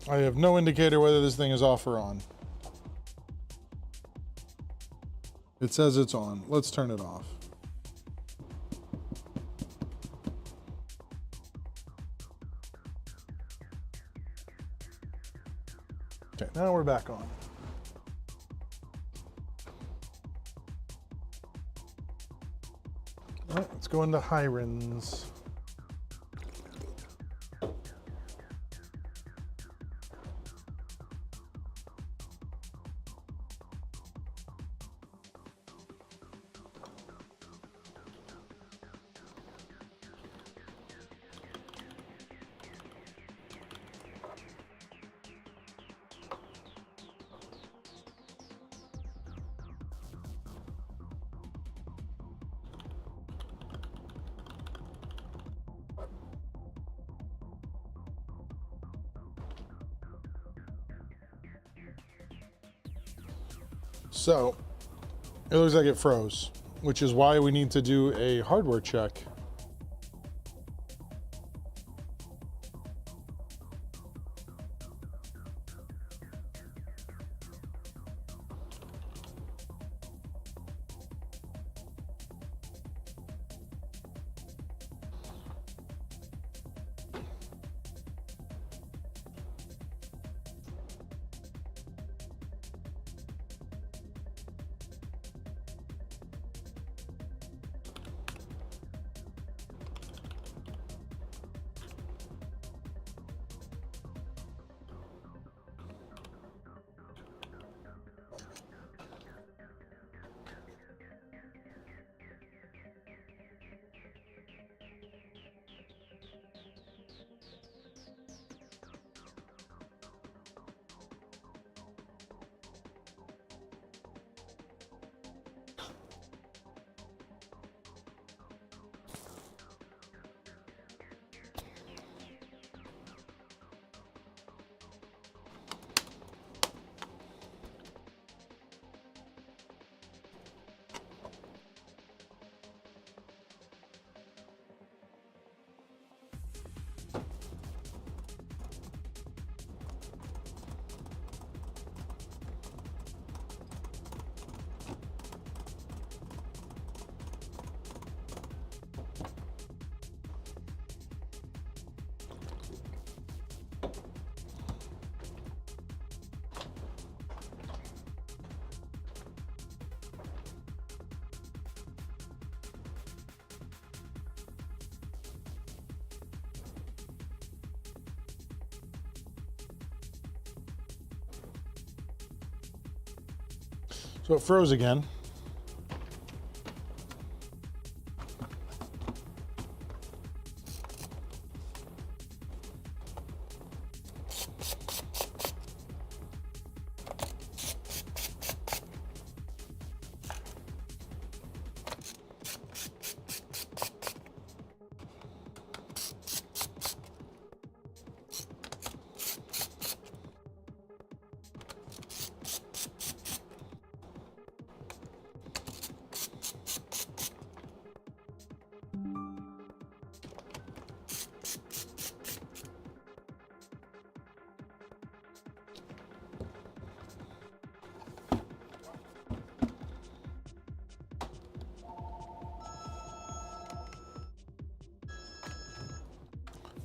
I have no indicator whether this thing is off or on. It says it's on. Let's turn it off. Okay, now we're back on. All right, let's go into Hirons. So, it looks like it froze, which is why we need to do a hardware check. So it froze again.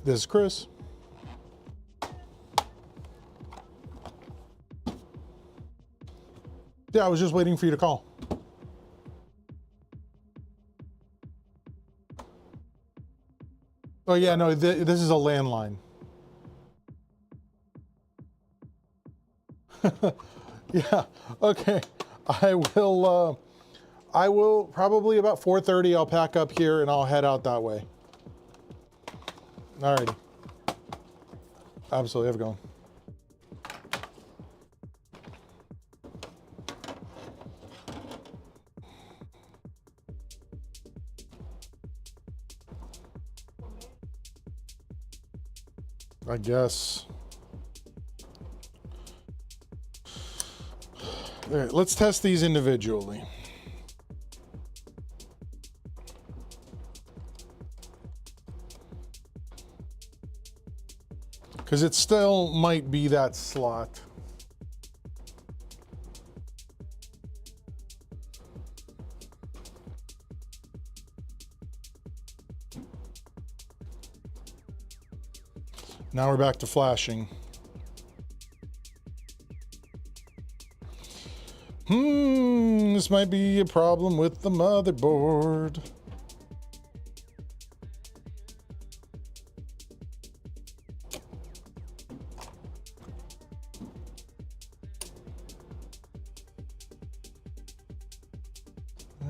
This is Chris. Yeah, I was just waiting for you to call. Oh yeah, no, this is a landline. Yeah, okay. I will probably about 4:30 I'll pack up here and I'll head out that way. Alrighty. Absolutely, have a good one. I guess. All right, let's test these individually. Because it still might be that slot. Now we're back to flashing. This might be a problem with the motherboard.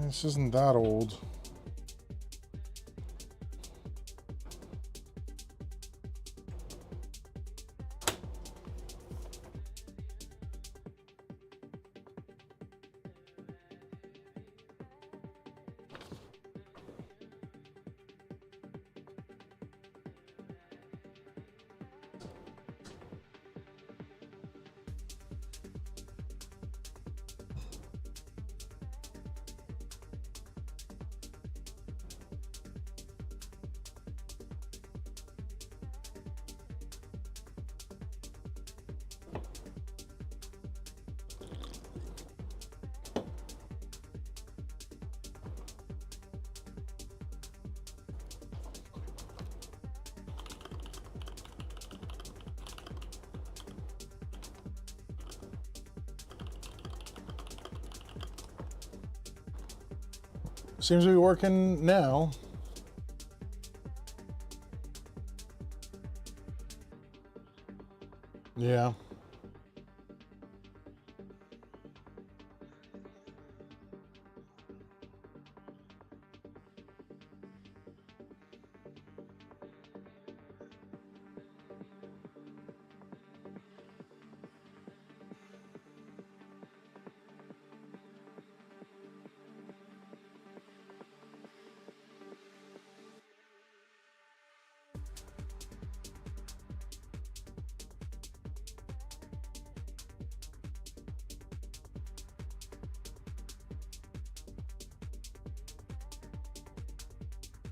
This isn't that old. Seems to be working now. Yeah.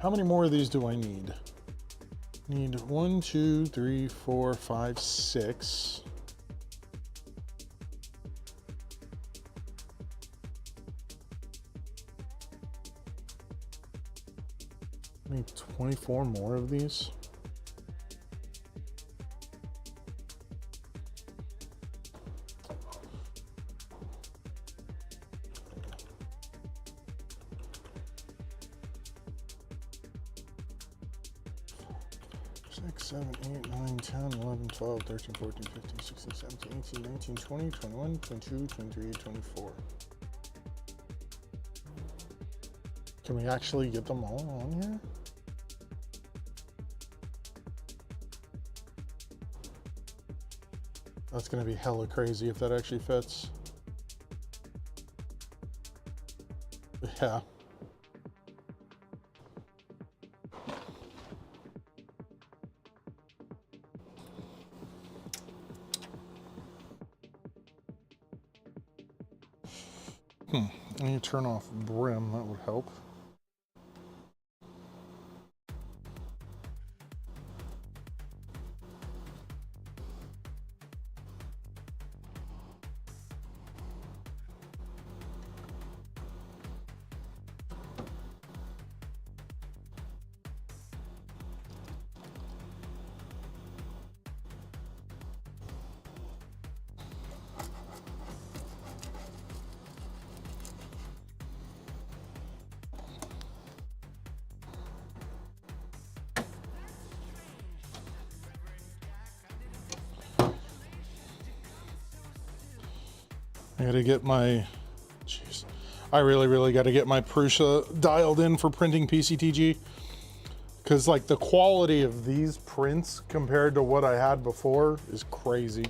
How many more of these do I need? Need 1, 2, 3, 4, 5, 6. I need 24 more of these. Six, 7, 8, 9, 10, 11, 12, 13, 14, 15, 16, 17, 18, 19, 20, 21, 22, 23, 24. Can we actually get them all on here? That's gonna be hella crazy if that actually fits. Yeah. I need to turn off brim, that would help. I gotta get my, jeez, I really gotta get my Prusa dialed in for printing PCTG, because like the quality of these prints compared to what I had before is crazy.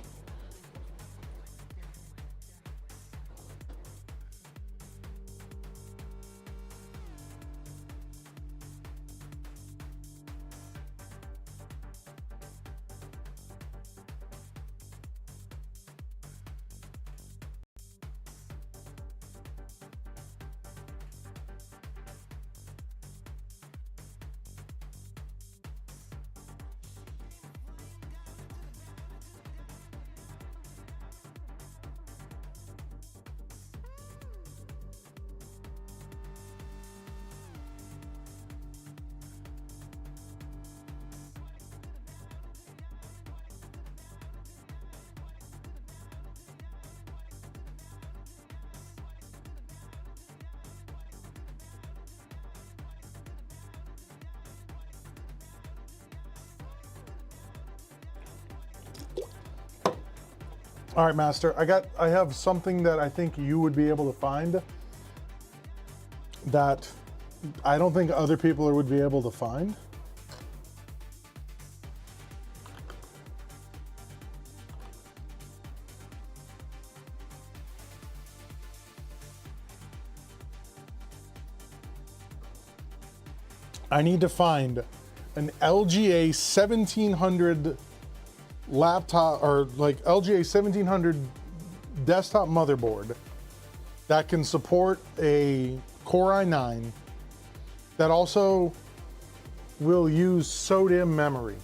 All right, Master, I have something that I think you would be able to find that I don't think other people would be able to find. I need to find an LGA 1700 laptop, or like LGA 1700 desktop motherboard that can support a Core i9 that also will use SODIMM memory.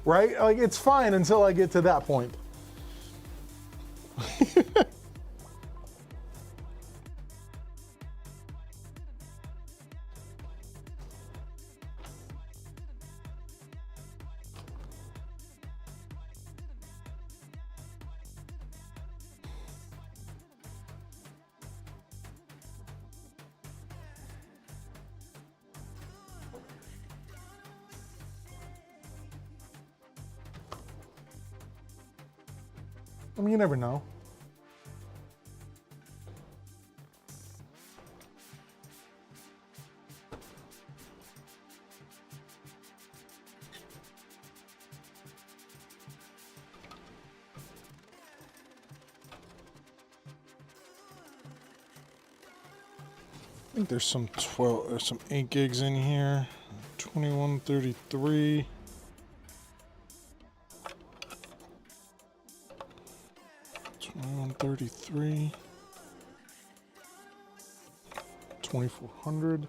Right? Like, it's fine until I get to that point. I mean, you never know. I think there's some 8 gigs in here. 2133. 2133. 2400.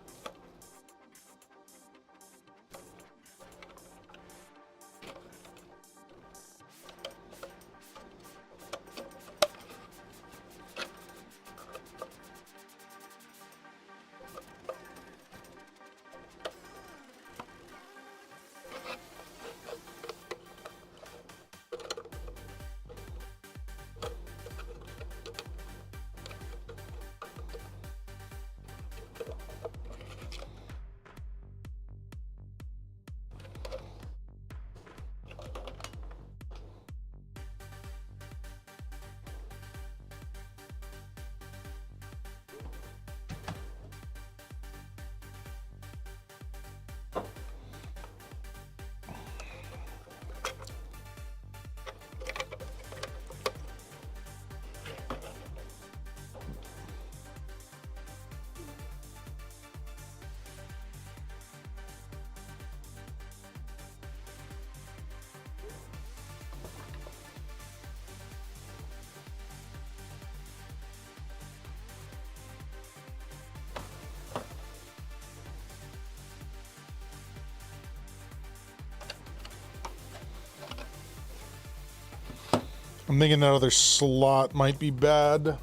I'm thinking that other slot might be bad.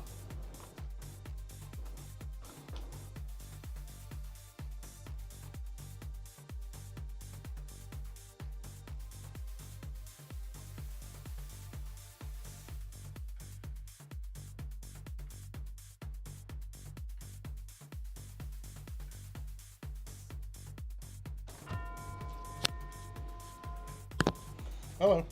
Hello.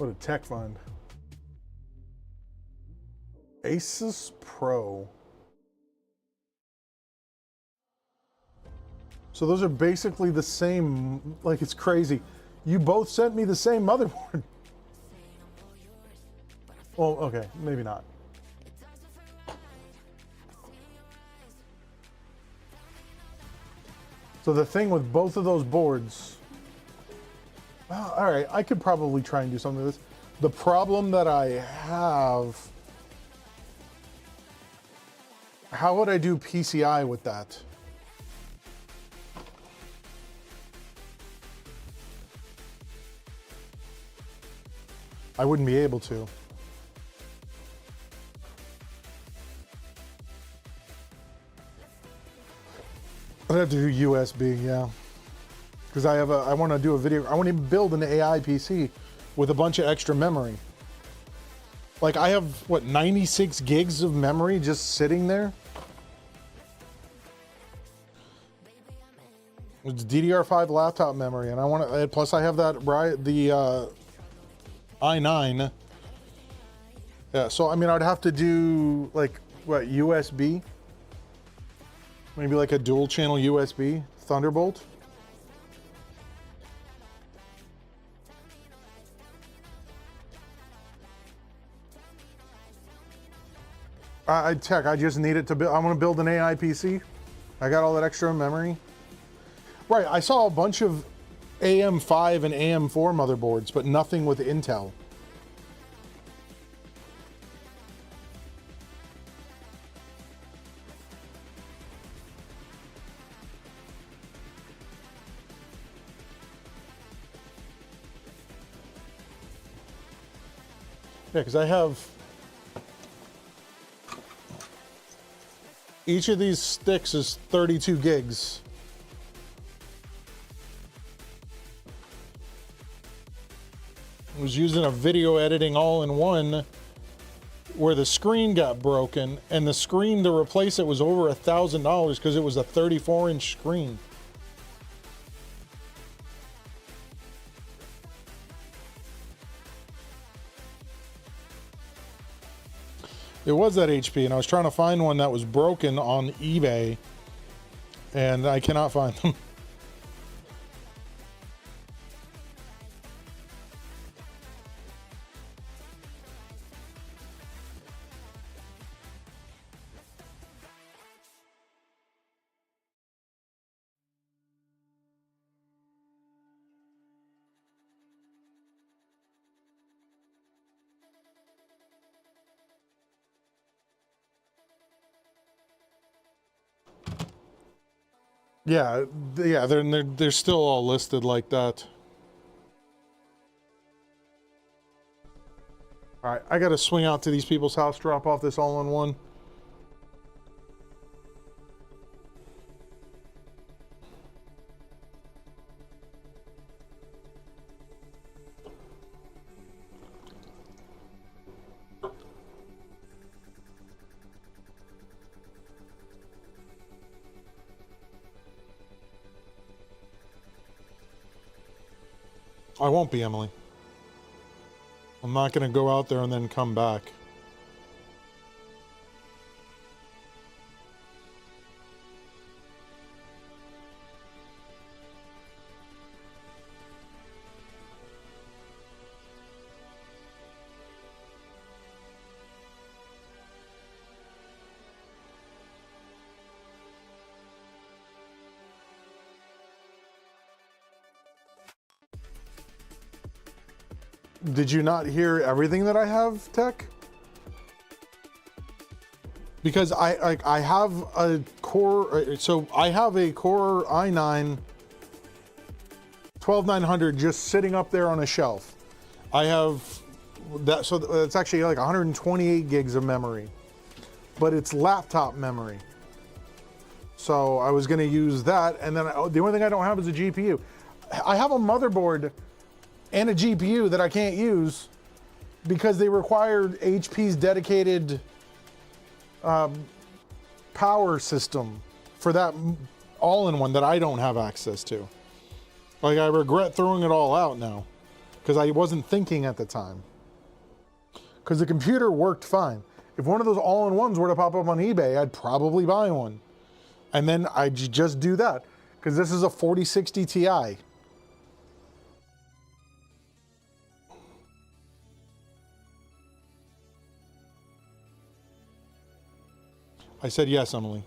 What a tech find. Asus Pro. So those are basically the same, like it's crazy. You both sent me the same motherboard. Well, okay, maybe not. So the thing with both of those boards, well, all right, I could probably try and do something with this. The problem that I have, how would I do PCI with that? I wouldn't be able to. I'd have to do USB, yeah. Because I want to do a video, I want to build an AI PC with a bunch of extra memory. Like I have, what, 96 gigs of memory just sitting there? It's DDR5 laptop memory, and I want to, plus I have that, the i9. Yeah, so I mean, I'd have to do like, what, USB? Maybe like a dual channel USB Thunderbolt. I just need it to build. I want to build an AI PC. I got all that extra memory. Right, I saw a bunch of AM5 and AM4 motherboards, but nothing with Intel. Yeah, because I have each of these sticks is 32 gigs. I was using a video editing all-in-one where the screen got broken, and the screen to replace it was over $1,000 because it was a 34-inch screen. It was that HP, and I was trying to find one that was broken on eBay, and I cannot find them. Yeah, they're still all listed like that. All right, I got to swing out to these people's house, drop off this all-in-one. I won't be, Emily. I'm not going to go out there and then come back. Did you not hear everything that I have, Tech? Because I have a Core, so I have a Core i9 12900 just sitting up there on a shelf. I have that, so it's actually like 128 gigs of memory, but it's laptop memory. So I was going to use that, and then the only thing I don't have is a GPU. I have a motherboard and a GPU that I can't use because they required HP's dedicated power system for that all-in-one that I don't have access to. Like, I regret throwing it all out now. because I wasn't thinking at the time. Because the computer worked fine. If one of those all-in-ones were to pop up on eBay, I'd probably buy one. And then I'd just do that. Because this is a 4060 Ti. I said yes, Emily.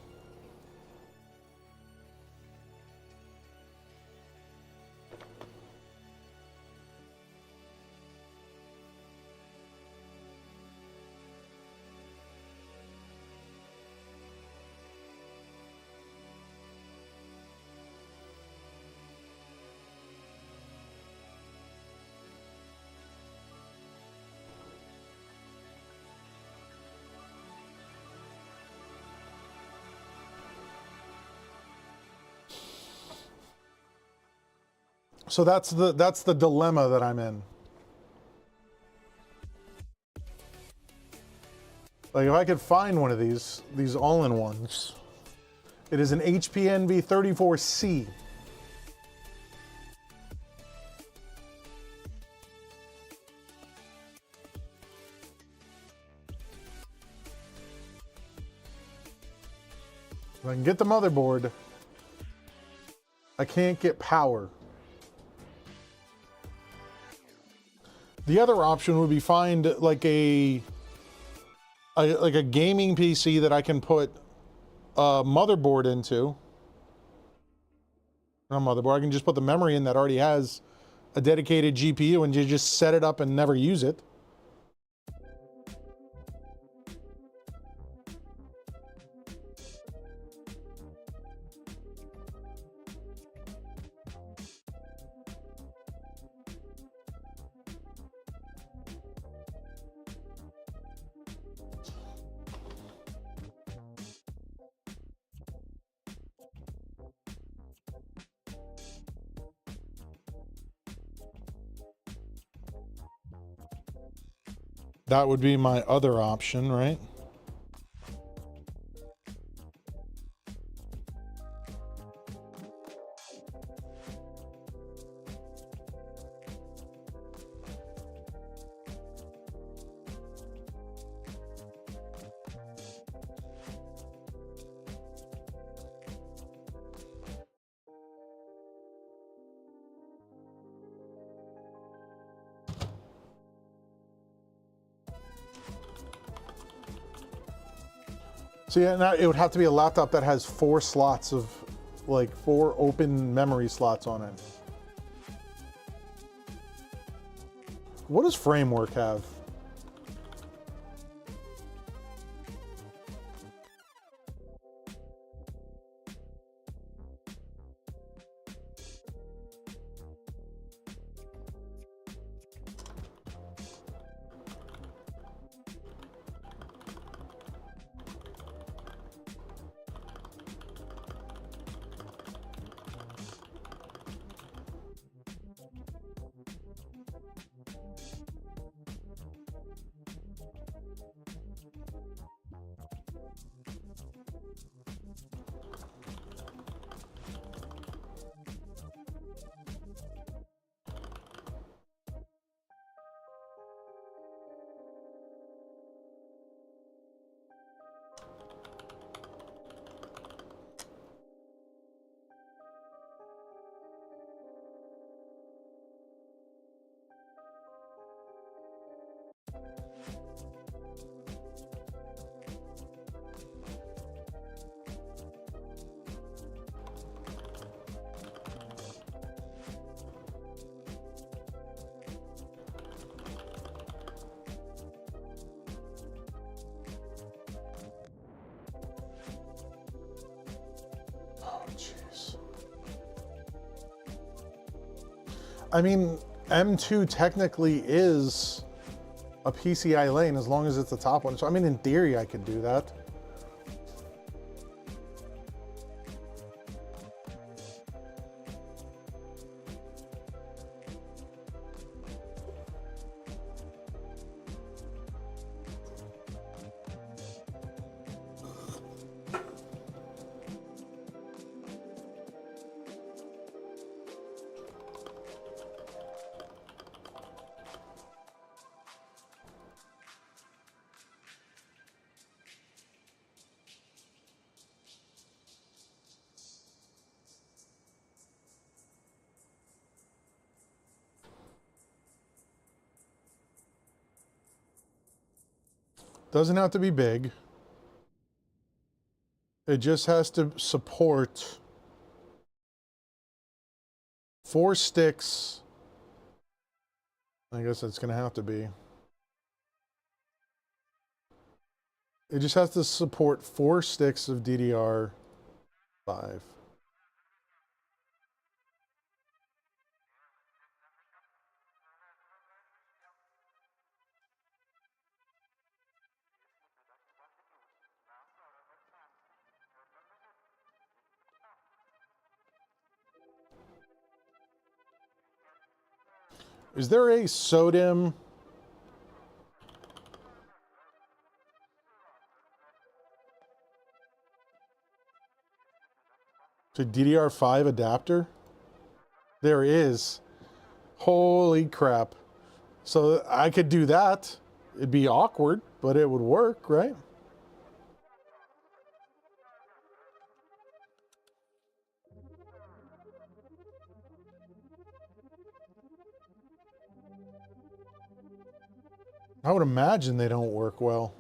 So that's the dilemma that I'm in. Like if I could find one of these all-in-ones. It is an HP Envy 34C. If I can get the motherboard, I can't get power. The other option would be find like a gaming PC that I can put a motherboard into. Not a motherboard, I can just put the memory in that already has a dedicated GPU and you just set it up and never use it. That would be my other option, right? So yeah, now it would have to be a laptop that has 4 slots of, like 4 open memory slots on it. What does Framework have? I mean, M2 technically is a PCI lane as long as it's the top one. So I mean, in theory, I could do that. Doesn't have to be big. It just has to support 4 sticks. I guess it's going to have to be. It just has to support 4 sticks of DDR5. Is there a SODIMM to DDR5 adapter? There is. Holy crap. So I could do that. It'd be awkward, but it would work, right? I would imagine they don't work well.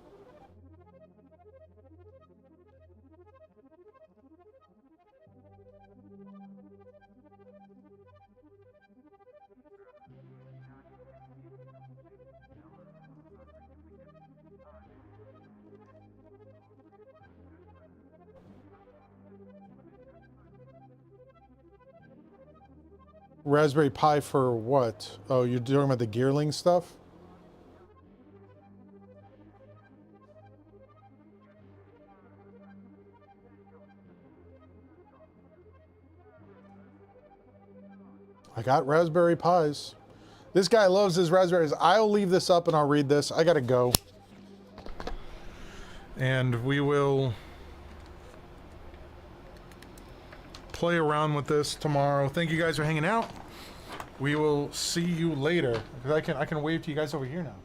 Raspberry Pi for what? Oh, you're talking about the Gearling stuff? I got Raspberry Pis. This guy loves his raspberries. I'll leave this up and I'll read this. I gotta go. And we will play around with this tomorrow. Thank you guys for hanging out. We will see you later. Because I can wave to you guys over here now.